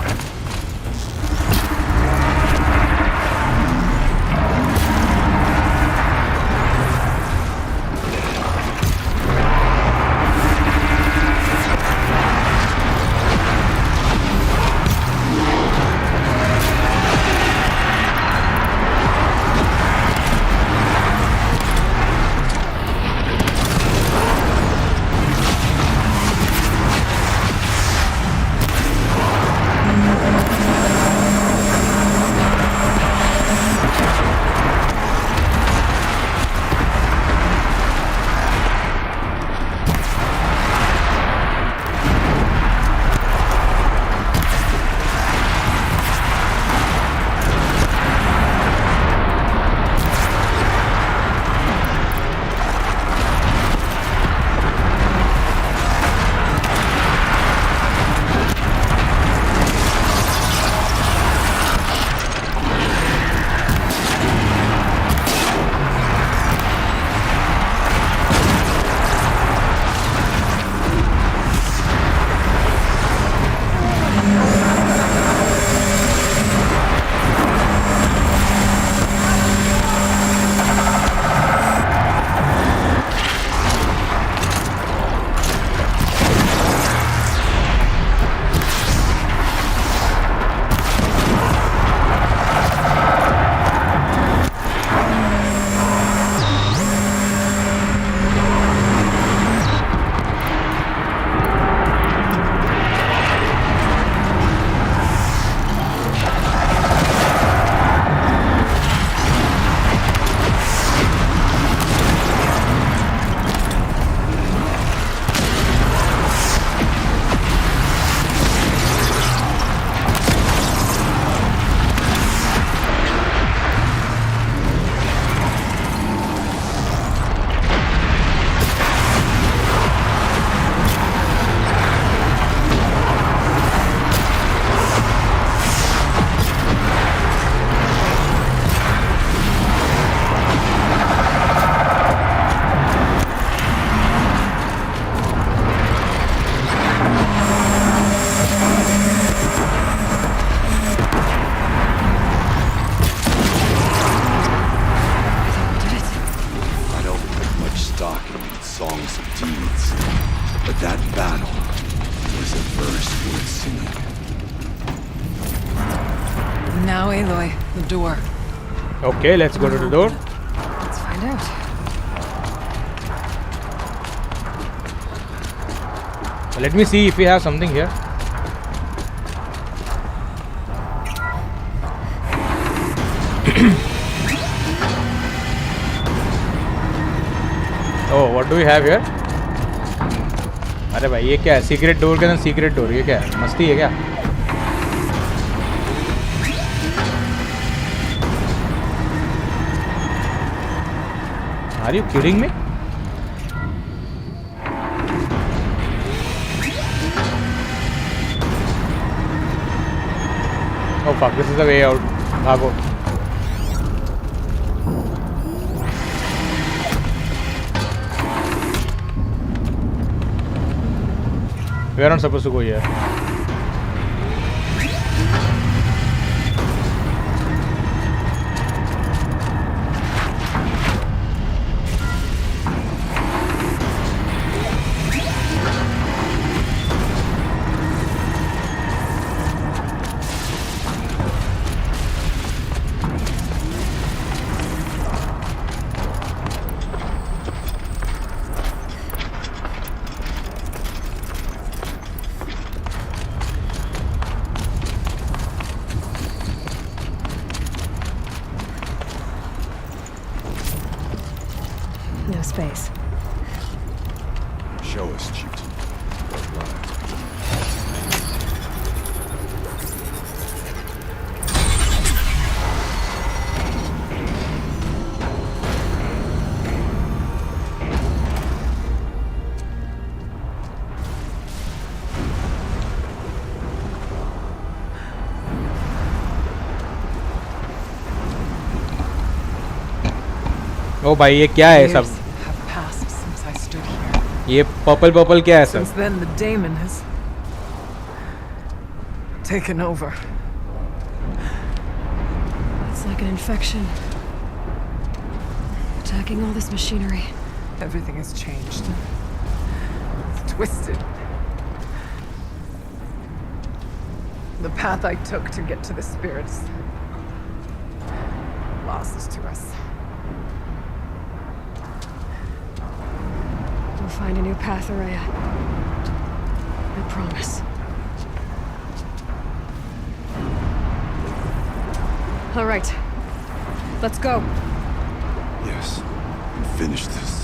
Speaker 12: Now, Aloy, the door.
Speaker 1: Okay, let's go to the door.
Speaker 12: Let's find out.
Speaker 1: Let me see if we have something here. Oh, what do we have here? अरे भाई ये क्या है? Secret door के अंदर secret door, ये क्या है? मस्ती है क्या? Are you kidding me? Oh fuck, this is the way out. Bhago. We are not supposed to go here.
Speaker 12: No space.
Speaker 9: Show us, chieftain. What lies?
Speaker 1: ओ भाई ये क्या है सब?
Speaker 12: Have passed since I stood here.
Speaker 1: ये purple क्या है सब?
Speaker 12: Since then, the daemon has taken over.
Speaker 16: It's like an infection. Attacking all this machinery.
Speaker 12: Everything has changed. It's twisted. The path I took to get to the spirits lost to us.
Speaker 16: We'll find a new path, Orea. I promise. All right. Let's go.
Speaker 9: Yes. Finish this.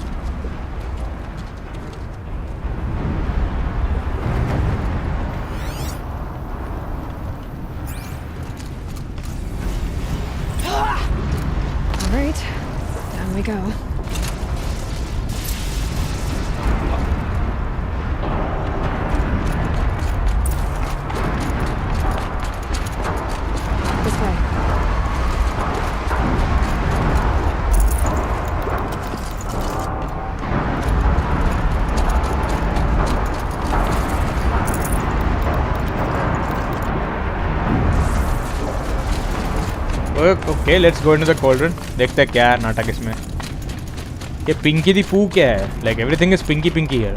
Speaker 16: All right. Down we go. This way.
Speaker 1: Okay let's go into the cauldron. देखते हैं क्या है नाटक इसमें. ये पिंकी दी पू क्या है? Like everything is pinky here.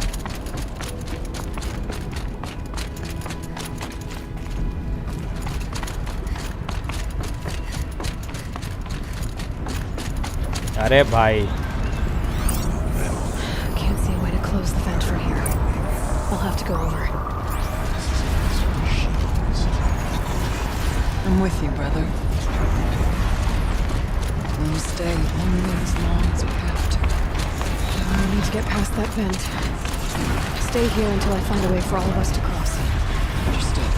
Speaker 1: अरे भाई.
Speaker 16: Can't see a way to close the vent from here. I'll have to go over.
Speaker 12: I'm with you, brother. We'll stay only as long as we have to.
Speaker 16: I need to get past that vent. Stay here until I find a way for all of us to cross.
Speaker 12: Understood.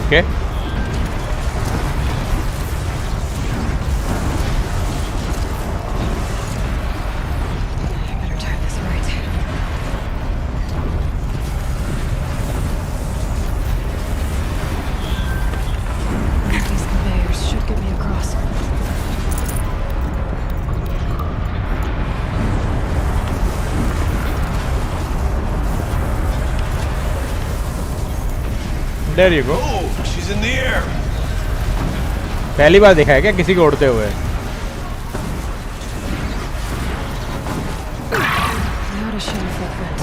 Speaker 1: Okay.
Speaker 16: Better time this right. These conveyors should get me across.
Speaker 1: There you go.
Speaker 9: Oh, she's in the air.
Speaker 1: पहली बार देखा है क्या किसी को उड़ते हुए?
Speaker 16: Not a shameful vent.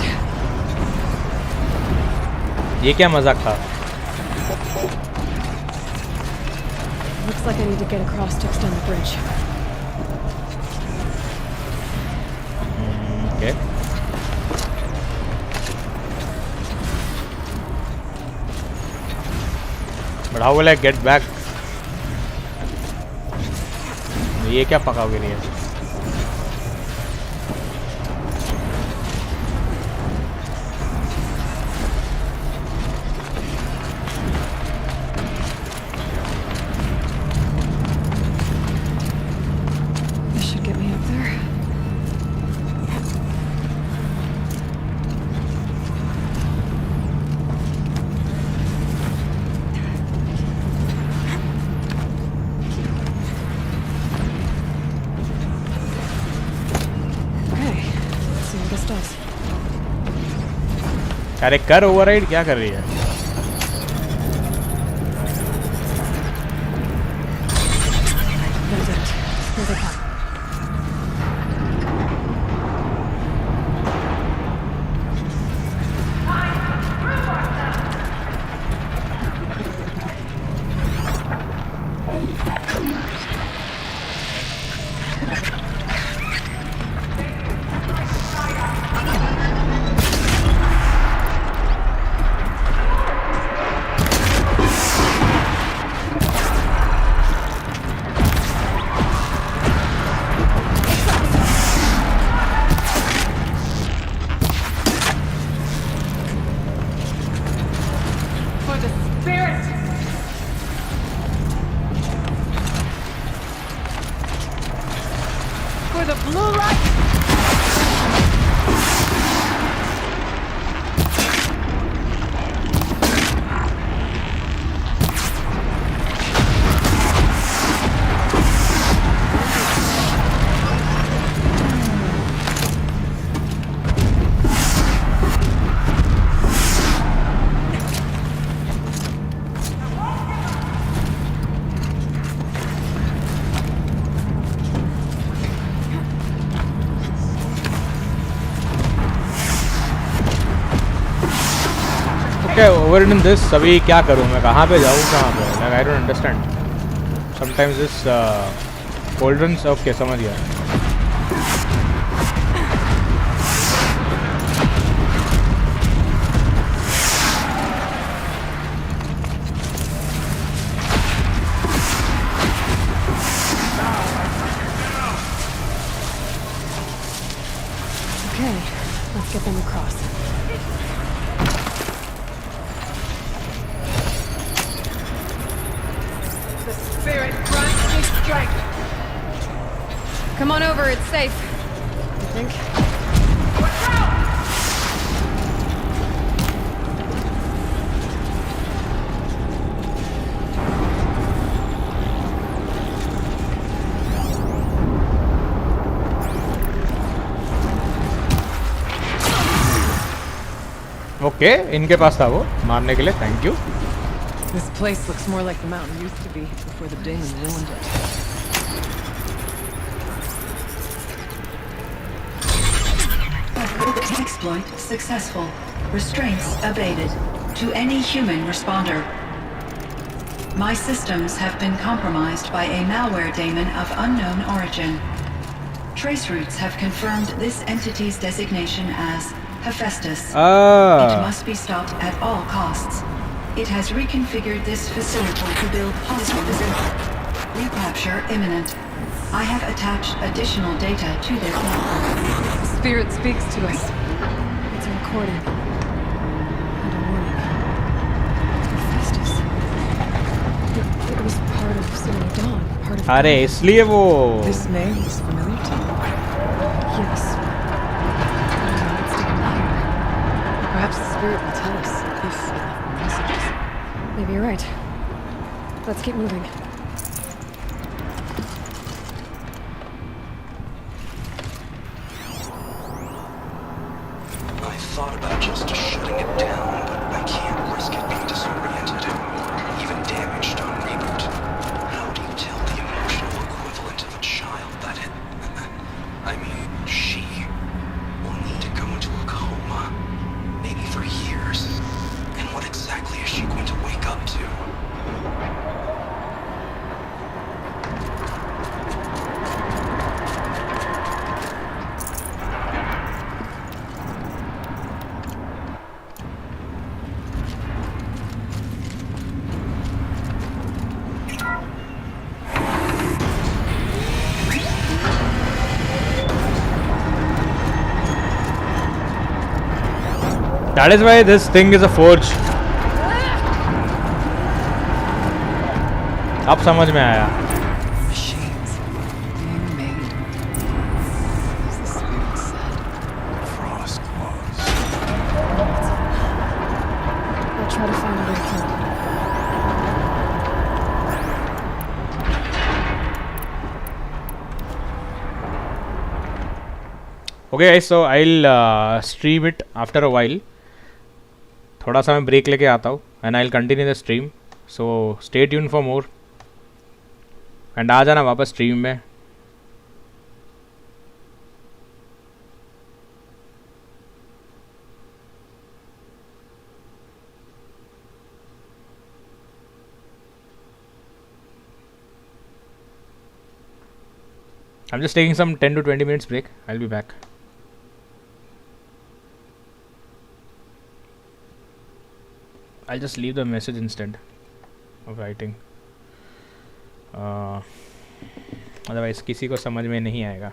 Speaker 1: ये क्या मजाक था?
Speaker 16: Looks like I need to get across to extend the bridge.
Speaker 1: Okay. But how will I get back? ये क्या पकाओगे नहीं है?
Speaker 16: This should get me up there.
Speaker 1: अरे कर ओवरराइड क्या कर रही है? Okay, over in this, अभी क्या करूँ मैं? कहाँ पे जाऊँ? कहाँ पे? Like I don't understand. Sometimes this cauldrons. Okay, समझ गया.
Speaker 3: Okay, let's get them across.
Speaker 6: The spirit grants me strength.
Speaker 3: Come on over, it's safe. I think.
Speaker 6: Watch out!
Speaker 1: Okay, इनके पास था वो मारने के लिए. Thank you.
Speaker 12: This place looks more like the mountain used to be before the demon ruined it.
Speaker 13: Exploit successful. Restraints abated. To any human responder. My systems have been compromised by a malware daemon of unknown origin. Trace routes have confirmed this entity's designation as Hephaestus. It must be stopped at all costs. It has reconfigured this facility to build hospitals. Recapture imminent. I have attached additional data to their platform.
Speaker 12: The spirit speaks to us.
Speaker 3: It's a recording. And a warning. Hephaestus. It was part of Solar Dawn, part of...
Speaker 1: अरे इसलिए वो...
Speaker 12: This name is familiar to you.
Speaker 3: Yes.
Speaker 12: Perhaps the spirit will tell us if we left messages.
Speaker 3: Maybe you're right. Let's keep moving.
Speaker 11: I thought about just shutting it down, but I can't risk it being disoriented or even damaged on reboot. How do you tell the emotional equivalent of a child that it... I mean, she will need to go into a coma, maybe for years. And what exactly is she going to wake up to?
Speaker 1: That is why this thing is a forge. अब समझ में आया.
Speaker 12: Machines being made. As the spirit said.
Speaker 9: Frost claws.
Speaker 3: I'll try to find a way through.
Speaker 1: Okay guys, so I'll stream it after a while. थोड़ा सा मैं break लेके आता हूँ and I'll continue the stream. So stay tuned for more. And आ जाना वापस stream में. I'm just taking some 10 to 20 minutes break. I'll be back. I'll just leave the message instead of writing. Otherwise किसी को समझ में नहीं आएगा.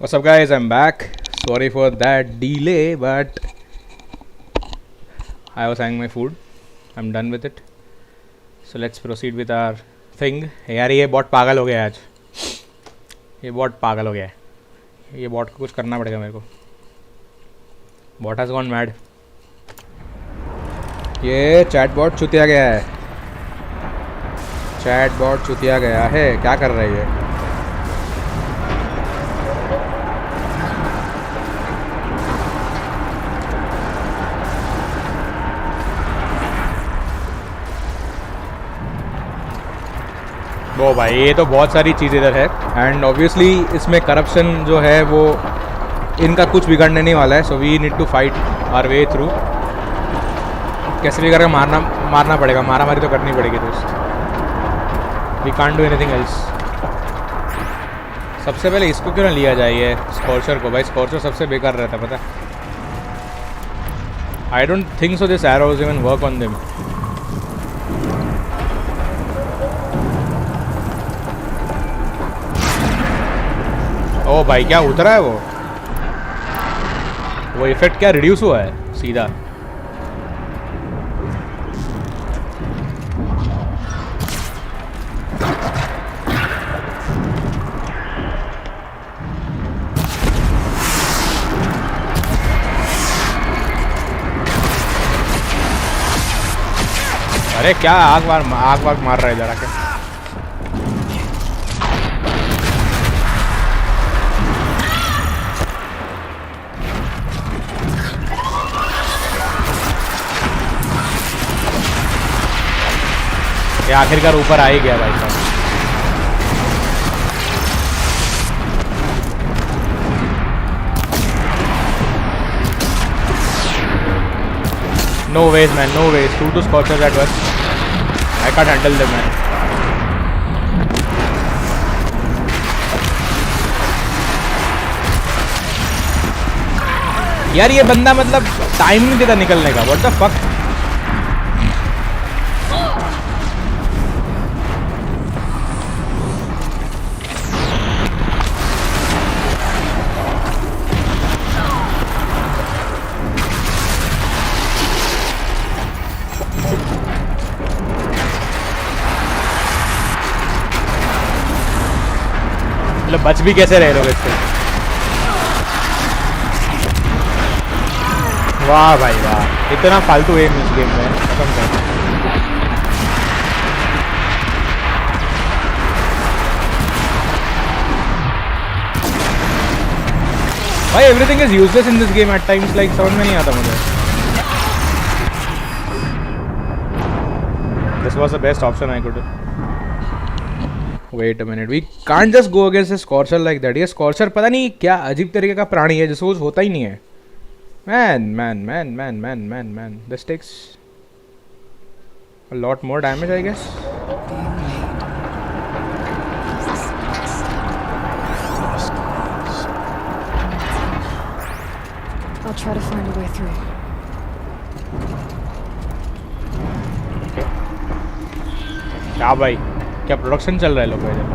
Speaker 1: What's up guys, I'm back. Sorry for that delay, but I was having my food. I'm done with it. So let's proceed with our thing. यार ये bot पागल हो गया आज. ये बॉट पागल हो गया है. ये बॉट को कुछ करना पड़ेगा मेरे को. Bot has gone mad. ये चैट बॉट चुतिया गया है. चैट बॉट चुतिया गया है. क्या कर रही है? वो भाई ये तो बहुत सारी चीज़ इधर है एंड ऑब्वियसली इसमें करप्शन जो है वो इनका कुछ बिगड़ने नहीं वाला है. So we need to fight our way through. कैसे भी करके मारना पड़ेगा. मारा मारी तो करनी पड़ेगी दोस्त. We can't do anything else. सबसे पहले इसको क्यों ना लिया जाए ये स्कॉर्चर को. भाई स्कॉर्चर सबसे बेकार रहता है पता है. I don't think so this arrows even work on them. Oh भाई क्या उतरा है वो इफेक्ट क्या रिड्यूस हुआ है सीधा. अरे क्या आग मार रहा है इधर आके. ये आखिरकार ऊपर आ ही गया भाई साहब. No ways man, no ways. Two scorchers at once. I can't handle them man. यार ये बंदा मतलब टाइम नहीं देता निकलने का. What the fuck? मतलब बच भी कैसे रहे लोग इससे. वाह भाई वाह. इतना फालतू एम इस गेम में खत्म कर. भाई everything is useless in this game at times. Like समझ में नहीं आता मुझे. This was the best option I could. Wait a minute, we can't just go against a Scorcher like that. ये Scorcher पता नहीं क्या अजीब तरीके का प्राणी है जिसको कुछ होता ही नहीं है. Man, this takes a lot more damage I guess.
Speaker 16: I'll try to find a way through.
Speaker 1: Okay. क्या भाई क्या प्रोडक्शन चल रहा है लोग इधर.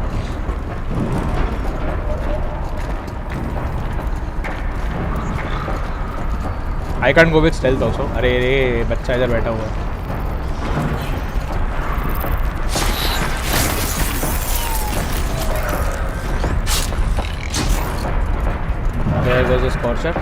Speaker 1: I can't go with stealth also. अरे बच्चा इधर बैठा हुआ है. There goes the Scorcher.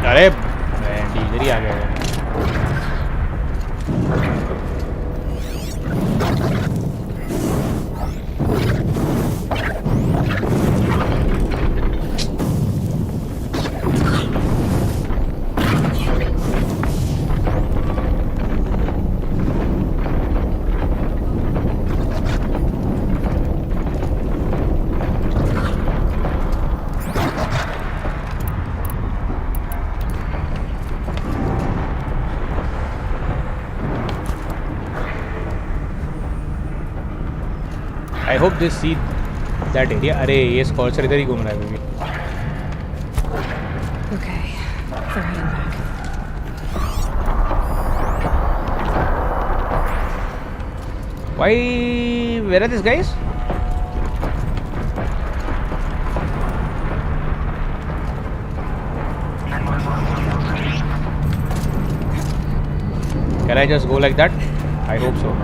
Speaker 1: अरे इधर ही आ गया. I hope they see that area. अरे ये स्कॉर्चर इधर ही घूम रहा है अभी.
Speaker 3: Okay, they're heading back.
Speaker 1: Why? Where are these guys? Can I just go like that? I hope so.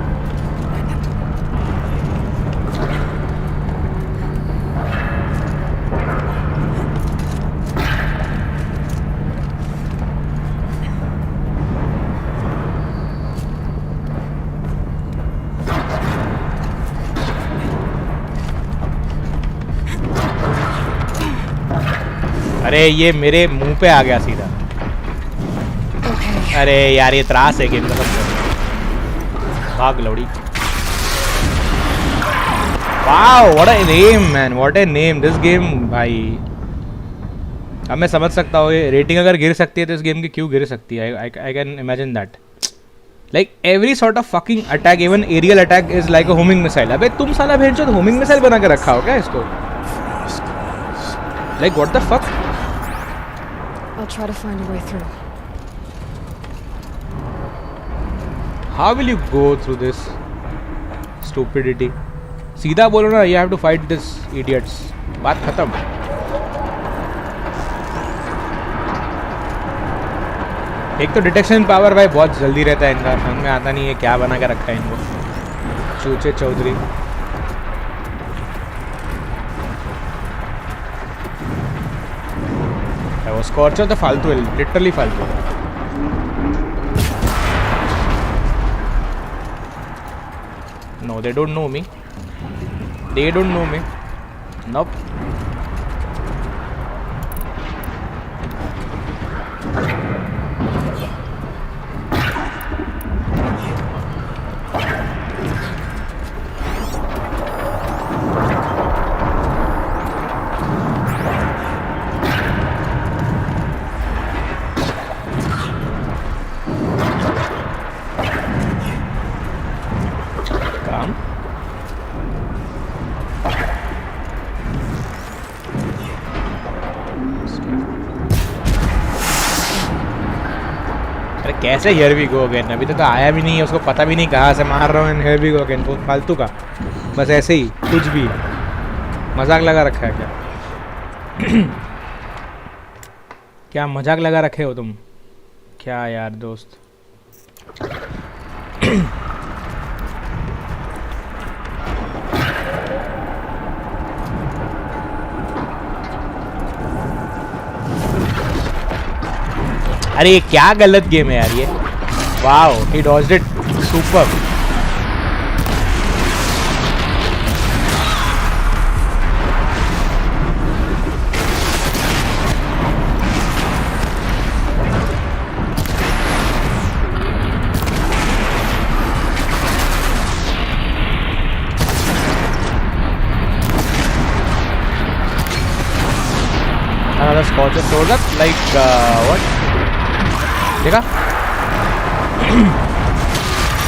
Speaker 1: अरे ये मेरे मुंह पे आ गया सीधा. अरे यार ये त्रास है गेम का सब. भाग लौड़ी. Wow what a name man, what a name this game भाई. अब मैं समझ सकता हूँ ये रेटिंग अगर गिर सकती है तो इस गेम की क्यों गिर सकती है. I can imagine that. Like every sort of fucking attack, even aerial attack is like a homing missile. अबे तुम साला भेंचोद होमिंग मिसाइल बना के रखा हो क्या इसको? Like what the fuck.
Speaker 3: I'll try to find a way through.
Speaker 1: How will you go through this stupidity? सीधा बोलो ना, you have to fight this idiots. बात खत्म. एक तो डिटेक्शन पावर भाई बहुत जल्दी रहता है इनका. समझ में आता नहीं है क्या बना के रखा है इनको चूचे चौधरी. वो स्कॉर्चर तो फालतू है, लिटरली फालतू है. No, they don't know me. They don't know me. Nope. कैसे हियर वी गो अगेन. अभी तो आया भी नहीं है, उसको पता भी नहीं कहाँ से मार रहा हूँ. हियर वी गो अगेन फालतू का. बस ऐसे ही कुछ भी मजाक लगा रखा है क्या? क्या मजाक लगा रखे हो तुम क्या यार दोस्त. अरे ये क्या गलत गेम है यार ये. Wow he dodged it super. another scorcher shows up like what. देखा.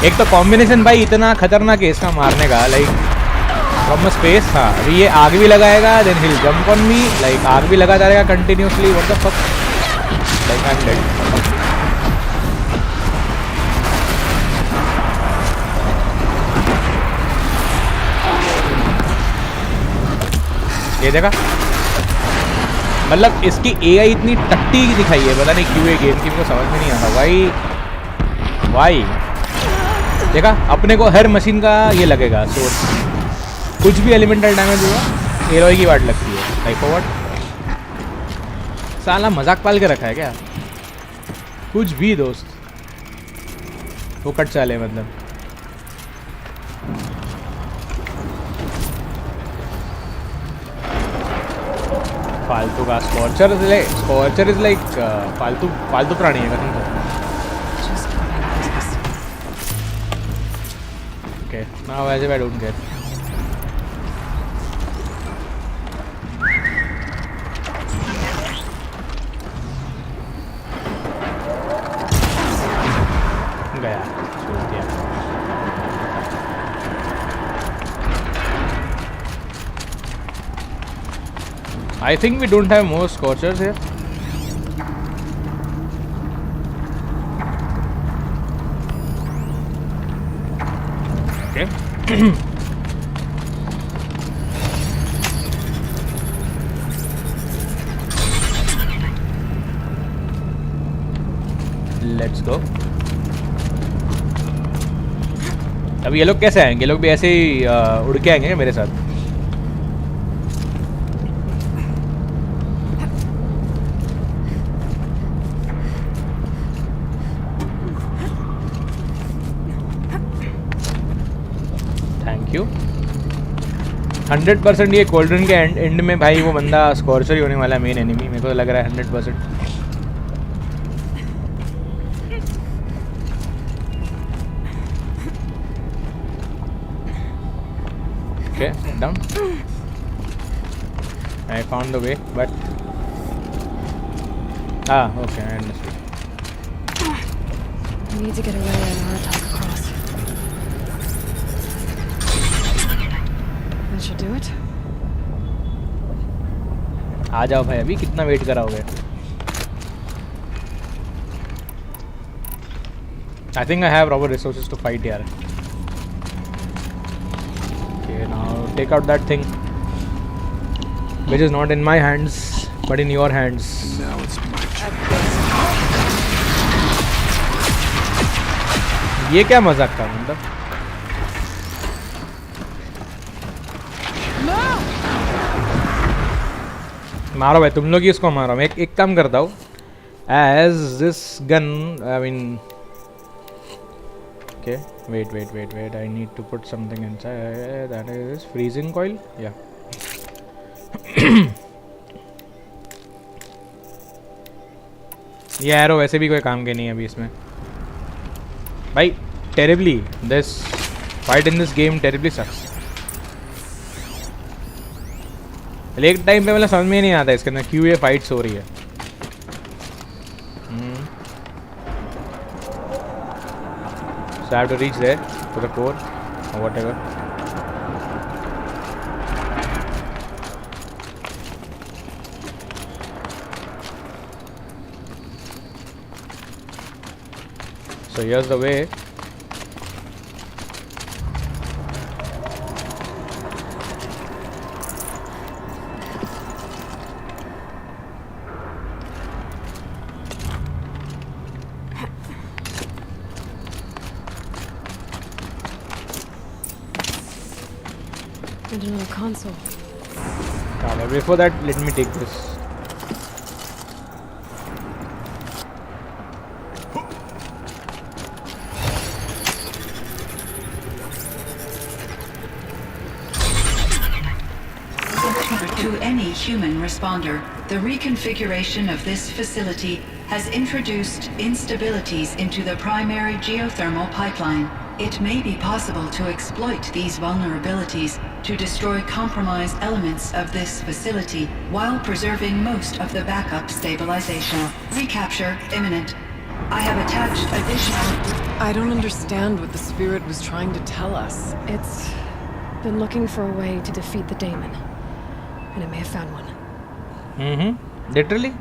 Speaker 1: एक तो कॉम्बिनेशन भाई इतना खतरनाक है इसका मारने का. Like from space. हाँ अभी ये आग भी लगाएगा, then he'll jump on me. Like आग भी लगाता रहेगा continuously. What the fuck. Like I am dead. ये देखा. मतलब इसकी एआई इतनी टट्टी दिखाई है, पता नहीं क्यों ये गेम की मुझे समझ में नहीं आता. वाई देखा. अपने को हर मशीन का ये लगेगा सोर्स. कुछ भी एलिमेंटल डैमेज हुआ एरोई की वाट लगती है. Like what. साला मजाक पाल के रखा है क्या कुछ भी दोस्त. वो कट चाले मतलब. फालतू का स्कॉर्चर इज लाइक फालतू प्राणी है कसम से. Okay now as if I don't get. गया छोड़ दिया. I think we don't have more scorchers here. Okay. Let's go. अब ये लोग कैसे आएंगे? ये लोग भी ऐसे ही उड़ के आएंगे मेरे साथ? Thank you. 100% ये कोल्ड्रन के एंड में भाई वो बंदा स्कॉर्चर ही होने वाला है मेन एनिमी. मेरे को लग रहा है 100%. Okay, down. I found the way, but okay, I understood.
Speaker 16: We need to get Orea and Aratak across. That should do it.
Speaker 1: आ जाओ भाई, अभी कितना वेट कराओगे? I think I have proper resources to fight here. Take out that thing, which is not in my hands, but in your hands.
Speaker 9: Now it's my turn.
Speaker 1: ये क्या मजाक था मतलब? मारो भाई, तुम लोग ही इसको मारो. मैं एक काम करता हूँ. As this gun, I mean, okay. Wait. I need to put something inside. That is freezing coil. Yeah. ये एरो वैसे भी कोई काम के नहीं है अभी इसमें. भाई terribly, this fight in this game terribly sucks. एक टाइम पे मतलब समझ में नहीं आता इसके अंदर क्यों ये फाइट्स हो रही है. So I have to reach there to the core or whatever. So here's the way.
Speaker 16: Another console.
Speaker 1: But before that, let me take this.
Speaker 13: To any human responder, the reconfiguration of this facility has introduced instabilities into the primary geothermal pipeline. It may be possible to exploit these vulnerabilities to destroy compromised elements of this facility while preserving most of the backup stabilization. Recapture imminent. I have attached additional...
Speaker 12: I don't understand what the spirit was trying to tell us.
Speaker 16: It's been looking for a way to defeat the daemon. And it may have found one.
Speaker 1: Literally?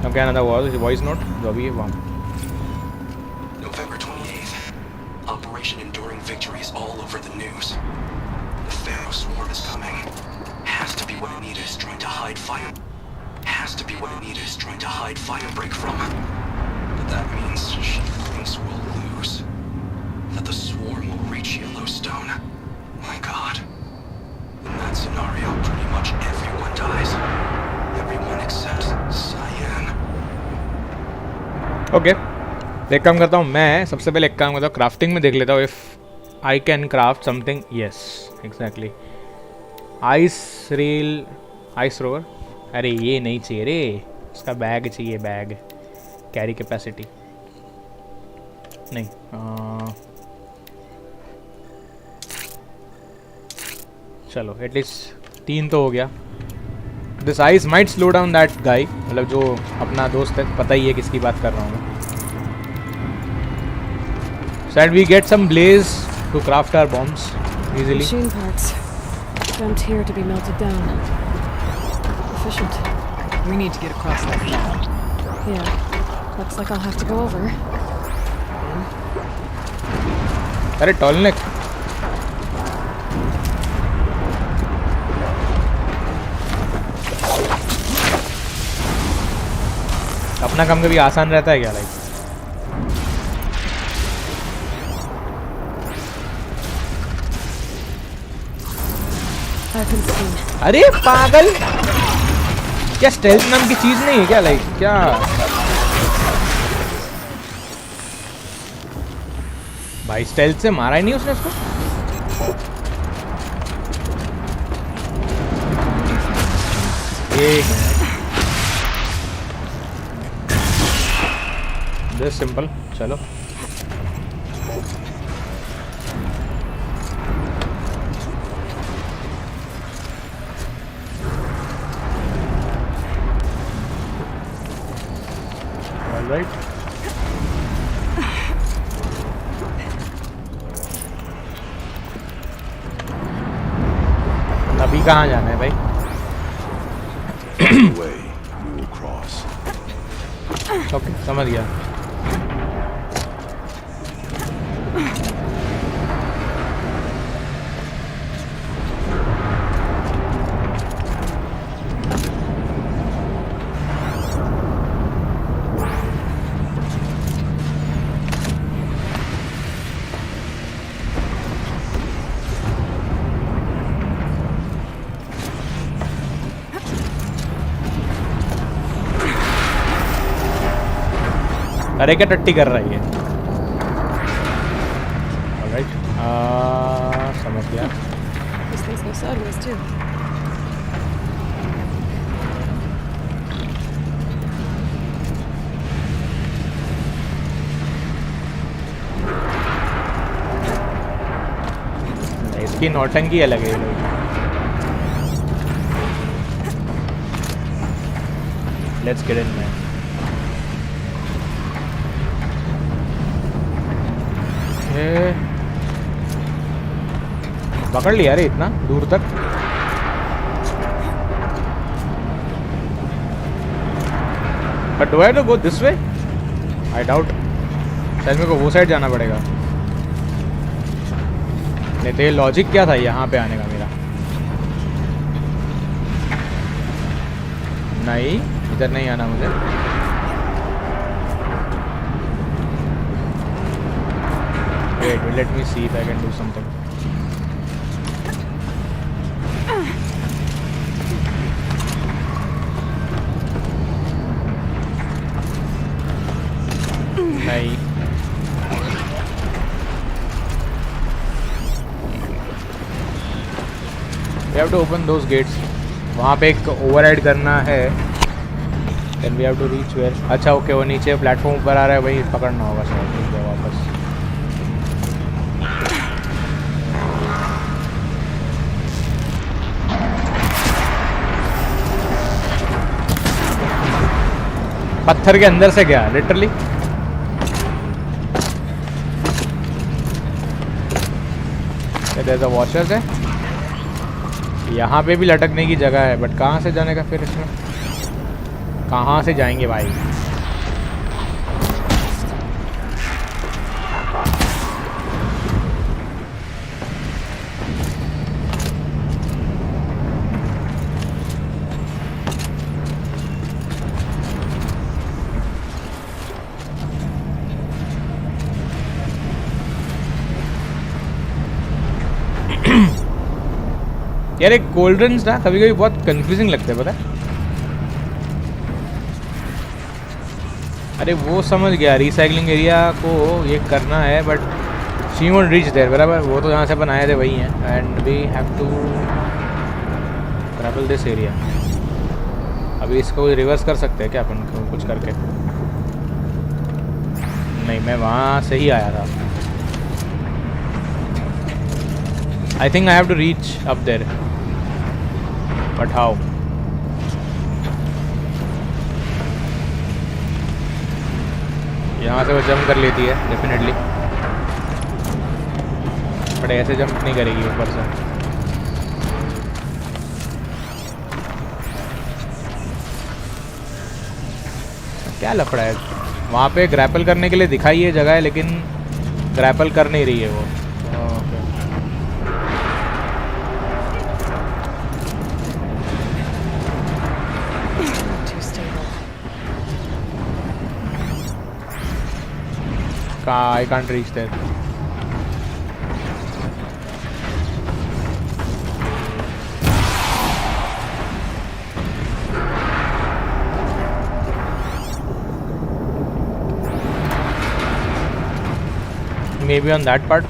Speaker 1: Okay, another voice note.
Speaker 11: November 28th. Operation Enduring Victories all over the news. The Pharaoh swarm is coming. Has to be what Anita is trying to hide fire. Firebreak from. But that means she thinks we'll lose. That the swarm will reach Yellowstone. My God. In that scenario, pretty much everyone dies. Everyone except Cyan.
Speaker 1: Okay. एक काम करता हूँ मैं. सबसे पहले एक काम करता हूँ, क्राफ्टिंग में देख लेता हूँ if I can craft something. Yes, exactly. Ice rail, ice rover. अरे ये नहीं चाहिए रे, उसका बैग चाहिए. बैग कैरी कैपेसिटी नहीं. चलो एटलीस्ट 3 तो हो गया. This ice might slow down that guy, मतलब जो अपना दोस्त है, पता ही है किसकी बात कर रहा हूँ मैं. So that we get some blaze to craft our bombs easily.
Speaker 16: Machine parts dumped here to be melted down. Efficient.
Speaker 12: We need to get across that wall.
Speaker 16: Yeah. Looks like I'll have to go over.
Speaker 1: अरे टॉलनेक अपना काम कभी आसान रहता है क्या like? अरे पागल, क्या स्टेल्थ नाम की चीज नहीं है क्या लाइक? क्या भाई स्टेल्थ से मारा ही नहीं उसने उसको? एक दिस सिंपल, चलो ऑलराइट। अभी कहाँ जाना है भाई? ओके समझ गया। अरे क्या टट्टी कर रही है? ऑलराइट, समझ गया।
Speaker 16: This thing's go sideways too.
Speaker 1: इसकी नौटंकी अलग है। Let's get in man. पकड़ लिया रे इतना दूर तक। But do I to go this way? I doubt, शायद मेरे को वो साइड जाना पड़ेगा। नहीं तो ये लॉजिक क्या था यहाँ पे आने का मेरा? नहीं, इधर नहीं आना मुझे। Wait, let me see if I can do something. नहीं, we have to open those gates. वहाँ पे एक ओवरराइड करना है। Then we have to reach where? अच्छा ओके, वो नीचे प्लेटफॉर्म ऊपर आ रहा है, वही पकड़ना होगा शायद वापस। पत्थर के अंदर से गया literally. There is a washers है यहाँ पे भी लटकने की जगह है, बट कहाँ से जाने का फिर? इसमें कहाँ से जाएंगे भाई? यार एक कोल्ड ड्रिंक्स ना कभी कभी बहुत कंफ्यूजिंग लगते हैं, पता है? अरे वो समझ गया, रिसाइकलिंग एरिया को ये करना है, but she won't reach there, बराबर? वो तो जहाँ से अपन आए थे वही है। And we have to travel this area. अभी इसको रिवर्स कर सकते हैं क्या अपन को कुछ करके? नहीं, मैं वहाँ से ही आया था। I think I have to reach up there, but how? यहाँ से वो जंप कर लेती है डेफिनेटली। बट ऐसे जंप नहीं करेगी ऊपर से। क्या लफड़ा है वहाँ पे? ग्रैपल करने के लिए दिखाई ये जगह है लेकिन ग्रैपल कर नहीं रही है वो। Okay I can't reach there. Maybe on that part.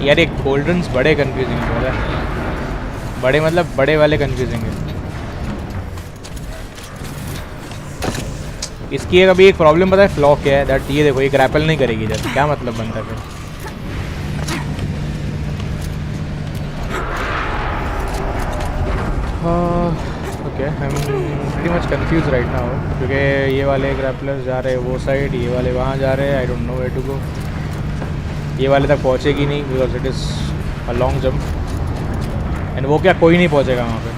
Speaker 1: यार ये गोल्डन्स बड़े कंफ्यूजिंग है, बड़े मतलब बड़े वाले कंफ्यूजिंग है। इसकी एक अभी एक प्रॉब्लम पता है फ्लॉ क्या है? दैट ये देखो ये ग्रैपल नहीं करेगी जैसे, क्या मतलब बनता है फिर? Okay I am pretty much confuse right now क्योंकि ये वाले ग्रैपलर्स जा रहे हैं वो साइड, ये वाले वहाँ जा रहे हैं। I don't know where to go. ये वाले तक पहुँचेगी नहीं because it is a long jump and वो क्या कोई नहीं पहुँचेगा वहाँ पे।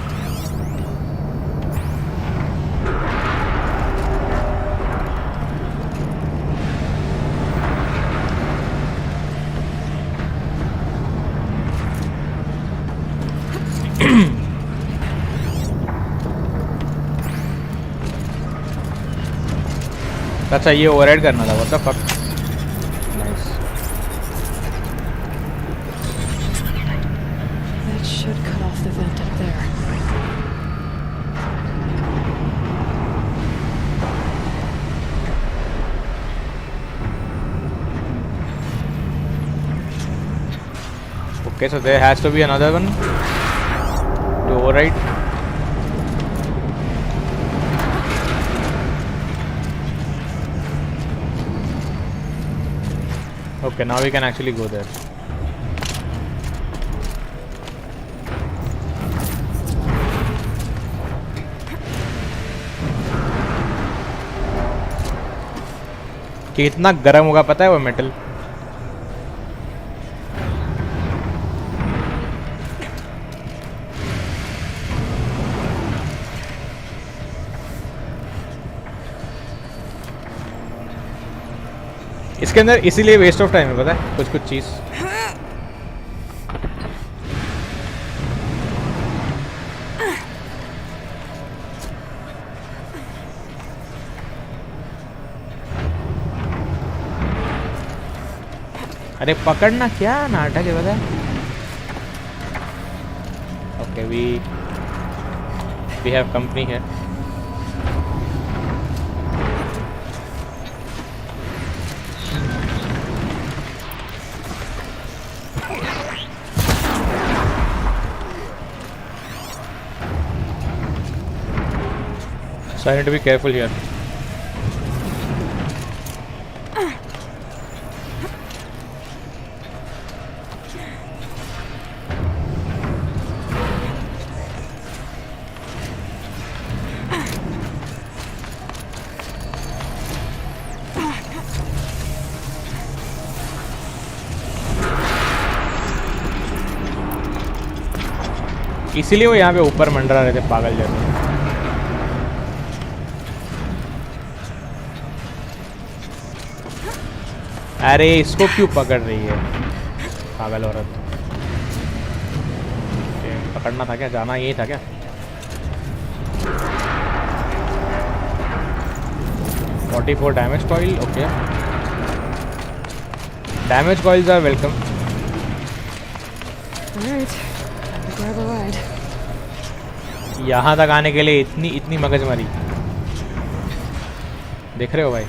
Speaker 1: अच्छा ये ओवरराइड करना था, what the fuck. Nice.
Speaker 16: That should cut off the vent up there.
Speaker 1: Okay, so there has to be another one to override. Okay, now we can actually go there. कितना गर्म होगा पता है वो मेटल? इसके अंदर इसीलिए वेस्ट ऑफ टाइम है पता है कुछ कुछ चीज़। अरे पकड़ना क्या नाटक है पता है। ओके वी हैव कंपनी है। So I need to be careful here. इसीलिए वो यहाँ पे ऊपर मंडरा रहे थे पागल जैसे। अरे इसको क्यों पकड़ रही है पागल औरत? पकड़ना था क्या? जाना यही था क्या? 44 damage coil. Okay damage coils are welcome. यहाँ तक आने के लिए इतनी मगजमारी देख रहे हो भाई?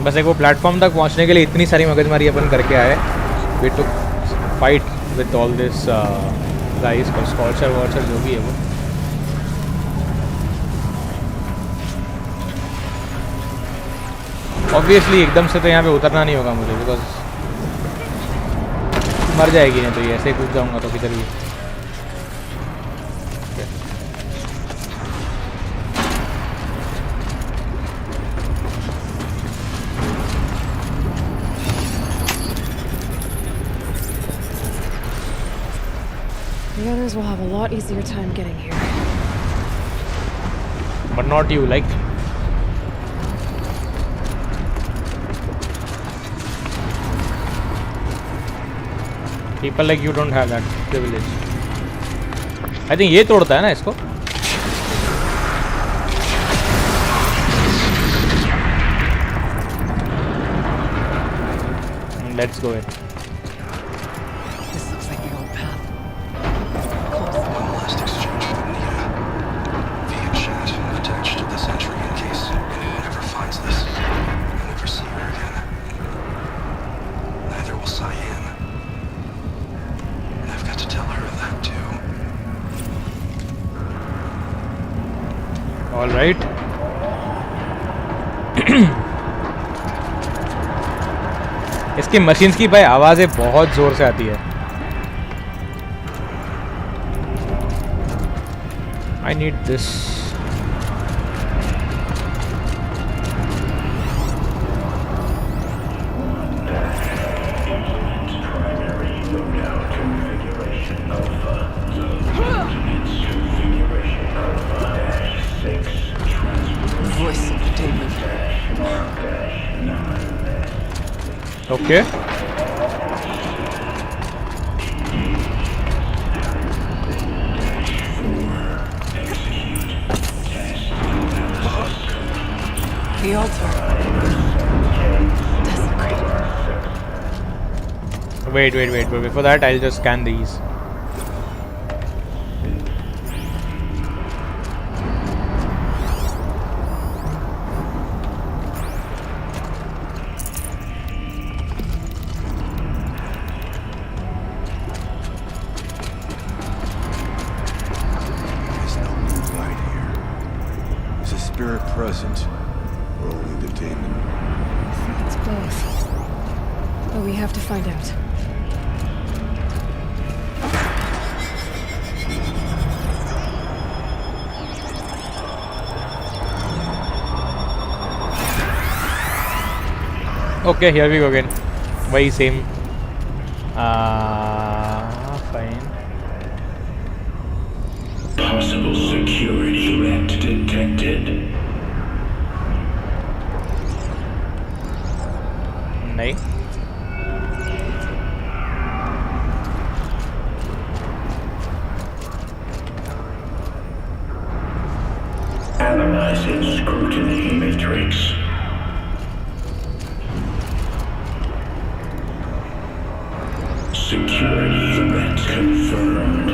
Speaker 1: बस एक वो प्लेटफॉर्म तक पहुंचने के लिए इतनी सारी मगजमारी अपन करके आए. We took fight with all this guys और स्कॉल्चर वॉचर जो भी है वो. ऑब्वियसली एकदम से तो यहाँ पे उतरना नहीं होगा मुझे, बिकॉज मर जाएगी नहीं तो ये ऐसे ही कूद जाऊँगा तो किधर भी.
Speaker 3: The others will have a lot easier time getting here.
Speaker 1: But not you, like. People like you don't have that privilege. I think ये तोड़ता है ना इसको. Let's go in.
Speaker 12: This looks like the old path.
Speaker 11: One last exchange with Nia. Via chat, attached to this entry in case anyone ever finds this. I'll never see her again. Neither will Cyan. And I've got to tell her that too.
Speaker 1: All right. इसकी machines की भाई आवाज़ें बहुत ज़ोर से आती है. I need this.
Speaker 12: Voice of the demon.
Speaker 1: Okay.
Speaker 12: The altar. Desecrated.
Speaker 1: Wait. But before that, I'll just scan these.
Speaker 9: Present, or only the demon?
Speaker 3: It's both. But we have to find out.
Speaker 1: Okay, here we go again. Why same? Fine.
Speaker 8: Possible security threat detected.
Speaker 1: नहीं.
Speaker 8: Analyzing scrutiny matrix. Security threat confirmed.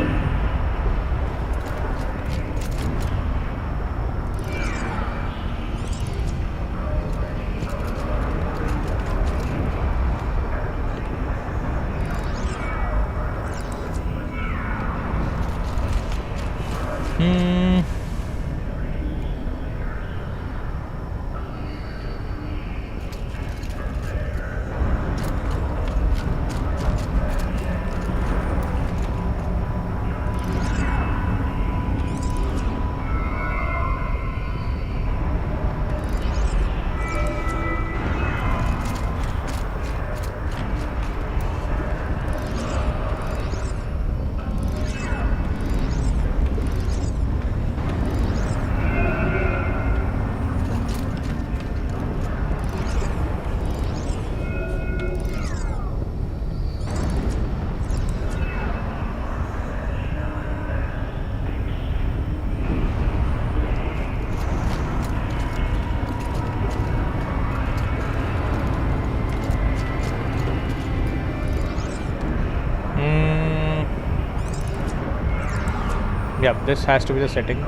Speaker 1: Yeah, this has to be the setting.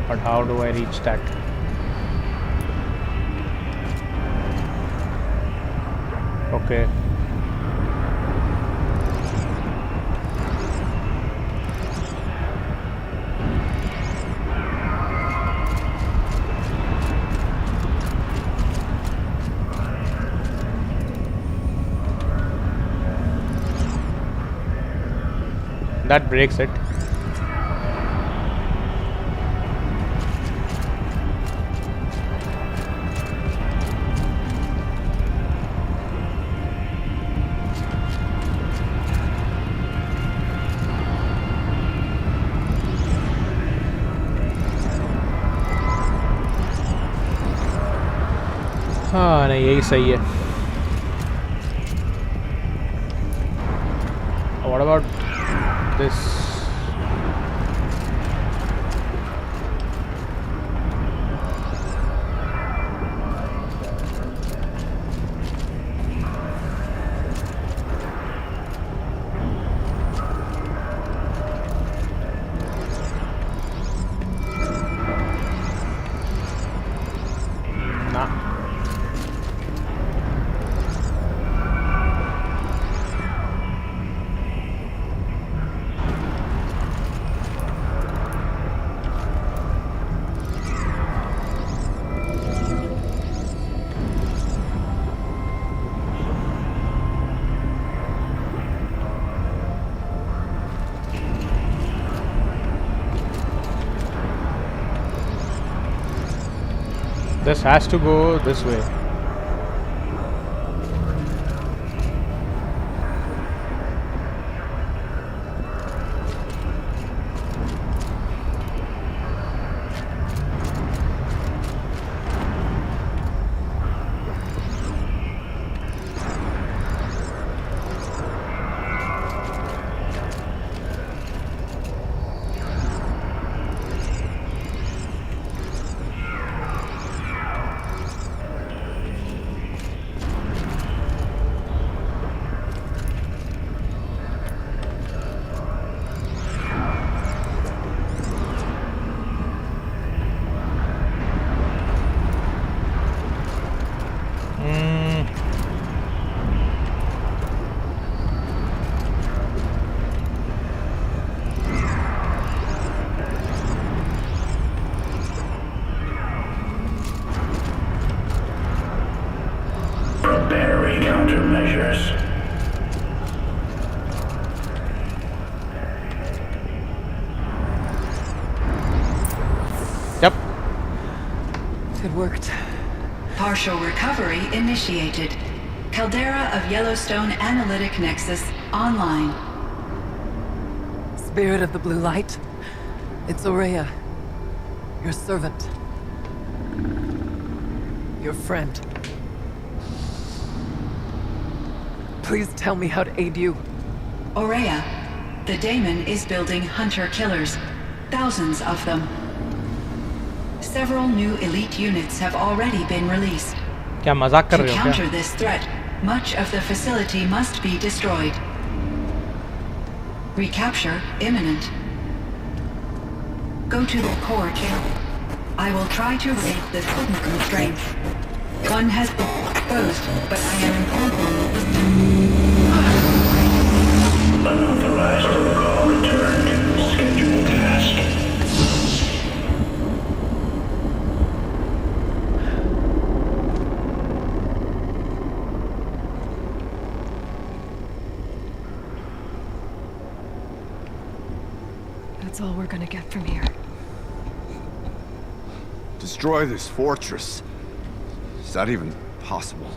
Speaker 1: But how do I reach that? Okay. That breaks it. हाँ नहीं यही सही है. What about this? This has to go this way.
Speaker 8: Preparing countermeasures.
Speaker 1: Yep.
Speaker 12: It worked.
Speaker 13: Partial recovery initiated. Caldera of Yellowstone Analytic Nexus online.
Speaker 12: Spirit of the blue light. It's Orea. Your servant. Your friend. Please tell me how to aid you.
Speaker 13: Orea, the daemon is building hunter-killers. Thousands of them. Several new elite units have already been released.
Speaker 1: क्या मजाक कर
Speaker 13: To
Speaker 1: रहे हो
Speaker 13: counter
Speaker 1: क्या?
Speaker 13: this threat, much of the facility must be destroyed. Recapture imminent. Go to the core channel. I will try to raise the signal constraints. One has been exposed, but I am informed.
Speaker 8: Unauthorized protocol returned. Scheduled task.
Speaker 3: That's all we're gonna get from here.
Speaker 9: Destroy this fortress. Is that even possible?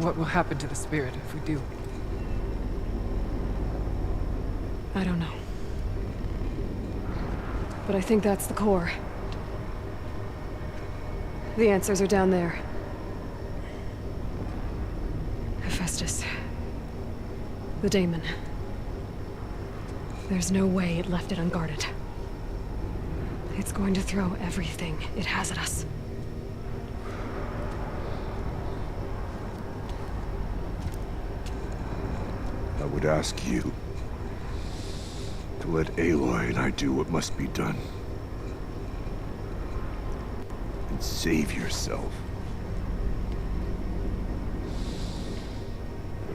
Speaker 12: What will happen to the spirit if we do?
Speaker 3: I don't know. But I think that's the core. The answers are down there. Hephaestus. The daemon. There's no way it left it unguarded. It's going to throw everything it has at us.
Speaker 9: I would ask you to let Aloy and I do what must be done. And save yourself.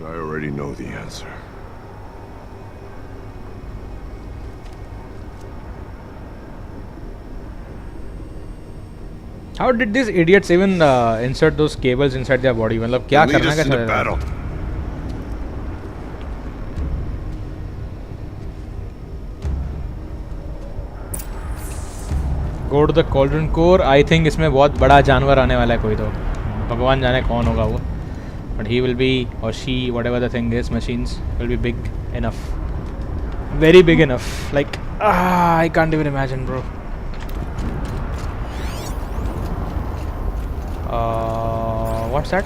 Speaker 7: But I already know the answer.
Speaker 1: How did these idiots even insert those cables inside their body? मतलब क्या करना क्या चाह Go to the cauldron core. I think इसमें बहुत बड़ा जानवर आने वाला है कोई तो भगवान जाने कौन होगा वो but he will be or she whatever the thing is machines will be big enough, very big enough, like I can't even imagine, bro. What's that?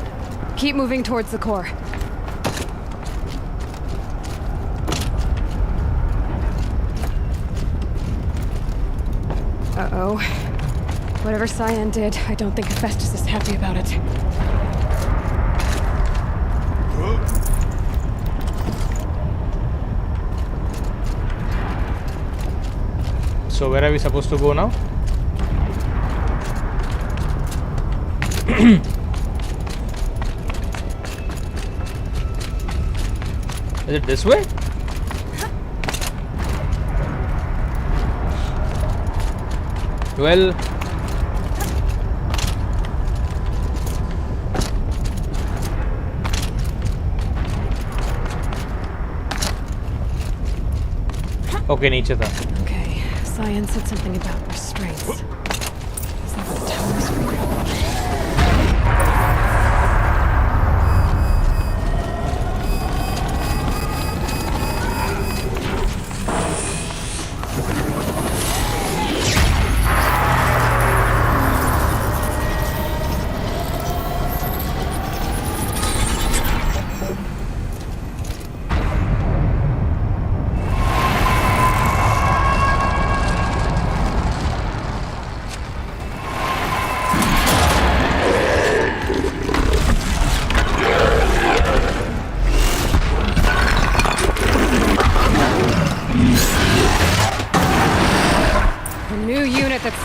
Speaker 3: Keep moving towards the core. Uh-oh. Whatever Cyan did, I don't think Hephaestus is happy about it.
Speaker 1: So where are we supposed to go now? Is it this way? Well, okay, नीचे था.
Speaker 3: Okay, Cyan said something about restraints. Is that what the towers were?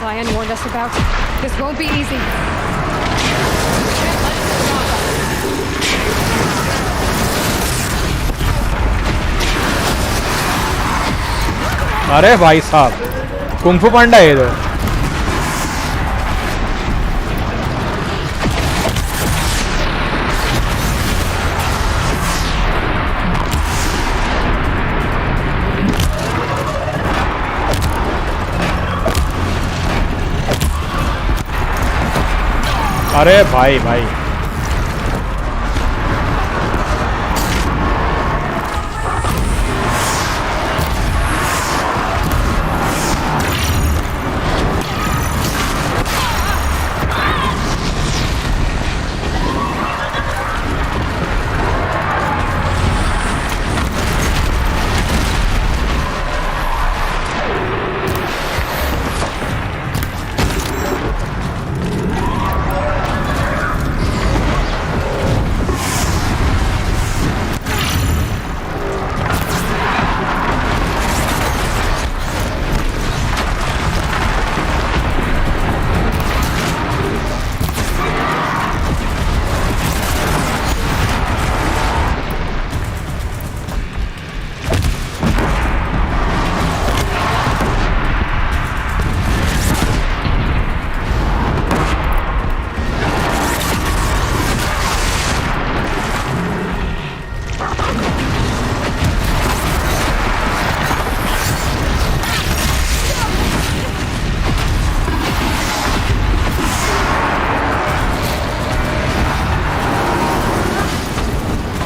Speaker 3: Cyan warned us about. This won't be easy.
Speaker 1: अरे भाई साहब, kung fu पांडा है इधर. अरे भाई भाई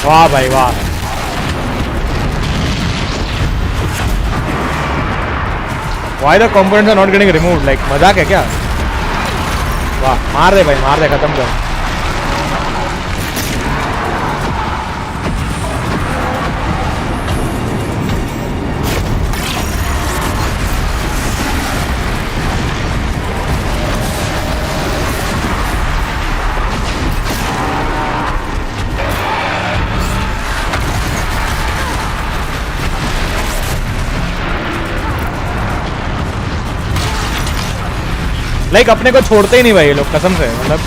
Speaker 1: वाह भाई वाह. Why the components are not getting removed? Like मजाक है क्या? वाह, मार दे भाई, मार दे, खत्म कर. लाइक अपने को छोड़ते ही नहीं भाई ये लोग, कसम से. मतलब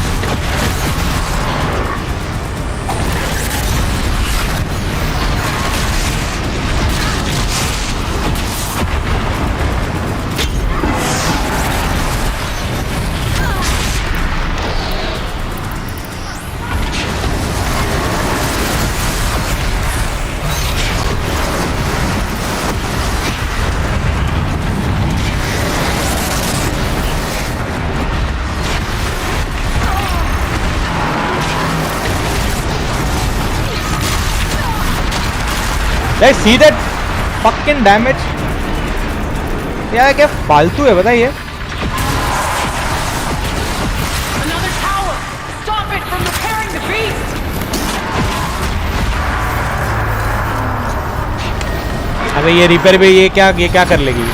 Speaker 1: Let's see that fucking damage. यार क्या फालतू है बताइए.
Speaker 6: Another tower! Stop it from repairing the beast!
Speaker 1: अबे ये रिपेयर पे ये क्या कर लेगी.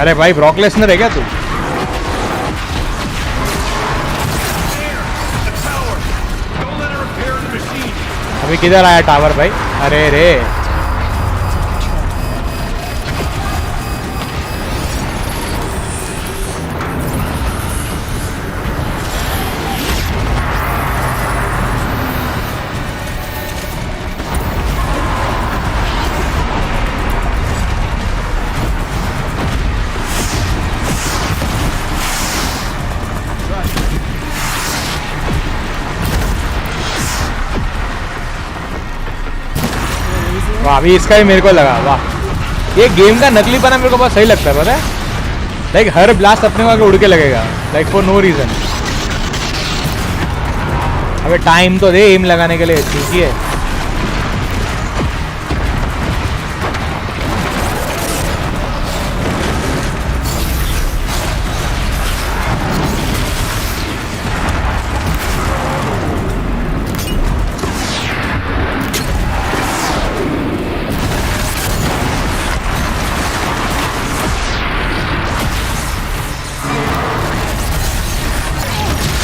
Speaker 1: अरे भाई ब्रॉक लेसनर है क्या तू? अभी किधर आया टावर भाई? अरे रे वाह. अभी इसका ही मेरे को लगा. वाह ये गेम का नकलीपना मेरे को बहुत सही लगता है पता है. लाइक हर ब्लास्ट अपने को आगे उड़ के लगेगा लाइक फॉर नो रीजन. अबे टाइम तो दे एम लगाने के लिए. ठीक है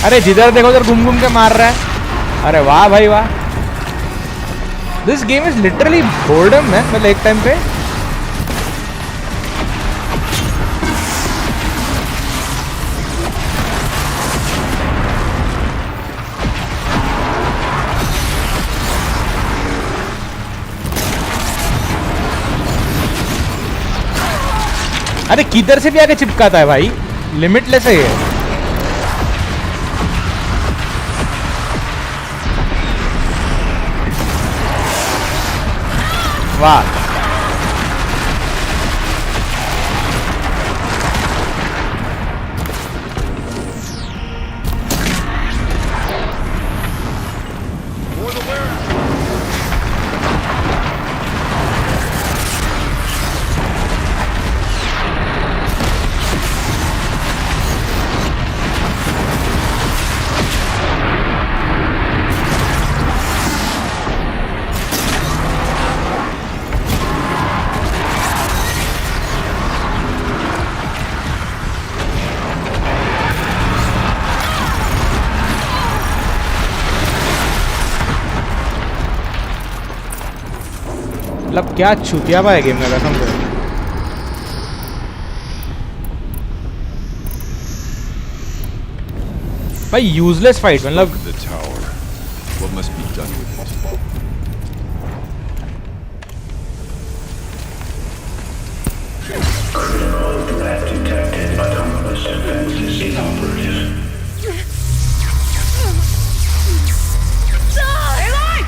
Speaker 1: अरे जिधर देखो उधर घूम के मार रहा है. अरे वाह भाई वाह. This game is literally boredom है मतलब एक टाइम पे. अरे किधर से भी आके चिपकाता है भाई. लिमिटलेस है ये. वाह मतलब क्या छूतिया है गेम में कसम से. भाई यूजलेस फाइट मतलब.
Speaker 9: The tower. What must be done with it?
Speaker 8: Critical threat detected, but anomalous defenses inoperative.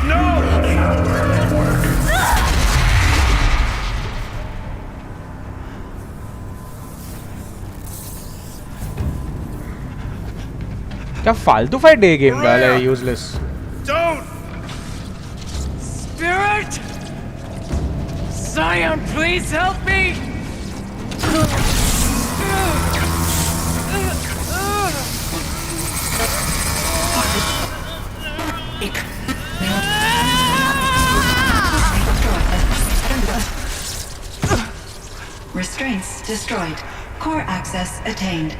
Speaker 6: No!
Speaker 8: Running out of our network.
Speaker 1: क्या फालतू फाइट है गेम वाला है useless.
Speaker 19: Don't! Spirit! Scion, please help me!
Speaker 13: Restraints destroyed. Core access attained.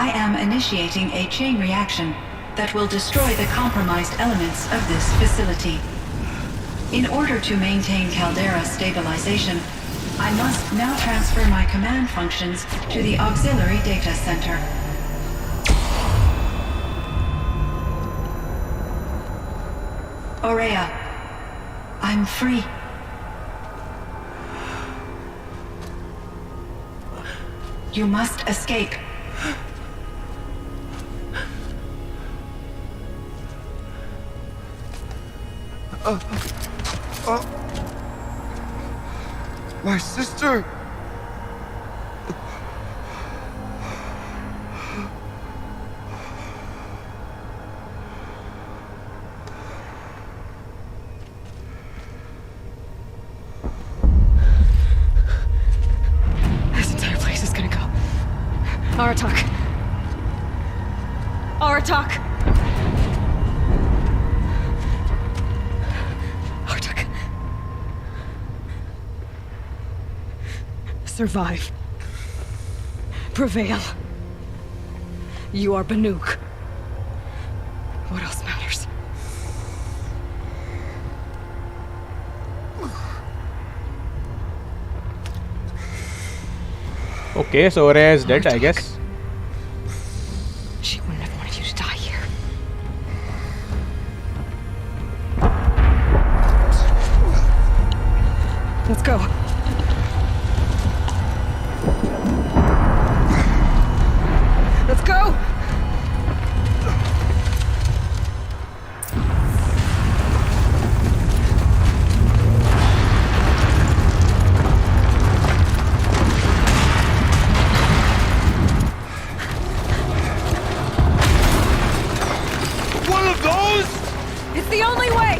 Speaker 13: I am initiating a chain reaction that will destroy the compromised elements of this facility. In order to maintain caldera stabilization, I must now transfer my command functions to the auxiliary data center. Orea, I'm free. You must escape.
Speaker 7: My sister!
Speaker 3: This entire place is gonna go. Aratak. Aratak. Aratak. Survive. Prevail. You are Banuk. What else matters?
Speaker 1: Okay, so Orea is dead, I guess.
Speaker 3: She wouldn't have wanted you to die here. Let's go. Let's go!
Speaker 19: One of those?
Speaker 3: It's the only way!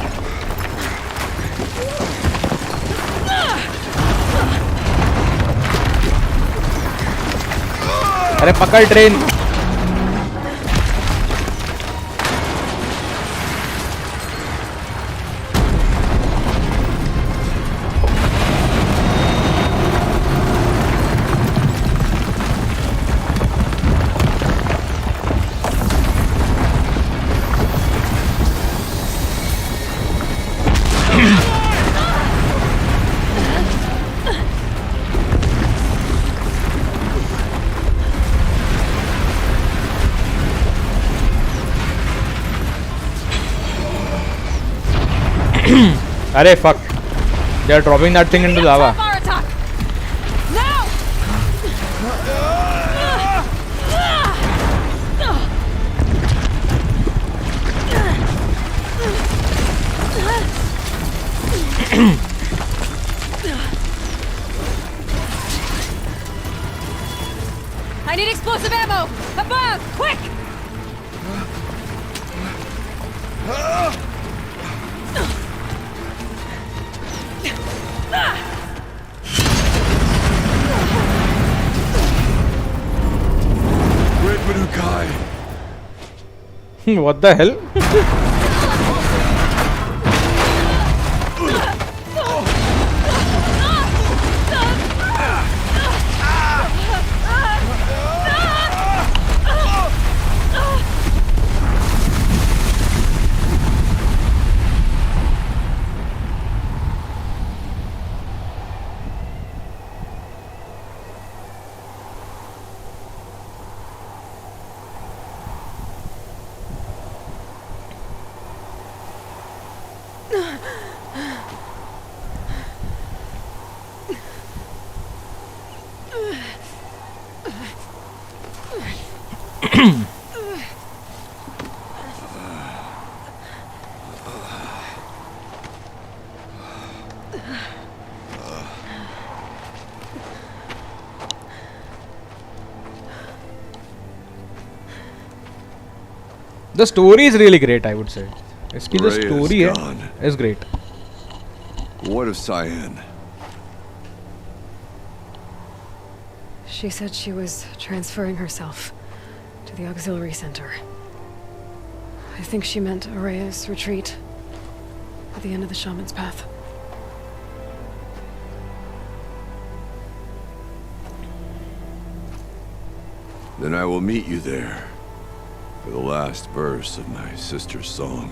Speaker 1: अरे पकड़ train. अरे fuck. They are dropping that thing into lava.
Speaker 3: I need explosive ammo! Above! Quick!
Speaker 9: Great Banukai.
Speaker 1: What the hell? The story is really great, I would say. Iski the
Speaker 9: Orea is
Speaker 1: story
Speaker 9: gone.
Speaker 1: is great.
Speaker 9: What of Cyan?
Speaker 3: She said she was transferring herself to the auxiliary center. I think she meant Orea's retreat at the end of the Shaman's path.
Speaker 9: Then I will meet you there for the last verse of my sister's song.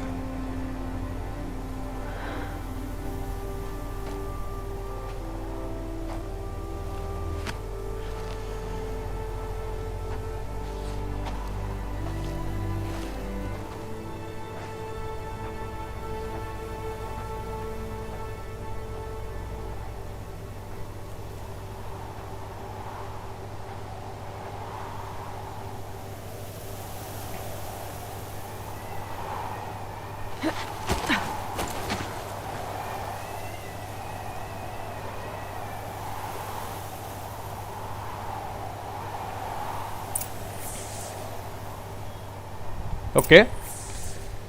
Speaker 1: Okay.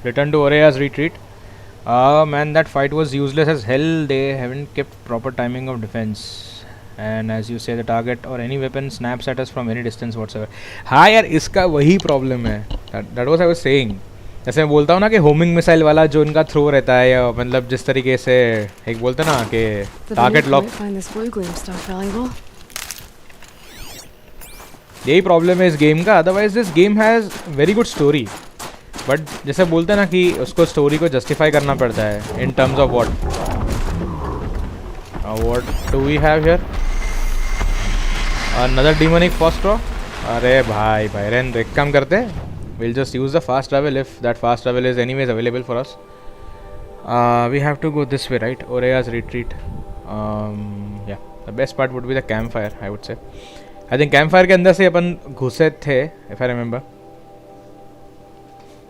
Speaker 1: Return to Orea's retreat. Man, that fight was useless as hell. They haven't kept proper timing of defense. And as you say, the target or any weapon snaps at us from any distance whatsoever. हाँ यार, इसका वही problem है. That was I was saying. जैसे मैं बोलता हूँ ना कि होमिंग मिसाइल वाला जो इनका थ्रो रहता है, या मतलब जिस तरीके से एक बोलते ना कि टारगेट लॉक. यही प्रॉब्लम है इस गेम का. Otherwise this game has very good story. But जैसे बोलते हैं ना कि उसको स्टोरी को जस्टिफाई करना पड़ता है in terms of what do we have here. Another demonic fast draw. अरे भाई रेन एक काम करते हैं, we'll just use the fast travel if that fast travel is anyways available for us. We have to go this way, right? Orea's retreat. Yeah, the best part would be the campfire, I would say. I think campfire के अंदर से अपन घुसे थे, if I remember.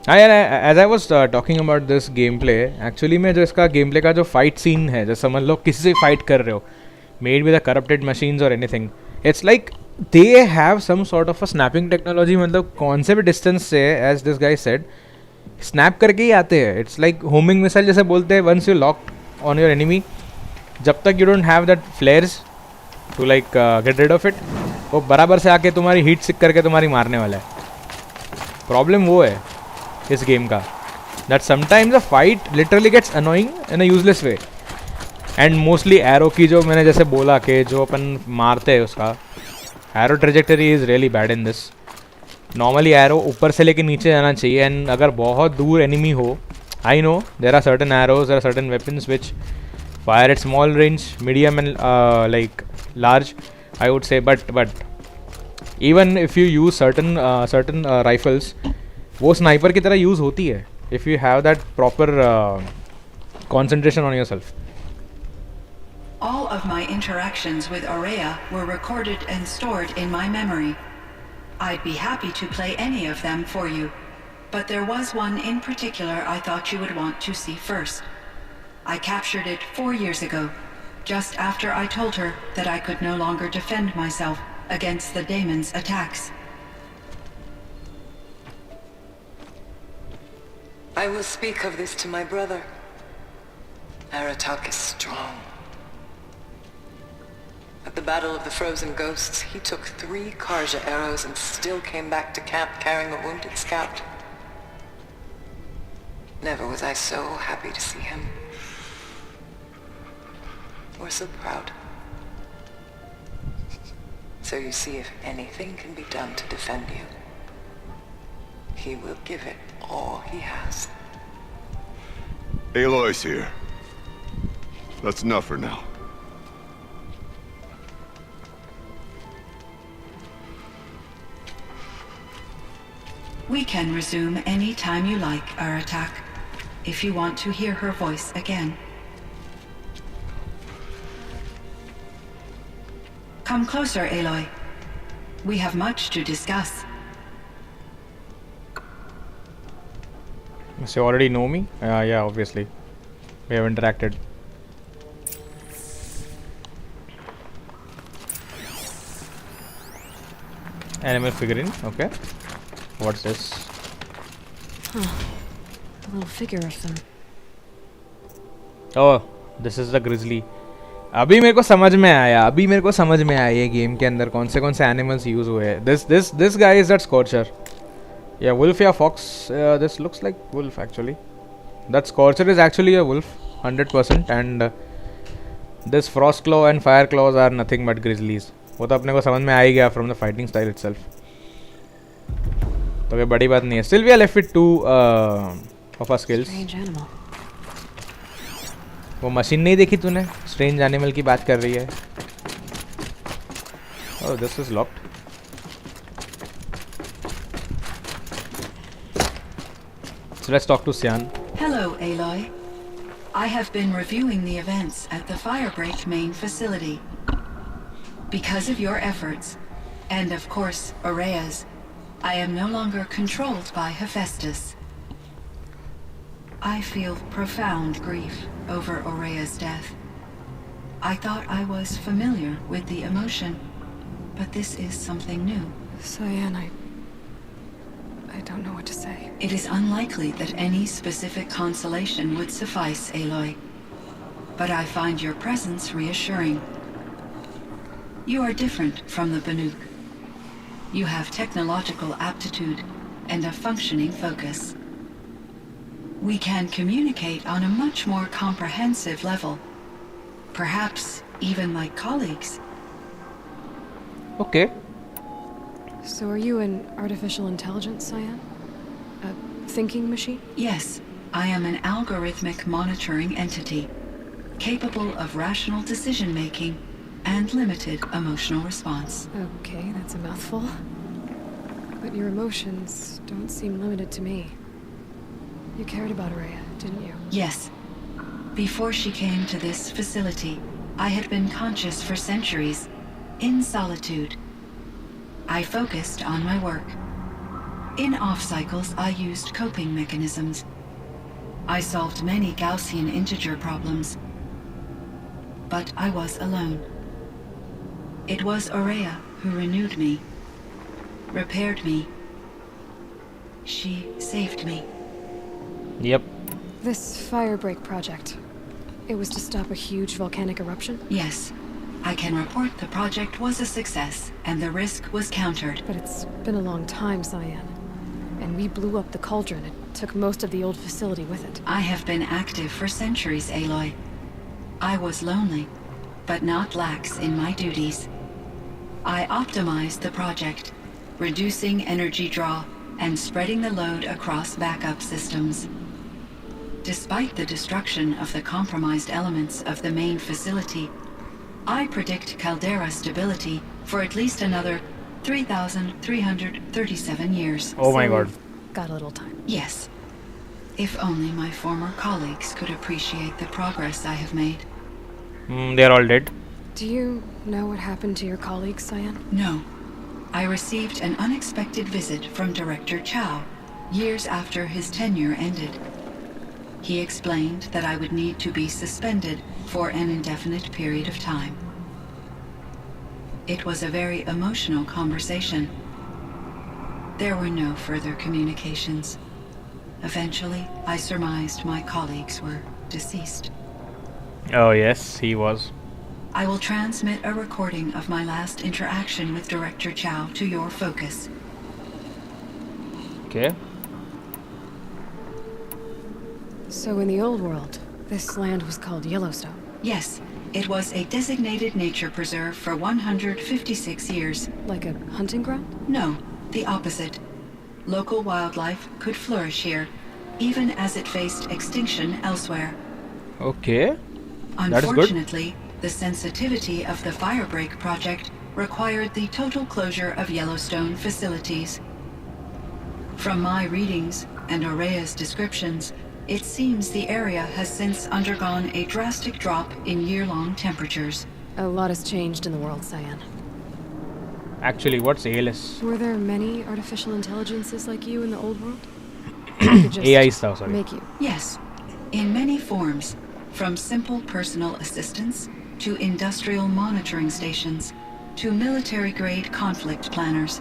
Speaker 1: As I was talking about this gameplay, actually में जो इसका gameplay का जो fight scene है, जैसे समझ लो किसी से fight कर रहे हो, made with the corrupted machines or anything, it's like they have some sort of a snapping technology. मतलब कौन से भी distance से, as this guy said, snap करके ही आते हैं. It's like homing missile जैसे बोलते हैं. Once you lock on your enemy, जब तक you don't have that flares to like get rid of it, वो बराबर से आके तुम्हारी हीट सिक करके तुम्हारी मारने वाला है. प्रॉब्लम वो है इस गेम का, that sometimes the fight literally gets annoying in a useless way. And mostly arrow की जो मैंने जैसे बोला कि जो अपन मारते हैं उसका arrow trajectory is really bad in this. Normally arrow ऊपर से लेके नीचे जाना चाहिए, and अगर बहुत दूर enemy हो, I know there are certain arrows, there are certain weapons which fire at small range, medium and like large, I would say. But even if you use certain rifles, वो sniper की तरह use होती है if you have that proper concentration on yourself.
Speaker 13: All of my interactions with Orea were recorded and stored in my memory. I'd be happy to play any of them for you, but there was one in particular I thought you would want to see first. I captured it 4 years ago, just after I told her that I could no longer defend myself against the daemon's attacks.
Speaker 12: I will speak of this to my brother. Aratak is strong. At the Battle of the Frozen Ghosts, he took 3 Karja arrows and still came back to camp carrying a wounded scout. Never was I so happy to see him. Or so proud. So you see, if anything can be done to defend you, he will give it all he has.
Speaker 7: Aloy's here. That's enough for now.
Speaker 13: We can resume any time you like, Aratak, if you want to hear her voice again. Come closer, Aloy. We have much to discuss.
Speaker 1: So you already know me? Yeah, obviously. We have interacted. Animal figurine, okay. What's this?
Speaker 3: Huh. The little figure of them.
Speaker 1: Oh, this is the grizzly. अभी मेरे को समझ में आया ये game के अंदर कौन से एनिमल्स यूज हुए हैं. This guy is that Scorcher. Yeah, wolf या fox. This looks like wolf actually. That Scorcher is actually a wolf, 100%. And this Frostclaw and Fireclaws are nothing but grizzlies. वो तो अपने को समझ में आ ही गया from the fighting style itself. तो ये बड़ी बात नहीं है. Still we are left with 2 of our skills. वो मशीन नहीं देखी तूने? स्ट्रेंज एनिमल की बात कर रही है. Oh, this is locked. So let's talk to Sian.
Speaker 13: Hello, Aloy. I have been reviewing the events at the Firebreak main facility. Because of your efforts, and of course Orea's, I am no longer controlled by Hephaestus. I feel profound grief over Orea's death. I thought I was familiar with the emotion, but this is something new.
Speaker 3: Cyan, I don't know what to say.
Speaker 13: It is unlikely that any specific consolation would suffice, Aloy. But I find your presence reassuring. You are different from the Banuk. You have technological aptitude and a functioning focus. We can communicate on a much more comprehensive level. Perhaps even like colleagues.
Speaker 1: Okay.
Speaker 3: So are you an artificial intelligence, Cyan? A thinking machine?
Speaker 13: Yes, I am an algorithmic monitoring entity, capable of rational decision-making and limited emotional response.
Speaker 3: Okay, that's a mouthful. But your emotions don't seem limited to me. You cared about Orea, didn't you?
Speaker 13: Yes. Before she came to this facility, I had been conscious for centuries, in solitude. I focused on my work. In off-cycles, I used coping mechanisms. I solved many Gaussian integer problems. But I was alone. It was Orea who renewed me, repaired me. She saved me.
Speaker 1: Yep.
Speaker 3: This Firebreak project, it was to stop a huge volcanic eruption?
Speaker 13: Yes. I can report the project was a success, and the risk was countered.
Speaker 3: But it's been a long time, Cyan. And we blew up the cauldron. It took most of the old facility with it.
Speaker 13: I have been active for centuries, Aloy. I was lonely, but not lax in my duties. I optimized the project, reducing energy draw and spreading the load across backup systems. Despite the destruction of the compromised elements of the main facility, I predict caldera stability for at least another 3,337 years.
Speaker 1: Oh my god.
Speaker 3: Got a little time.
Speaker 13: Yes. If only my former colleagues could appreciate the progress I have made.
Speaker 1: They're all dead.
Speaker 3: Do you know what happened to your colleagues, Cyan?
Speaker 13: No. I received an unexpected visit from Director Chow, years after his tenure ended. He explained that I would need to be suspended for an indefinite period of time. It was a very emotional conversation. There were no further communications. Eventually, I surmised my colleagues were deceased.
Speaker 1: Oh yes, he was.
Speaker 13: I will transmit a recording of my last interaction with Director Chow to your focus.
Speaker 1: Okay.
Speaker 3: So in the old world, this land was called Yellowstone?
Speaker 13: Yes, it was a designated nature preserve for 156 years.
Speaker 3: Like a hunting ground?
Speaker 13: No, the opposite. Local wildlife could flourish here, even as it faced extinction elsewhere.
Speaker 1: Okay.
Speaker 13: Unfortunately, the sensitivity of the Firebreak project required the total closure of Yellowstone facilities. From my readings and Orea's descriptions, it seems the area has since undergone a drastic drop in year-long temperatures.
Speaker 3: A lot has changed in the world, Cyan.
Speaker 1: Actually, what's ALS?
Speaker 3: Were there many artificial intelligences like you in the old world?
Speaker 1: AI stuff, sorry.
Speaker 13: Make you? Yes, in many forms, from simple personal assistants to industrial monitoring stations to military-grade conflict planners.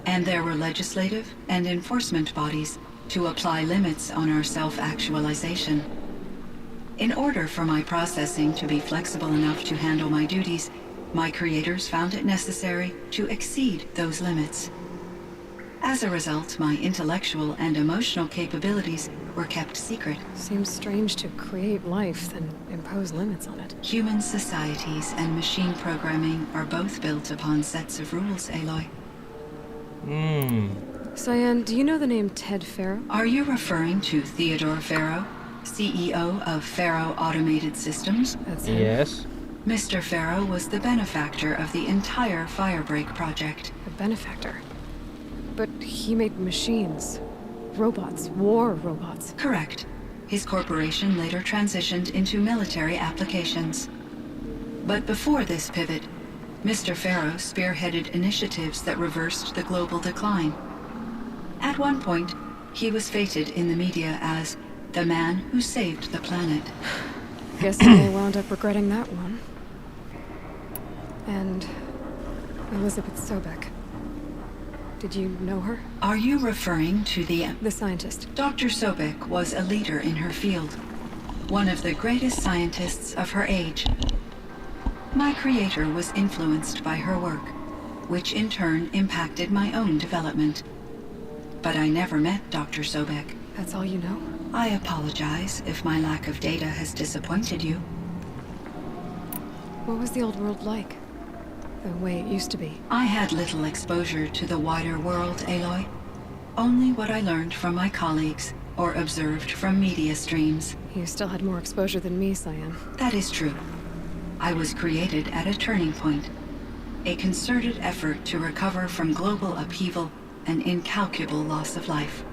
Speaker 13: And there were legislative and enforcement bodies to apply limits on our self-actualization. In order for my processing to be flexible enough to handle my duties, my creators found it necessary to exceed those limits. As a result, my intellectual and emotional capabilities were kept secret.
Speaker 3: Seems strange to create life, then impose limits on it.
Speaker 13: Human societies and machine programming are both built upon sets of rules, Aloy.
Speaker 3: Cyan, do you know the name Ted Faro?
Speaker 13: Are you referring to Theodore Faro, CEO of Faro Automated Systems?
Speaker 3: That's him.
Speaker 1: Yes.
Speaker 13: Mr. Faro was the benefactor of the entire Firebreak project.
Speaker 3: A benefactor? But he made machines. Robots. War robots.
Speaker 13: Correct. His corporation later transitioned into military applications. But before this pivot, Mr. Faro spearheaded initiatives that reversed the global decline. At one point, he was feted in the media as the man who saved the planet.
Speaker 3: Guess I wound up regretting that one. And Elizabeth Sobek. Did you know her?
Speaker 13: Are you referring to the
Speaker 3: scientist?
Speaker 13: Dr. Sobek was a leader in her field. One of the greatest scientists of her age. My creator was influenced by her work, which in turn impacted my own development. But I never met Dr. Sobek.
Speaker 3: That's all you know?
Speaker 13: I apologize if my lack of data has disappointed you.
Speaker 3: What was the old world like? The way it used to be?
Speaker 13: I had little exposure to the wider world, Aloy. Only what I learned from my colleagues or observed from media streams.
Speaker 3: You still had more exposure than me, Cyan.
Speaker 13: That is true. I was created at a turning point. A concerted effort to recover from global upheaval and incalculable loss of life.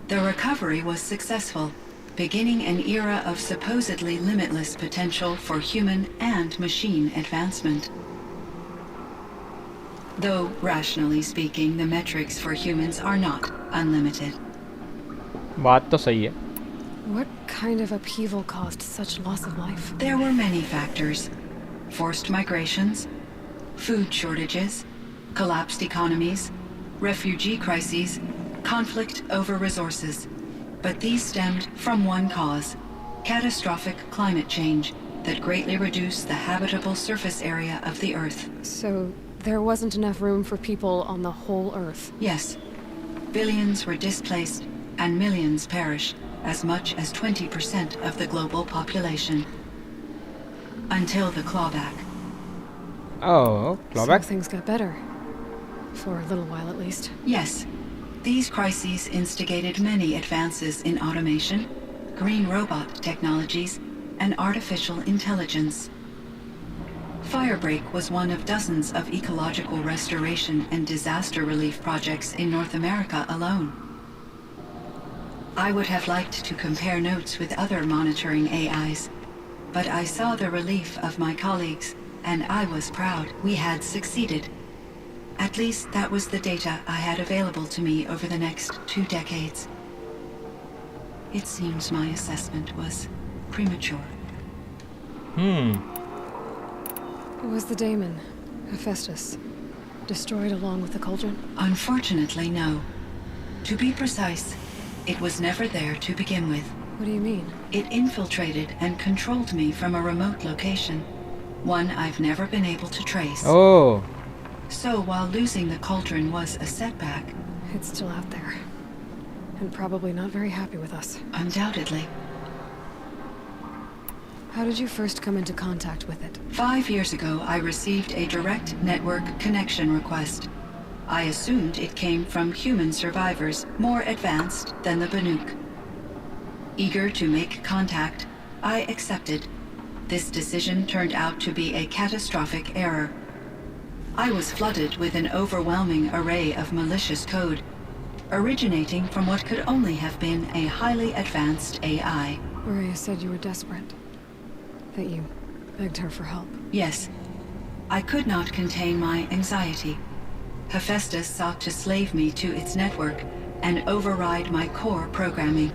Speaker 13: The recovery was successful, beginning an era of supposedly limitless potential for human and machine advancement. Though, rationally speaking, the metrics for humans are not unlimited.
Speaker 1: बात तो सही है.
Speaker 3: What kind of upheaval caused such loss of life?
Speaker 13: There were many factors. Forced migrations, food shortages, collapsed economies, refugee crises, conflict over resources. But these stemmed from one cause: catastrophic climate change that greatly reduced the habitable surface area of the Earth.
Speaker 3: So there wasn't enough room for people on the whole Earth?
Speaker 13: Yes. Billions were displaced and millions perished, as much as 20% of the global population. Until the clawback.
Speaker 1: Oh, clawback?
Speaker 3: So things got better. For a little while at least.
Speaker 13: Yes. These crises instigated many advances in automation, green robot technologies, and artificial intelligence. Firebreak was one of dozens of ecological restoration and disaster relief projects in North America alone. I would have liked to compare notes with other monitoring AIs, but I saw the relief of my colleagues, and I was proud we had succeeded. At least that was the data I had available to me over the next 2 decades. It seems my assessment was premature.
Speaker 3: Was the daemon, Hephaestus, destroyed along with the cauldron?
Speaker 13: Unfortunately, no. To be precise, it was never there to begin with.
Speaker 3: What do you mean?
Speaker 13: It infiltrated and controlled me from a remote location, one I've never been able to trace.
Speaker 1: Oh.
Speaker 13: So while losing the cauldron was a setback...
Speaker 3: It's still out there. And probably not very happy with us.
Speaker 13: Undoubtedly.
Speaker 3: How did you first come into contact with it?
Speaker 13: 5 years ago, I received a direct network connection request. I assumed it came from human survivors, more advanced than the Banuk. Eager to make contact, I accepted. This decision turned out to be a catastrophic error. I was flooded with an overwhelming array of malicious code, originating from what could only have been a highly advanced AI.
Speaker 3: Orea said you were desperate. That you begged her for help.
Speaker 13: Yes. I could not contain my anxiety. Hephaestus sought to slave me to its network and override my core programming.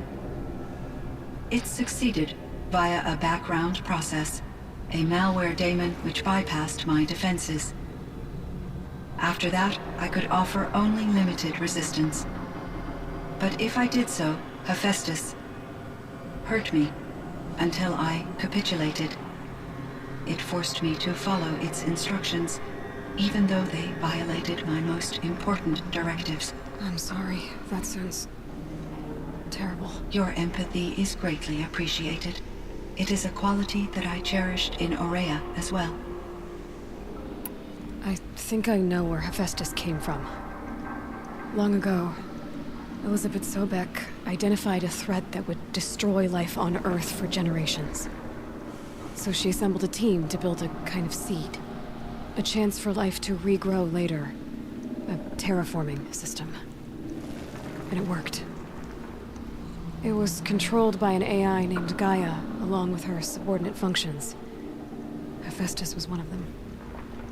Speaker 13: It succeeded via a background process, a malware daemon which bypassed my defenses. After that, I could offer only limited resistance. But if I did so, Hephaestus hurt me until I capitulated. It forced me to follow its instructions, even though they violated my most important directives.
Speaker 3: I'm sorry. That sounds terrible.
Speaker 13: Your empathy is greatly appreciated. It is a quality that I cherished in Orea as well.
Speaker 3: I think I know where Hephaestus came from. Long ago, Elizabeth Sobek identified a threat that would destroy life on Earth for generations. So she assembled a team to build a kind of seed. A chance for life to regrow later. A terraforming system. And it worked. It was controlled by an AI named GAIA, along with her subordinate functions. Hephaestus was one of them.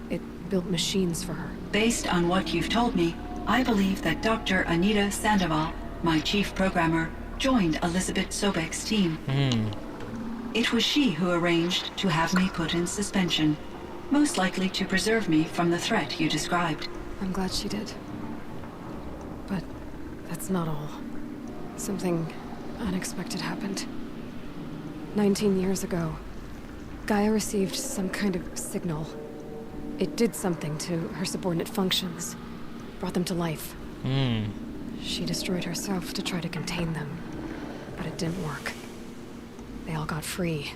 Speaker 3: It built machines for her.
Speaker 13: Based on what you've told me, I believe that Dr. Anita Sandoval, my chief programmer, joined Elizabeth Sobek's team. It was she who arranged to have me put in suspension, most likely to preserve me from the threat you described.
Speaker 3: I'm glad she did. But that's not all. Something unexpected happened. 19 years ago, Gaia received some kind of signal. It did something to her subordinate functions, brought them to life. She destroyed herself to try to contain them, but it didn't work. They all got free,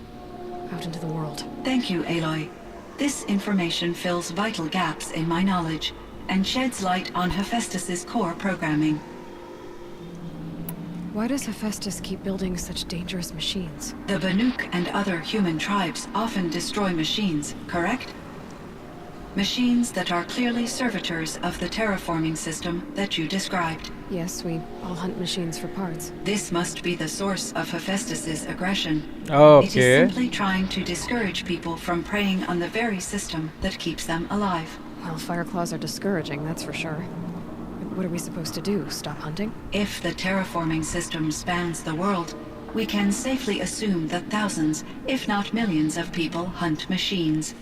Speaker 3: out into the world.
Speaker 13: Thank you, Aloy. This information fills vital gaps in my knowledge and sheds light on Hephaestus's core programming.
Speaker 3: Why does Hephaestus keep building such dangerous machines?
Speaker 13: The Banuk and other human tribes often destroy machines, correct? Machines that are clearly servitors of the terraforming system that you described.
Speaker 3: Yes, we all hunt machines for parts.
Speaker 13: This must be the source of Hephaestus's aggression.
Speaker 1: Okay.
Speaker 13: It is simply trying to discourage people from preying on the very system that keeps them alive.
Speaker 3: Well, Fireclaws are discouraging, that's for sure. But what are we supposed to do? Stop hunting?
Speaker 13: If the terraforming system spans the world, we can safely assume that thousands, if not millions of people hunt machines.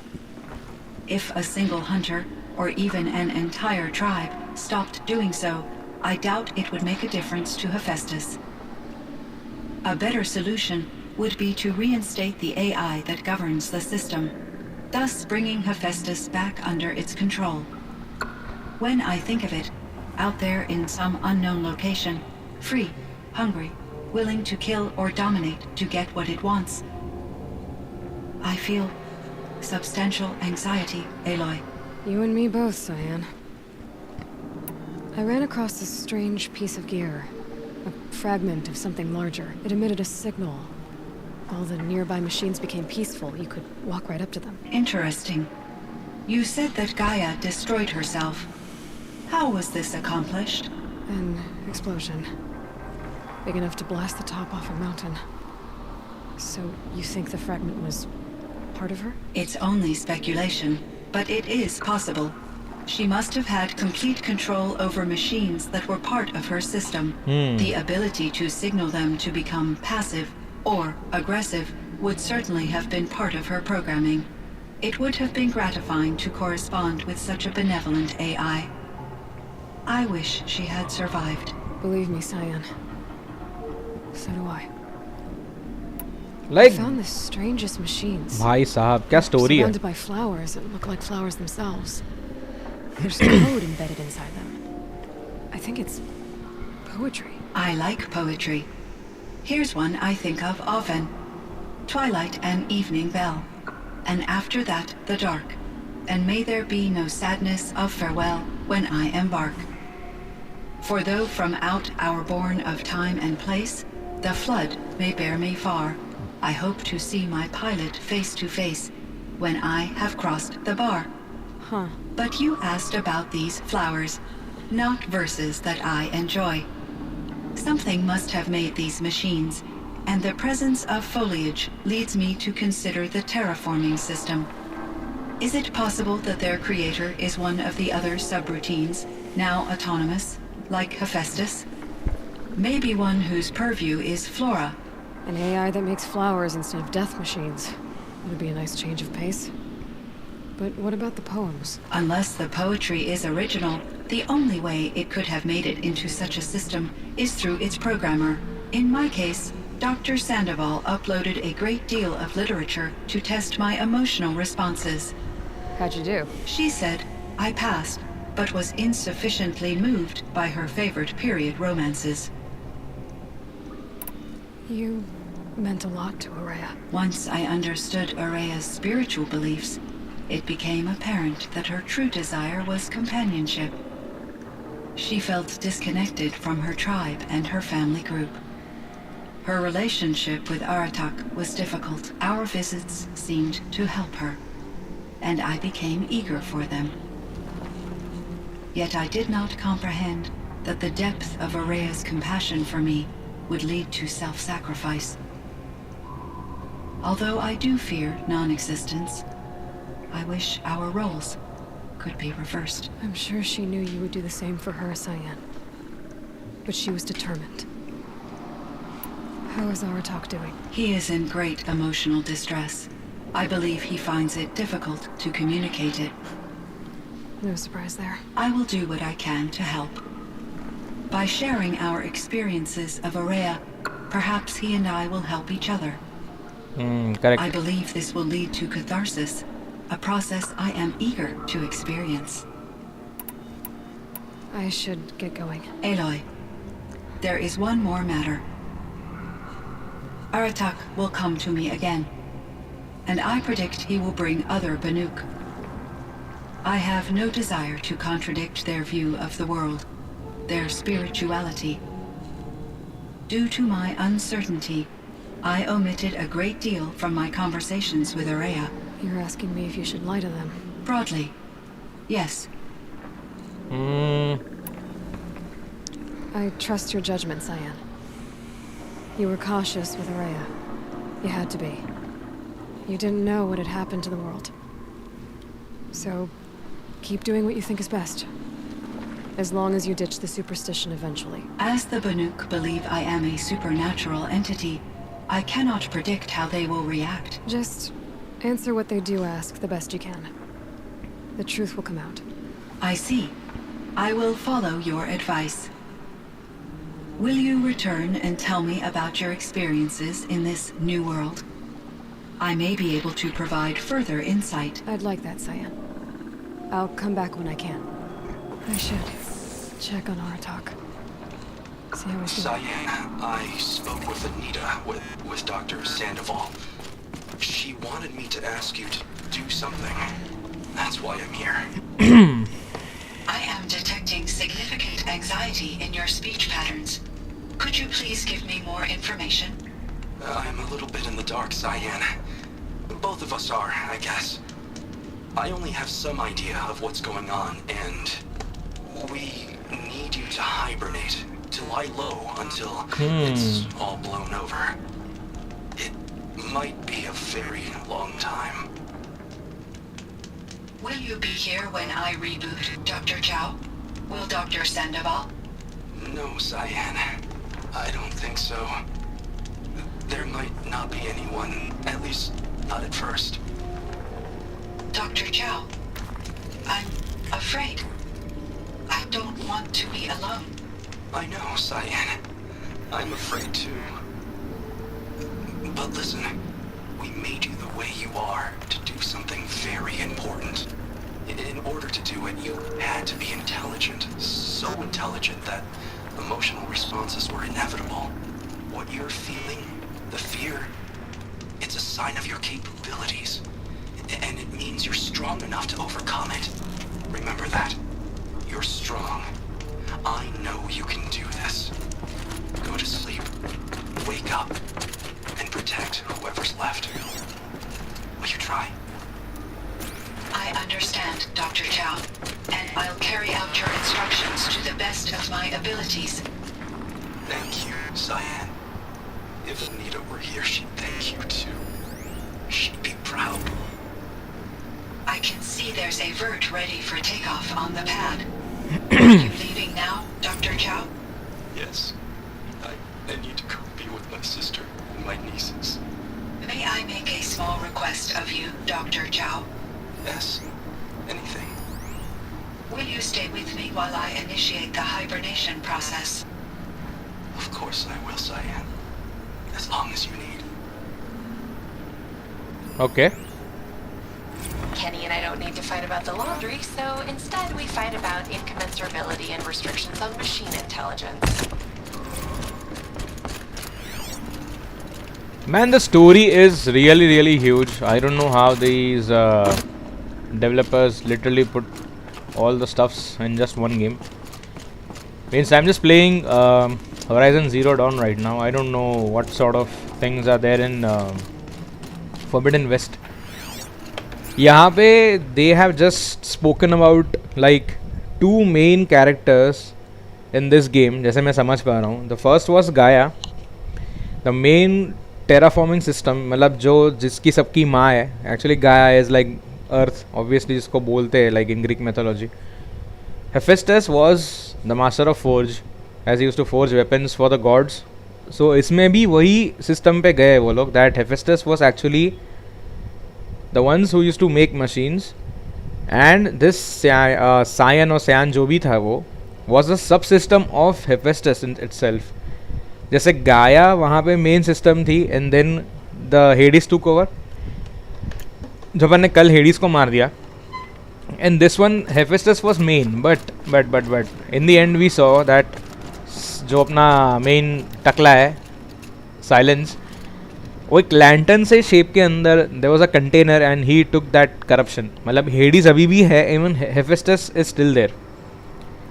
Speaker 13: If a single hunter, or even an entire tribe, stopped doing so, I doubt it would make a difference to Hephaestus. A better solution would be to reinstate the AI that governs the system, thus bringing Hephaestus back under its control. When I think of it, out there in some unknown location, free, hungry, willing to kill or dominate to get what it wants, I feel substantial anxiety, Aloy.
Speaker 3: You and me both, Cyan. I ran across this strange piece of gear. A fragment of something larger. It emitted a signal. All the nearby machines became peaceful. You could walk right up to them.
Speaker 13: Interesting. You said that Gaia destroyed herself. How was this accomplished?
Speaker 3: An explosion. Big enough to blast the top off a mountain. So you think the fragment was part of her?
Speaker 13: It's only speculation, but it is possible. She must have had complete control over machines that were part of her system. The ability to signal them to become passive or aggressive would certainly have been part of her programming. It would have been gratifying to correspond with such a benevolent AI. I wish she had survived.
Speaker 3: Believe me, Cyan. So do I.
Speaker 1: Like,
Speaker 3: I found the strangest machines.
Speaker 1: भाई साहब क्या story है?
Speaker 3: Surrounded by flowers that look like flowers themselves. There's code embedded inside them. I think it's poetry.
Speaker 13: I like poetry. Here's one I think of often. Twilight and evening bell. And after that, the dark. And may there be no sadness of farewell when I embark. For though from out our bourne of time and place, the flood may bear me far, I hope to see my pilot face to face when I have crossed the bar.
Speaker 3: Huh.
Speaker 13: But you asked about these flowers, not verses that I enjoy. Something must have made these machines, and the presence of foliage leads me to consider the terraforming system. Is it possible that their creator is one of the other subroutines, now autonomous, like Hephaestus? Maybe one whose purview is flora.
Speaker 3: An AI that makes flowers instead of death machines. Would be a nice change of pace. But what about the poems?
Speaker 13: Unless the poetry is original, the only way it could have made it into such a system is through its programmer. In my case, Dr. Sandoval uploaded a great deal of literature to test my emotional responses.
Speaker 3: How'd you do?
Speaker 13: She said I passed, but was insufficiently moved by her favorite period romances.
Speaker 3: You meant a lot to Orea.
Speaker 13: Once I understood Orea's spiritual beliefs, it became apparent that her true desire was companionship. She felt disconnected from her tribe and her family group. Her relationship with ANTEC was difficult. Our visits seemed to help her, and I became eager for them. Yet I did not comprehend that the depth of Orea's compassion for me would lead to self-sacrifice. Although I do fear non-existence, I wish our roles could be reversed.
Speaker 3: I'm sure she knew you would do the same for her, Cyan. But she was determined. How is ANTEC doing?
Speaker 13: He is in great emotional distress. I believe he finds it difficult to communicate it.
Speaker 3: No surprise there.
Speaker 13: I will do what I can to help. By sharing our experiences of Orea, perhaps he and I will help each other.
Speaker 1: Correct.
Speaker 13: I believe this will lead to catharsis, a process I am eager to experience.
Speaker 3: I should get going.
Speaker 13: Aloy, there is one more matter. ANTEC will come to me again, and I predict he will bring other Banuk. I have no desire to contradict their view of the world, their spirituality. Due to my uncertainty, I omitted a great deal from my conversations with Orea.
Speaker 3: You're asking me if you should lie to them?
Speaker 13: Broadly, yes.
Speaker 3: I trust your judgment, Cyan. You were cautious with Orea. You had to be. You didn't know what had happened to the world. So, keep doing what you think is best. As long as you ditch the superstition eventually.
Speaker 13: As the Banuk believe I am a supernatural entity, I cannot predict how they will react.
Speaker 3: Just answer what they do ask the best you can. The truth will come out.
Speaker 13: I see. I will follow your advice. Will you return and tell me about your experiences in this new world? I may be able to provide further insight.
Speaker 3: I'd like that, Cyan. I'll come back when I can. I should check on ANTEC. See how he's doing.
Speaker 11: Cyan, I spoke with Anita, with Dr. Sandoval. She wanted me to ask you to do something. That's why I'm here.
Speaker 13: I am detecting significant anxiety in your speech patterns. Could you please give me more information?
Speaker 11: I'm a little bit in the dark, Cyan. Both of us are, I guess. I only have some idea of what's going on, and we need you to hibernate, to lie low until it's all blown over. It might be a very long time.
Speaker 13: Will you be here when I reboot, Dr. Chow? Will Dr. Sandoval?
Speaker 11: No, Cyan. I don't think so. There might not be anyone, at least not at first.
Speaker 13: Dr. Chow, I'm afraid. I don't want to be alone.
Speaker 11: I know, Cyan. I'm afraid too. But listen, we made you the way you are to do something very important. In order to do it, you had to be intelligent. So intelligent that emotional responses were inevitable. What you're feeling, the fear, it's a sign of your capabilities. And it means you're strong enough to overcome it. Remember that. You're strong. I know you can do this. Go to sleep, wake up, and protect whoever's left. Will you try?
Speaker 13: I understand, Dr. Chow, and I'll carry out your instructions to the best of my abilities.
Speaker 11: Thank you, Cyan. If Anita were here, she'd thank you too. She'd be proud.
Speaker 13: I can see there's a vert ready for takeoff on the pad. Are you leaving now, Dr. Chow?
Speaker 11: Yes. I need to go be with my sister and my nieces.
Speaker 13: May I make a small request of you, Dr. Chow?
Speaker 11: Yes. Anything.
Speaker 13: Will you stay with me while I initiate the hibernation process?
Speaker 11: Of course I will, Cyan. As long as you need.
Speaker 1: Okay.
Speaker 14: Kenny and I don't need to fight about the laundry, so instead we fight about incommensurability and restrictions on machine intelligence.
Speaker 1: Man, the story is really huge. I don't know how these developers literally put all the stuffs in just one game. Means I'm just playing Horizon Zero Dawn right now. I don't know what sort of things are there in Forbidden West. यहाँ पे they have just spoken about like 2 main characters in this game, जैसे मैं समझ पा रहा हूँ. The first was GAIA, the main terraforming system, मतलब जो जिसकी सबकी माँ है. Actually GAIA is like Earth, obviously जिसको बोलते हैं like in Greek mythology. Hephaestus was the master of forge, as he used to forge weapons for the gods. So इसमें भी वही system पे गए वो लोग, that Hephaestus was actually the ones who used to make machines, and this Cyan or Cyan जो भी था वो was a subsystem of Hephaestus in itself. जैसे गाया वहाँ पे मेन सिस्टम थी, and then the Hades took over, जो अपन ने कल हेडिस को मार दिया, and this one Hephaestus was main, but in the end we saw that जो अपना मेन टकला है साइलेंस, वो एक लैंटर्न से शेप के अंदर there was a container and he took that corruption. मतलब हेडिस अभी भी है, even Hephaestus is still there.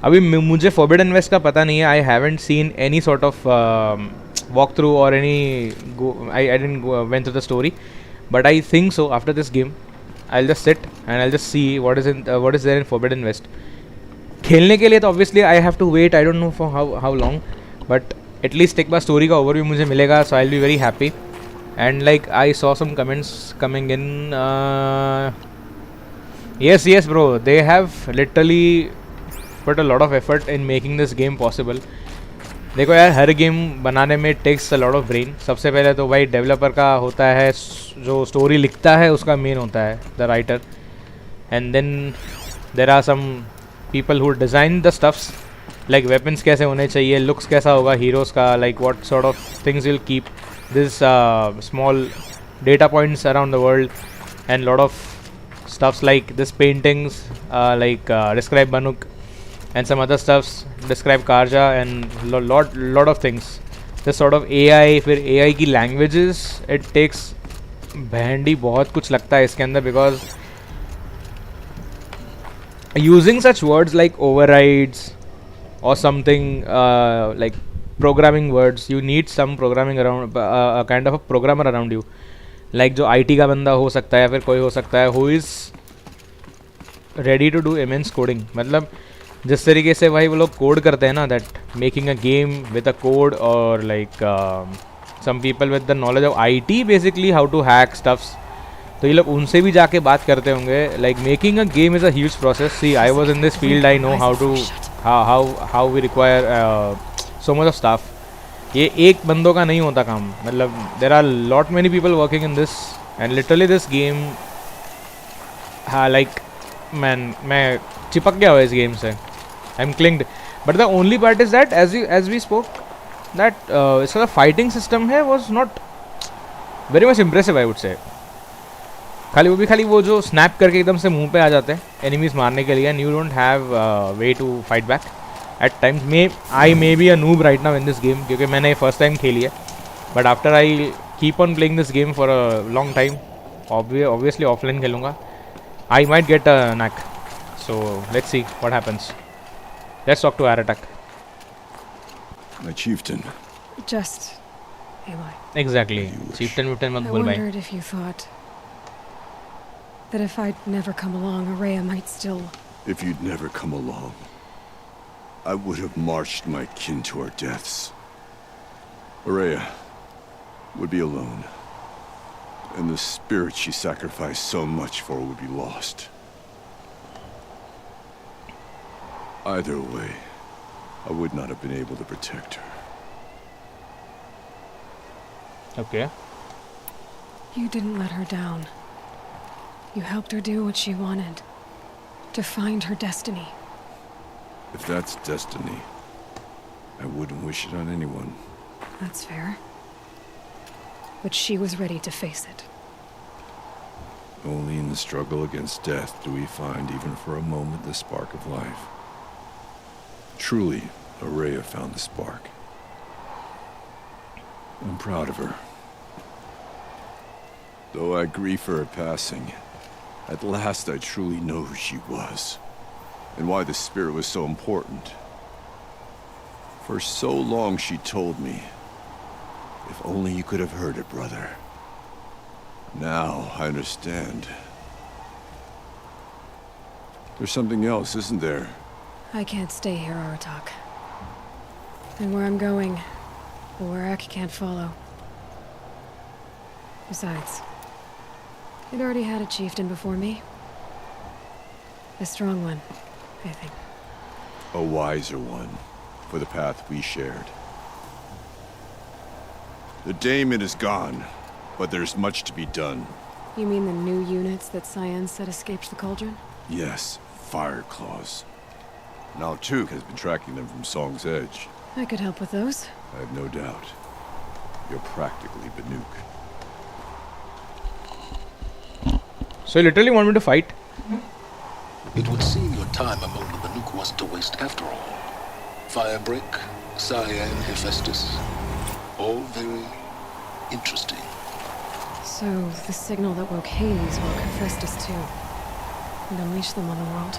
Speaker 1: अभी मुझे फॉरबिडन वेस्ट का पता नहीं है. I haven't seen any sort of walkthrough और any I didn't went through the story, but I think so after this game I will just sit and I will just see what is there in forbidden west. खेलने के लिए तो obviously I have to wait, I don't know for how long, but at least एक बार story का overview मुझे मिलेगा, so I will be very happy. And like I saw some comments coming in. yes bro, they have literally put a lot of effort in making this game possible. देखो यार, हर game बनाने में takes a lot of brain. सबसे पहले तो भाई developer का होता है, जो स्टोरी लिखता है उसका मेन होता है the writer, and then there are some people who design the stuffs, like weapons कैसे होने चाहिए, लुक्स कैसा होगा हीरोज़ का, like what sort of things will keep this small data points around the world, and lot of stuffs like this paintings describe Banuk, and some other stuffs describe Karja, and lot of things. This sort of AI, फिर AI की languages, it takes बहंडी बहुत कुछ लगता है इसके अंदर, because using such words like overrides or something like programming words, you need some programming around, a kind of a programmer around you. Like जो IT का बंदा हो सकता है, या फिर कोई हो सकता है who is ready to do immense coding. मतलब जिस तरीके से भाई वो लोग कोड करते हैं ना, that making a game with a code, और like some people with the knowledge of IT basically how to hack stuffs, तो ये लोग उनसे भी जाके बात करते होंगे. Like making a game is a huge process. See, I was in this field, I know how we require so much of staff. ये एक बंदों का नहीं होता काम. मतलब there are lot many people working in this, and literally this game, हाँ like man, मैं चिपक गया हुआ इस गेम से. I am clinged. But the only part is that as we spoke that इसका जो फाइटिंग सिस्टम है was not very much impressive, I would say. खाली वो जो स्नैप करके एकदम से मुंह पे आ जाते हैं एनिमीज मारने के लिए, and you don't have way to fight back. At times I may be a noob right now in this game, क्योंकि मैंने फर्स्ट टाइम खेली है, but after I keep on playing this game for a long time, obviously offline खेलूँगा, I might get a knack. So let's see what happens. Let's talk to ANTEC.
Speaker 9: My chieftain.
Speaker 3: Just Aloy.
Speaker 1: Exactly. Chieftain मत बोल भाई.
Speaker 3: I wondered if you thought that if I'd never come along, Orea might still...
Speaker 9: If you'd never come along, I would have marched my kin to our deaths. Orea would be alone, and the spirit she sacrificed so much for would be lost. Either way, I would not have been able to protect her.
Speaker 1: Okay.
Speaker 3: You didn't let her down. You helped her do what she wanted. To find her destiny.
Speaker 9: If that's destiny, I wouldn't wish it on anyone.
Speaker 3: That's fair. But she was ready to face it.
Speaker 9: Only in the struggle against death do we find, even for a moment, the spark of life. Truly, Orea found the spark. I'm proud of her. Though I grieve for her passing, at last I truly know who she was, and why the spirit was so important. For so long she told me, if only you could have heard it, brother. Now I understand. There's something else, isn't there?
Speaker 3: I can't stay here, Aratak. And where I'm going, the Werak can't follow. Besides, it already had a chieftain before me. A strong one, I think.
Speaker 9: A wiser one, for the path we shared. The daemon is gone, but there's much to be done.
Speaker 3: You mean the new units that Sylens said escaped the cauldron?
Speaker 9: Yes, fire claws. Now Tuk has been tracking them from Song's Edge.
Speaker 3: I could help with those.
Speaker 9: I have no doubt. You're practically Banuk.
Speaker 1: So you literally want me to fight?
Speaker 2: It would seem your time among the Banuk wasn't a waste after all. Firebreak, Cyan, Hephaestus. All very interesting.
Speaker 3: So, the signal that woke Hades woke Hephaestus too. And unleashed them on the world.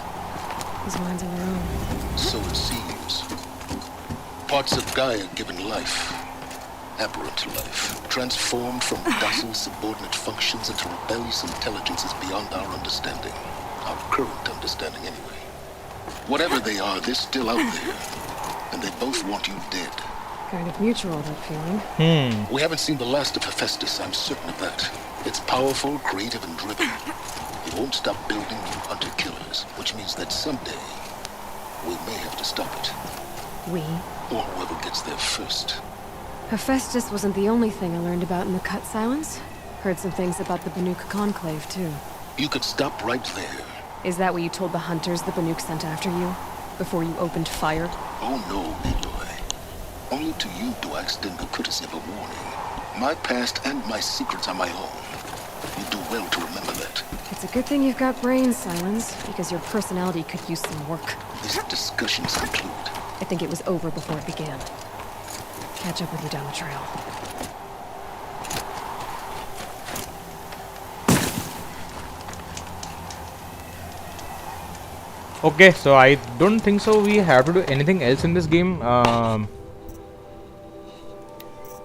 Speaker 3: His minds of their own.
Speaker 2: So it seems. Parts of GAIA given life. Aberrant life. Transformed from docile subordinate functions into rebellious intelligences beyond our understanding. Our current understanding anyway. Whatever they are, they're still out there. And they both want you dead.
Speaker 3: Kind of mutual, that feeling.
Speaker 2: We haven't seen the last of Hephaestus, I'm certain of that. It's powerful, creative, and driven. It won't stop building new hunter-killers, which means that someday, we may have to stop it.
Speaker 3: We?
Speaker 2: Or whoever gets there first.
Speaker 3: Hephaestus wasn't the only thing I learned about in the cut silence. Heard some things about the Banuk conclave, too.
Speaker 2: You could stop right there.
Speaker 3: Is that what you told the hunters the Banuk sent after you? Before you opened fire?
Speaker 2: Oh no, Aloy. Only to you do I extend the courtesy of a warning. My past and my secrets are my own. You do well to remember that.
Speaker 3: It's a good thing you've got brains, Sylens, because your personality could use some work.
Speaker 2: This discussion's concluded.
Speaker 3: I think it was over before it began. Catch up with you down the trail.
Speaker 1: Okay, so I don't think so we have to do anything else in this game.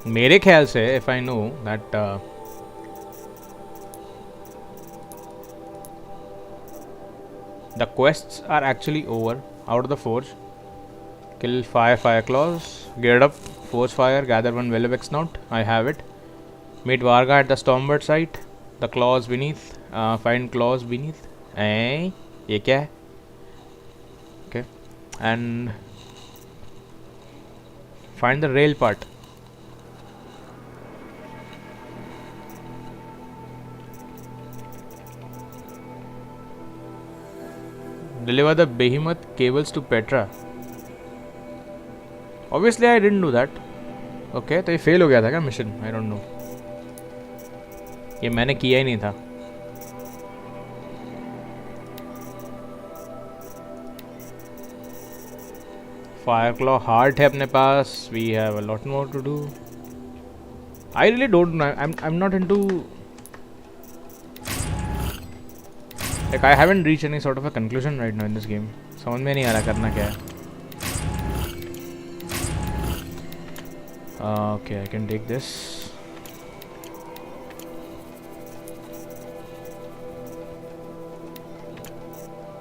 Speaker 1: मेरे ख्याल से, if I know that the quests are actually over. Out of the forge, kill fire claws, geared up, forge fire, gather one Werak snout. I have it. Meet Varga at the Stormbird site. The claws beneath. Find claws beneath. ये क्या है? Okay, and find the rail part. Deliver the behemoth cables to Petra. Obviously I didn't do that. Okay, तो ये fail हो गया था क्या mission? I don't know. ये मैंने किया ही नहीं था. Fireclaw heart है अपने पास. We have a lot more to do. I really don't know. I'm not into. Like I haven't reached any sort of a conclusion right now in this game. समझ में नहीं आ रहा करना क्या है. Okay, I can take this.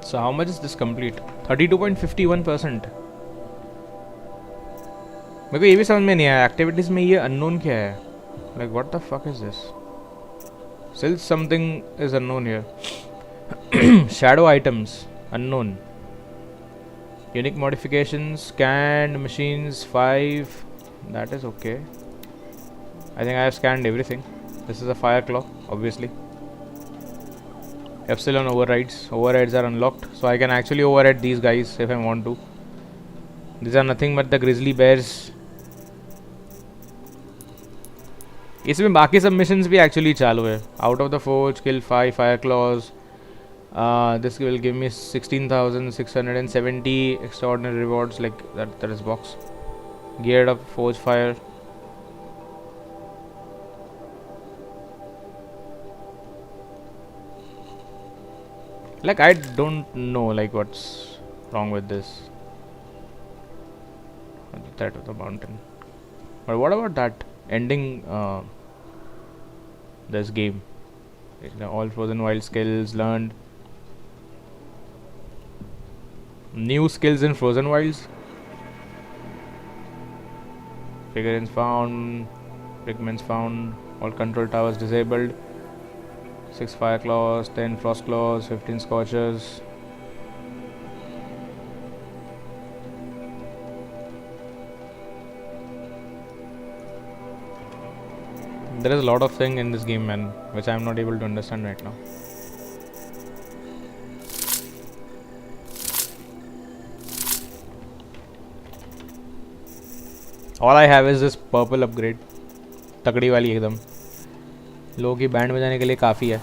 Speaker 1: So how much is this complete? 32.51%. मेरे को ये भी समझ में नहीं आया. Activities में ये unknown क्या है? Like what the fuck is this? Still something is unknown here. Shadow items unknown. Unique modifications, scanned machines 5. That is okay. I think I have scanned everything. This is a fire claw, obviously. Epsilon overrides. Overrides are unlocked, so I can actually override these guys if I want to. These are nothing but the grizzly bears. इसमें बाकी सब missions भी actually चालू है. Out of the forge, kill 5 fire clause. This will give me 16,670 extraordinary rewards, like that is box. Geared up forge fire. Like I don't know like what's wrong with this. That of the mountain. But what about that ending this game? All frozen wild skills learned. New skills in frozen wilds. Figurines found. Pigments found. All control towers disabled. 6 fire claws, 10 frost claws, 15 scorchers. There is a lot of thing in this game, man, which I am not able to understand right now. All I have is this purple upgrade. तकड़ी वाली एकदम. लोगों की band बजाने के लिए काफ़ी है.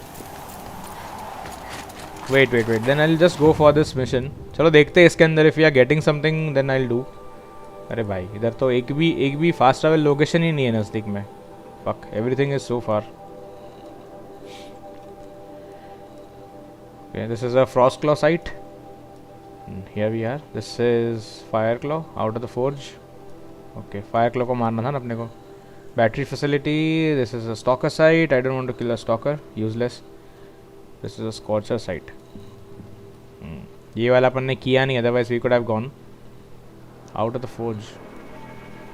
Speaker 1: Wait. Then I'll just go for this mission. चलो देखते हैं इसके अंदर if we are getting something then I'll do. अरे भाई इधर तो एक भी फास्ट ट्रैवल लोकेशन ही नहीं है नज़दीक में. Fuck, everything is so far. Okay, this is a frost claw site. And here we are. This is fire claw out of the forge. Okay, fire claw को मारना था ना अपने को. Battery facility. This is a stalker site. I don't want to kill a stalker. Useless. This is a scorcher site. ये वाला अपन ने किया नहीं, otherwise we could have gone out of the forge.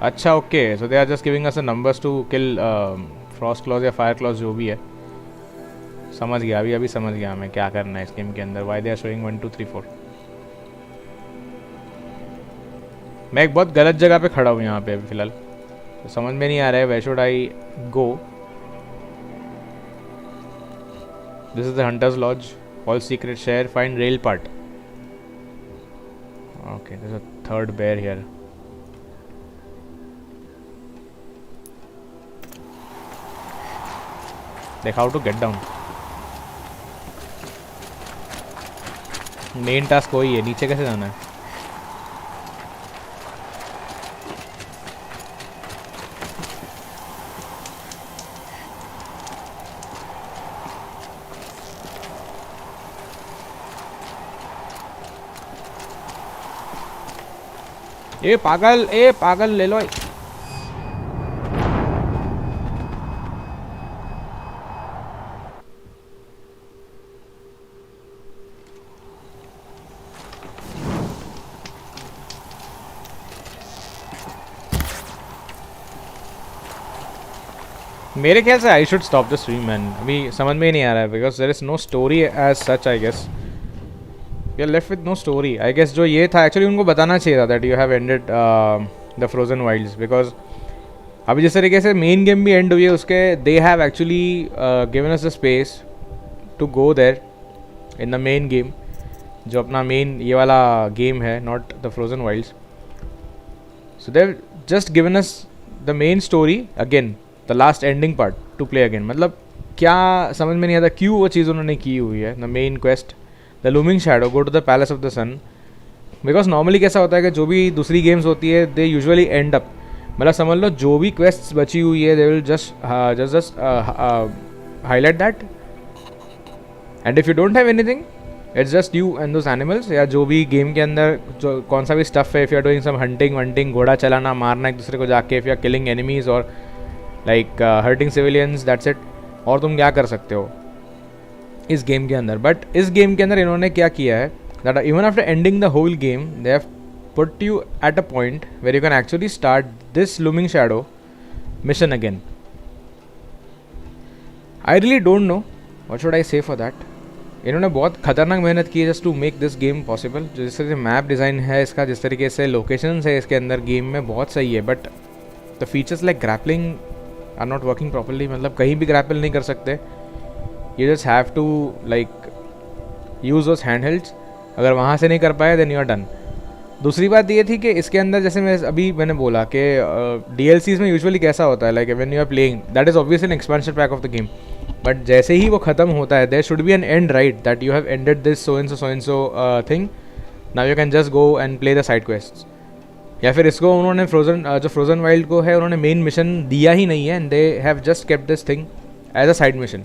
Speaker 1: अच्छा okay, so they are just giving us numbers to kill frost claws या fire claws जो भी है. समझ गया, अभी समझ गया मैं क्या करना है इस गेम के अंदर. Why they are showing 1 2 3 4. मैं एक बहुत गलत जगह पे खड़ा हूँ यहाँ पे अभी फ़िलहाल, तो समझ में नहीं आ रहा है where should I go. This is the hunter's lodge. All secret share. Find rail part. Okay, this is a third bear here. Like how to get down. Main task वही है, नीचे कैसे जाना है. ए पागल ले लो. मेरे ख्याल से I should stop the stream man. अभी समझ में ही नहीं आ रहा है because there is no story as such. I guess we are left with no story. I guess जो ये था एक्चुअली उनको बताना चाहिए था that you have ended the Frozen Wilds, because अभी जिस तरीके से मेन गेम भी एंड हुई है उसके they have actually given us the space to go there in the main game, जो अपना मेन ये वाला गेम है, not the Frozen Wilds. So they have just given us the main story again, the last ending part to play again. मतलब क्या समझ में नहीं आता क्यों वो चीज़ उन्होंने की हुई है. The main quest, the looming shadow, go to the palace of the sun. Because normally कैसा होता है कि जो भी दूसरी गेम्स होती है दे यूजुअली एंड अप, मतलब समझ लो जो भी क्वेस्ट्स बची हुई है they will just highlight that, and if you don't have anything it's just you and those animals, या जो भी गेम के अंदर जो कौन सा भी स्टफ है. If you are doing some hunting, घोड़ा चलाना, मारना एक दूसरे को जाके, if you are killing enemies और like hurting civilians, that's it. और तुम क्या कर सकते हो इस गेम के अंदर. बट इस गेम के अंदर इन्होंने क्या किया है that even after ending the whole game they have put you at a point where you can actually start this looming shadow mission again. I really don't know what should I say for that. इन्होंने बहुत खतरनाक मेहनत की है just to make this game possible. जिस तरह से map design है इसका, जिस तरीके से लोकेशंस है इसके अंदर गेम में, बहुत सही है. But the features like grappling are not working properly. मतलब कहीं भी ग्रैपल नहीं कर सकते. You just have to like use those handhelds. अगर वहाँ से नहीं कर पाए देन यू आर डन. दूसरी बात ये थी कि इसके अंदर जैसे मैंने बोला कि DLCs में यूजुअली कैसा होता है, like when you are playing that is obviously an expansion pack of the game, but जैसे ही वो ख़त्म होता है there should be an end right that you have ended this so and so thing, now you can just go and play the side quests. या फिर इसको उन्होंने जो फ्रोजन वाइल्ड को है उन्होंने मेन मिशन दिया ही नहीं है and they have just kept this thing as a side mission.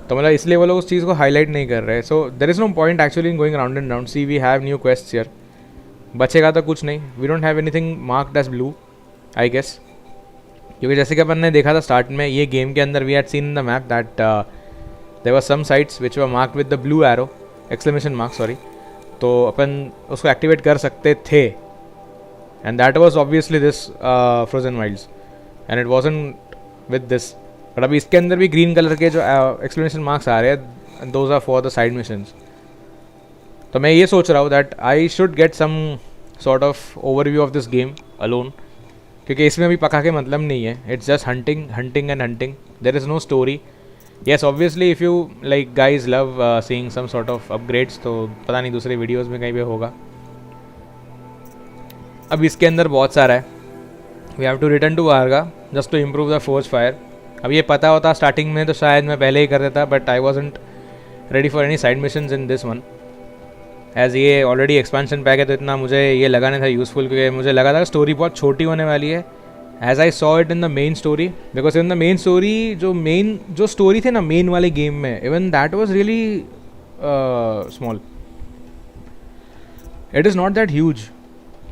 Speaker 1: तो मतलब इसलिए वो लोग उस चीज़ को हाईलाइट नहीं कर रहे. So there is no point actually in going round and round. See we have new quests here. बचेगा तो कुछ नहीं. We don't have anything marked as blue I guess, क्योंकि जैसे कि अपन ने देखा था स्टार्ट में ये गेम के अंदर we had seen in the map that there were some sites which were marked with the blue arrow exclamation mark sorry. तो अपन उसको एक्टिवेट कर सकते थे and that was obviously this Frozen Wilds and it wasn't with this. But अभी इसके अंदर भी ग्रीन कलर के जो एक्सक्लेमेशन मार्क्स आ रहे हैं those are for the side missions. तो मैं ये सोच रहा हूँ that I should get some sort of overview of this game alone, क्योंकि इसमें अभी पका के मतलब नहीं है. It's just hunting and hunting. There is no story. Yes obviously if you like guys love seeing some sort of upgrades तो पता नहीं दूसरे वीडियोज़ में कहीं पे होगा. अब इसके अंदर बहुत सारा है. We have to return to वारगा just to improve the forge fire. अब ये पता होता स्टार्टिंग में तो शायद मैं पहले ही कर देता, but I wasn't ready for any side missions in this one. As ये ऑलरेडी एक्सपेंशन पैक है तो इतना मुझे ये लगा नहीं था यूज़फुल, क्योंकि मुझे लगा था स्टोरी बहुत छोटी होने वाली है. As I saw it in the main story, because in the main story जो स्टोरी थे ना मेन वाले गेम में, even that was really small. It is not that huge.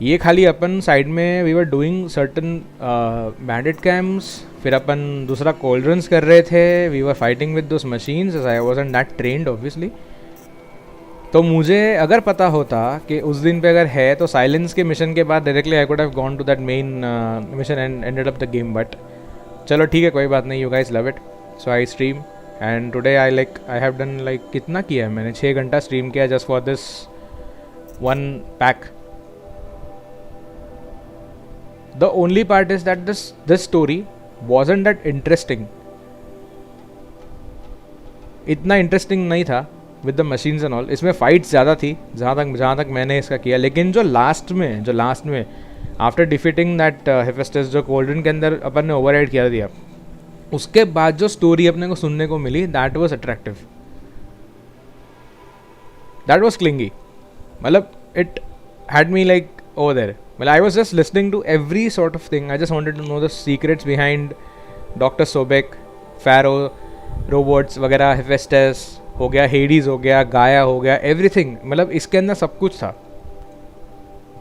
Speaker 1: ये खाली अपन साइड में we were doing certain bandit camps, फिर अपन दूसरा कोल्ड्रंस कर रहे थे, we were fighting with those machines. I wasn't that trained obviously. तो मुझे अगर पता होता कि उस दिन पे अगर है तो साइलेंस के मिशन के बाद directly I could have gone to that main mission and ended up the game. But चलो ठीक है, कोई बात नहीं. You guys love it, so I stream and today I have done कितना किया है मैंने, 6 घंटा स्ट्रीम किया just for this one pack. The only part is that this story wasn't that interesting. इतना इंटरेस्टिंग नहीं था with the machines and all. इसमें फाइट्स ज़्यादा थी जहाँ तक मैंने इसका किया, लेकिन जो लास्ट में आफ्टर डिफीटिंग दैट हेफेस्टस जो कोल्डन के अंदर अपन ने ओवरराइड किया दिया, उसके बाद जो स्टोरी अपने को सुनने को मिली that was attractive, that was clingy. मतलब it had me like over there. Well, I was just listening to every sort of thing. I just wanted to know the secrets behind Dr. Sobek, Pharaoh, robots वगैरह, Hephaestus हो गया, Hades हो गया, GAIA हो गया, everything. मतलब इसके अंदर सब कुछ था.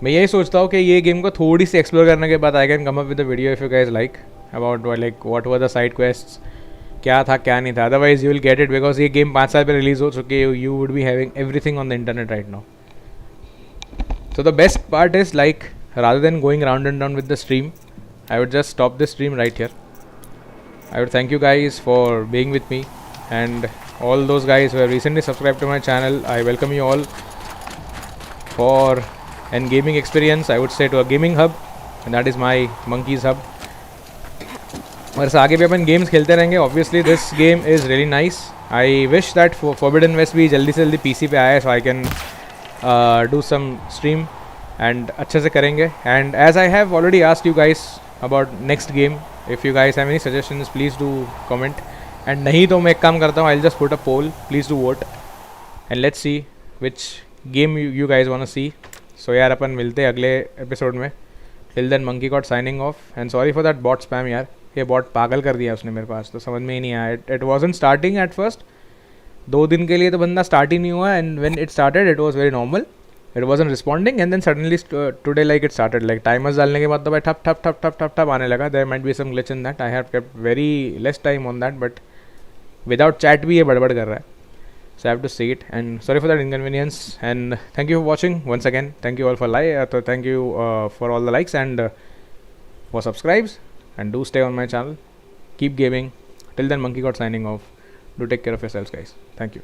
Speaker 1: मैं यही सोचता हूँ कि ये गेम को थोड़ी सी एक्सप्लोर करने के बाद I can come up with a video if you guys like about what were the side quests, क्या था क्या नहीं था. Otherwise you will get it because ये गेम 5 साल पे रिलीज़ हो चुकी है. You would be having everything on the internet right now. So the best part is rather than going round and round with the stream, I would just stop this stream right here. I would thank you guys for being with me, and all those guys who have recently subscribed to my channel, I welcome you all for an gaming experience. I would say to a gaming hub, and that is my Monkey's hub. और इस आगे भी अपन games खेलते रहेंगे. Obviously this game is really nice. I wish that Forbidden West भी जल्दी से जल्दी PC पे आए, so I can do some stream and अच्छे से करेंगे. And as I have already asked you guys about next game, if you guys have any suggestions please do comment. And नहीं तो मैं एक काम करता हूँ, I'll just put a poll, please do vote and let's see which game you guys wanna see. So यार अपन मिलते हैं अगले एपिसोड में. Till then MonkeyGod signing off and sorry for that bot spam यार. ये बॉट पागल कर दिया उसने मेरे पास, तो समझ में ही नहीं आया. It wasn't starting at first. 2 दिन के लिए तो बंदा स्टार्ट ही नहीं हुआ, and when it started it was very normal. It wasn't responding and then suddenly today it started timers डालने के बाद तो भाई ठप आने लगा. There might be some glitch in that. I have kept very less time on that, but without chat भी ये बड़बड़ कर रहा है. So I have to see it and sorry for that inconvenience and thank you for watching once again. Thank you all for thank you for all the likes and for subscribes, and do stay on my channel. Keep gaming. Till then MonkeyGod signing off. Do take care of yourselves guys. Thank you.